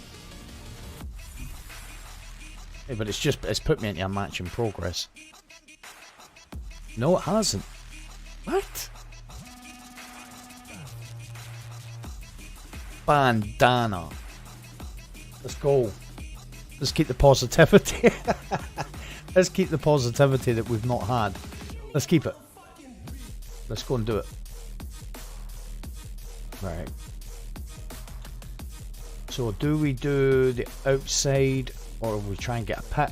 Yeah, but it's put me into a match in progress. No, it hasn't. What? Bandana. Let's go. Let's keep the positivity. Let's keep the positivity that we've not had. Let's keep it. Let's go and do it. Right. So do we do the outside or we try and get a pick?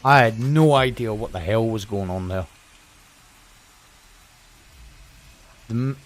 I had no idea what the hell was going on there. The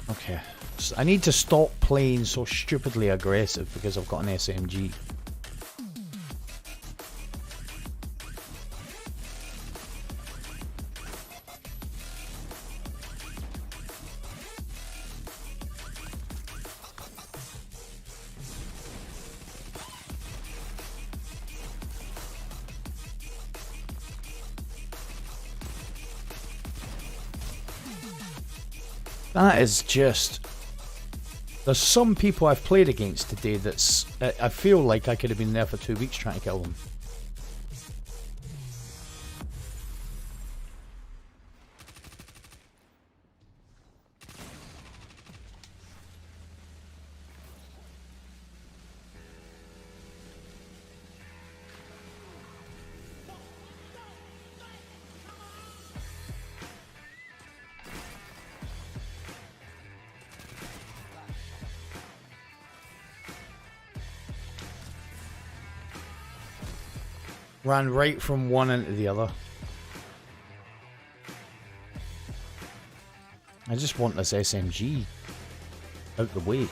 okay. So I need to stop playing so stupidly aggressive because I've got an SMG. That is just... There's some people I've played against today that's... I feel like I could have been there for 2 weeks trying to kill them. Ran right from one into the other. I just want this SMG out the way.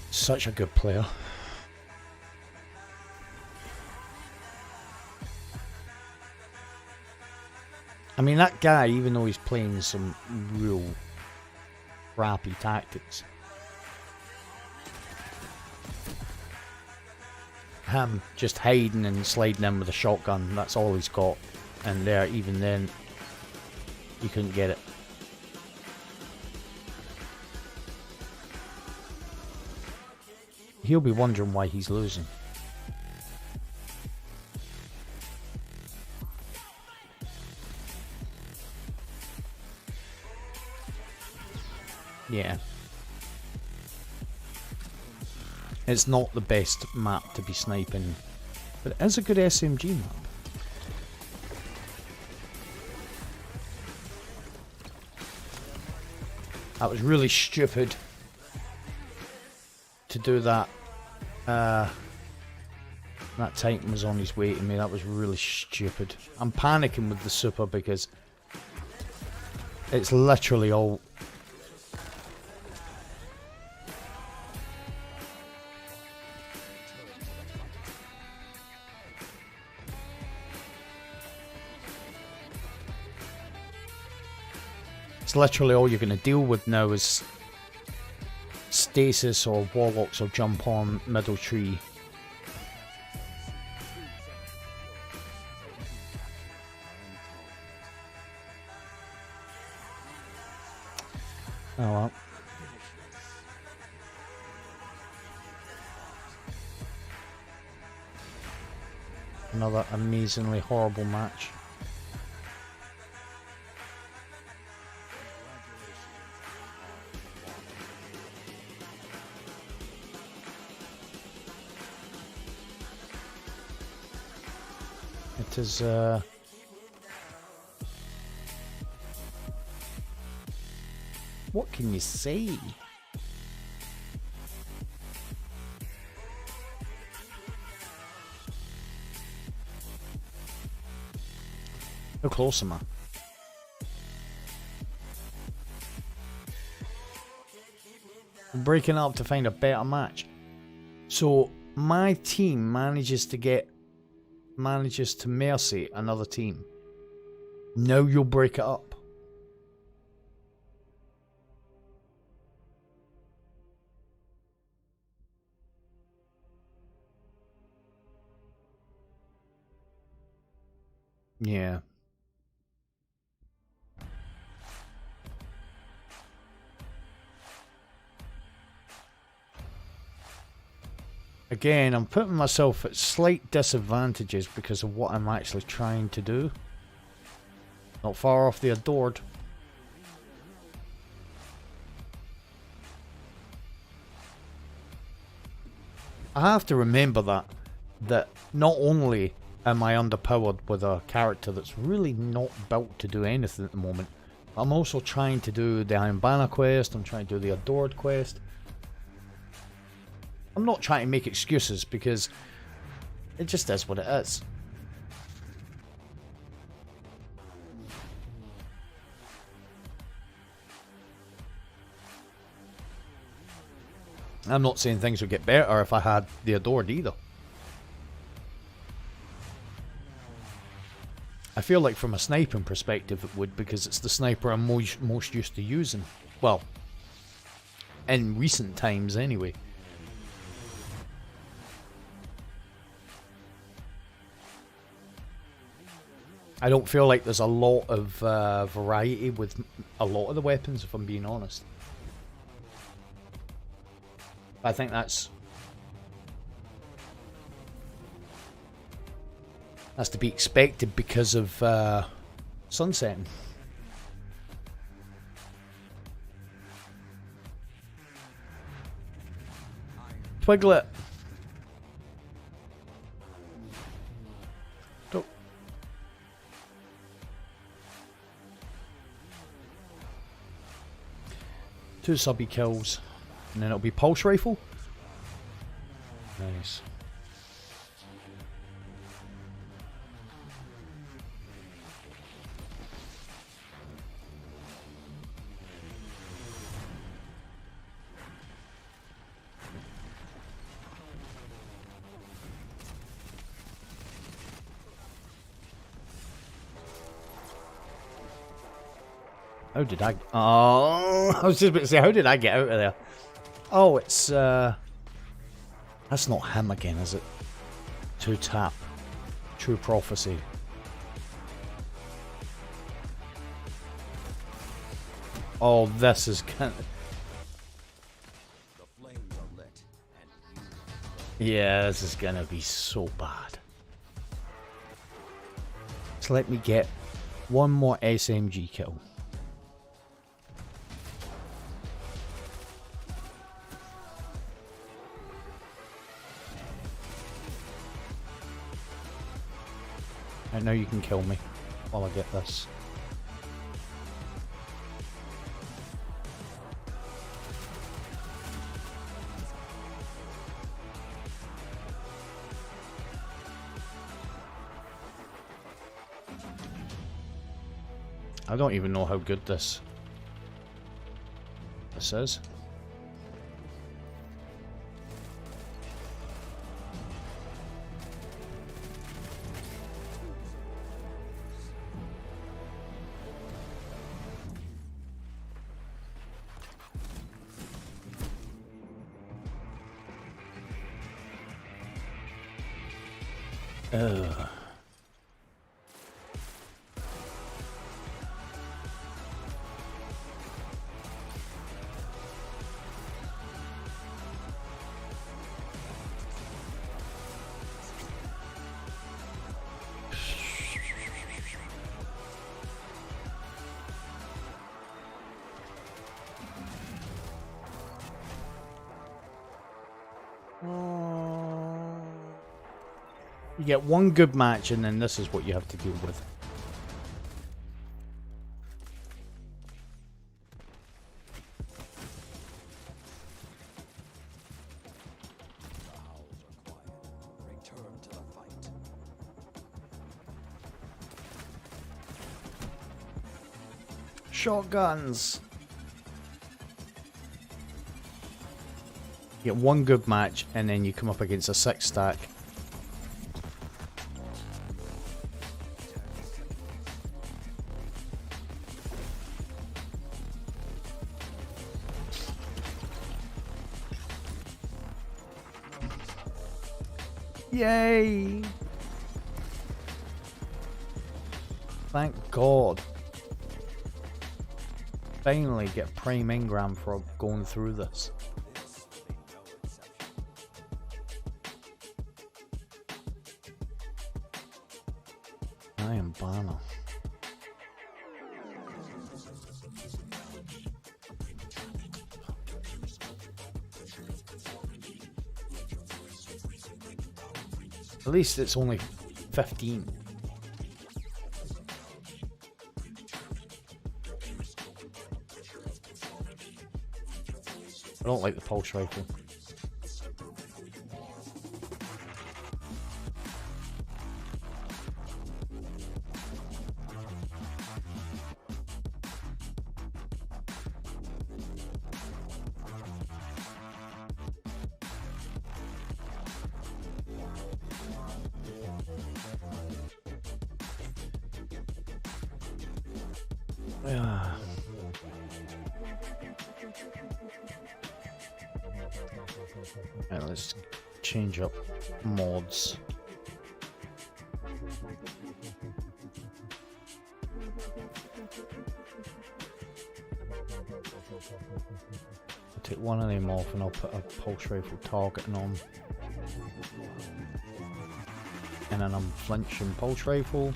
Such a good player. I mean, that guy, even though he's playing some real crappy tactics, him just hiding and sliding in with a shotgun, that's all he's got. And there, even then, you couldn't get it. He'll be wondering why he's losing. Yeah. It's not the best map to be sniping, but it is a good SMG map. That was really stupid to do that. That Titan was on his way to me. That was really stupid. I'm panicking with the super because it's literally all... It's literally all you're going to deal with now is stasis or warlocks or jump on middle tree. Oh well. Another amazingly horrible match. It is what can you say? How close am I? I'm breaking up to find a better match. So my team manages to mercy another team. Now you'll break it up. Yeah. Again, I'm putting myself at slight disadvantages because of what I'm actually trying to do. Not far off the adored. I have to remember that not only am I underpowered with a character that's really not built to do anything at the moment, I'm also trying to do the Iron Banner quest, I'm trying to do the Adored quest. I'm not trying to make excuses because it just is what it is. I'm not saying things would get better if I had the Adored either. I feel like from a sniping perspective it would, because it's the sniper I'm most used to using. Well, in recent times anyway. I don't feel like there's a lot of variety with a lot of the weapons, if I'm being honest. I think that's to be expected because of sunsetting. Twiglet. Don't. Two subby kills. And then it'll be pulse rifle. Nice. How did I... Oh, I was just about to say, how did I get out of there? Oh, it's, that's not him again, is it? 2-tap. True Prophecy. Oh, this is kind of... Yeah, this is gonna be so bad. So let me get one more SMG kill. Right, now you can kill me while I get this. I don't even know how good this is. Ugh. You get one good match and then this is what you have to deal with. Shotguns. You get one good match, and then you come up against a 6-stack. Yay! Thank God. Finally get Prime Engram for going through this. I am banner. At least it's only 15. I don't like the pulse rifle. Right, let's change up mods. I'll take one of them off and I'll put a pulse rifle targeting on. And then I'm flinching pulse rifle.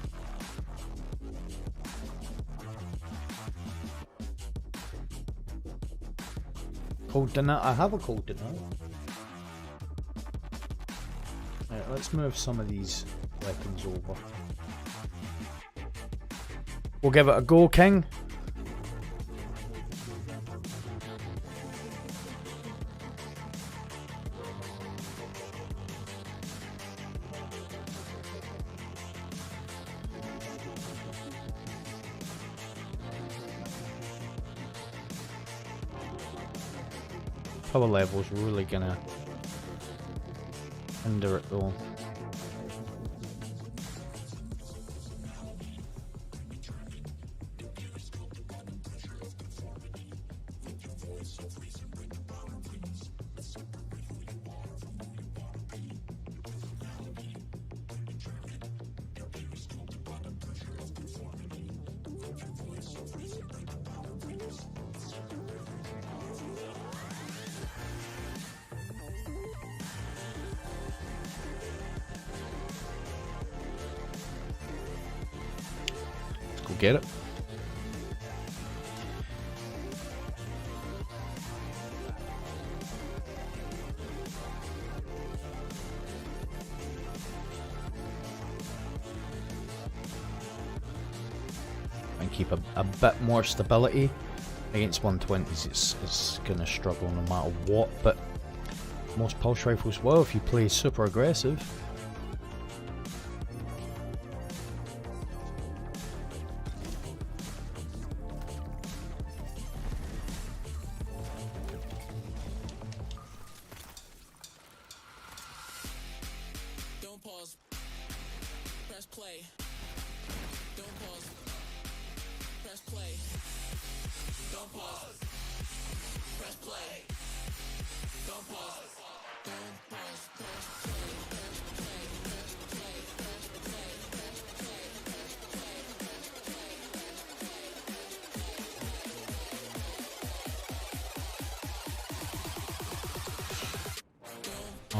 Cold dinner. I have a cold dinner. Right, let's move some of these weapons over. We'll give it a go, King. Power level's really gonna hinder it though. Get it? And keep a bit more stability. Against 120s it's gonna struggle no matter what, but most pulse rifles will if you play super aggressive.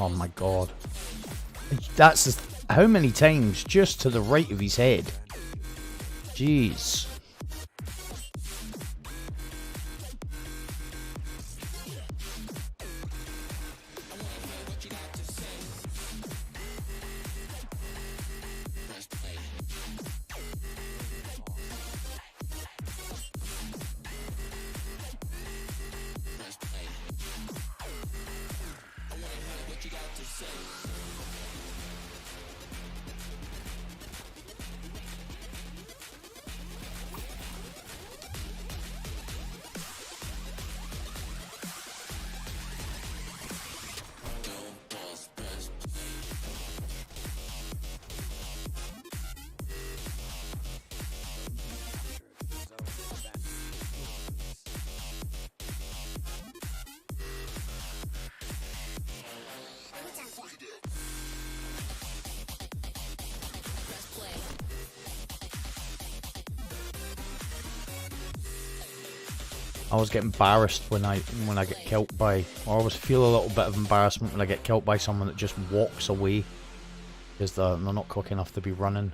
Oh my god. That's how many times just to the right of his head? Jeez. I always get embarrassed when I get killed by, or I always feel a little bit of embarrassment when I get killed by someone that just walks away, because they're not quick enough to be running.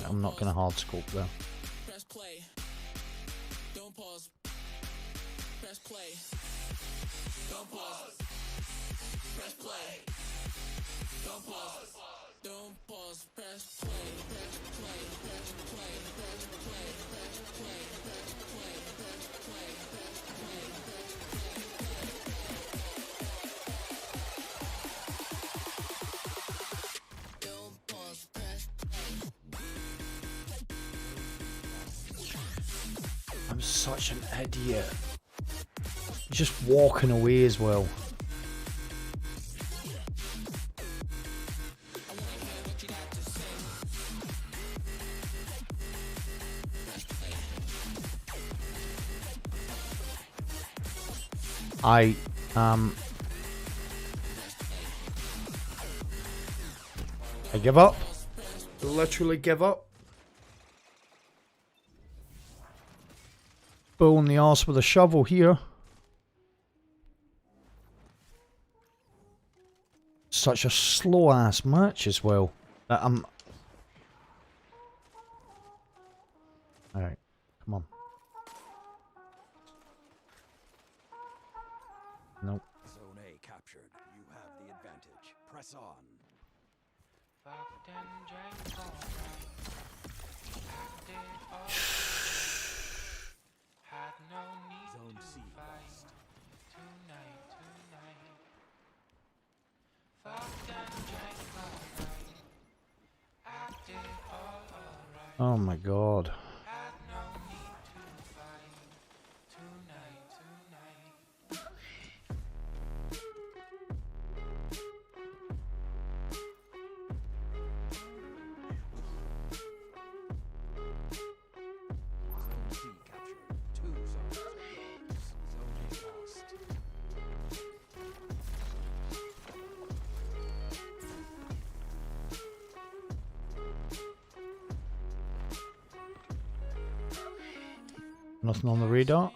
I'm not gonna hard scope though. Press play. Don't pause. Press play. Don't pause. Press play. Don't pause. Don't pause. Press play. Press play. Press play. Press play. Press play. Press play. Press play. Press play. Don't pause. Press. I'm such an idiot. Just walking away as well. I give up. Literally give up. Bull in the arse with a shovel here. Such a slow ass match as well. That I'm. Alright, come on. Nope. Zone A captured. You have the advantage. Press on. Zone C lost. Oh my god. Zone C captured. 2 zones are yours. Zone A lost. Nothing on the radar.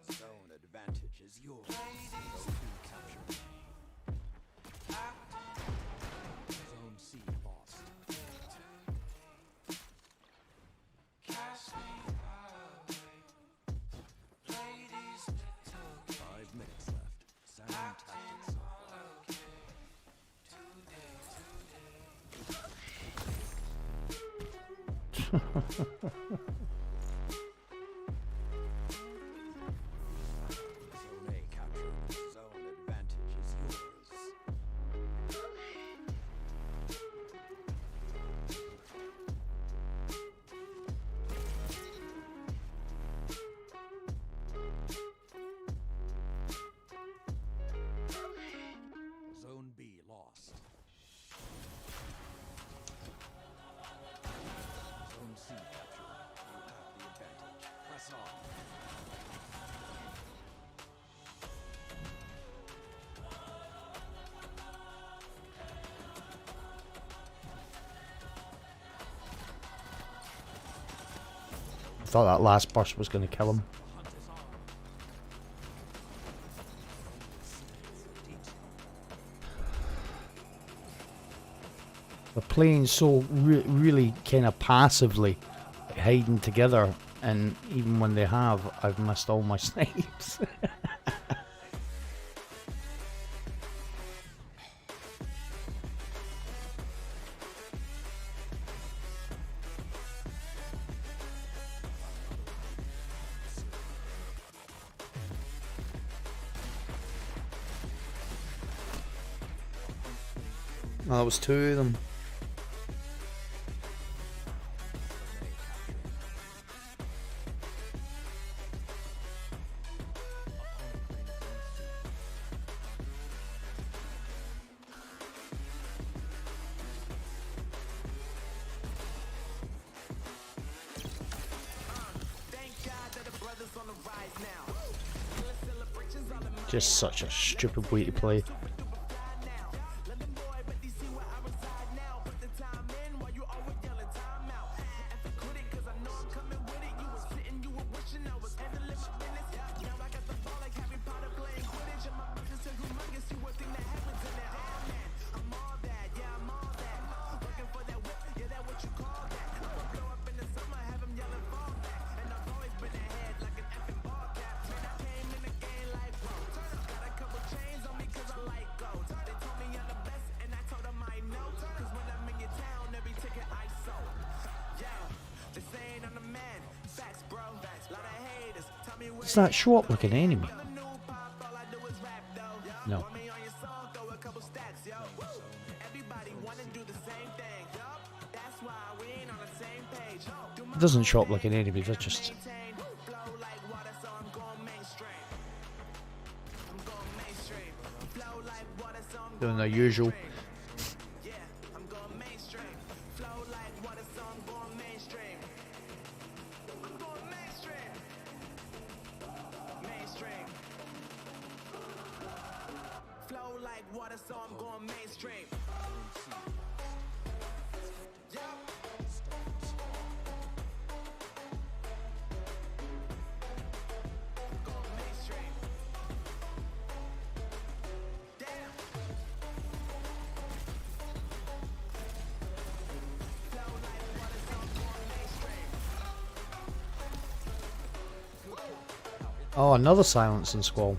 Zone advantage is yours. Zone B captured. Zone C lost. 5 minutes left. Sound tactics so far. Zone A captured. Zone advantage is yours. Zone B lost. Zone C captured. You have the advantage. Press on. I thought that last burst was going to kill him. Hunt is on. Deep zone. They're playing so really kind of passively, hiding together, and even when they have, I've missed all my snipes. Oh, that was 2 of them. Thank God that the brothers on the rise now. Celebrations all in Just such a stupid way to play. Does that show up like an enemy? No. It doesn't show up like an enemy, they're just... doing their usual. Oh, another silence and squall.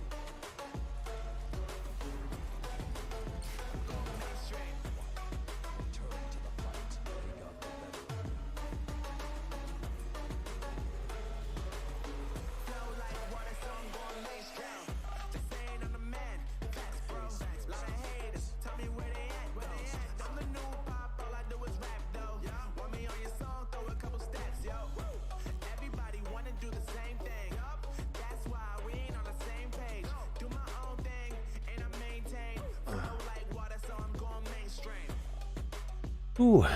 Ooh,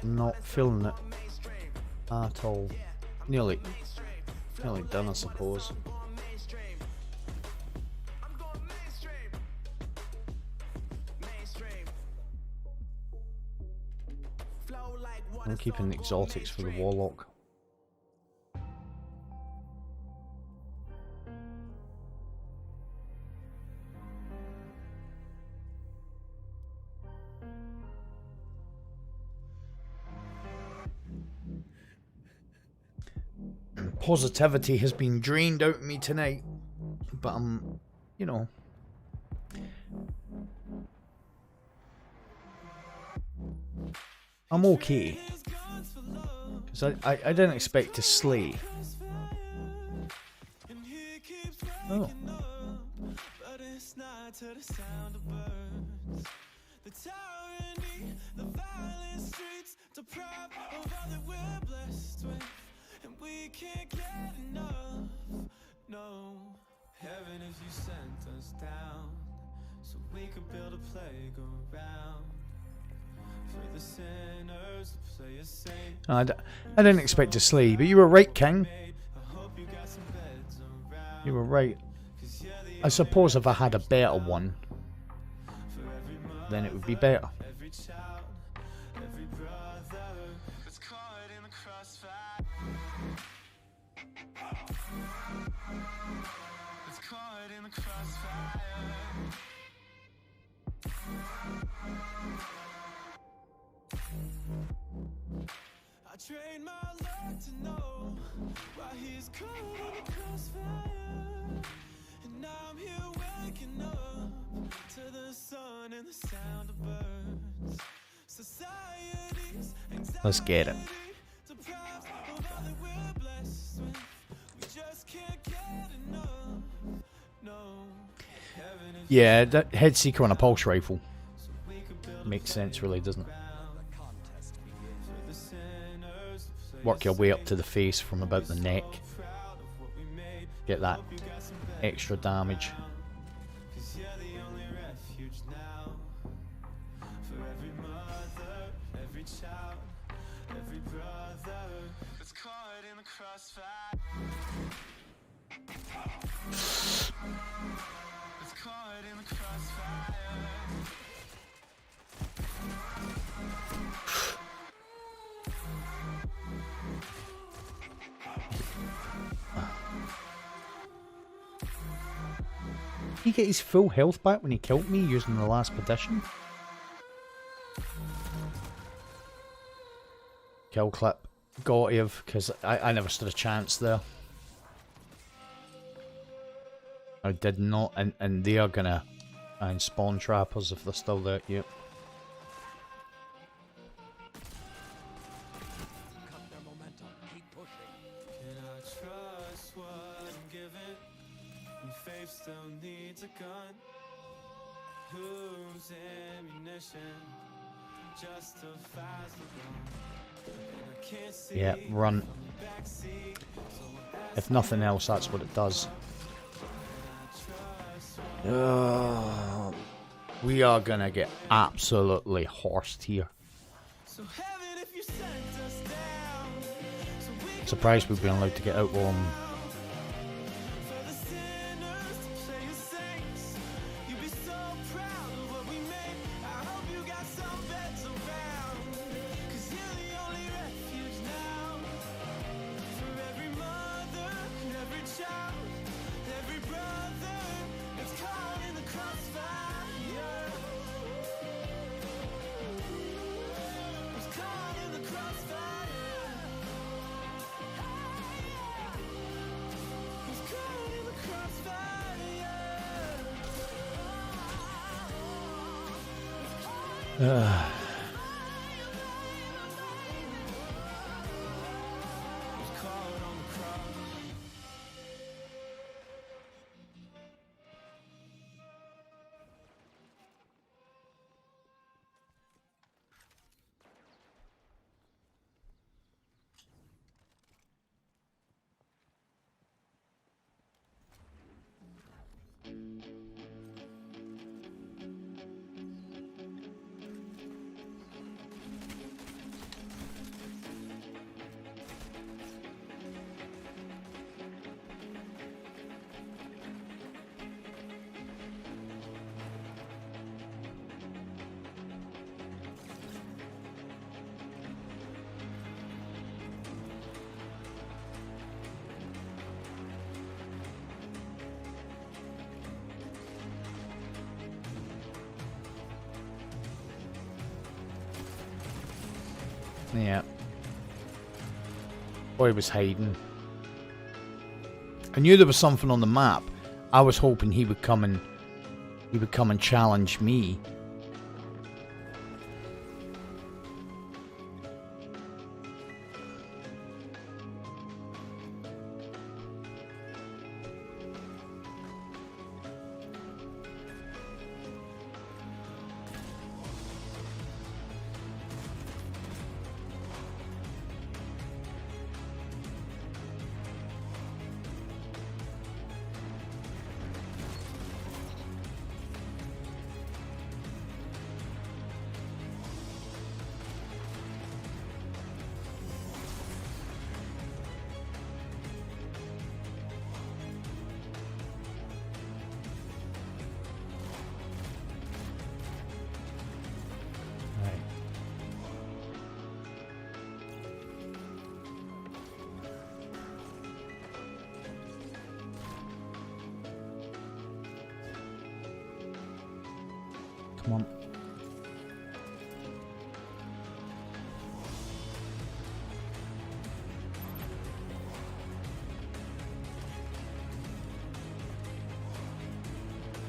not feeling it at all. Nearly done, I suppose. I'm keeping the exotics for the warlock. Positivity has been drained out of me tonight, but I'm, you know, I'm okay, because I didn't expect to slay. Oh. We can't get enough, no. Heaven if you sent us down, so we could build a playground for the sinners to play a saint. I didn't expect to slay, but you were right, King. You were right. I suppose if I had a better one, then it would be better. I trained my luck to know why he's caught in the crossfire, and now I'm here waking up to the sun and the sound of birds. Society's Let's get it. deprived of all that we're blessed with. We just can't get enough, no. Yeah, that head seeker on a pulse rifle makes sense, really, doesn't it? Work your way up to the face from about the neck. Get that extra damage. It's caught in the crossfire. Did he get his full health back when he killed me using the last petition? Kill clip. Got to have, because I never stood a chance there. I did not, and they are gonna spawn trappers if they're still there. Yep. Cut their momentum. Keep pushing. Can I trust what I'm given? When faith still needs a gun. Whose ammunition justifies the run? And I can't see Yeah, run. from the backseat, so I'm If nothing else, that's what it does. We are gonna get absolutely horsed here. so heaven if you sent us down. So we can Surprised we've been allowed to get out while I'm for the sinners to play as saints. You'd be so proud of what we made. I hope you got some beds around. Cause you're the only refuge now. For every mother and every child, every brother that's caught in the crossfire. Was caught in the crossfire. Was caught in the crossfire. Was caught on the cross. Yeah. Boy was hiding. I knew there was something on the map. I was hoping he would come and challenge me. Come on.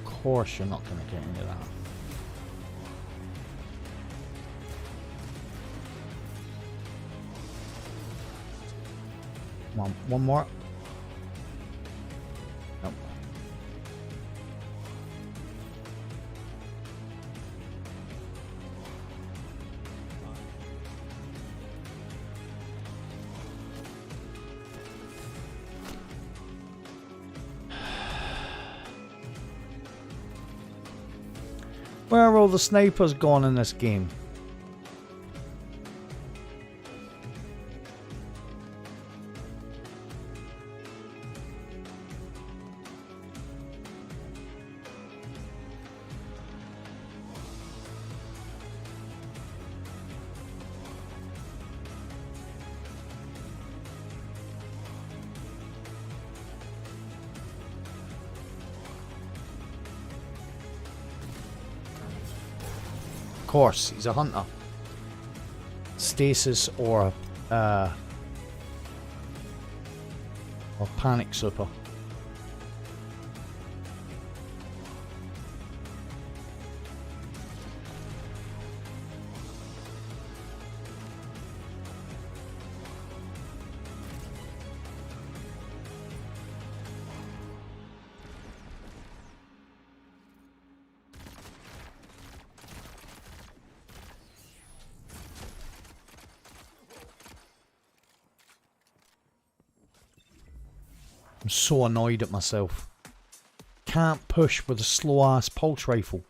Of course you're not going to get into that. Come on, one more. Nope. Where are all the snipers gone in this game? course, he's a hunter. Stasis or panic super. I'm so annoyed at myself. Can't push with a slow ass pulse rifle.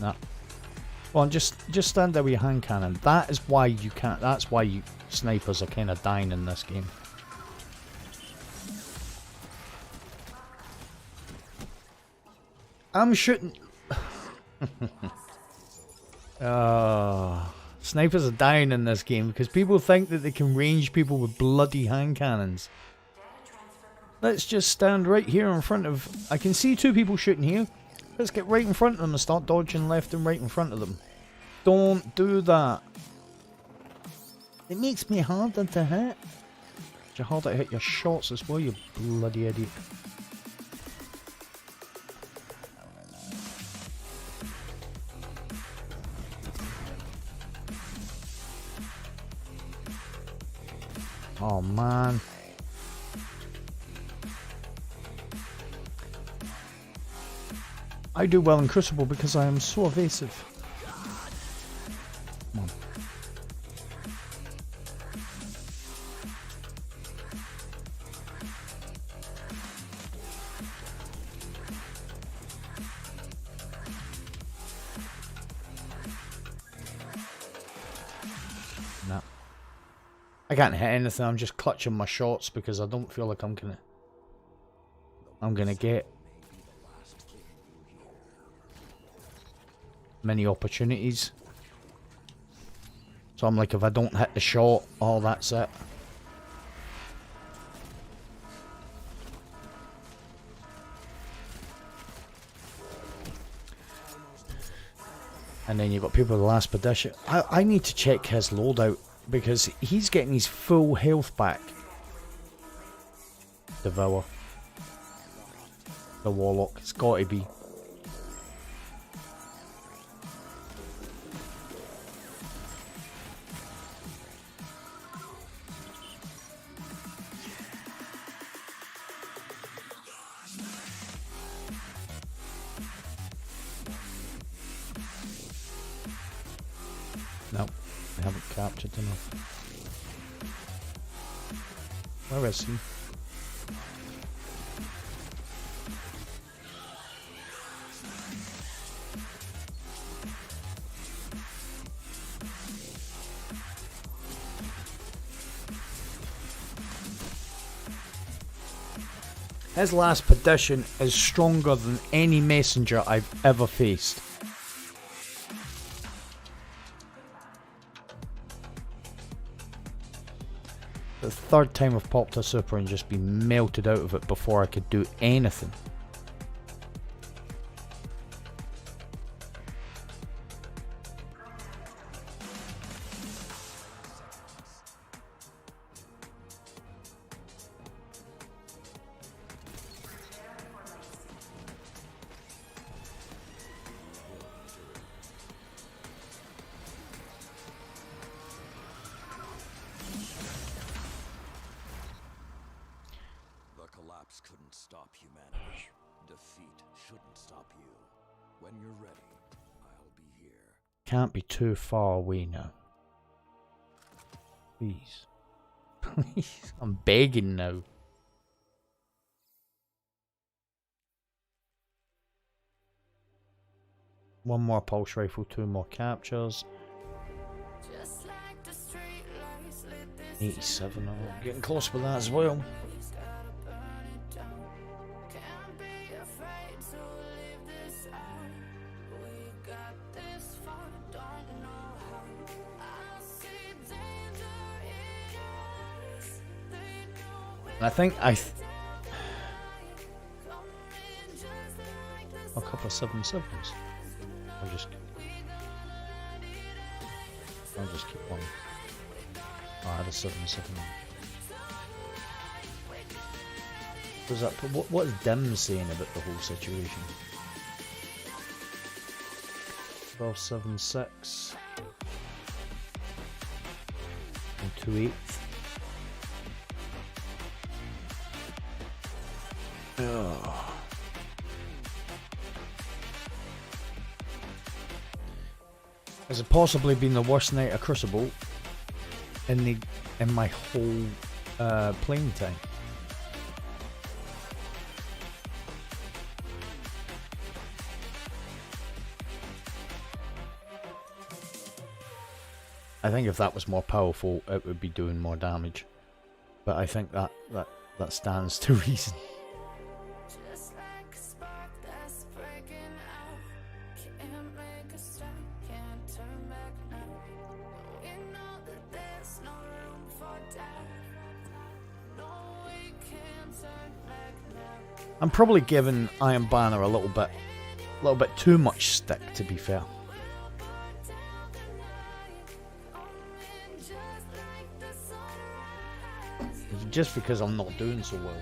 Nah. Well, just stand there with your hand cannon. That is why you can't. That's why you snipers are kind of dying in this game. I'm shooting. Snipers are dying in this game because people think that they can range people with bloody hand cannons. Let's just stand right here in front of... I can see two people shooting here. Let's get right in front of them and start dodging left and right in front of them. Don't do that. It makes me harder to hit. It's harder to hit your shots as well, you bloody idiot. Oh man. I do well in Crucible because I am so evasive. Come on. No. I can't hit anything, I'm just clutching my shots because I don't feel like I'm gonna get many opportunities. So I'm like, if I don't hit the shot, oh, that's it. And then you've got people with the last position. I need to check his loadout because he's getting his full health back. Devour. The Warlock. It's got to be. No, I haven't captured enough. Where is he? His last petition is stronger than any messenger I've ever faced. The third time I've popped a super and just been melted out of it before I could do anything. Couldn't stop humanity. Defeat shouldn't stop you. When you're ready, I'll be here. Can't be too far away now. Please. Please. I'm begging now. One more pulse rifle, two more captures. 87. Oh, getting close with that as well. I think a couple of 7-7s. I'll just keep one. Oh, I had a 7-7. Was that what is Dim saying about the whole situation? 12-7-6 and 2-8. Oh. Has it possibly been the worst night of Crucible in my whole playing time? I think if that was more powerful, it would be doing more damage. But I think that stands to reason. Just like a spark that's breaking out. Can't make a stop, can't turn back now. We know that there's no room for doubt. No, we can't turn back now. I'm probably giving Iron Banner a little bit too much stick, to be fair. Just because I'm not doing so well.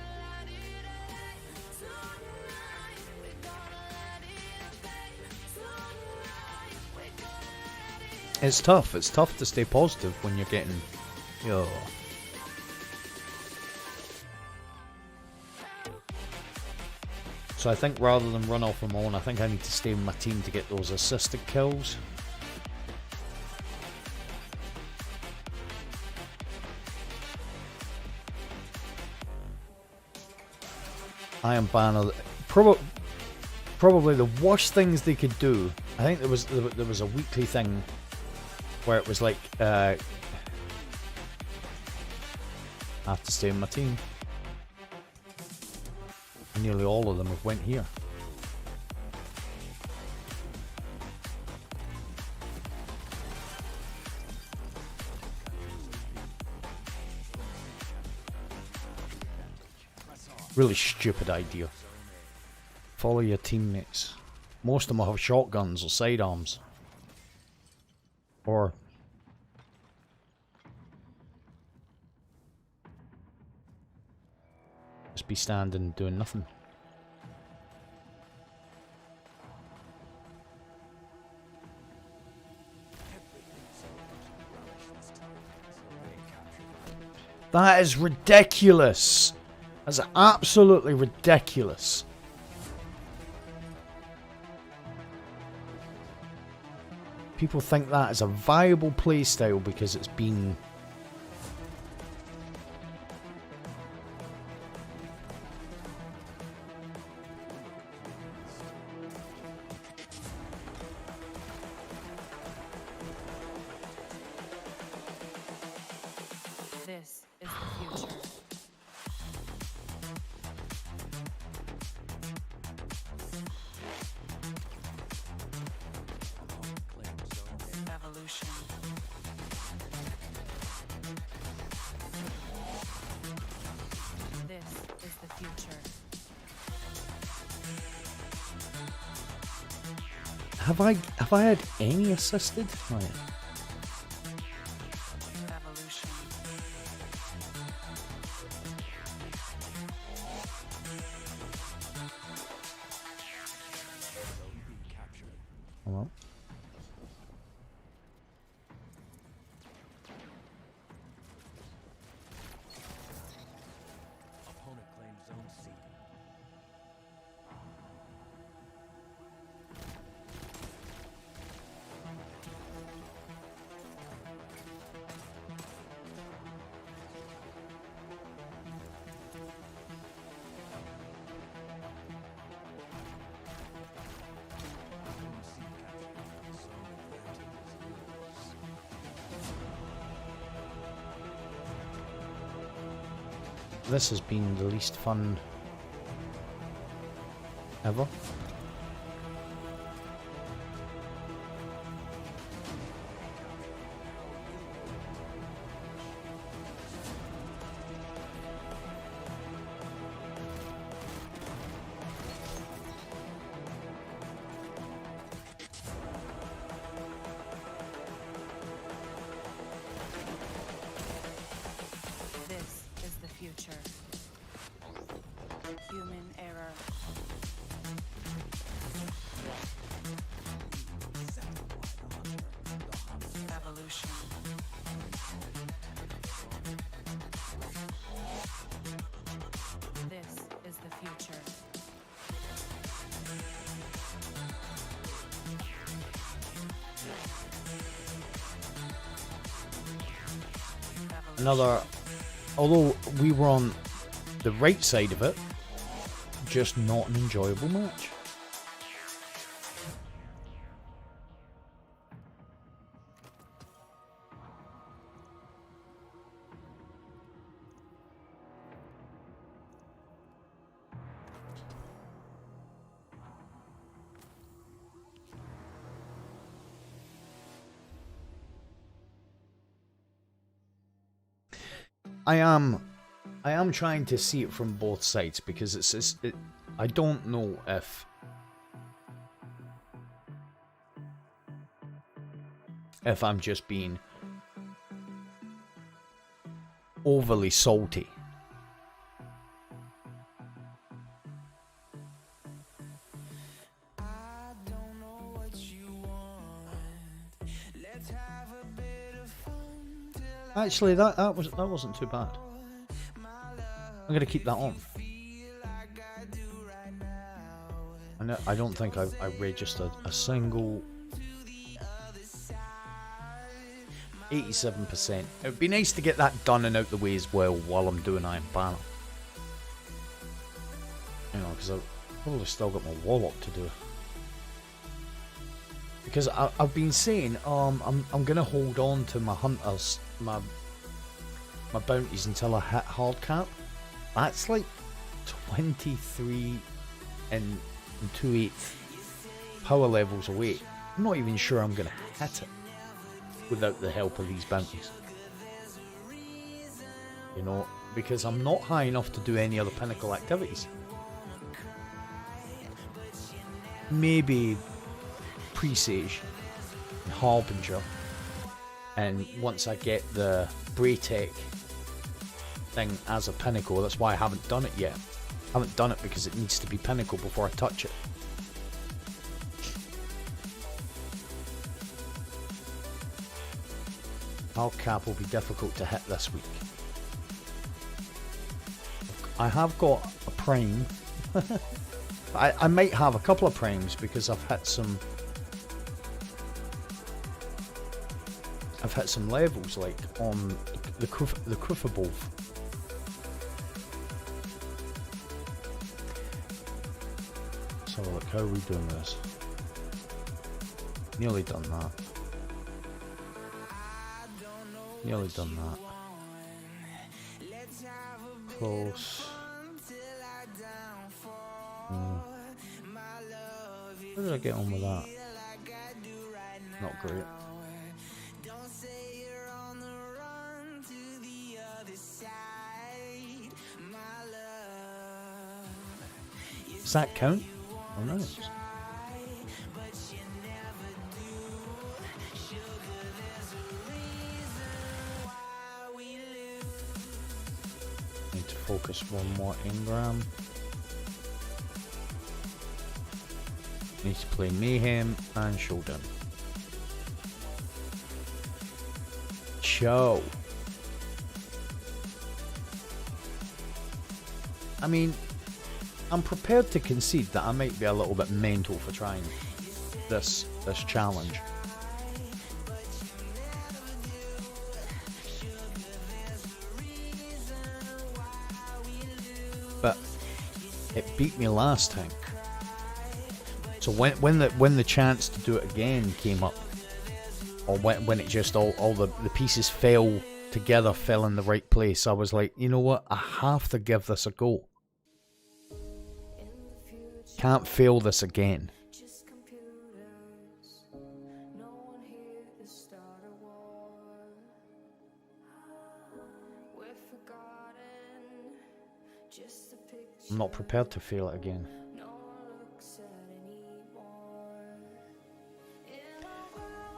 It's tough. It's tough to stay positive when you're getting... Yo. So I think rather than run off on my own, I think I need to stay with my team to get those assisted kills. Iron Banner, probably the worst things they could do. I think there was a weekly thing where it was like I have to stay in my team. Nearly all of them have went here. Really stupid idea. Follow your teammates. Most of them will have shotguns or sidearms. Or just be standing doing nothing. That is ridiculous. That's absolutely ridiculous. People think that is a viable playstyle because it's been... This is the future. Evolution. This is the future. Have I had any assisted? Right. Evolution. Well. Opponent claims zone C. This has been the least fun ever. Human error. Evolution. This is the future. Another, although we were on the right side of it, just not an enjoyable match. I am trying to see it from both sides because I don't know if I'm just being overly salty. Actually, that wasn't too bad. I'm gonna keep that on. I don't think I registered a single 87%. It would be nice to get that done and out the way as well while I'm doing Iron Banner. You know, because I've probably still got my wall-up to do. Because I've been saying, I'm gonna hold on to my hunters, my bounties until I hit hard cap. That's like 23 and 2/8 power levels away. I'm not even sure I'm gonna hit it without the help of these bounties. You know, because I'm not high enough to do any other pinnacle activities. Maybe Presage and Harbinger, and once I get the Braytech thing as a pinnacle, that's why I haven't done it yet. I haven't done it because it needs to be pinnacle before I touch it. Hard cap will be difficult to hit this week. I have got a prime. I might have a couple of primes because I've hit some levels like on the Crucible. So look, how are we doing this? Nearly done that. Nearly done that. Close. How did I get on with that? Not great. Does that count? Oh no. Need to focus one more engram. Need to play Mayhem and Showdown. Show. I mean, I'm prepared to concede that I might be a little bit mental for trying this challenge. But it beat me last time. So when the chance to do it again came up, or when it just all the pieces fell together, fell in the right place, I was like, you know what, I have to give this a go. Can't fail this again. I'm not prepared to fail it again.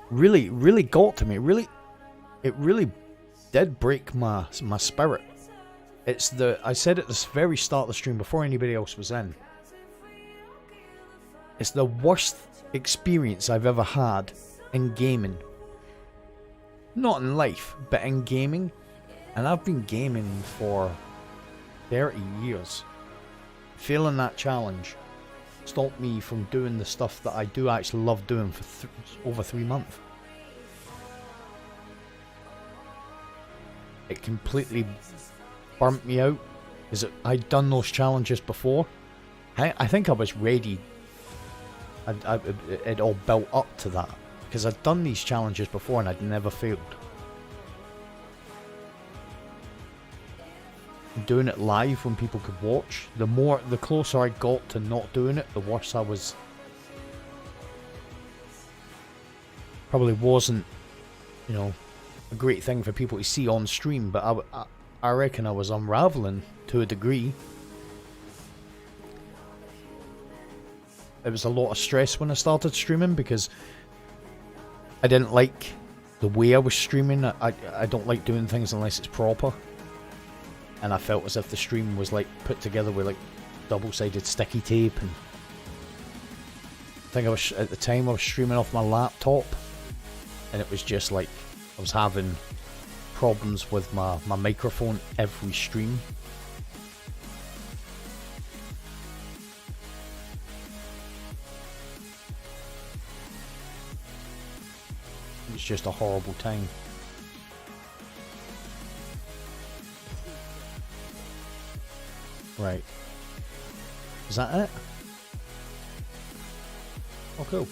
Really got to me. It really did break my spirit It's the, I said at the very start of the stream before anybody else was in, it's the worst experience I've ever had in gaming. Not in life, but in gaming. And I've been gaming for 30 years. Failing that challenge stopped me from doing the stuff that I do actually love doing for over 3 months. It completely burnt me out, because I'd done those challenges before. I think I was ready. It all built up to that, because I'd done these challenges before and I'd never failed. Doing it live when people could watch, the closer I got to not doing it, the worse I was. Probably wasn't, you know, a great thing for people to see on stream, but I reckon I was unraveling to a degree. It was a lot of stress when I started streaming, because I didn't like the way I was streaming. I don't like doing things unless it's proper. And I felt as if the stream was like put together with like double-sided sticky tape. And I think at the time I was streaming off my laptop, and it was just like I was having problems with my microphone every stream. It was just a horrible time. Right. Is that it? Oh, cool.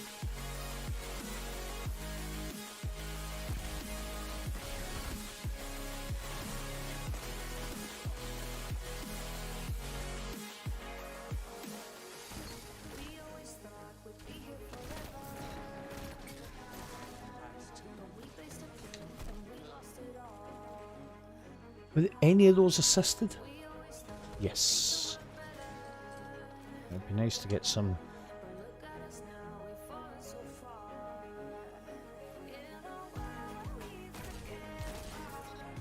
Were any of those assisted? Yes. It'd be nice to get some.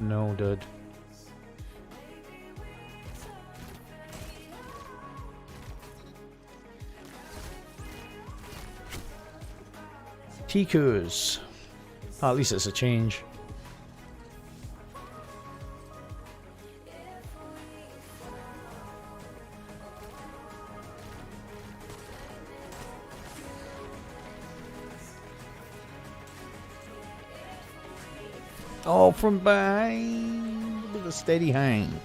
No, dude. Tikus. Oh, at least it's a change. Oh, from behind with a steady hand.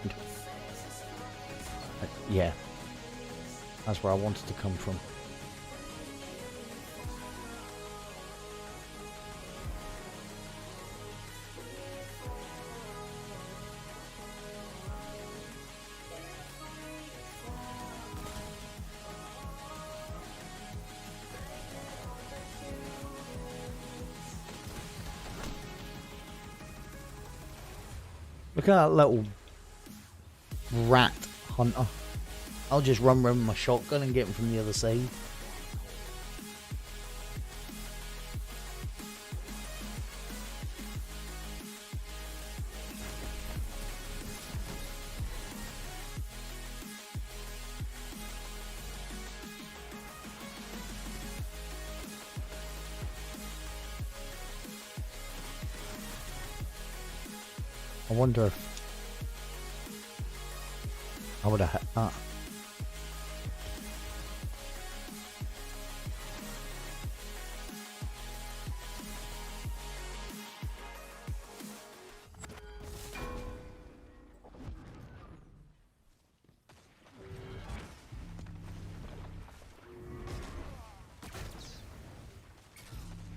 Yeah. That's where I wanted to come from. Look at that little rat hunter. I'll just run around with my shotgun and get him from the other side. I wonder if I would have hit that.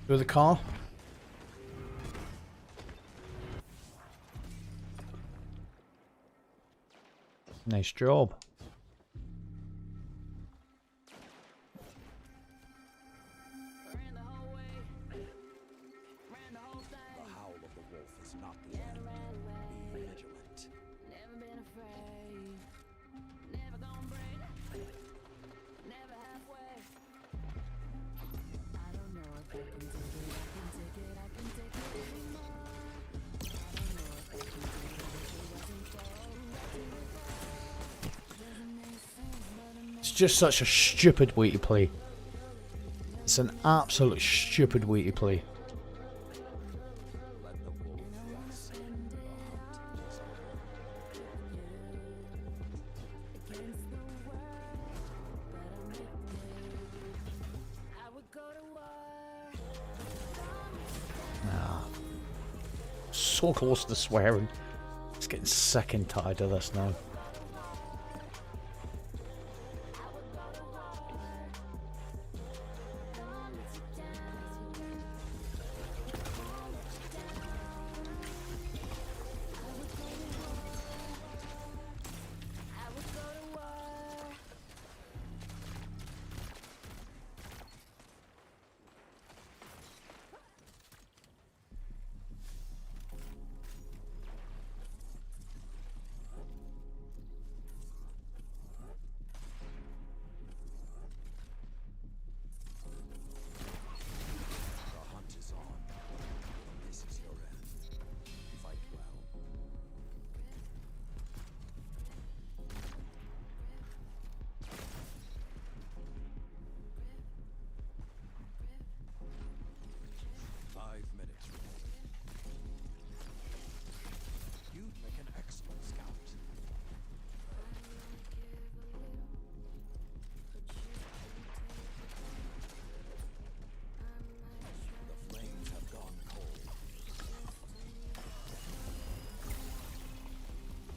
Through the car. Nice job. The howl of the wolf is not the end. Be vigilant. Never been afraid, never gonna break, never halfway. I don't know if I can take it, I can take it anymore. I don't know if I can take it, it wasn't so right to just such a stupid way to play. It's an absolute stupid way to play. So close to swearing. It's getting sick and tired of this now.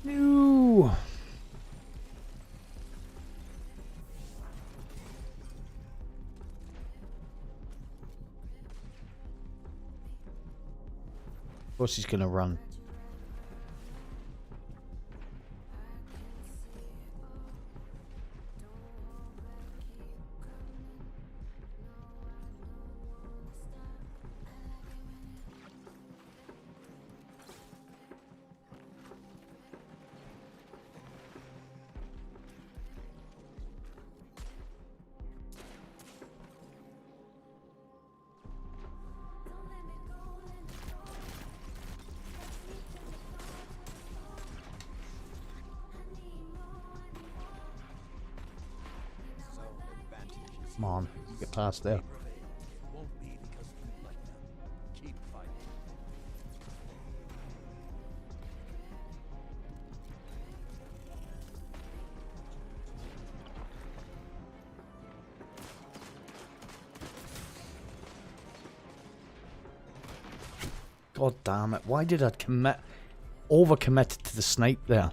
No. Of course he's gonna run. Come on, get past there. God damn it, why did I overcommitted to the snipe there?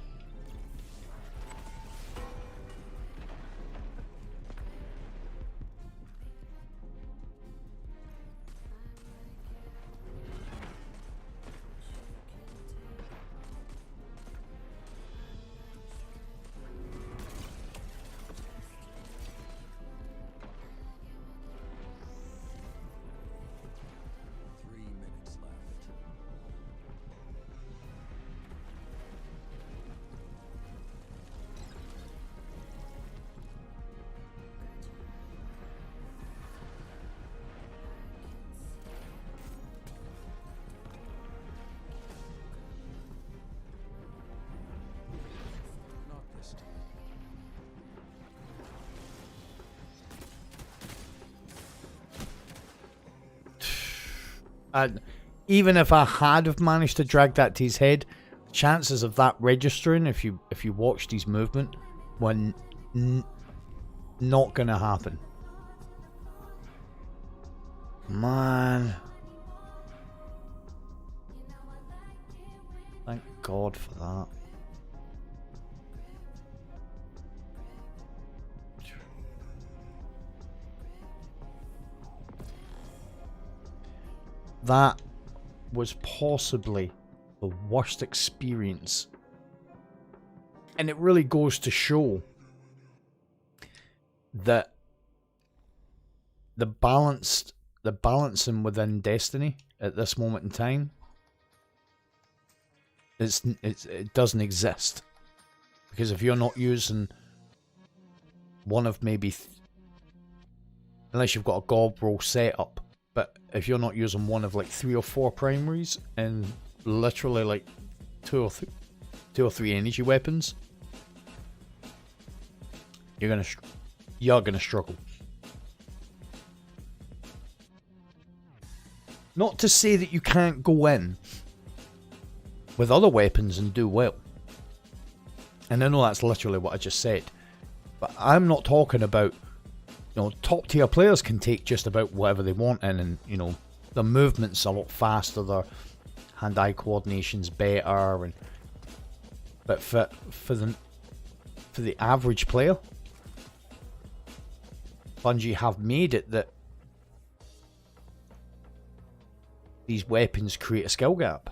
Even if I had have managed to drag that to his head, chances of that registering, if you watched his movement, were not gonna happen. Man, thank God for that. That was possibly the worst experience. And it really goes to show that the balancing within Destiny at this moment in time, it doesn't exist. Because if you're not using one of maybe, unless you've got a gob roll setup, but if you're not using one of like 3 or 4 primaries and literally like two or three energy weapons, you're you're going to struggle. Not to say that you can't go in with other weapons and do well. And I know that's literally what I just said. But I'm not talking about, you know, top tier players can take just about whatever they want in, and, you know, their movements a lot faster, their hand-eye coordination's better, and but for the average player, Bungie have made it that these weapons create a skill gap.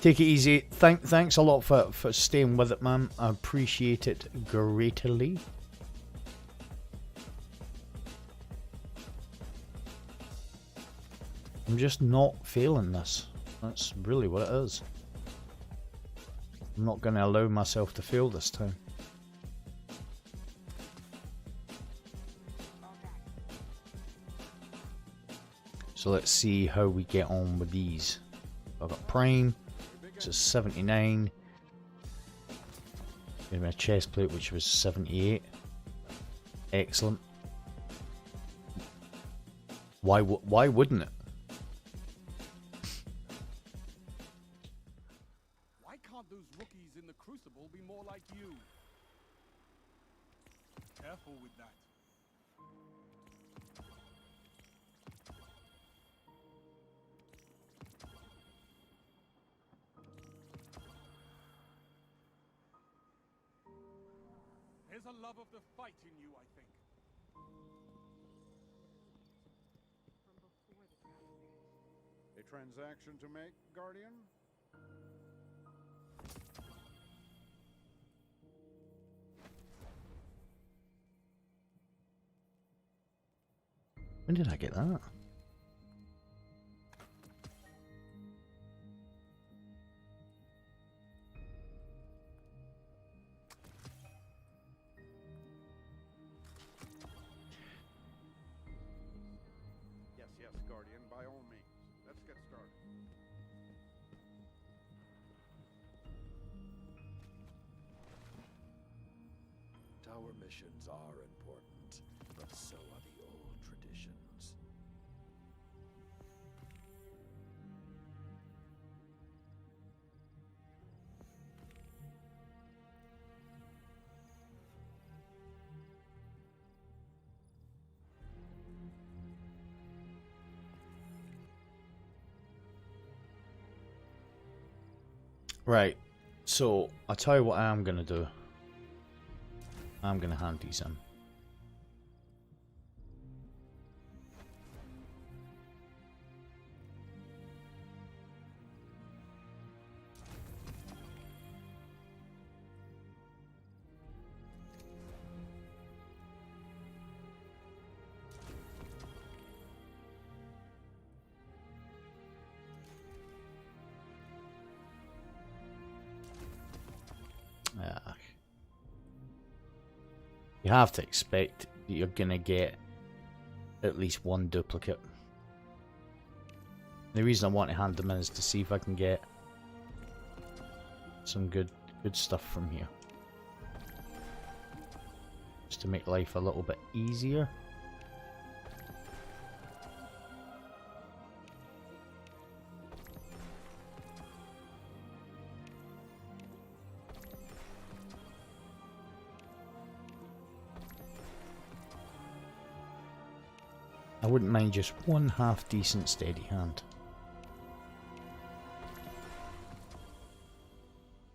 Take it easy. Thanks a lot for staying with it, man. I appreciate it greatly. I'm just not feeling this. That's really what it is. I'm not going to allow myself to feel this time. So let's see how we get on with these. I've got Prime. Which is 79. Gave me a chest plate which was 78. Excellent. Why wouldn't it? Why can't those rookies in the Crucible be more like you? Careful with that. There's a love of the fight in you, I think. A transaction to make, Guardian? When did I get that? Yes, Guardian, by all means. Let's get started. Tower missions are important, but so are the old traditions. Right, so I'll tell you what I'm gonna do. I'm gonna hand these in. You have to expect that you're gonna get at least one duplicate. The reason I want to hand them in is to see if I can get some good stuff from here. Just to make life a little bit easier. I wouldn't mind just one half decent steady hand.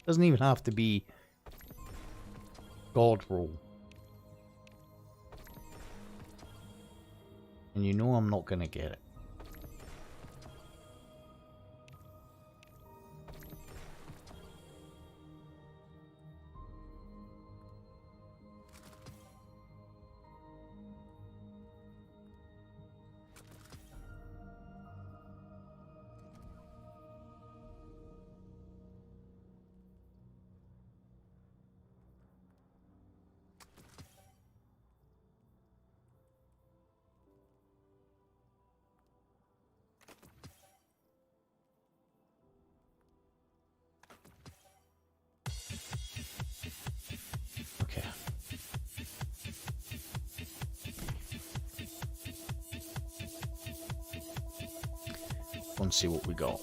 Doesn't even have to be God roll. And you know I'm not gonna get it. go and see what we got.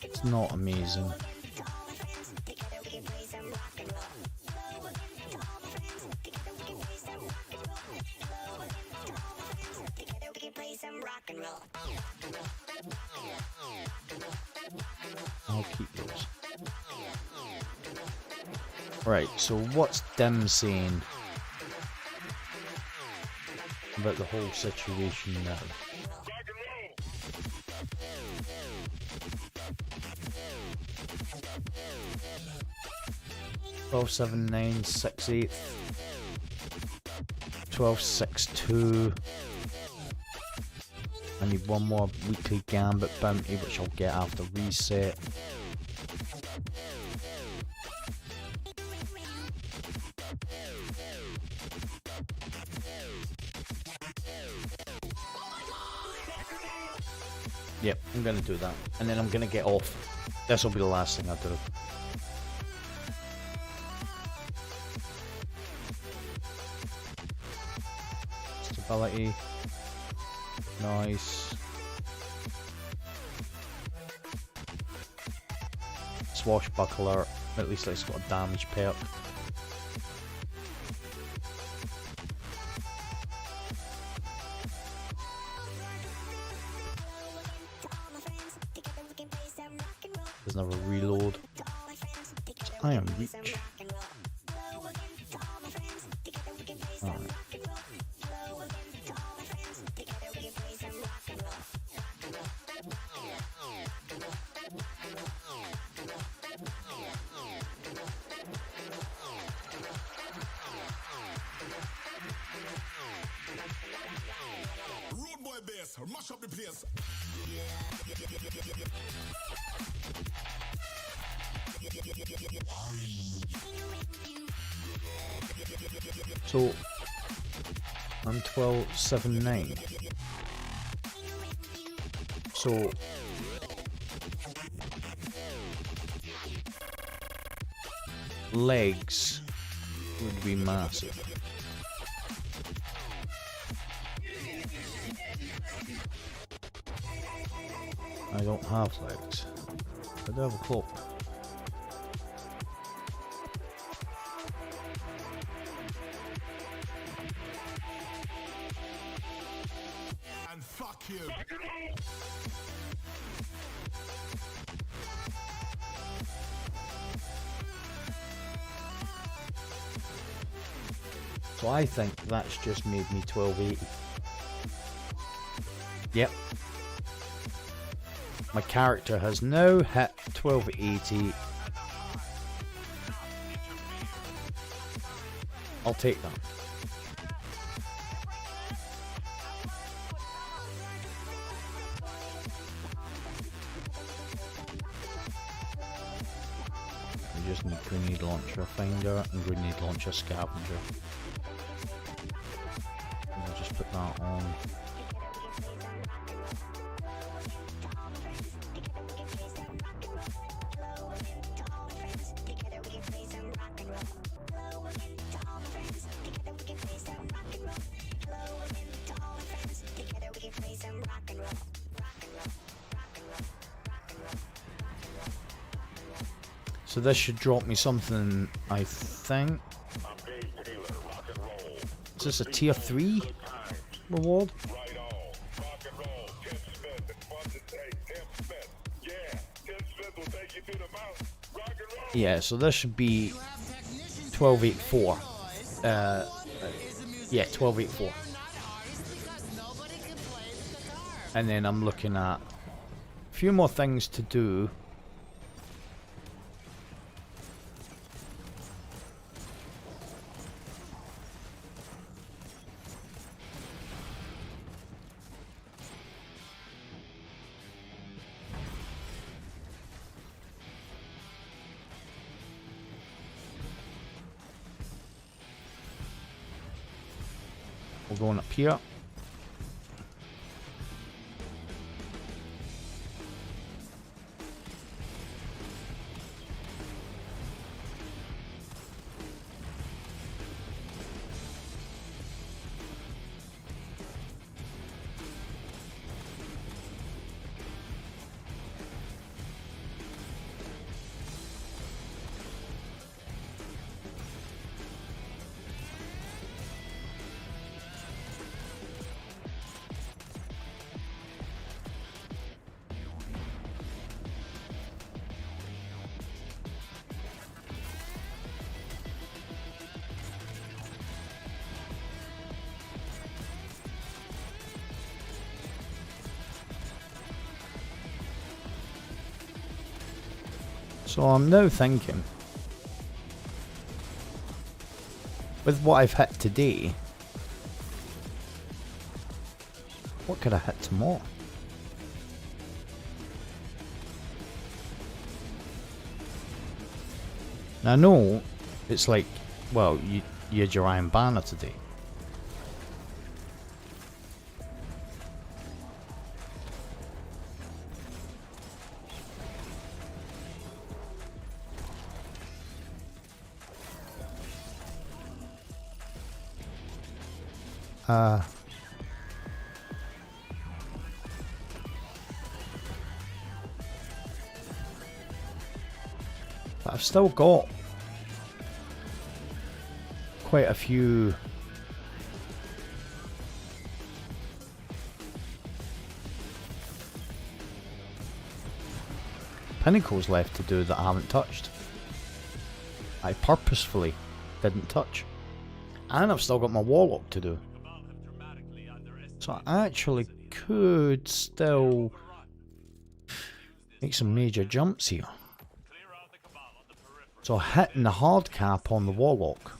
It's not amazing. I'll keep those. Right, so what's Dim saying about the whole situation now? 127968, 1262. I need one more weekly Gambit bounty, which I'll get after reset. Yep, I'm gonna do that, and then I'm gonna get off. This will be the last thing I do. Stability. Nice. Swashbuckler. At least it's got a damage perk. There's another reload. Iron Reach. Alright. Rude boy bass, mash up the place. So I'm 1279. So legs would be massive. I don't have legs. I do have a cloak. And fuck you. So I think that's just made me 1280. Yep. My character has now hit 1280. I'll take that. We just need grenade launcher finder and grenade launcher scavenger. And I'll just put that on. So this should drop me something, I think. Is this a tier 3 reward? Yeah, so this should be 1284. Yeah, 1284. And then I'm looking at a few more things to do. We're going up here. So I'm now thinking, with what I've hit today, what could I hit tomorrow? Now I know it's like, well, you had your Iron Banner today. But I've still got quite a few pinnacles left to do that I haven't touched. I purposefully didn't touch. And I've still got my warlock to do. So I actually could still make some major jumps here. So hitting the hard cap on the warlock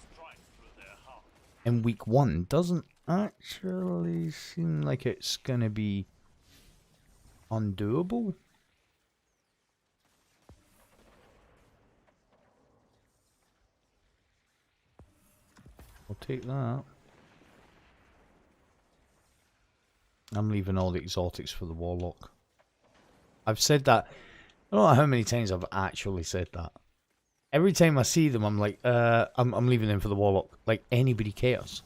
in week 1 doesn't actually seem like it's gonna be undoable. I'll take that. I'm leaving all the exotics for the warlock. I've said that. I don't know how many times I've actually said that. Every time I see them, I'm like, I'm leaving them for the warlock. Like anybody cares.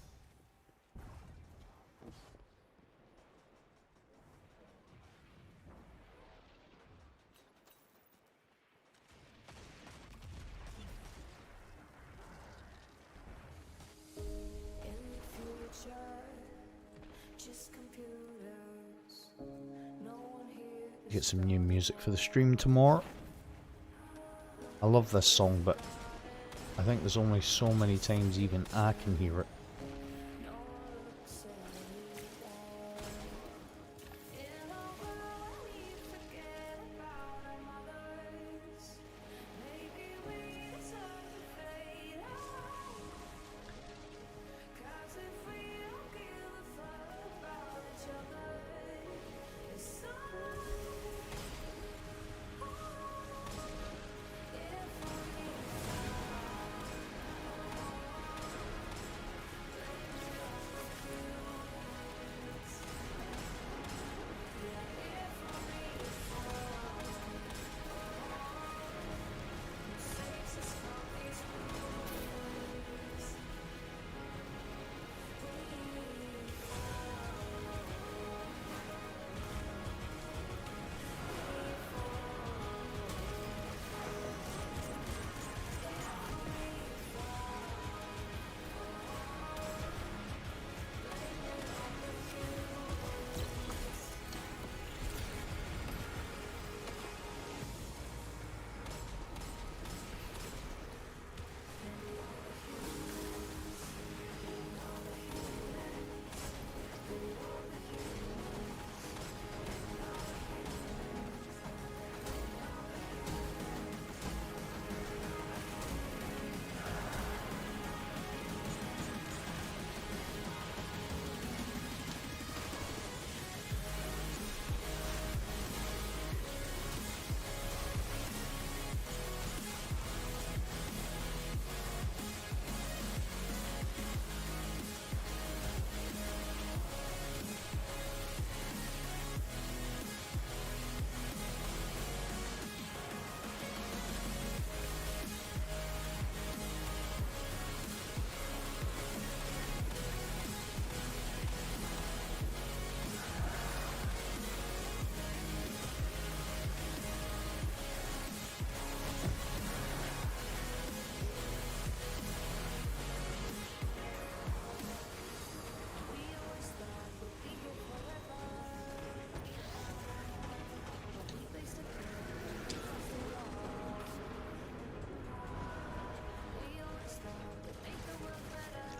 Get some new music for the stream tomorrow. I love this song, but I think there's only so many times even I can hear it.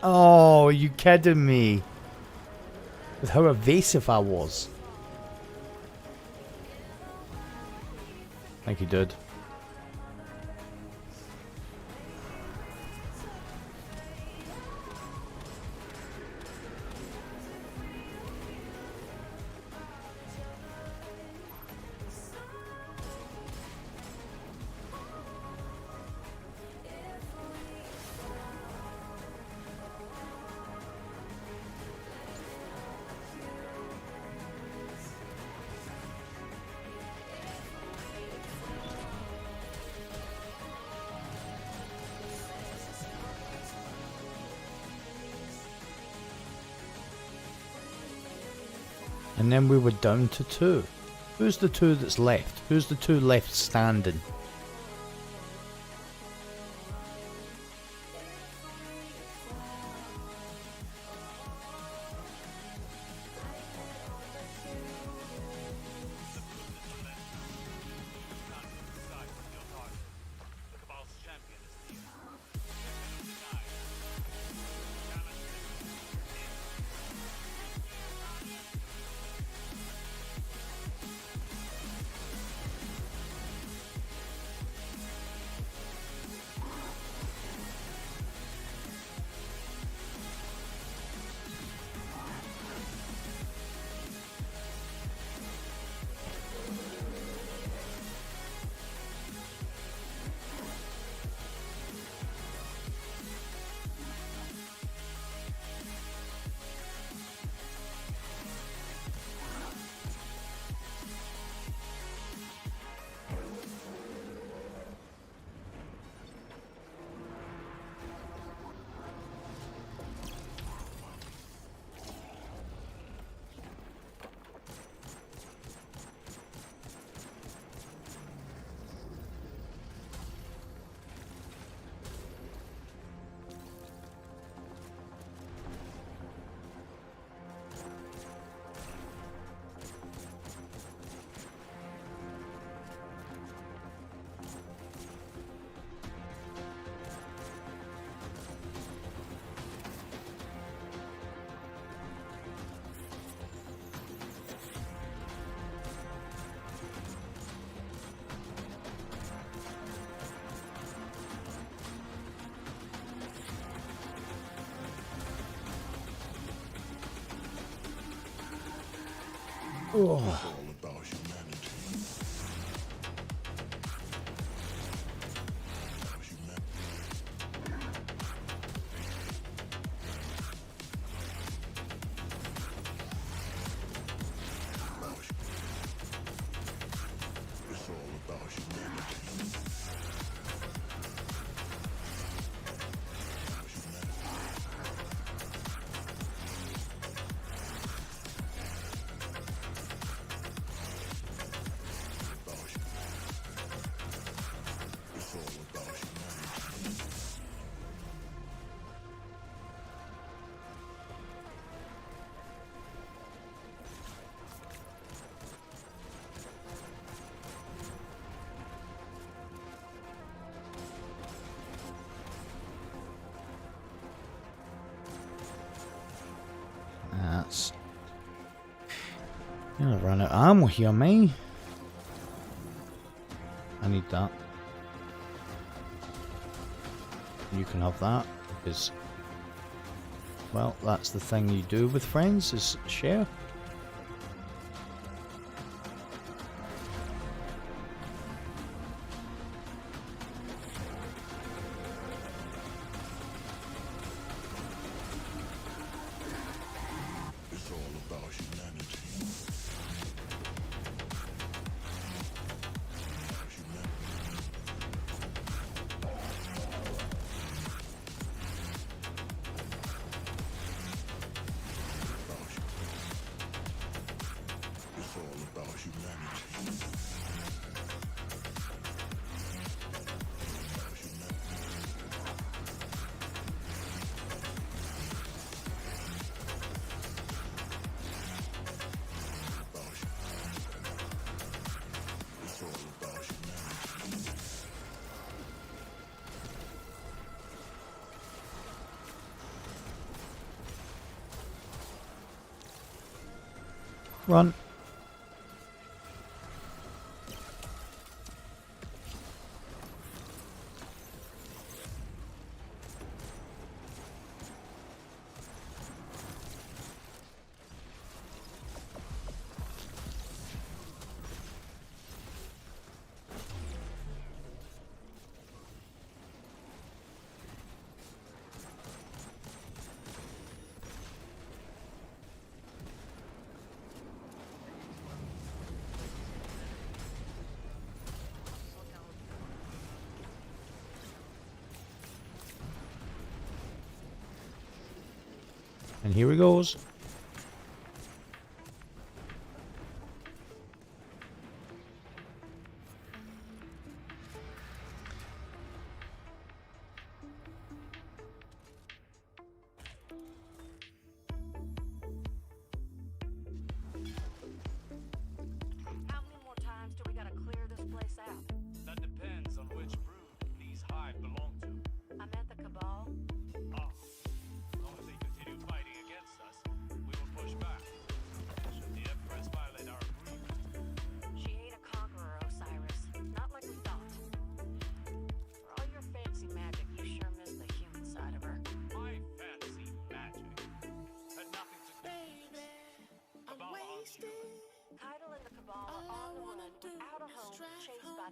Oh, are you kidding me? With how evasive I was. I think he did. And then we were down to 2. Who's the 2 that's left? Who's the 2 left standing? All about humanity. It's all about humanity. It's all about humanity. That's... I'm gonna run out of ammo here, mate. I need that. You can have that, because... well, that's the thing you do with friends, is share. It's all about humanity. It's all about humanity. It's all about humanity. Run. And here he goes.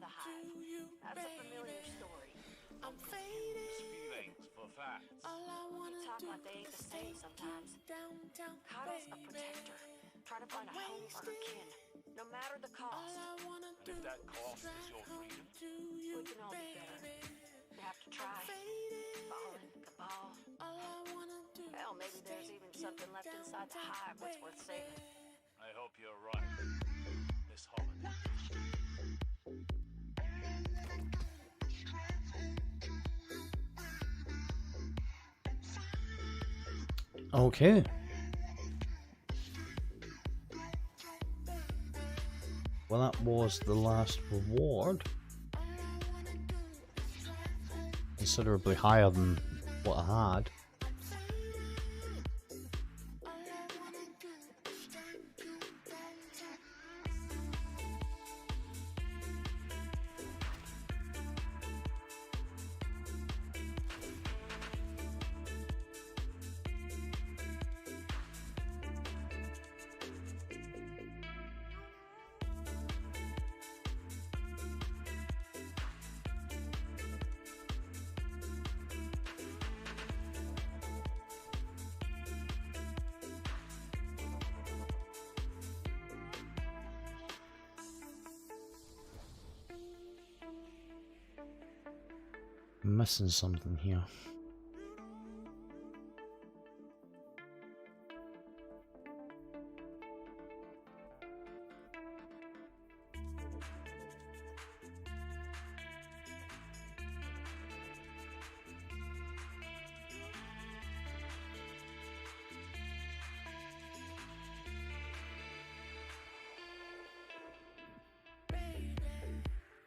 the hive. That's a familiar story. I'm faded. Feelings for facts. All I wanna You talk do like they ain't the is same take sometimes. you downtown, Kaido's a baby. protector, trying to find a home for her kin, no matter the All cost. I wanna And do if that is cost is drive your home freedom, to you, We can all be better. baby. You have to try. Faded. Fallen, Cabal. All I wanna do Hell, maybe is there's take even you something left inside the downtown, hive that's worth saving. I hope you're right, Miss Holiday. Okay. Well, that was the last reward. Considerably higher than what I had. I'm missing something here.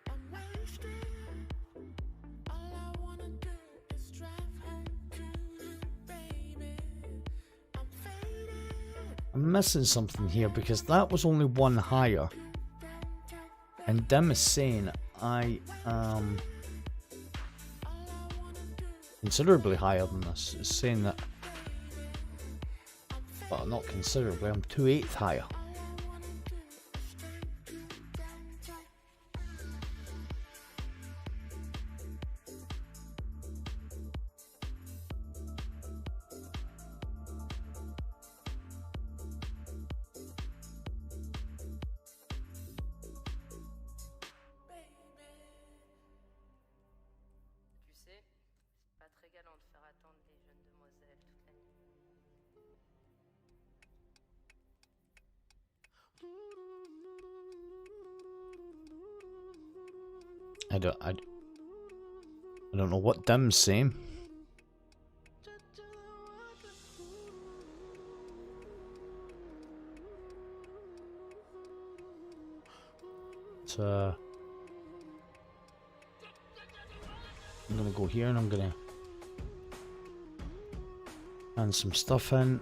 I'm wasted. All I wanna do is drive home to you, baby. I'm faded. I'm missing something here because that was only one higher. And Dim is saying I am considerably higher than this. It's saying that, well, not considerably, I'm 2/8 higher. Tu sais, c'est pas très galant de faire attendre les jeunes demoiselles toute la nuit. I don't know what Dim's saying. So I'm gonna go here and I'm gonna hand some stuff in.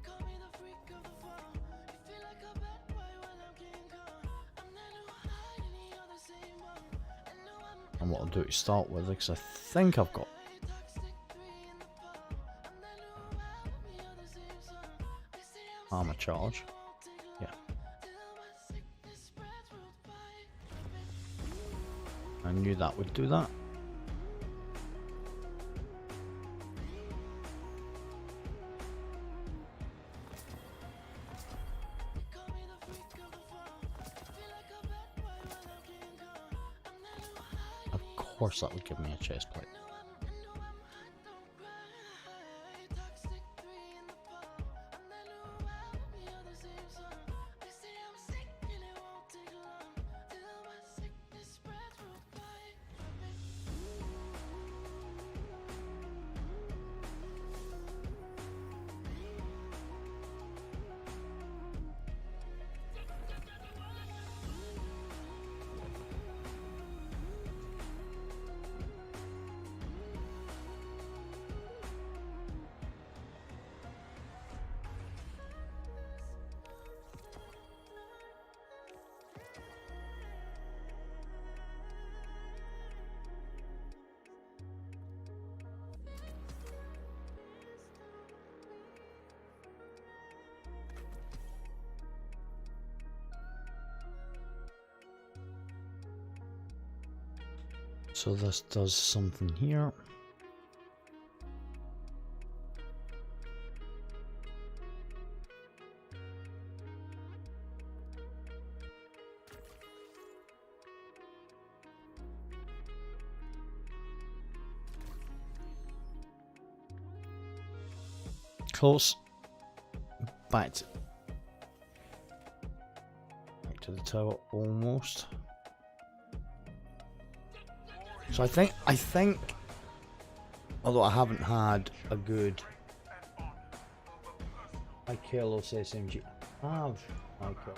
Call me the freak of the fall. You feel like a bad boy while I'm King Kong. I'm the new hide and you're the same one. I know I'm And what I'll do to start with, because I think I've got toxic 3 in the pole. I'm the new album, you're the same song. They say I'm armor charge. Yeah. till my sickness spreads worldwide. I knew that would do that. Call me the freak of the fall. Feel like a bad boy while I'm King Kong. I'm the new hide. Of course that would give me a chest plate. I know I'm hot, don't cry. Toxic 3 in the pole. I'm the new album, you're the same song. They say I'm sick and it won't take long till my sickness spreads worldwide. So this does something here. Close. Back to the tower almost. So I think although I haven't had a good I kill or say SMG. I kill.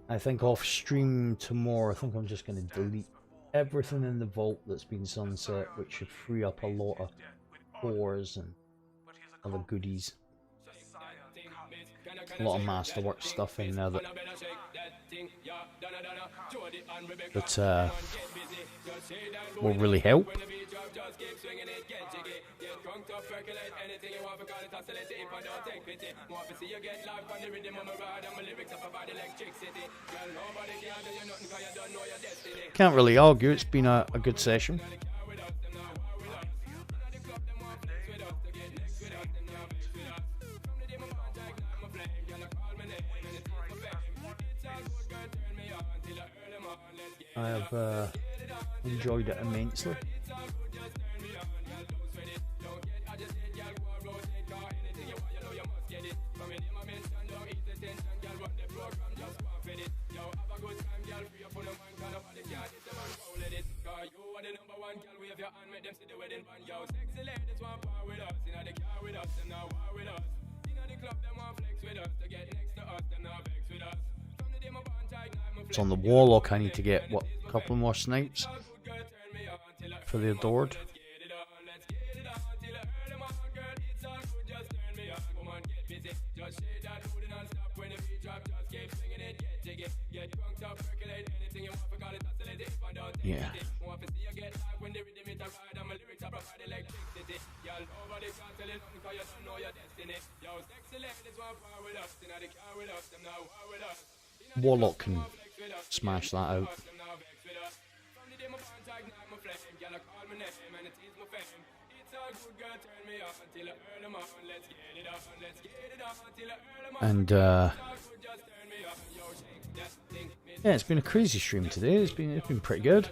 I think off stream tomorrow, I think I'm just going to delete everything in the vault that's been sunset, which should free up a lot of cores and other goodies. A lot of masterwork stuff in there that will really help. Can't really argue, it's been a good session. I have enjoyed it immensely. So on the warlock I need to get, what, a couple more snipes for the adored. Yeah. Warlock can smash that out. And yeah, it's been a crazy stream today. It's been pretty good.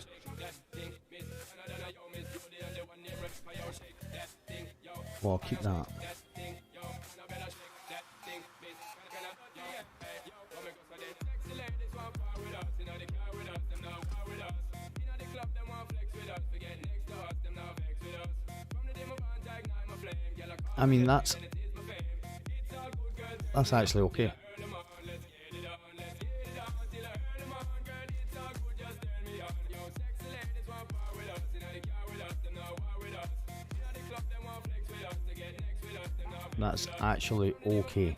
Well, I'll keep that. I mean, that's actually okay. That's actually okay.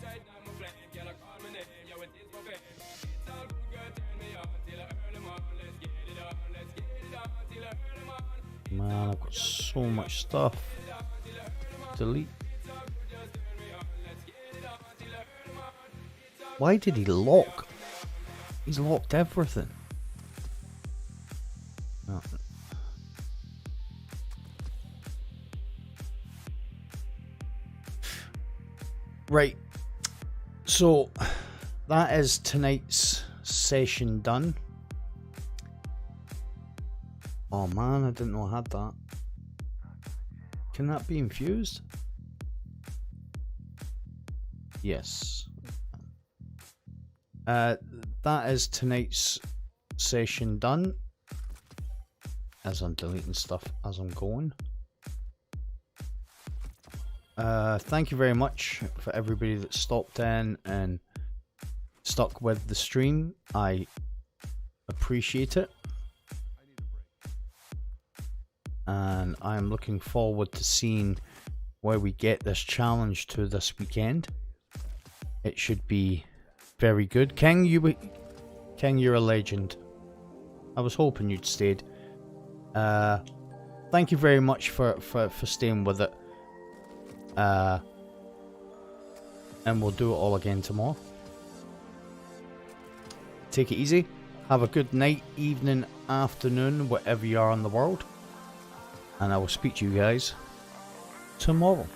Man, I've got so much stuff. Delete. Why did he lock? He's locked everything. Oh. Right. So that is tonight's session done. Oh man, I didn't know I had that. Can that be infused? Yes. That is tonight's session done. As I'm deleting stuff as I'm going. Thank you very much for everybody that stopped in and stuck with the stream. I appreciate it. And I'm looking forward to seeing where we get this challenge to this weekend. It should be very good. King, you're a legend. I was hoping you'd stayed. Thank you very much for staying with it. and we'll do it all again tomorrow. Take it easy. Have a good night, evening, afternoon, wherever you are in the world. And I will speak to you guys tomorrow.